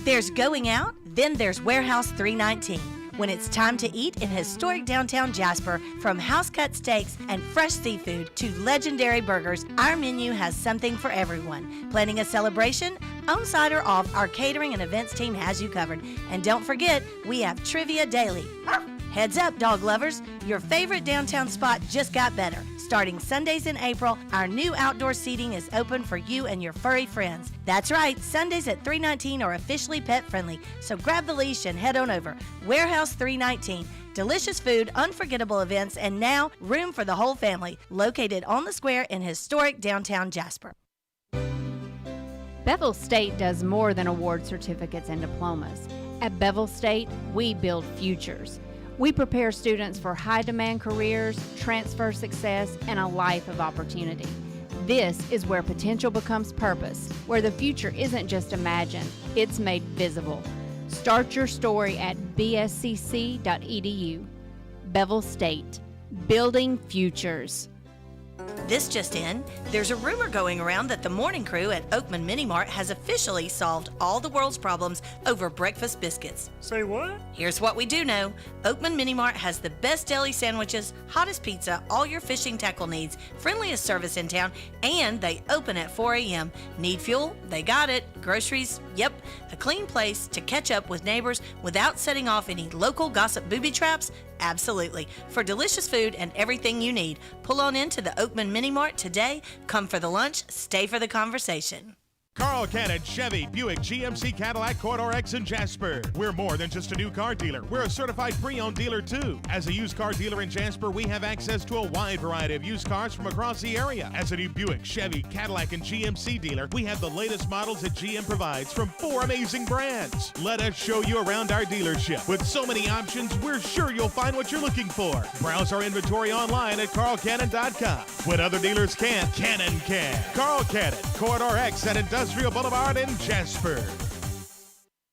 There's going out, then there's Warehouse 319. When it's time to eat in historic downtown Jasper, from house-cut steaks and fresh seafood to legendary burgers, our menu has something for everyone. Planning a celebration? On-site or off, our catering and events team has you covered. And don't forget, we have trivia daily. Heads up, dog lovers, your favorite downtown spot just got better. Starting Sundays in April, our new outdoor seating is open for you and your furry friends. That's right, Sundays at 319 are officially pet friendly, so grab the leash and head on over. Warehouse 319. Delicious food, unforgettable events, and now room for the whole family. Located on the square in historic downtown Jasper. Bevel State does more than award certificates and diplomas. At Bevel State, we build futures. We prepare students for high-demand careers, transfer success, and a life of opportunity. This is where potential becomes purpose, where the future isn't just imagined, it's made visible. Start your story at bscc.edu. Bevel State, building futures. This just in, there's a rumor going around that the morning crew at Oakman Mini Mart has officially solved all the world's problems over breakfast biscuits. Say what? Here's what we do know. Oakman Mini Mart has the best deli sandwiches, hottest pizza, all your fishing tackle needs, friendliest service in town, and they open at 4 a.m. Need fuel? They got it. Groceries? Yep. A clean place to catch up with neighbors without setting off any local gossip booby traps? Absolutely. For delicious food and everything you need, pull on into the Oakman Mini Mart today. Come for the lunch, stay for the conversation. Carl Cannon, Chevy, Buick, GMC, Cadillac, Corridor X in Jasper. We're more than just a new car dealer. We're a certified pre-owned dealer too. As a used car dealer in Jasper, we have access to a wide variety of used cars from across the area. As a new Buick, Chevy, Cadillac, and GMC dealer, we have the latest models that GM provides from 4 amazing brands. Let us show you around our dealership. With so many options, we're sure you'll find what you're looking for. Browse our inventory online at carlcannon.com. When other dealers can't, Cannon can. Carl Cannon, Corridor X at Industrial Boulevard in Jasper.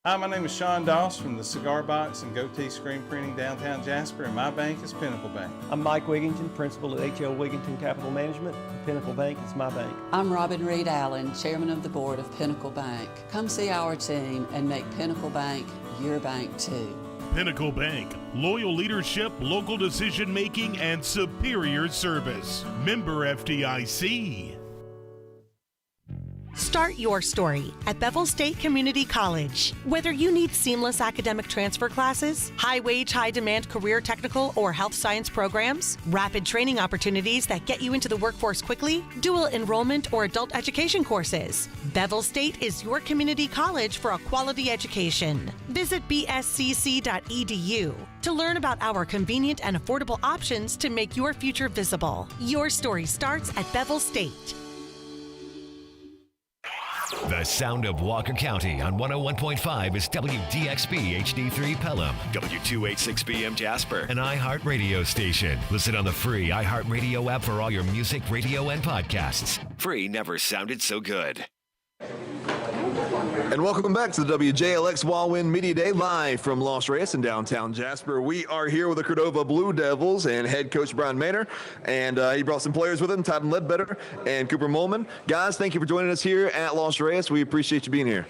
Hi, my name is Sean Doss from the Cigar Box and Goatee Screen Printing downtown Jasper, and my bank is Pinnacle Bank. I'm Mike Wigington, principal at H.L. Wigington Capital Management. Pinnacle Bank is my bank. I'm Robin Reed Allen, chairman of the board of Pinnacle Bank. Come see our team and make Pinnacle Bank your bank too. Pinnacle Bank, loyal leadership, local decision making, and superior service. Member FDIC. Start your story at Bevel State Community College. Whether you need seamless academic transfer classes, high-wage, high-demand career technical or health science programs, rapid training opportunities that get you into the workforce quickly, dual enrollment or adult education courses, Bevel State is your community college for a quality education. Visit bscc.edu to learn about our convenient and affordable options to make your future visible. Your story starts at Bevel State. The sound of Walker County on 101.5 is WDXB HD3 Pelham, W286BM Jasper, an iHeart radio station. Listen on the free iHeart Radio app for all your music, radio, and podcasts. Free never sounded so good. And welcome back to the WJLX Wal-Win Media Day, live from Los Reyes in downtown Jasper. We are here with the Cordova Blue Devils and head coach Brian Manor, and he brought some players with him, Todd Ledbetter and Cooper Molman. Guys, thank you for joining us here at Los Reyes. We appreciate you being here.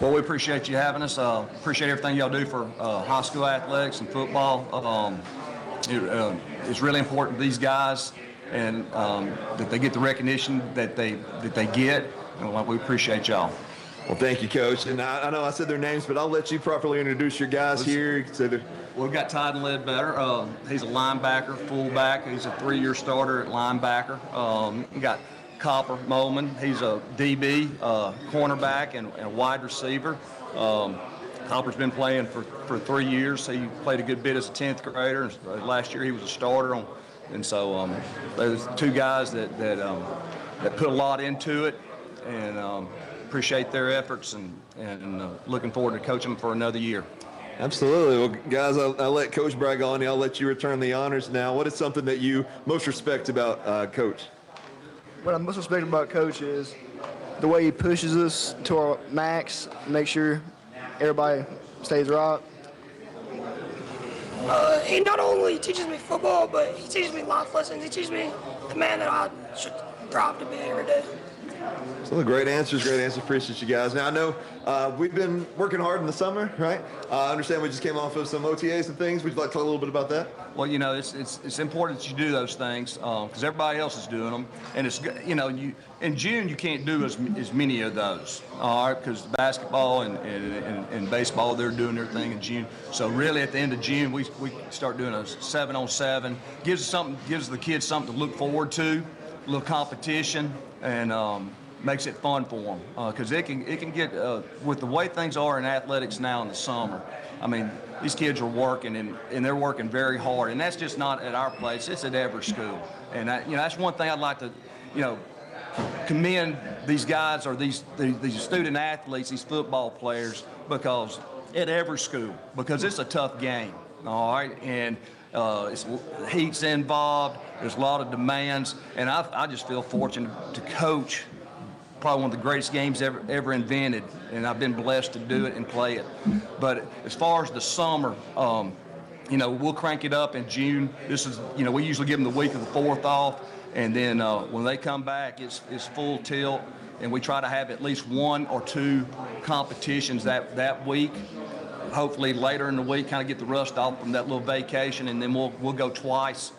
Well, we appreciate you having us. Appreciate everything y'all do for high school athletics and football. It's really important to these guys, and that they get the recognition that they get, and we appreciate y'all. Well, thank you, Coach. And I know I said their names, but I'll let you properly introduce your guys here. We've got Todd Ledbetter. He's a linebacker, fullback. He's a 3-year starter at linebacker. We got Copper Molman. He's a DB, cornerback, and a wide receiver. Copper's been playing for 3 years. He played a good bit as a 10th grader. Last year he was a starter on And so those two guys that put a lot into it, and appreciate their efforts, and looking forward to coaching them for another year. Absolutely. Well, guys, I'll let Coach brag on you. I'll let you return the honors now. What is something that you most respect about Coach? What I most respect about Coach is the way he pushes us to our max, make sure everybody stays right. He not only teaches me football, but he teaches me life lessons. He teaches me the man that I should strive to be every day. So great answers. Appreciate you guys. Now, I know we've been working hard in the summer, right? I understand we just came off of some OTAs and things. Would you like to talk a little bit about that? Well, it's important that you do those things because everybody else is doing them. And it's, in June, you can't do as many of those, all right, because basketball and baseball, they're doing their thing in June. So really at the end of June, we start doing a 7-on-7. Gives the kids something to look forward to, a little competition, and makes it fun for them because it can get with the way things are in athletics now in the summer. I mean, these kids are working and they're working very hard, and that's just not at our place. It's at every school, and that's one thing I'd like to commend these guys or these student athletes, these football players, because at every school, because it's a tough game, all right, and heat's involved. There's a lot of demands, and I just feel fortunate to coach probably one of the greatest games ever invented, and I've been blessed to do it and play it. But as far as the summer, we'll crank it up in June. This is, we usually give them the week of the 4th off, and then when they come back, it's full tilt, and we try to have at least 1 or 2 competitions that week. Hopefully later in the week, kind of get the rust off from that little vacation, and then we'll go twice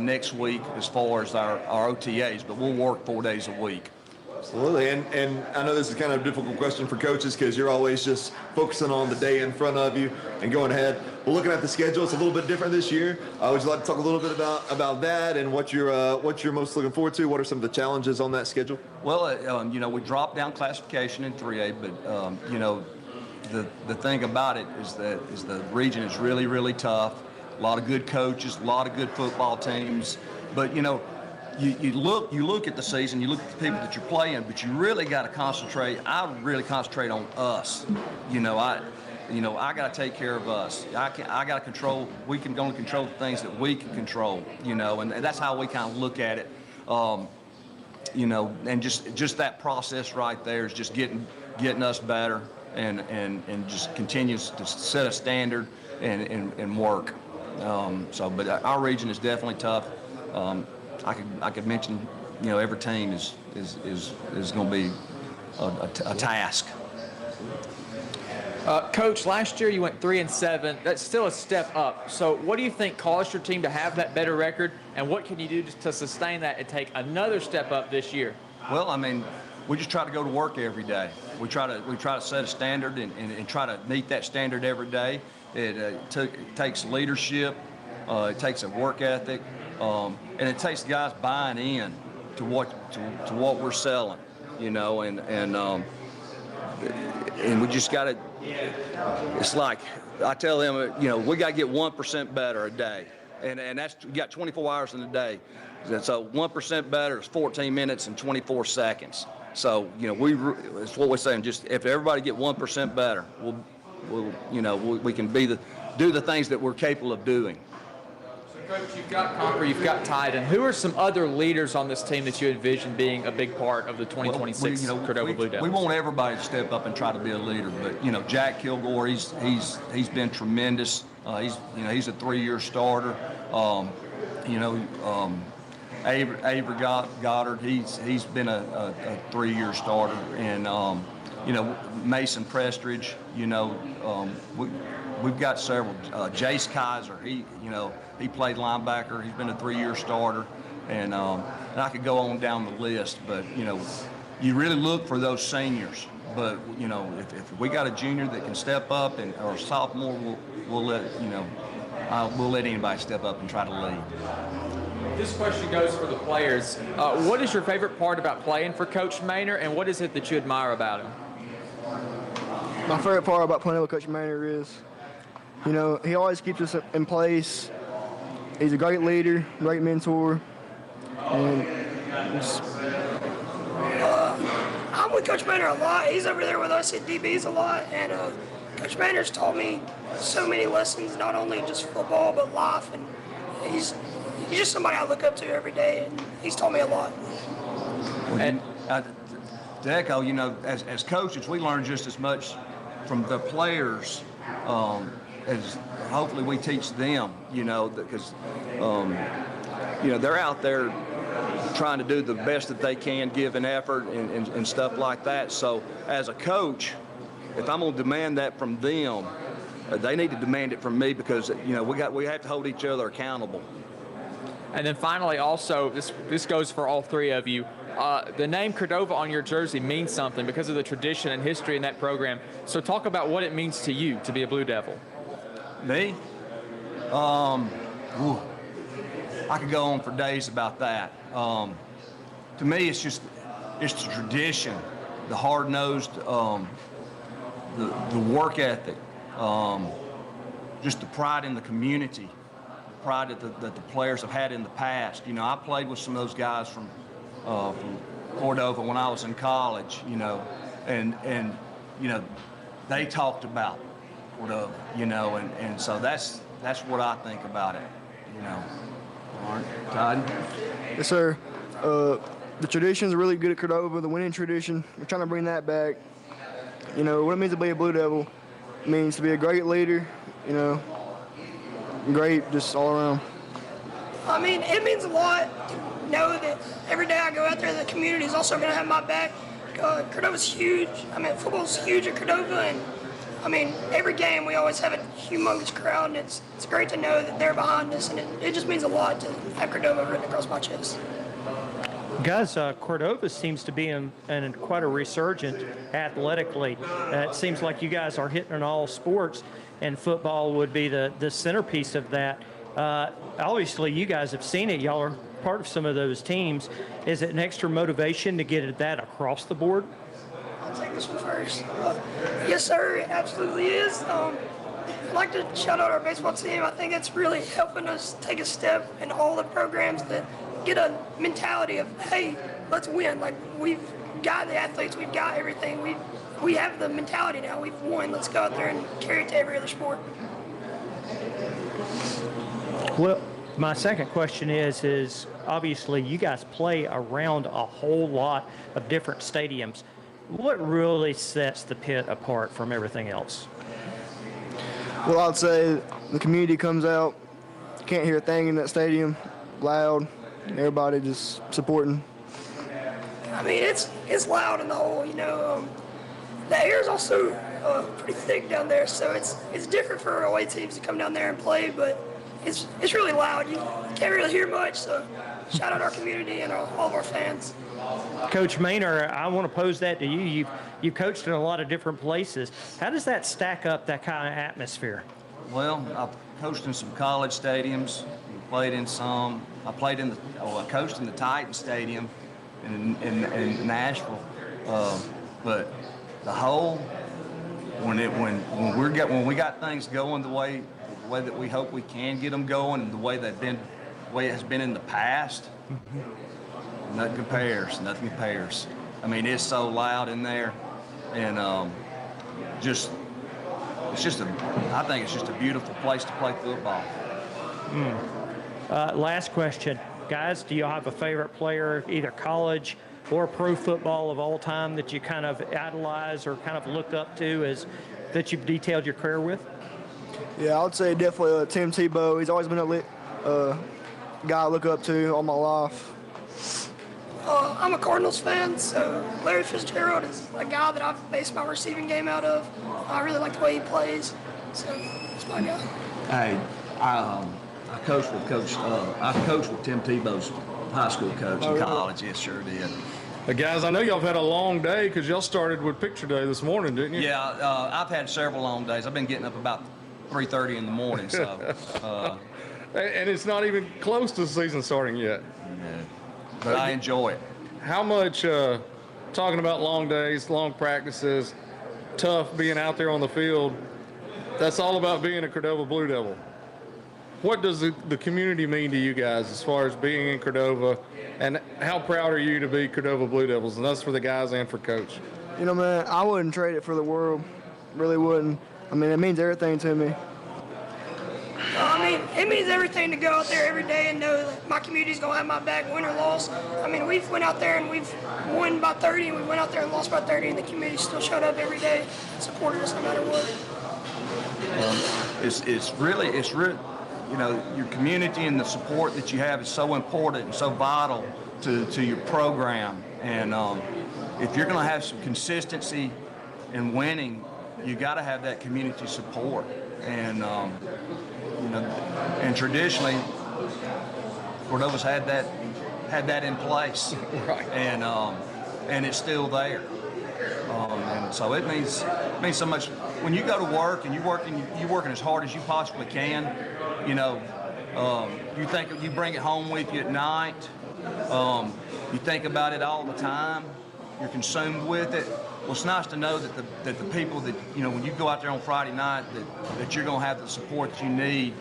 next week as far as our OTAs, but we'll work 4 days a week. Absolutely, and I know this is kind of a difficult question for coaches because you're always just focusing on the day in front of you and going ahead. Well, looking at the schedule, it's a little bit different this year. Would you like to talk a little bit about that and what you're most looking forward to? What are some of the challenges on that schedule? Well, we dropped down classification in 3A, but the thing about it is the region is really, really tough. A lot of good coaches, a lot of good football teams, but You look at the season, you look at the people that you're playing, but you really got to concentrate. I really concentrate on us. I got to take care of us. I got to control. We can only control the things that we can control. And that's how we kind of look at it. And just that process right there is just getting us better and just continues to set a standard and work. But our region is definitely tough. I could mention, every team is going to be a task. Coach, last year you went 3-7. That's still a step up. So what do you think caused your team to have that better record, and what can you do to sustain that and take another step up this year? Well, I mean, we just try to go to work every day. We try to set a standard and try to meet that standard every day. It takes leadership. It takes a work ethic. And it takes guys buying in to what we're selling, and we just got to. It's like I tell them, we got to get 1% better a day, and that's you got 24 hours in a day, so 1% better is 14 minutes and 24 seconds. So it's what we're saying. Just if everybody get 1% better, we can do the things that we're capable of doing. Coach, you've got Conquer, you've got Titan. Who are some other leaders on this team that you envision being a big part of the 2026 Cordova Blue Devils? We want everybody to step up and try to be a leader, but Jack Kilgore, he's been tremendous. He's a 3-year starter. Avery Goddard, he's been a 3-year starter, and Mason Prestridge. We've got several. Jace Kaiser, he played linebacker. He's been a 3-year starter, and I could go on down the list. But you really look for those seniors. But if we got a junior that can step up or a sophomore, we'll let anybody step up and try to lead. This question goes for the players. What is your favorite part about playing for Coach Maynor, and what is it that you admire about him? My favorite part about playing with Coach Maynor is, he always keeps us in place. he's a great leader, great mentor, and I'm with Coach Manor a lot. He's over there with us at DBs a lot, and Coach Manor's taught me so many lessons, not only just football but life, and he's just somebody I look up to every day, and he's taught me a lot. And to echo, you know, as coaches, we learn just as much from the players as hopefully we teach them, you know, because, you know, they're out there trying to do the best that they can, give an effort and stuff like that. So as a coach, if I'm going to demand that from them, they need to demand it from me because, you know, we have to hold each other accountable. And then finally, also, this goes for all three of you. The name Cordova on your jersey means something because of the tradition and history in that program. So talk about what it means to you to be a Blue Devil. Me? I could go on for days about that. To me, it's the tradition, the hard-nosed, the work ethic, just the pride in the community, the pride that the players have had in the past. You know, I played with some of those guys from Cordova when I was in college, you know, and you know, they talked about Cordova, you know, and so that's what I think about it, you know. All right, Todd? Yes, sir. The tradition's really good at Cordova, the winning tradition. We're trying to bring that back. You know, what it means to be a Blue Devil, it means to be a great leader, you know, great just all around. I mean, it means a lot to know that every day I go out there, the community is also going to have my back. Cordova's huge. I mean, football's huge at Cordova, and I mean, every game we always have a humongous crowd, and it's great to know that they're behind us, and it just means a lot to have Cordova written across my chest. Guys, Cordova seems to be in quite a resurgent athletically. It seems like you guys are hitting on all sports, and football would be the centerpiece of that. Obviously, you guys have seen it. Y'all are part of some of those teams. Is it an extra motivation to get that across the board? I'll take this one first. Yes, sir, it absolutely is. I'd like to shout out our baseball team. I think it's really helping us take a step in all the programs that get a mentality of, hey, let's win. Like, we've got the athletes, we've got everything. We have the mentality now. We've won. Let's go out there and carry it to every other sport. Well, my second question is obviously you guys play around a whole lot of different stadiums. What really sets the Pit apart from everything else? Well, I'd say the community comes out, can't hear a thing in that stadium, loud, everybody just supporting. I mean, it's loud in the hole, you know. The air is also pretty thick down there, so it's different for away teams to come down there and play, but it's really loud. You can't really hear much, so shout out our community and all of our fans. Coach Maynor, I want to pose that to you. You've coached in a lot of different places. How does that stack up, that kind of atmosphere? Well, I've coached in some college stadiums, played in some. I coached in the Titan Stadium in Nashville. But the whole, when we got things going the way that we hope we can get them going, and the way it has been in the past, nothing compares. I mean, it's so loud in there, and I think it's just a beautiful place to play football. Last question. Guys, do you have a favorite player, either college or pro football of all time, that you kind of idolize or kind of look up to that you've detailed your career with? Yeah, I would say definitely Tim Tebow. He's always been a guy I look up to all my life. I'm a Cardinals fan, so Larry Fitzgerald is a guy that I've based my receiving game out of. I really like the way he plays, so that's my guy. Hey, I coached with Tim Tebow's high school coach in college. Yes, sure did. Guys, I know y'all have had a long day because y'all started with picture day this morning, didn't you? Yeah, I've had several long days. I've been getting up about 3:30 in the morning, so. And it's not even close to the season starting yet. Yeah. But I enjoy it. How much, talking about long days, long practices, tough being out there on the field, that's all about being a Cordova Blue Devil? what does the community mean to you guys as far as being in Cordova, and how proud are you to be Cordova Blue Devils, and that's for the guys and for Coach? You know, man, I wouldn't trade it for the world. Really wouldn't. I mean, it means everything to me. I mean, it means everything to go out there every day and know that my community's going to have my back, win or loss. I mean, we've went out there and we've won by 30, and we went out there and lost by 30, and the community still showed up every day, supported us no matter what. It's really, you know, your community and the support that you have is so important and so vital to your program. And if you're going to have some consistency in winning, you got to have that community support. And you know, and traditionally, Cordova's had that in place, right? And it's still there. And so it means so much when you go to work and you're working as hard as you possibly can. You know, you think you bring it home with you at night. You think about it all the time. You're consumed with it. Well, it's nice to know that the people that, you know, when you go out there on Friday night, that you're going to have the support that you need.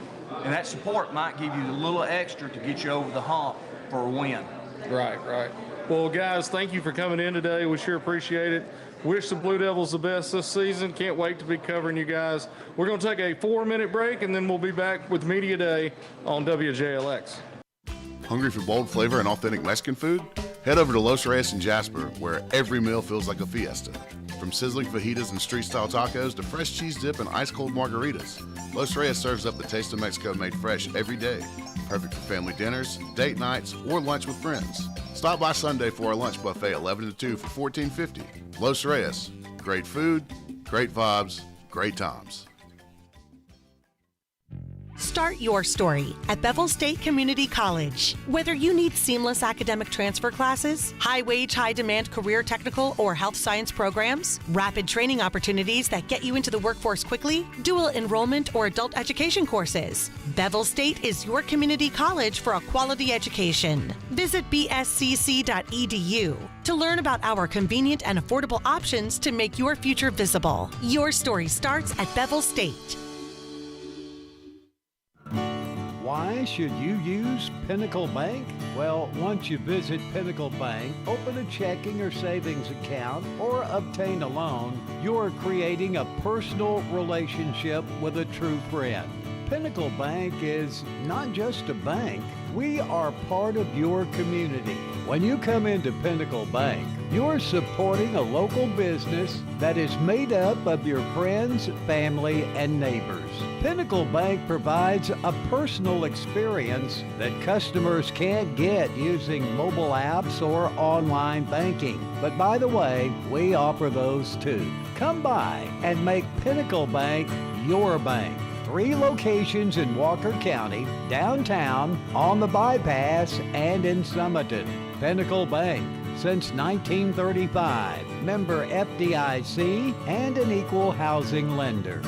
And that support might give you a little extra to get you over the hump for a win. Right. Well, guys, thank you for coming in today. We sure appreciate it. Wish the Blue Devils the best this season. Can't wait to be covering you guys. We're going to take a 4-minute break, and then we'll be back with Media Day on WJLX. Hungry for bold flavor and authentic Mexican food? Head over to Los Reyes in Jasper, where every meal feels like a fiesta. From sizzling fajitas and street-style tacos to fresh cheese dip and ice-cold margaritas, Los Reyes serves up the taste of Mexico made fresh every day. Perfect for family dinners, date nights, or lunch with friends. Stop by Sunday for our lunch buffet 11 to 2 for $14.50. Los Reyes. Great food, great vibes, great times. Start your story at Bevel State Community College. Whether you need seamless academic transfer classes, high-wage, high-demand career technical or health science programs, rapid training opportunities that get you into the workforce quickly, dual enrollment or adult education courses, Bevel State is your community college for a quality education. Visit bscc.edu to learn about our convenient and affordable options to make your future visible. Your story starts at Bevel State. Why should you use Pinnacle Bank? Well, once you visit Pinnacle Bank, open a checking or savings account, or obtain a loan, you're creating a personal relationship with a true friend. Pinnacle Bank is not just a bank. We are part of your community. When you come into Pinnacle Bank, you're supporting a local business that is made up of your friends, family, and neighbors. Pinnacle Bank provides a personal experience that customers can't get using mobile apps or online banking. But by the way, we offer those too. Come by and make Pinnacle Bank your bank. 3 locations in Walker County, downtown, on the bypass, and in Summerton. Pinnacle Bank, since 1935. Member FDIC and an equal housing lender.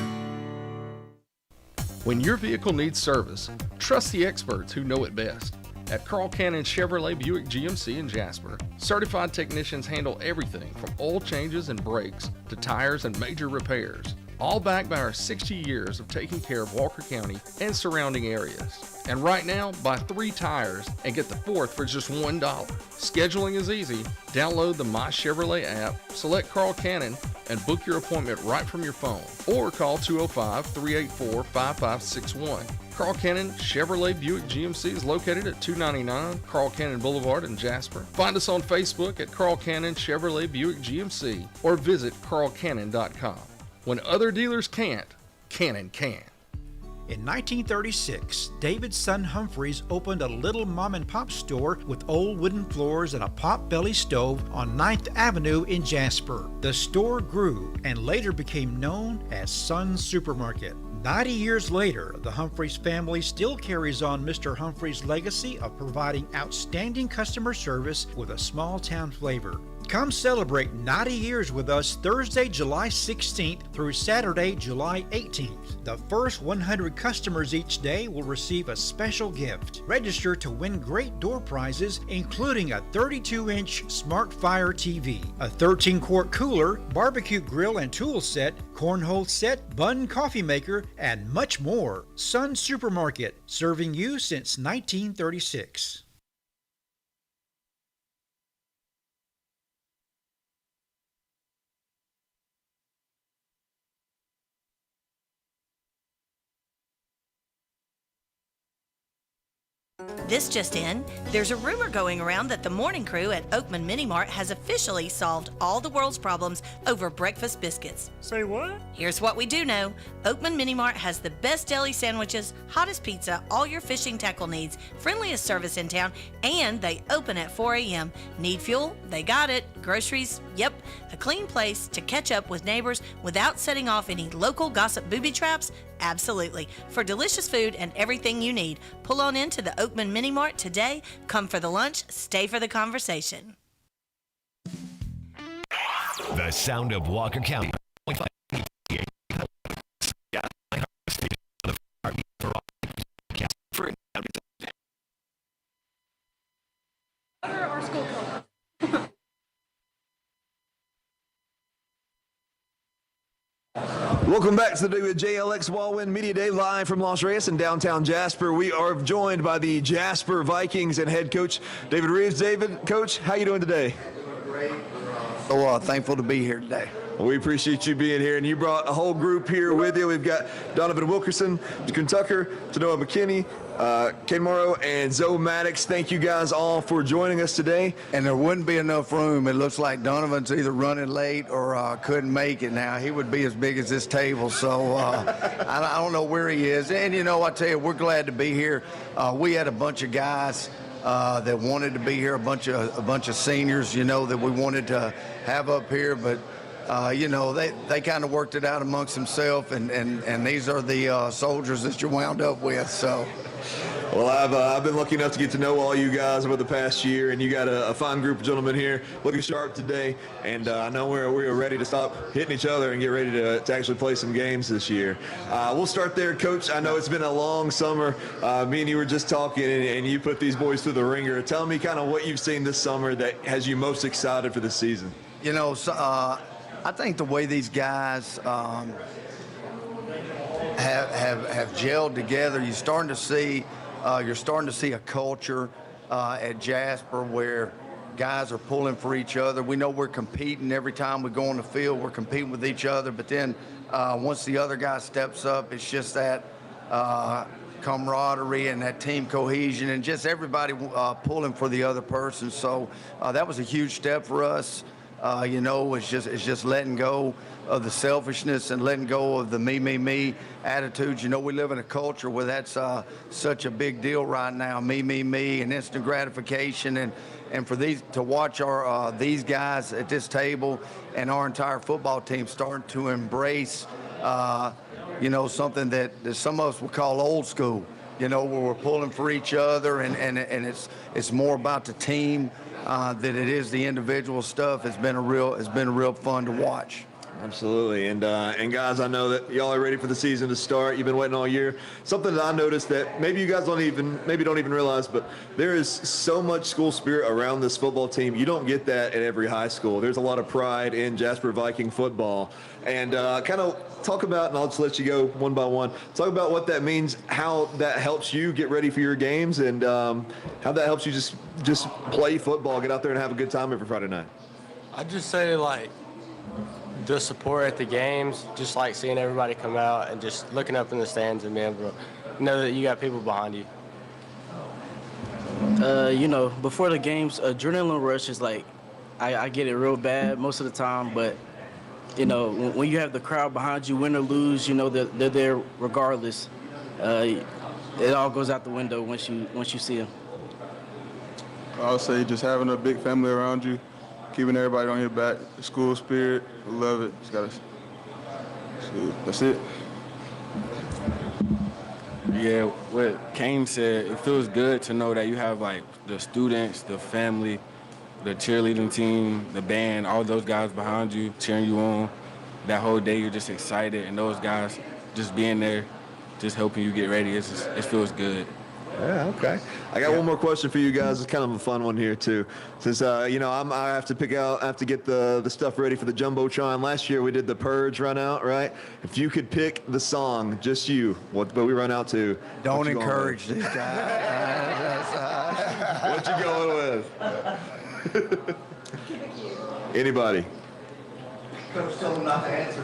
When your vehicle needs service, trust the experts who know it best. At Carl Cannon Chevrolet Buick GMC in Jasper, certified technicians handle everything from oil changes and brakes to tires and major repairs, all backed by our 60 years of taking care of Walker County and surrounding areas. And right now, buy 3 tires and get the 4th for just $1. Scheduling is easy. Download the My Chevrolet app, select Carl Cannon, and book your appointment right from your phone. Or call 205-384-5561. Carl Cannon Chevrolet Buick GMC is located at 299 Carl Cannon Boulevard in Jasper. Find us on Facebook at Carl Cannon Chevrolet Buick GMC or visit carlcannon.com. When other dealers can't, Cannon can. In 1936, David's son Humphreys opened a little mom-and-pop store with old wooden floors and a pot-belly stove on 9th Avenue in Jasper. The store grew and later became known as Sun's Supermarket. 90 years later, the Humphreys family still carries on Mr. Humphreys' legacy of providing outstanding customer service with a small-town flavor. Come celebrate 90 years with us Thursday, July 16th through Saturday, July 18th. The first 100 customers each day will receive a special gift. Register to win great door prizes, including a 32-inch Smart Fire TV, a 13-quart cooler, barbecue grill and tool set, cornhole set, bun coffee maker, and much more. Sun Supermarket, serving you since 1936. This just in, there's a rumor going around that the morning crew at Oakman Mini Mart has officially solved all the world's problems over breakfast biscuits. Say what? Here's what we do know. Oakman Mini Mart has the best deli sandwiches, hottest pizza, all your fishing tackle needs, friendliest service in town, and they open at 4 a.m. Need fuel? They got it. Groceries? Yep. A clean place to catch up with neighbors without setting off any local gossip booby traps? Absolutely. For delicious food and everything you need, pull on into the Oakman Mini Mart today. Come for the lunch, stay for the conversation. The sound of Walker County. Our school color. Welcome back to the WJLX Wal-Win Media Day, live from Los Reyes in downtown Jasper. We are joined by the Jasper Vikings and head coach David Reeves. David, coach, how you doing today? So thankful to be here today. Well, we appreciate you being here, and you brought a whole group here with you. We've got Donovan Wilkerson, Jacquin Tucker, Tanoa McKinney, Kane Morrow, and Zoe Maddox. Thank you guys all for joining us today. And there wouldn't be enough room. It looks like Donovan's either running late or couldn't make it now. He would be as big as this table, so I don't know where he is. And, you know, I tell you, we're glad to be here. We had a bunch of guys that wanted to be here, a bunch of seniors, you know, that we wanted to have up here, but you know, they kind of worked it out amongst themselves, and these are the soldiers that you wound up with. So, well, I've been lucky enough to get to know all you guys over the past year, and you got a fine group of gentlemen here, looking sharp today. And I know we're ready to stop hitting each other and get ready to actually play some games this year. We'll start there, Coach. I know it's been a long summer. Me and you were just talking, and you put these boys through the ringer. Tell me kind of what you've seen this summer that has you most excited for the season. You know, I think the way these guys have gelled together, you're starting to see a culture at Jasper where guys are pulling for each other. We know we're competing every time we go on the field. We're competing with each other, but then once the other guy steps up, it's just that camaraderie and that team cohesion and just everybody pulling for the other person. So that was a huge step for us. You know, it's just letting go of the selfishness and letting go of the me attitudes. You know, we live in a culture where that's such a big deal right now, me, and instant gratification. And for to watch these guys at this table and our entire football team starting to embrace, you know, something that some of us would call old school. You know, where we're pulling for each other, and it's more about the team than it is the individual stuff. It's been real fun to watch. Absolutely, and guys, I know that y'all are ready for the season to start. You've been waiting all year. Something that I noticed that maybe you guys don't even realize, but there is so much school spirit around this football team. You don't get that at every high school. There's a lot of pride in Jasper Viking football, and kind of talk about, and I'll just let you go one by one. Talk about what that means, how that helps you get ready for your games, and how that helps you just play football, get out there and have a good time every Friday night. I'd just say, like, the support at the games, just like seeing everybody come out and just looking up in the stands and being able to know that you got people behind you. You know, before the games, adrenaline rush is like, I get it real bad most of the time, but, you know, when you have the crowd behind you, win or lose, you know that they're there regardless. It all goes out the window once you see them. I would say just having a big family around you, keeping everybody on your back, the school spirit, we love it. That's it. Yeah, what Kane said, it feels good to know that you have like the students, the family, the cheerleading team, the band, all those guys behind you, cheering you on. That whole day, you're just excited, and those guys just being there, just helping you get ready, it feels good. Yeah, okay. I got one more question for you guys. It's kind of a fun one here too. Since I have to get the stuff ready for the Jumbotron. Last year we did the Purge run out, right? If you could pick the song, just you, what we run out to? Don't encourage this guy. What you going with? Anybody? Not to answer.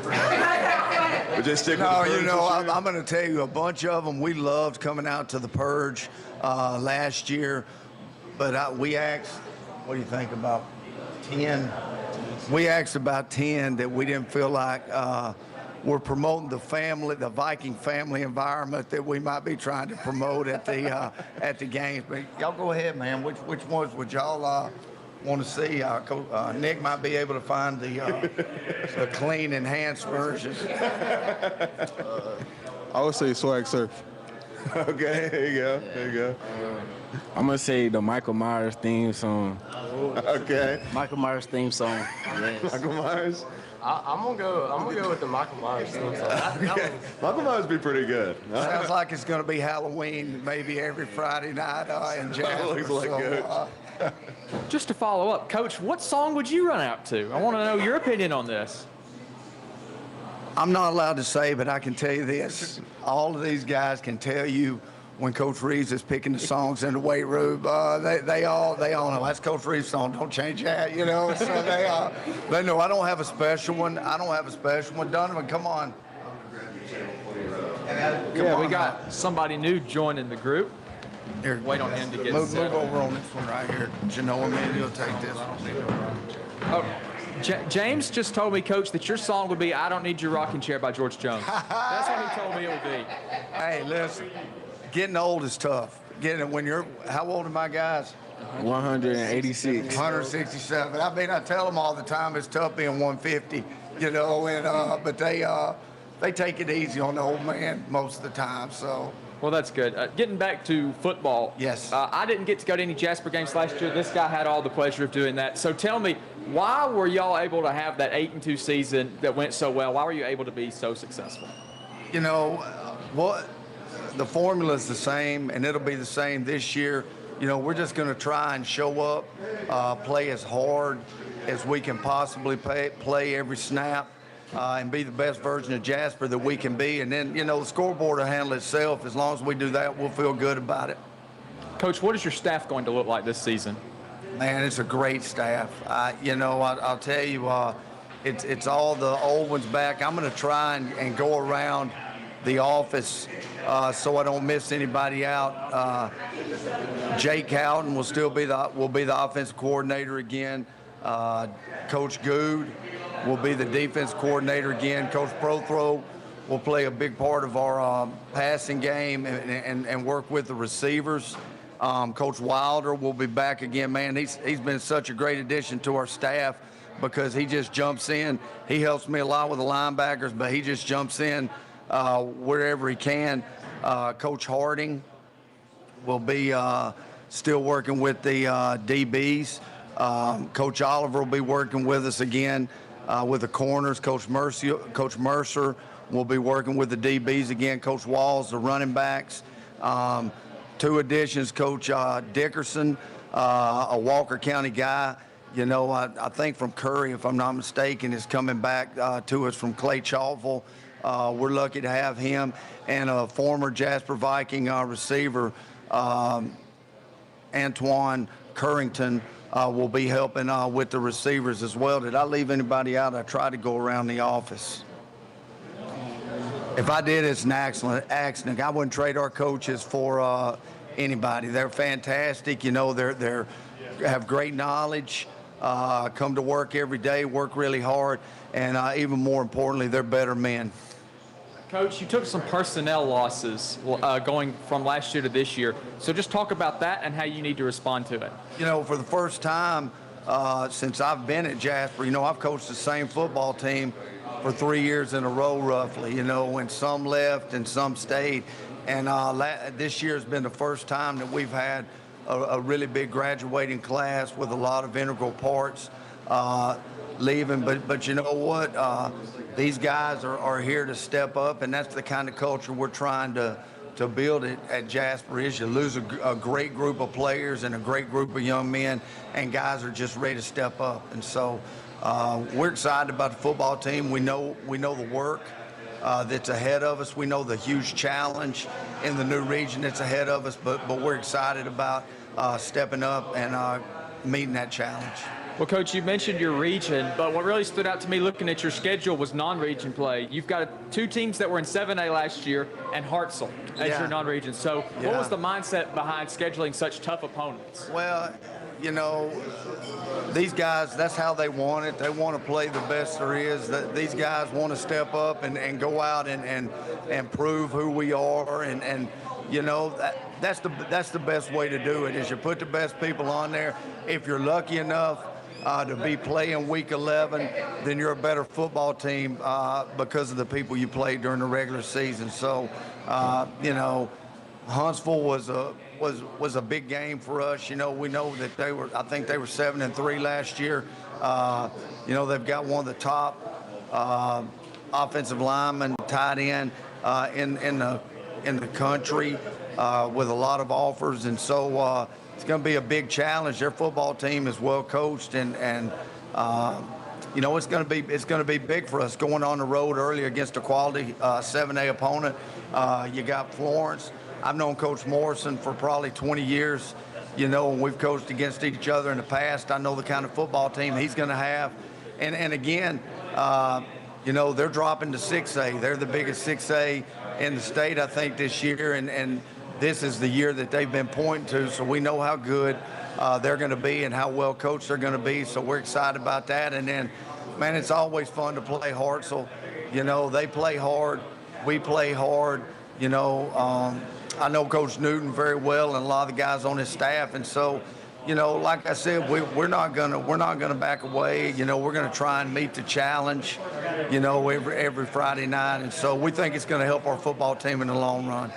But just stick no, with the Purge I'm going to tell you a bunch of them. We loved coming out to the Purge last year, but we asked, what do you think, about 10? We asked about 10 that we didn't feel like we're promoting the Viking family environment that we might be trying to promote at the games. But y'all go ahead, man. Which ones would y'all want to see? Nick might be able to find the clean, enhanced version. I would say Swag Surf. Okay, there you go. I'm going to say the Michael Myers theme song. Okay. Michael Myers theme song. Yes. Michael Myers? I'm gonna go with the Michael Myers theme song. Michael Myers would be pretty good. Sounds like it's going to be Halloween maybe every Friday night in Jasper. Looks like good. Just to follow up, Coach, what song would you run out to? I want to know your opinion on this. I'm not allowed to say, but I can tell you this. All of these guys can tell you when Coach Reeves is picking the songs in the weight room, they all know that's Coach Reeves' song. Don't change that, So they know. I don't have a special one. Donovan, come on. We got somebody new joining the group. Here, wait on him to get move set. over on this one right here. Genoa, maybe he'll take this. Oh, James just told me, Coach, that your song would be "I Don't Need Your Rocking Chair" by George Jones. That's what he told me it would be. Hey, listen, getting old is tough. How old are my guys? 186. 167. I tell them all the time it's tough being 150, but they take it easy on the old man most of the time, so. Well, that's good. Getting back to football. Yes. I didn't get to go to any Jasper games last year. This guy had all the pleasure of doing that. So tell me, why were y'all able to have that 8-2 season that went so well? Why were you able to be so successful? The formula is the same, and it'll be the same this year. We're just going to try and show up, play as hard as we can possibly play every snap. And be the best version of Jasper that we can be. And then, the scoreboard will handle itself. As long as we do that, we'll feel good about it. Coach, what is your staff going to look like this season? Man, it's a great staff. I'll tell you, it's all the old ones back. I'm going to try and go around the office so I don't miss anybody out. Jake Houghton will be the offensive coordinator again. Coach Good will be the defense coordinator again. Coach Prothrow will play a big part of our passing game and work with the receivers. Coach Wilder will be back again. Man, he's been such a great addition to our staff because he just jumps in. He helps me a lot with the linebackers, but he just jumps in wherever he can. Coach Harding will be still working with the DBs. Coach Oliver will be working with us again with the corners. Coach Mercer will be working with the DBs again. Coach Walls, the running backs. 2 additions, Coach Dickerson, a Walker County guy. I think from Curry, if I'm not mistaken, is coming back to us from Clay Chalville. We're lucky to have him. And a former Jasper Viking receiver, Antoine Currington, will be helping with the receivers as well. Did I leave anybody out? I tried to go around the office. If I did, it's an accident. I wouldn't trade our coaches for anybody. They're fantastic. They have great knowledge, come to work every day, work really hard, and even more importantly, they're better men. Coach, you took some personnel losses going from last year to this year. So just talk about that and how you need to respond to it. For the first time since I've been at Jasper, I've coached the same football team for 3 years in a row, roughly, when some left and some stayed. And this year has been the first time that we've had a really big graduating class with a lot of integral parts leaving. But you know what? These guys are here to step up, and that's the kind of culture we're trying to build it at Jasper. Is you lose a great group of players and a great group of young men, and guys are just ready to step up. And so we're excited about the football team. We know the work that's ahead of us. We know the huge challenge in the new region that's ahead of us, but we're excited about stepping up and meeting that challenge. Well, Coach, you mentioned your region, but what really stood out to me looking at your schedule was non-region play. You've got 2 teams that were in 7A last year and Hartselle as your non-region. So what was the mindset behind scheduling such tough opponents? Well, you know, these guys, that's how they want it. They want to play the best there is. These guys want to step up and go out and prove who we are. And you know, that's the best way to do it, is you put the best people on there. If you're lucky enough to be playing week 11, then you're a better football team because of the people you played during the regular season. So, you know, Huntsville was a big game for us. You know, we know that I think they were 7-3 last year. You know, they've got one of the top offensive linemen, tight end in the country with a lot of offers, and so it's going to be a big challenge. Their football team is well coached, and you know, it's going to be big for us going on the road early against a quality 7A opponent. You got Florence. I've known Coach Morrison for probably 20 years, you know, and we've coached against each other in the past. I know the kind of football team he's going to have, and again, you know, they're dropping to 6A. They're the biggest 6A in the state, I think, this year, and this is the year that they've been pointing to, so we know how good they're going to be and how well coached they're going to be, so we're excited about that. And then, man, it's always fun to play Hartselle. You know, they play hard, we play hard. You know, I know Coach Newton very well and a lot of the guys on his staff, and so, you know, like I said, we're not gonna back away. You know, we're gonna try and meet the challenge, you know, every Friday night, and so we think it's gonna help our football team in the long run.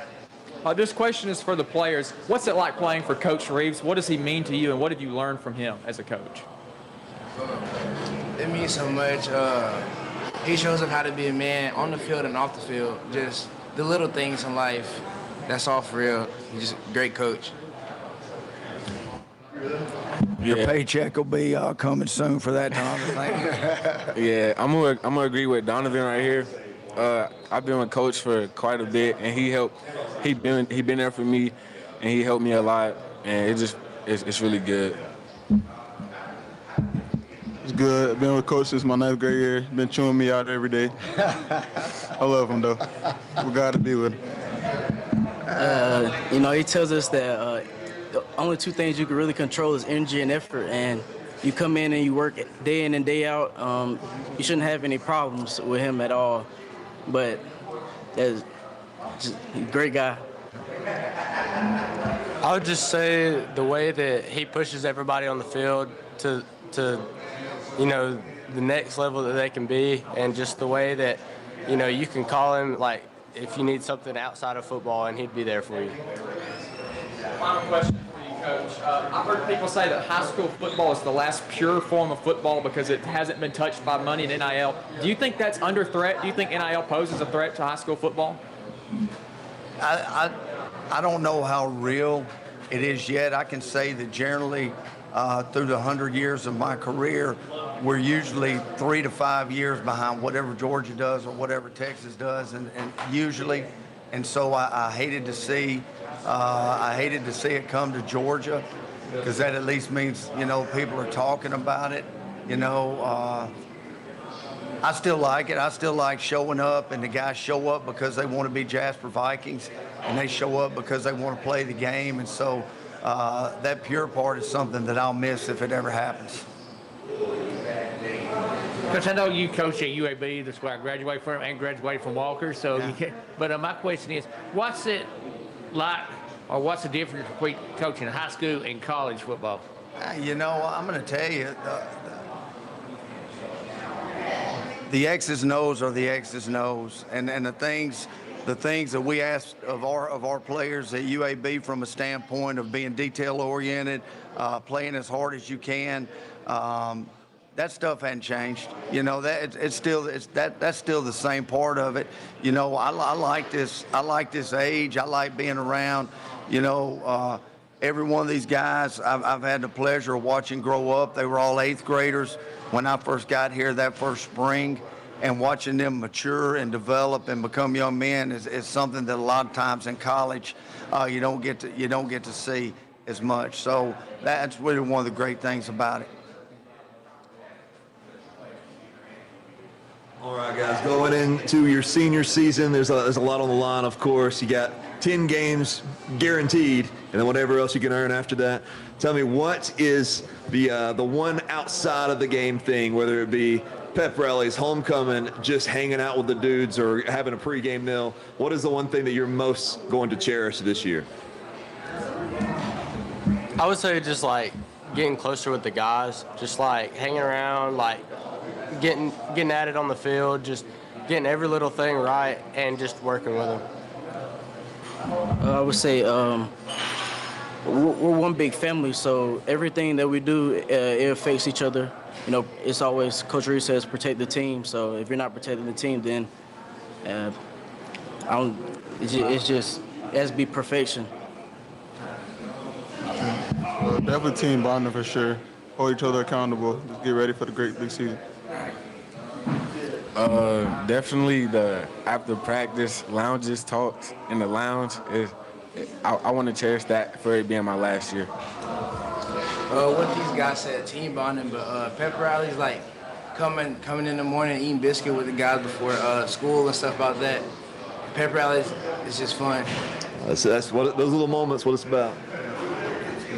This question is for the players. What's it like playing for Coach Reeves? What does he mean to you, and what have you learned from him as a coach? It means so much. He shows us how to be a man on the field and off the field. Just the little things in life. That's all for real. He's just a great coach. Your paycheck will be coming soon for that, Donovan. Yeah, I'm gonna agree with Donovan right here. I've been with Coach for quite a bit, and he been there for me, and he helped me a lot, and it's really good. It's good. I've been with Coach since my 9th grade year. Been chewing me out every day. I love him though. We got to be with him. You know, he tells us that the only 2 things you can really control is energy and effort, and you come in and you work day in and day out. You shouldn't have any problems with him at all. But he's a great guy. I would just say the way that he pushes everybody on the field to you know, the next level that they can be, and just the way that, you know, you can call him, like, if you need something outside of football, and he'd be there for you. Final question for you, Coach. I've heard people say that high school football is the last pure form of football because it hasn't been touched by money and NIL. Do you think that's under threat? Do you think NIL poses a threat to high school football? I don't know how real it is yet. I can say that generally through the 100 years of my career, we're usually 3 to 5 years behind whatever Georgia does or whatever Texas does, and usually, and so I hated to see it come to Georgia, because that at least means, you know, people are talking about it. You know, I still like it. I still like showing up, and the guys show up because they want to be Jasper Vikings, and they show up because they want to play the game, and so that pure part is something that I'll miss if it ever happens. Coach, I know you coach at UAB. That's where I graduated from and graduated from Walker. So, yeah. But my question is, what's it like, or what's the difference between coaching high school and college football? You know, I'm going to tell you, the X's and O's are the X's and O's, and the things the things that we ask of our players at UAB from a standpoint of being detail-oriented, playing as hard as you can. That stuff hadn't changed. You know, that's still the same part of it. You know, I like this. I like this age. I like being around. You know, every one of these guys I've had the pleasure of watching grow up. They were all 8th graders when I first got here that first spring, and watching them mature and develop and become young men is something that a lot of times in college you don't get to see as much. So that's really one of the great things about it. All right, guys, going into your senior season, there's a lot on the line, of course. You got 10 games guaranteed, and then whatever else you can earn after that. Tell me, what is the one outside of the game thing, whether it be pep rallies, homecoming, just hanging out with the dudes, or having a pregame meal? What is the one thing that you're most going to cherish this year? I would say just like getting closer with the guys, just like hanging around, like getting at it on the field, just getting every little thing right, and just working with them. I would say we're one big family, so everything that we do, it affects each other. You know, it's always, Coach Reed says, protect the team. So if you're not protecting the team, then it has to be perfection. Definitely team bonding for sure. Hold each other accountable. Just get ready for the great big season. Definitely the after practice lounges, talks in the lounge. I want to cherish that for it being my last year. What these guys said, team bonding, but pep rallies, like coming in the morning, eating biscuit with the guys before school and stuff about that. Pep rallies, it's just fun. That's what those little moments, what it's about.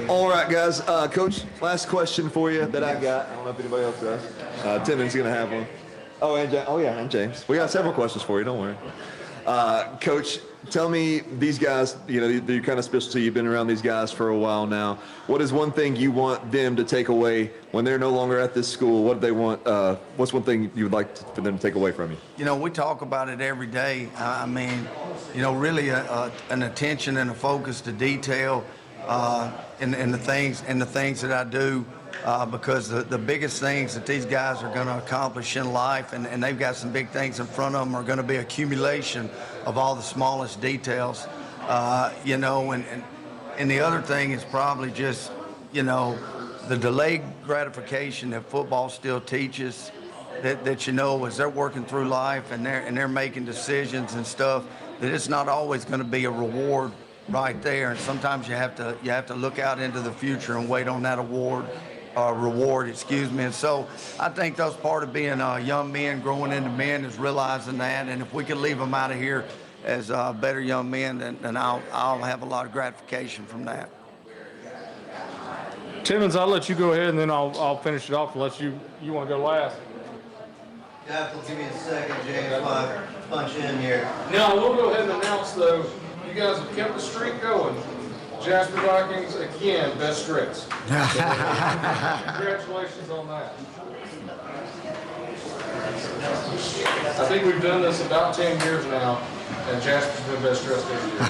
All right, guys. Coach, last question for you that I got. I don't know if anybody else does. Timmons going to have one. Oh, and James. We got several questions for you. Don't worry. Coach, tell me, these guys, you know, you're kind of special. You've been around these guys for a while now. What is one thing you want them to take away when they're no longer at this school? What do they want? What's one thing you would like for them to take away from you? You know, we talk about it every day. I mean, you know, really an attention and a focus to detail in the things that I do. Because the biggest things that these guys are going to accomplish in life, and they've got some big things in front of them, are going to be accumulation of all the smallest details. You know, and the other thing is probably just, you know, the delayed gratification that football still teaches, that you know, as they're working through life and they're making decisions and stuff, that it's not always going to be a reward right there. And sometimes you have to look out into the future and wait on that reward, And so I think that's part of being young men, growing into men, is realizing that. And if we can leave them out of here as better young men, then I'll have a lot of gratification from that. Timmons, I'll let you go ahead, and then I'll finish it off unless you want to go last. You have to give me a second, James, while I punch in here. Now, we'll go ahead and announce, though, you guys have kept the streak going. Jasper Vikings, again, best stretch. Congratulations on that. I think we've done this about 10 years now, and Jasper's been best dressed every year.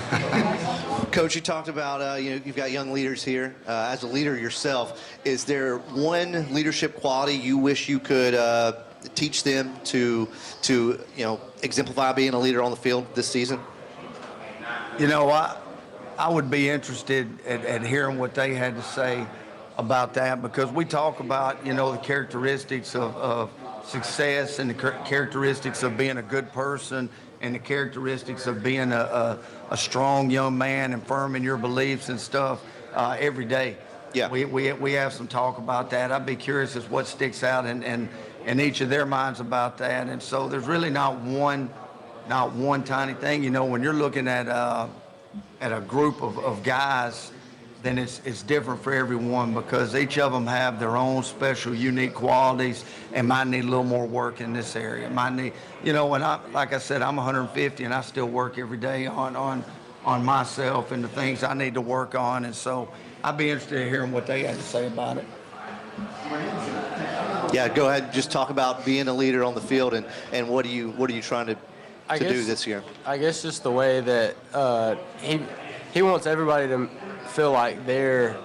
Coach, you talked about you've got young leaders here. As a leader yourself, is there one leadership quality you wish you could teach them to exemplify being a leader on the field this season? You know, I would be interested at hearing what they had to say about that, because we talk about, you know, the characteristics of success and the characteristics of being a good person and the characteristics of being a strong young man and firm in your beliefs and stuff every day. Yeah. We have some talk about that. I'd be curious as what sticks out in each of their minds about that. And so there's really not one tiny thing. You know, when you're looking at a group of guys, then it's different for everyone, because each of them have their own special, unique qualities and might need a little more work in this area. Might need, you know, like I said, I'm 150 and I still work every day on myself and the things I need to work on. And so I'd be interested in hearing what they had to say about it. Yeah, go ahead and just talk about being a leader on the field and what are you trying to do this year? I guess just the way that he wants everybody to feel like they're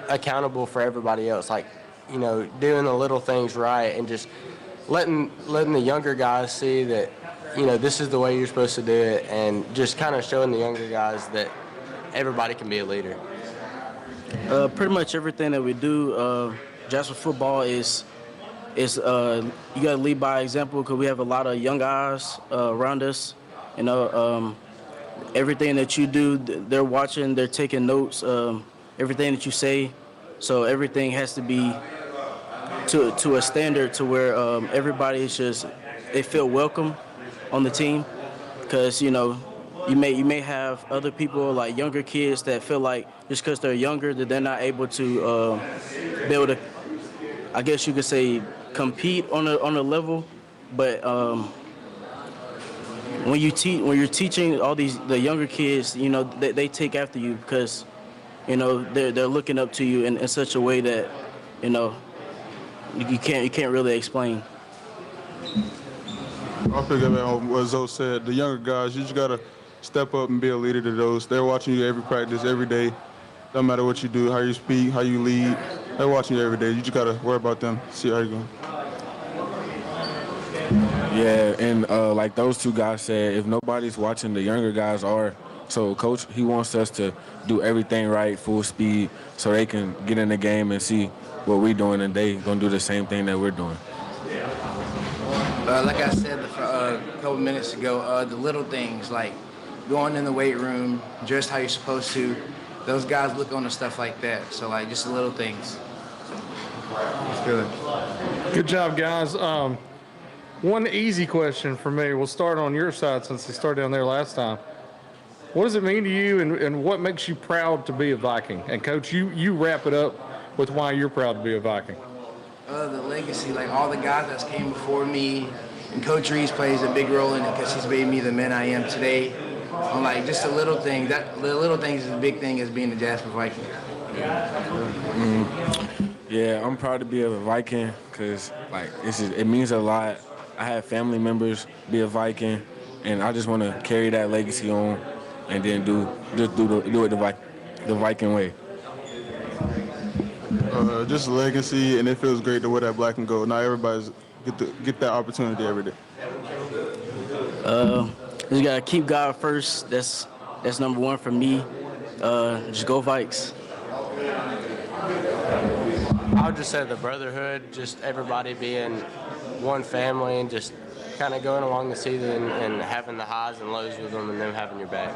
accountable for everybody else, like, you know, doing the little things right and just letting the younger guys see that, you know, this is the way you're supposed to do it, and just kind of showing the younger guys that everybody can be a leader. Pretty much everything that we do, Jasper football is you got to lead by example, because we have a lot of young eyes around us. You know, everything that you do, they're watching, they're taking notes, everything that you say. So everything has to be to a standard to where everybody is just, they feel welcome on the team, because, you know, you may have other people, like younger kids, that feel like just because they're younger that they're not able to be able to, I guess you could say, compete on a level. But when you're teaching all the younger kids, you know, they take after you, because, you know, they're looking up to you in such a way that, you know, you can't really explain. I'll pick up on what Zoe said. The younger guys, you just gotta step up and be a leader to those. They're watching you every practice, every day. No matter what you do, how you speak, how you lead, they're watching you every day. You just gotta worry about them, see how you're going. Yeah, and like those two guys said, if nobody's watching, the younger guys are. So Coach, he wants us to do everything right, full speed, so they can get in the game and see what we're doing, and they gonna do the same thing that we're doing. Like I said a couple minutes ago, the little things like going in the weight room, dressed how you're supposed to, those guys look on the stuff like that. So like just the little things. It's good. Good job, guys. One easy question for me. We'll start on your side since they started down there last time. What does it mean to you, and what makes you proud to be a Viking? And Coach, you wrap it up with why you're proud to be a Viking. The legacy, like all the guys that came before me, and Coach Reese plays a big role in it because he's made me the man I am today. And like just the little things, the little things is a big thing as being a Jasper Viking. Yeah, I'm proud to be a Viking because like it means a lot. I have family members be a Viking, and I just want to carry that legacy on, and then do it the Viking way. Just a legacy, and it feels great to wear that black and gold. Not everybody's get that opportunity every day. You gotta keep God first. That's number one for me. Just go Vikes. I would just say the brotherhood, just everybody being one family and just kind of going along the season and having the highs and lows with them and them having your back.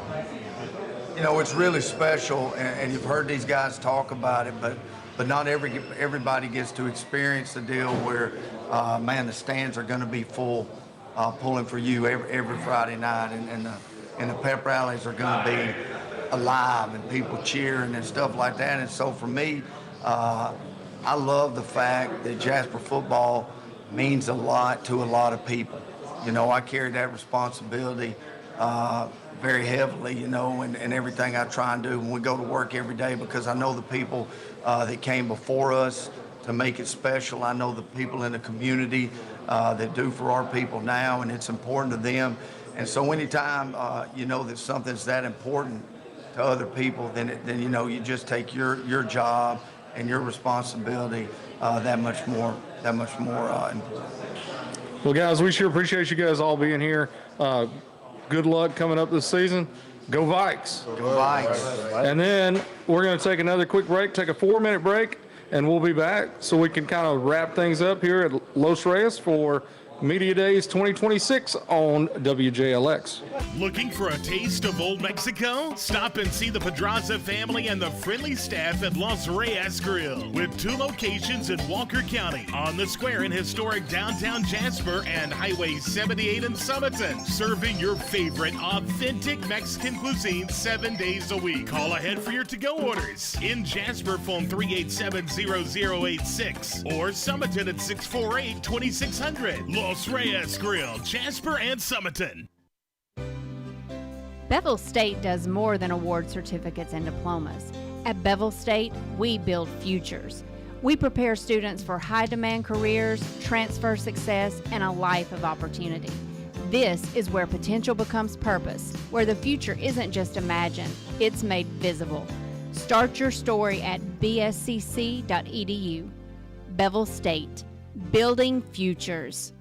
You know, it's really special, and you've heard these guys talk about it, but not everybody gets to experience the deal where, man, the stands are going to be full, pulling for you every Friday night, and the pep rallies are going to be alive and people cheering and stuff like that. And so for me, I love the fact that Jasper football means a lot to a lot of people. You know, I carry that responsibility very heavily, you know, and everything I try and do when we go to work every day, because I know the people that came before us to make it special. I know the people in the community that do for our people now, and it's important to them. And so anytime you know that something's that important to other people, then you know, you just take your job and your responsibility that much more important. Well, guys, we sure appreciate you guys all being here. Good luck coming up this season. Go Vikes. Go Vikes. And then we're going to take another quick break, take a 4-minute break, and we'll be back so we can kind of wrap things up here at Los Reyes for Media Days 2026 on WJLX. Looking for a taste of Old Mexico? Stop and see the Pedraza family and the friendly staff at Los Reyes Grill, with 2 locations in Walker County, on the square in historic downtown Jasper and Highway 78 in Summerton, serving your favorite authentic Mexican cuisine 7 days a week. Call ahead for your to-go orders. In Jasper, phone 387-0086 or Summerton at 648-2600. Los Reyes Grill, Jasper and Summerton. Bevel State does more than award certificates and diplomas. At Bevel State, we build futures. We prepare students for high-demand careers, transfer success, and a life of opportunity. This is where potential becomes purpose, where the future isn't just imagined, it's made visible. Start your story at bscc.edu. Bevel State, building futures.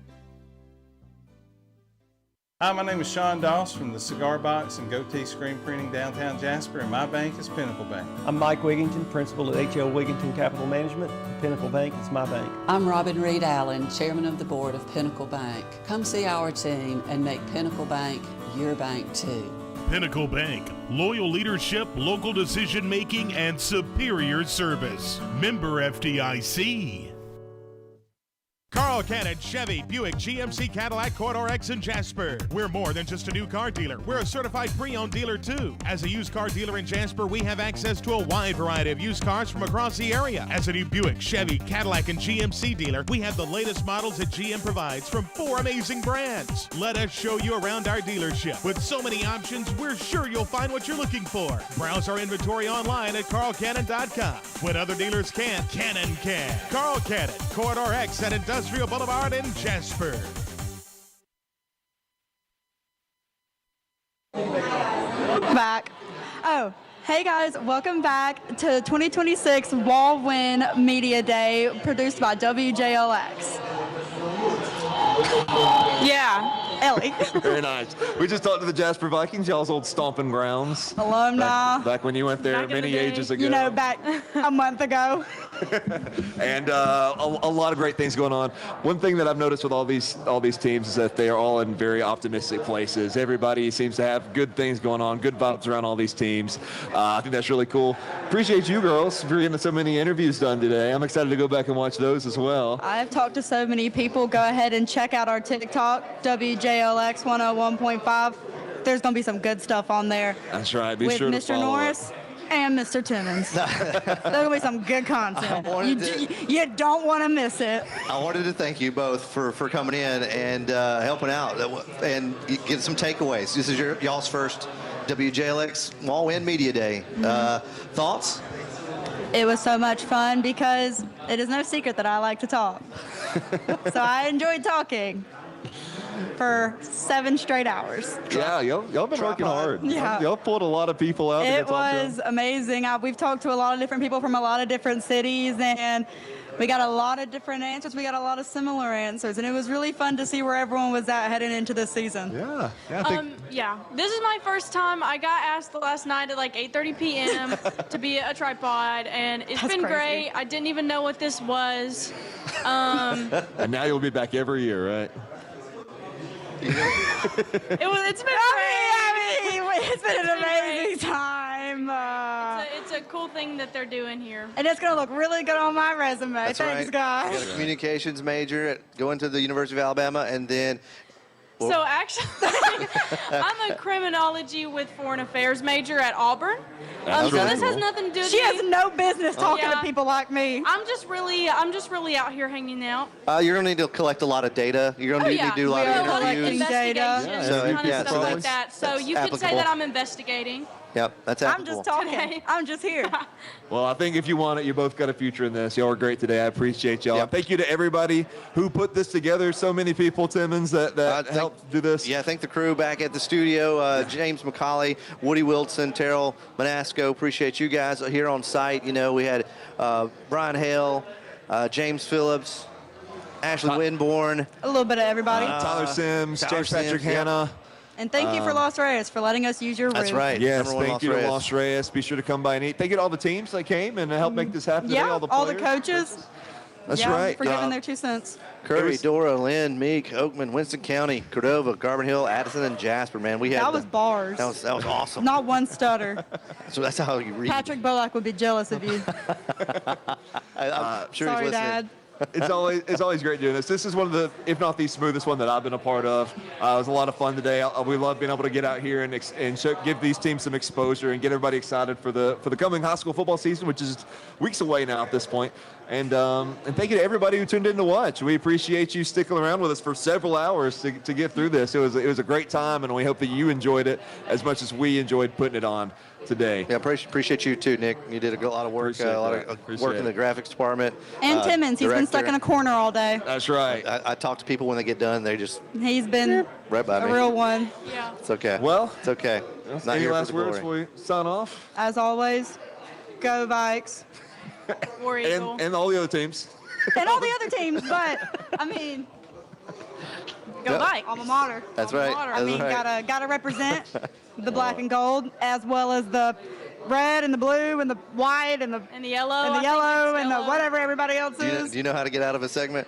Hi, my name is Sean Doss from the Cigar Box and Goatee Screen Printing downtown Jasper, and my bank is Pinnacle Bank. I'm Mike Wigington, principal at H.L. Wigington Capital Management. Pinnacle Bank is my bank. I'm Robin Reed Allen, chairman of the board of Pinnacle Bank. Come see our team and make Pinnacle Bank your bank too. Pinnacle Bank, loyal leadership, local decision making, and superior service. Member FDIC. Carl Cannon, Chevy, Buick, GMC, Cadillac, Corridor X, and Jasper. We're more than just a new car dealer. We're a certified pre-owned dealer, too. As a used car dealer in Jasper, we have access to a wide variety of used cars from across the area. As a new Buick, Chevy, Cadillac, and GMC dealer, we have the latest models that GM provides from 4 amazing brands. Let us show you around our dealership. With so many options, we're sure you'll find what you're looking for. Browse our inventory online at carlcannon.com. When other dealers can't, Cannon can. Carl Cannon, Corridor X at Industrial Boulevard in Jasper. Back. Oh, hey guys, welcome back to 2026 Wal-Win Media Day produced by WJLX. Yeah, Ellie. Very nice. We just talked to the Jasper Vikings, y'all's old stomping grounds. Alumni. Back when you went there many ages ago. You know, back a month ago. And a lot of great things going on. One thing that I've noticed with all these teams is that they are all in very optimistic places. Everybody seems to have good things going on, good vibes around all these teams. I think that's really cool. Appreciate you girls for getting so many interviews done today. I'm excited to go back and watch those as well. I've talked to so many people. Go ahead and check out our TikTok, WJLX 101.5. There's going to be some good stuff on there. That's right. Be with sure to Mr. follow Norris up. and Mr. Timmons. There's going to be some good content. You don't want to miss it. I wanted to thank you both for coming in and helping out and get some takeaways. This is y'all's first WJLX Wal-Win Media Day. Thoughts? It was so much fun because it is no secret that I like to talk. So I enjoyed talking for 7 straight hours. Yeah, y'all been working hard. Yeah. Y'all pulled a lot of people out. It was amazing. We've talked to a lot of different people from a lot of different cities, and we got a lot of different answers. We got a lot of similar answers, and it was really fun to see where everyone was at heading into this season. Yeah. Yeah, this is my first time. I got asked last night at like 8:30 p.m. to be a tripod, and it's been great. I didn't even know what this was. And now you'll be back every year, right? It's been great. It's been an amazing time. It's a cool thing that they're doing here. And it's going to look really good on my resume. That's Thanks, right. guys. You got a communications major, going to the University of Alabama, and then... So actually, I'm a criminology with foreign affairs major at Auburn. So this has nothing to do with She has no business talking to people like me. I'm just really out here hanging out. You're going to need to collect a lot of data. You're going to need to do a lot of interviews. Investigations, kind of stuff like that. So you could say applicable. that I'm investigating. Yep, that's I'm applicable. just talking. I'm just here. Well, I think if you want it, you both got a future in this. Y'all are great today. I appreciate y'all. Thank you to everybody who put this together. So many people, Timmons, that helped do this. Yeah, thank the crew back at the studio. James McCauley, Woody Wilson, Terrell Manasco. Appreciate you guys here on site. You know, we had Brian Hale, James Phillips, Ashley Winborn. A little bit of everybody. Tyler Sims, James Patrick Hanna. And thank you for Los Reyes for letting us use your room. That's right. Yes, thank you to Los Reyes. Be sure to come by and eat. Thank you to all the teams that came and helped make this happen today, all the players. all the coaches. That's right. For giving their 2 cents. Curry, Dora, Lynn, Meek, Oakman, Winston County, Cordova, Garden Hill, Addison, and Jasper, man. We had That was bars. That was awesome. Not one stutter. So that's how you read. Patrick Bolak would be jealous of you. I'm sure Sorry, he's listening. Dad. It's always great doing this. This is one of the, if not the smoothest one that I've been a part of. It was a lot of fun today. We love being able to get out here and give these teams some exposure and get everybody excited for the coming high school football season, which is weeks away now at this point. And thank you to everybody who tuned in to watch. We appreciate you sticking around with us for several hours to get through this. It was a great time, and we hope that you enjoyed it as much as we enjoyed putting it on. today. Yeah, appreciate you too, Nick. You did a lot of work, a lot of work in the graphics department. And Timmons, he's been stuck in a corner all day. That's right. I talk to people when they get done. They just He's been right by a me. real one. Yeah. It's okay. Well, it's okay. Not any here last for the words glory. before we sign off? As always, go Vikes. War Eagle. And all the other teams. And all the other teams, but, I mean, go Yep. Vikes. Alma mater. That's Alma right. mater. That's I mean, right. gotta represent the black and gold as well as the red and the blue and the white and the yellow. and the I think yellow it's and the yellow. whatever everybody else Do is. you know how to get out of a segment?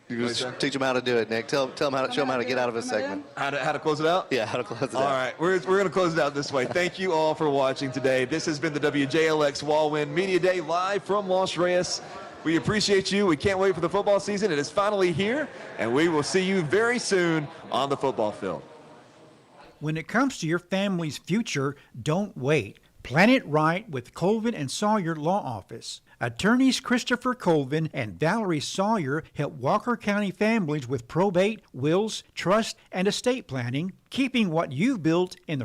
You just teach them how to do it, Nick. Show them how to get out of a segment. How to close it out? Yeah, how to close it out. All right, we're going to close it out this way. Thank you all for watching today. This has been the WJLX Wal-Win Media Day live from Los Reyes. We appreciate you. We can't wait for the football season. It is finally here, and we will see you very soon on the football field. When it comes to your family's future, don't wait. Plan it right with Colvin and Sawyer Law Office. Attorneys Christopher Colvin and Valerie Sawyer help Walker County families with probate, wills, trust, and estate planning, keeping what you've built in the